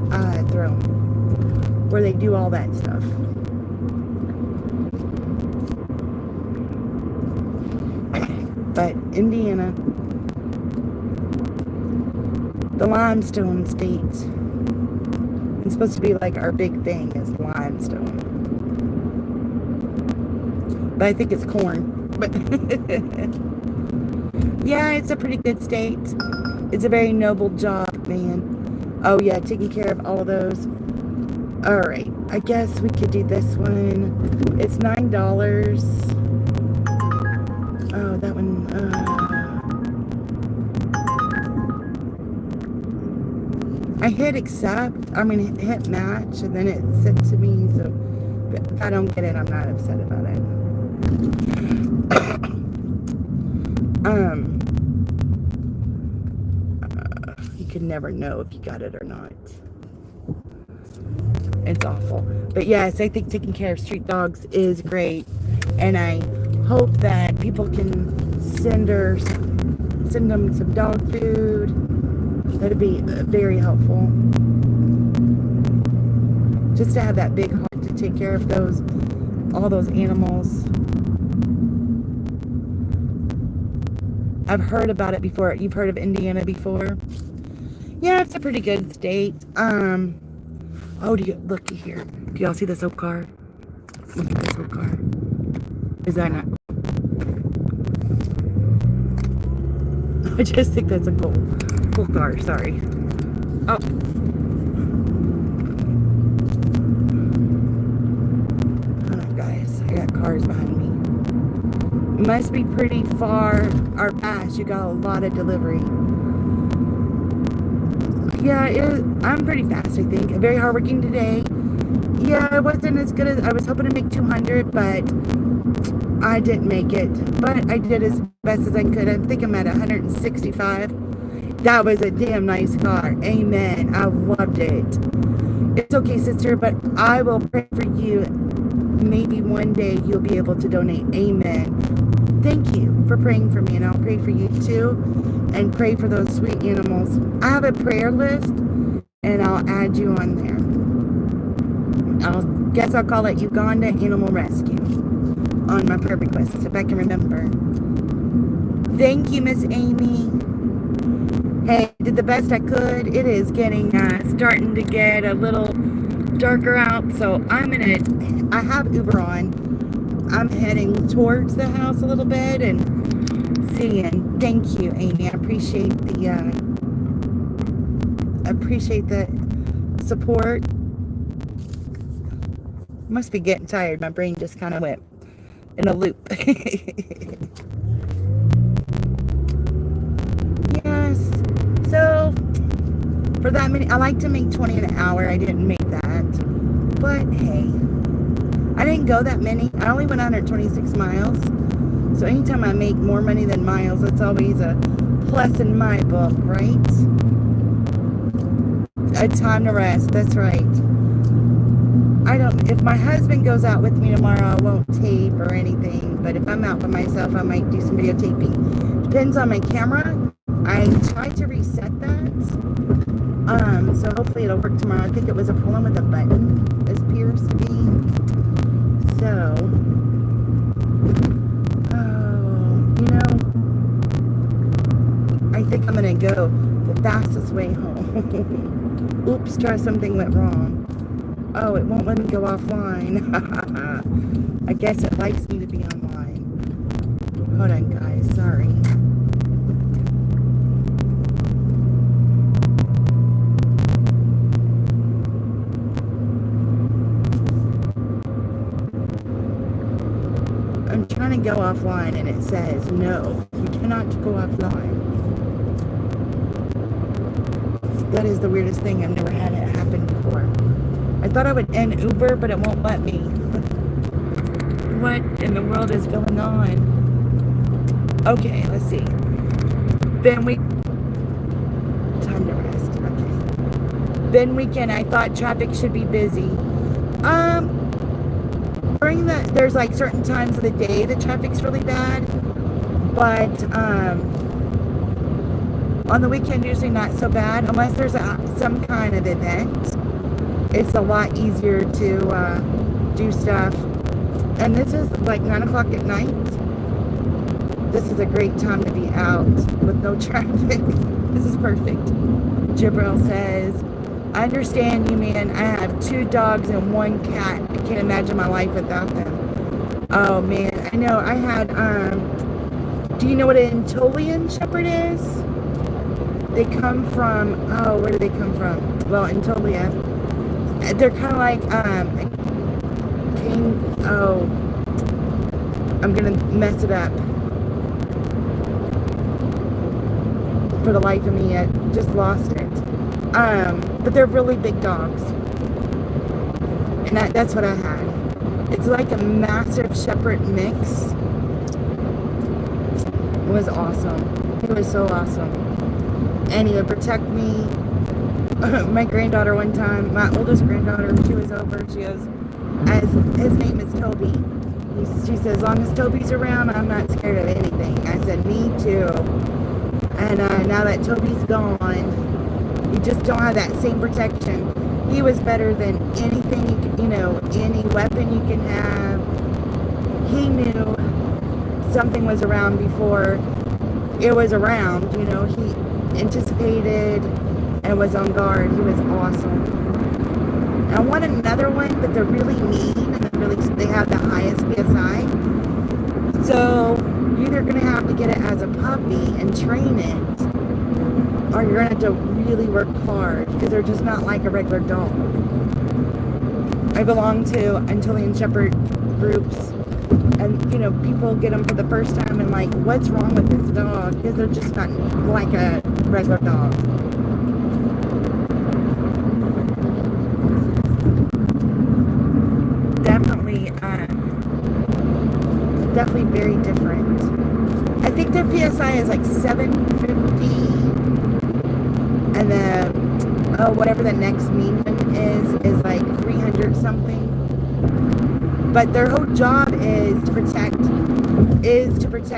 thrown, where they do all that stuff. But Indiana, the limestone state. It's supposed to be like our big thing is limestone. But I think it's corn. But yeah, it's a pretty good state. It's a very noble job, man. Oh yeah, taking care of all those. All right, I guess we could do this one. It's $9. Oh, that one. I hit hit match, and then it sent to me. So if I don't get it, I'm not upset about it. You can never know if you got it or not. It's awful. But yes, I think taking care of street dogs is great. And I hope that people can send them some dog food. That'd be very helpful. Just to have that big heart to take care of all those animals. I've heard about it before. You've heard of Indiana before? Yeah, it's a pretty good state. Oh, looky here. Do y'all see this old car? Look at this old car. Is that not cool? I just think that's a cool car. Sorry. Oh. Hold on, guys. I got cars behind me. It must be pretty far or fast. You got a lot of delivery. Yeah, I'm pretty fast, I think. Very hardworking today. Yeah, it wasn't as good as I was hoping to make 200, but I didn't make it. But I did as best as I could. I think I'm at 165. That was a damn nice car. Amen. I loved it. It's okay, sister, but I will pray for you. Maybe one day you'll be able to donate. Amen. Thank you for praying for me, and I'll pray for you too, and pray for those sweet animals. I have a prayer list, and I'll add you on there. I'll call it Uganda Animal Rescue on my prayer requests, if I can remember. Thank you, Miss Amy. Hey, did the best I could. It is getting starting to get a little darker out, so I have Uber on. I'm heading towards the house a little bit and seeing. Thank you, Amy. I appreciate the support. Must be getting tired. My brain just kind of went in a loop. Yes. So for that many, I like to make 20 an hour. I didn't make that, but hey, I didn't go that many. I only went 126 miles. So anytime I make more money than miles, it's always a plus in my book, right? A time to rest, that's right. If my husband goes out with me tomorrow, I won't tape or anything. But if I'm out by myself, I might do some videotaping. Depends on my camera. I tried to reset that. So hopefully it'll work tomorrow. I think it was a problem with the button, it appears to be. So, I think I'm gonna go the fastest way home. Oops, something went wrong. Oh, it won't let me go offline. I guess it likes me to be online. Hold on, guys. Sorry. I'm trying to go offline and it says, no, you cannot go offline. That is the weirdest thing. I've never had it happen before. I thought I would end Uber, but it won't let me. What in the world is going on? Okay, let's see. Time to rest. Okay. Then weekend, I thought traffic should be busy. There's like certain times of the day the traffic's really bad, but on the weekend usually not so bad unless there's some kind of event. It's a lot easier to do stuff. And this is like 9 o'clock at night. This is a great time to be out with no traffic. This is perfect. Jibril says, I understand you, man. I have 2 dogs and 1 cat. I can't imagine my life without them. Oh, man. I know. I had, do you know what an Anatolian Shepherd is? They come from, where do they come from? Well, Anatolia. They're kind of like, I'm going to mess it up. For the life of me, I just lost it. But they're really big dogs. And that's what I had. It's like a massive shepherd mix. It was awesome. It was so awesome. And he would protect me. My granddaughter one time, my oldest granddaughter, she was over. She goes, his name is Toby. She says, as long as Toby's around, I'm not scared of anything. I said, me too. And now that Toby's gone, you just don't have that same protection. He was better than anything, any weapon you can have. He knew something was around before it was around. He anticipated and was on guard. He was awesome. And I want another one, but they're really mean and they have the highest PSI. So you're either going to have to get it as a puppy and train it, or you're going to have to really work hard because they're just not like a regular dog. I belong to Anatolian Shepherd groups, and people get them for the first time and like, what's wrong with this dog? Because they're just not like a regular dog. Definitely very different. I think their PSI is like 750, and whatever the next mean one is like 300 something. But their whole job is to protect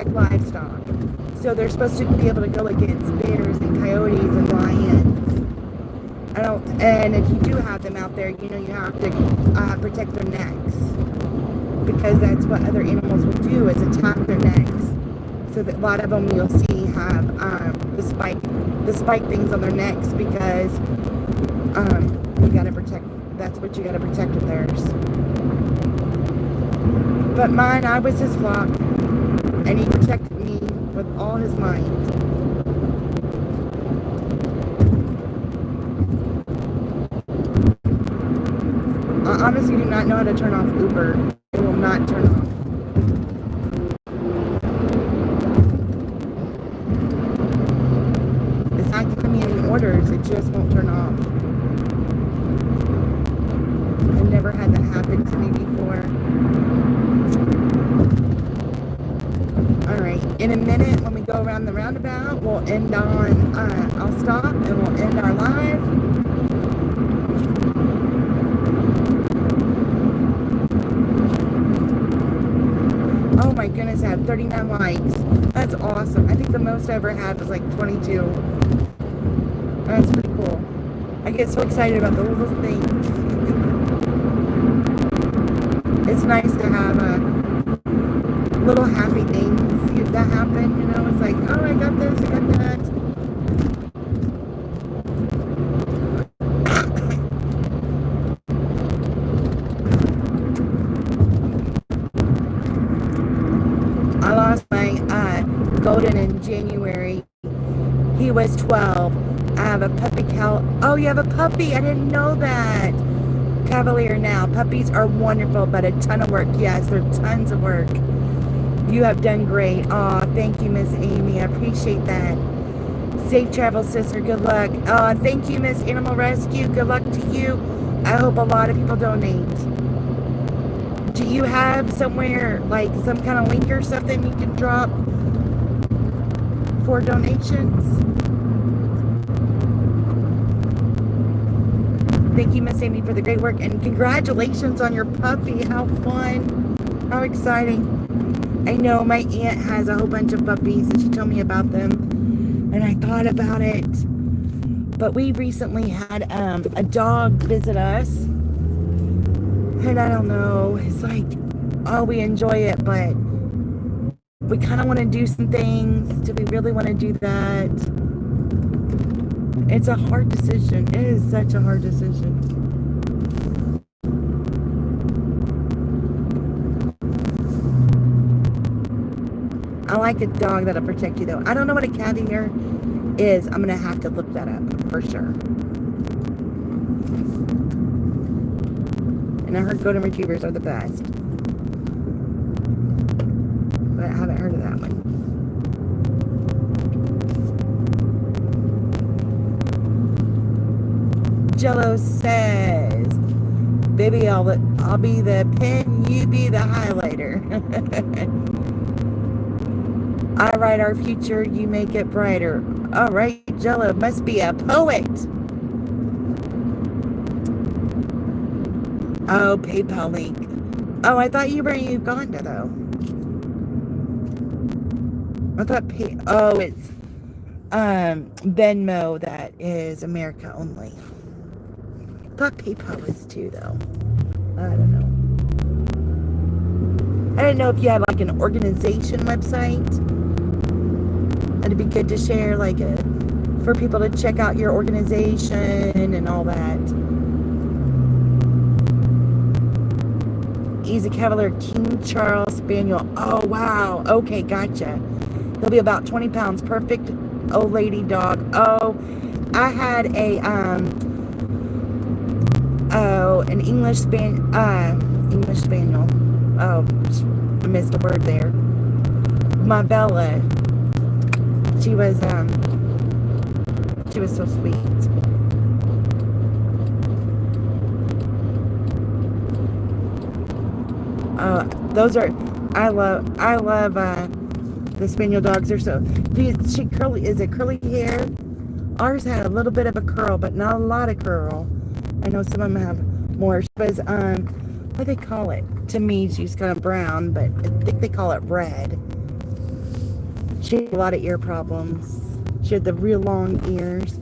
livestock. So they're supposed to be able to go against bears and coyotes and lions. And if you do have them out there, you have to protect their necks. Because that's what other animals will do, is attack their necks. So that a lot of them you'll see have the spike things on their necks because you gotta protect. That's what you gotta protect with theirs. But mine, I was his flock, and he protected me with all his might. I honestly do not know how to turn off Uber. It will not turn off. It's not giving me any orders. It just won't turn off. I've never had that happen to me before. In a minute, when we go around the roundabout, we'll end on, I'll stop and we'll end our live. Oh my goodness, I have 39 likes. That's awesome. I think the most I ever had was like 22. That's pretty cool. I get so excited about the little things. It's nice to have little happy things that happen, you know. It's like, oh, I got this, I got that. I lost my Golden in January. He was 12. I have a puppy Oh, you have a puppy? I didn't know that. Cavalier now. Puppies are wonderful, but a ton of work. Yes, they're tons of work. You have done great. Aw, thank you, Miss Amy. I appreciate that. Safe travel, sister. Good luck. Thank you, Miss Animal Rescue. Good luck to you. I hope a lot of people donate. Do you have somewhere, like some kind of link or something you can drop for donations? Thank you, Miss Amy, for the great work, and congratulations on your puppy. How fun. How exciting. I know my aunt has a whole bunch of puppies, and she told me about them, and I thought about it. But we recently had a dog visit us, and I don't know, it's like, oh, we enjoy it, but we kind of want to do some things. Do we really want to do that? It's a hard decision. It is such a hard decision. I like a dog that'll protect you, though. I don't know what a Cavalier is. I'm going to have to look that up for sure. And I heard Golden Retrievers are the best. But I haven't heard of that one. Jello says, baby, I'll be the pen, you be the highlighter. I write our future, you make it brighter. All right, Jello must be a poet. Oh, PayPal link. Oh, I thought you were in Uganda, though. I thought oh, it's Venmo that is America only. I thought PayPal was too, though. I don't know. I didn't know if you had like an organization website. It'd be good to share, like, for people to check out your organization and all that. He's a Cavalier King Charles Spaniel. Oh, wow. Okay, gotcha. He'll be about 20 pounds. Perfect old lady dog. Oh, I had an English Spaniel. Oh, I missed a word there. My Bella. She was so sweet. Those are, I love the Spaniel dogs. Are so, is it curly hair? Ours had a little bit of a curl, but not a lot of curl. I know some of them have more. She was, what do they call it? To me, she's kind of brown, but I think they call it red. She had a lot of ear problems. She had the real long ears.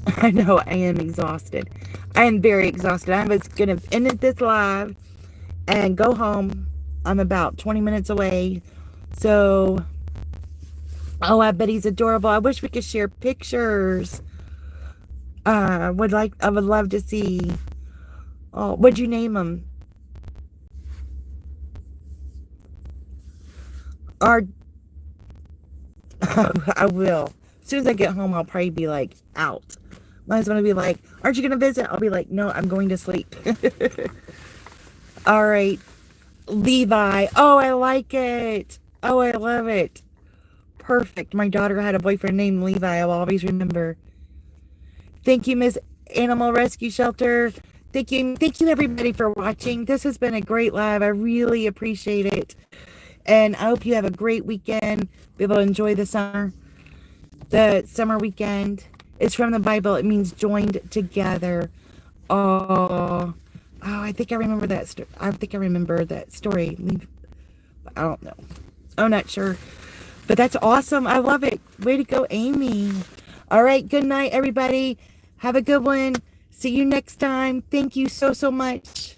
I know, I am exhausted. I am very exhausted. I was going to end this live and go home. I'm about 20 minutes away. So, oh, I bet he's adorable. I wish we could share pictures. I would love to see. Oh, what'd you name him? I will. As soon as I get home, I'll probably be like out. My husband will be like, aren't you going to visit? I'll be like, no, I'm going to sleep. All right. Levi. Oh, I like it. Oh, I love it. perfect. My daughter had a boyfriend named Levi. I'll always remember. Thank you, Miss Animal Rescue Shelter. Thank you everybody for watching. This has been a great live. I really appreciate it. And I hope you have a great weekend. Be able to enjoy the summer weekend. It's from the Bible. It means joined together. Oh, I think I remember that. I think I remember that story. I don't know. I'm not sure. But that's awesome. I love it. Way to go, Amy. All right. Good night, everybody. Have a good one. See you next time. Thank you so much.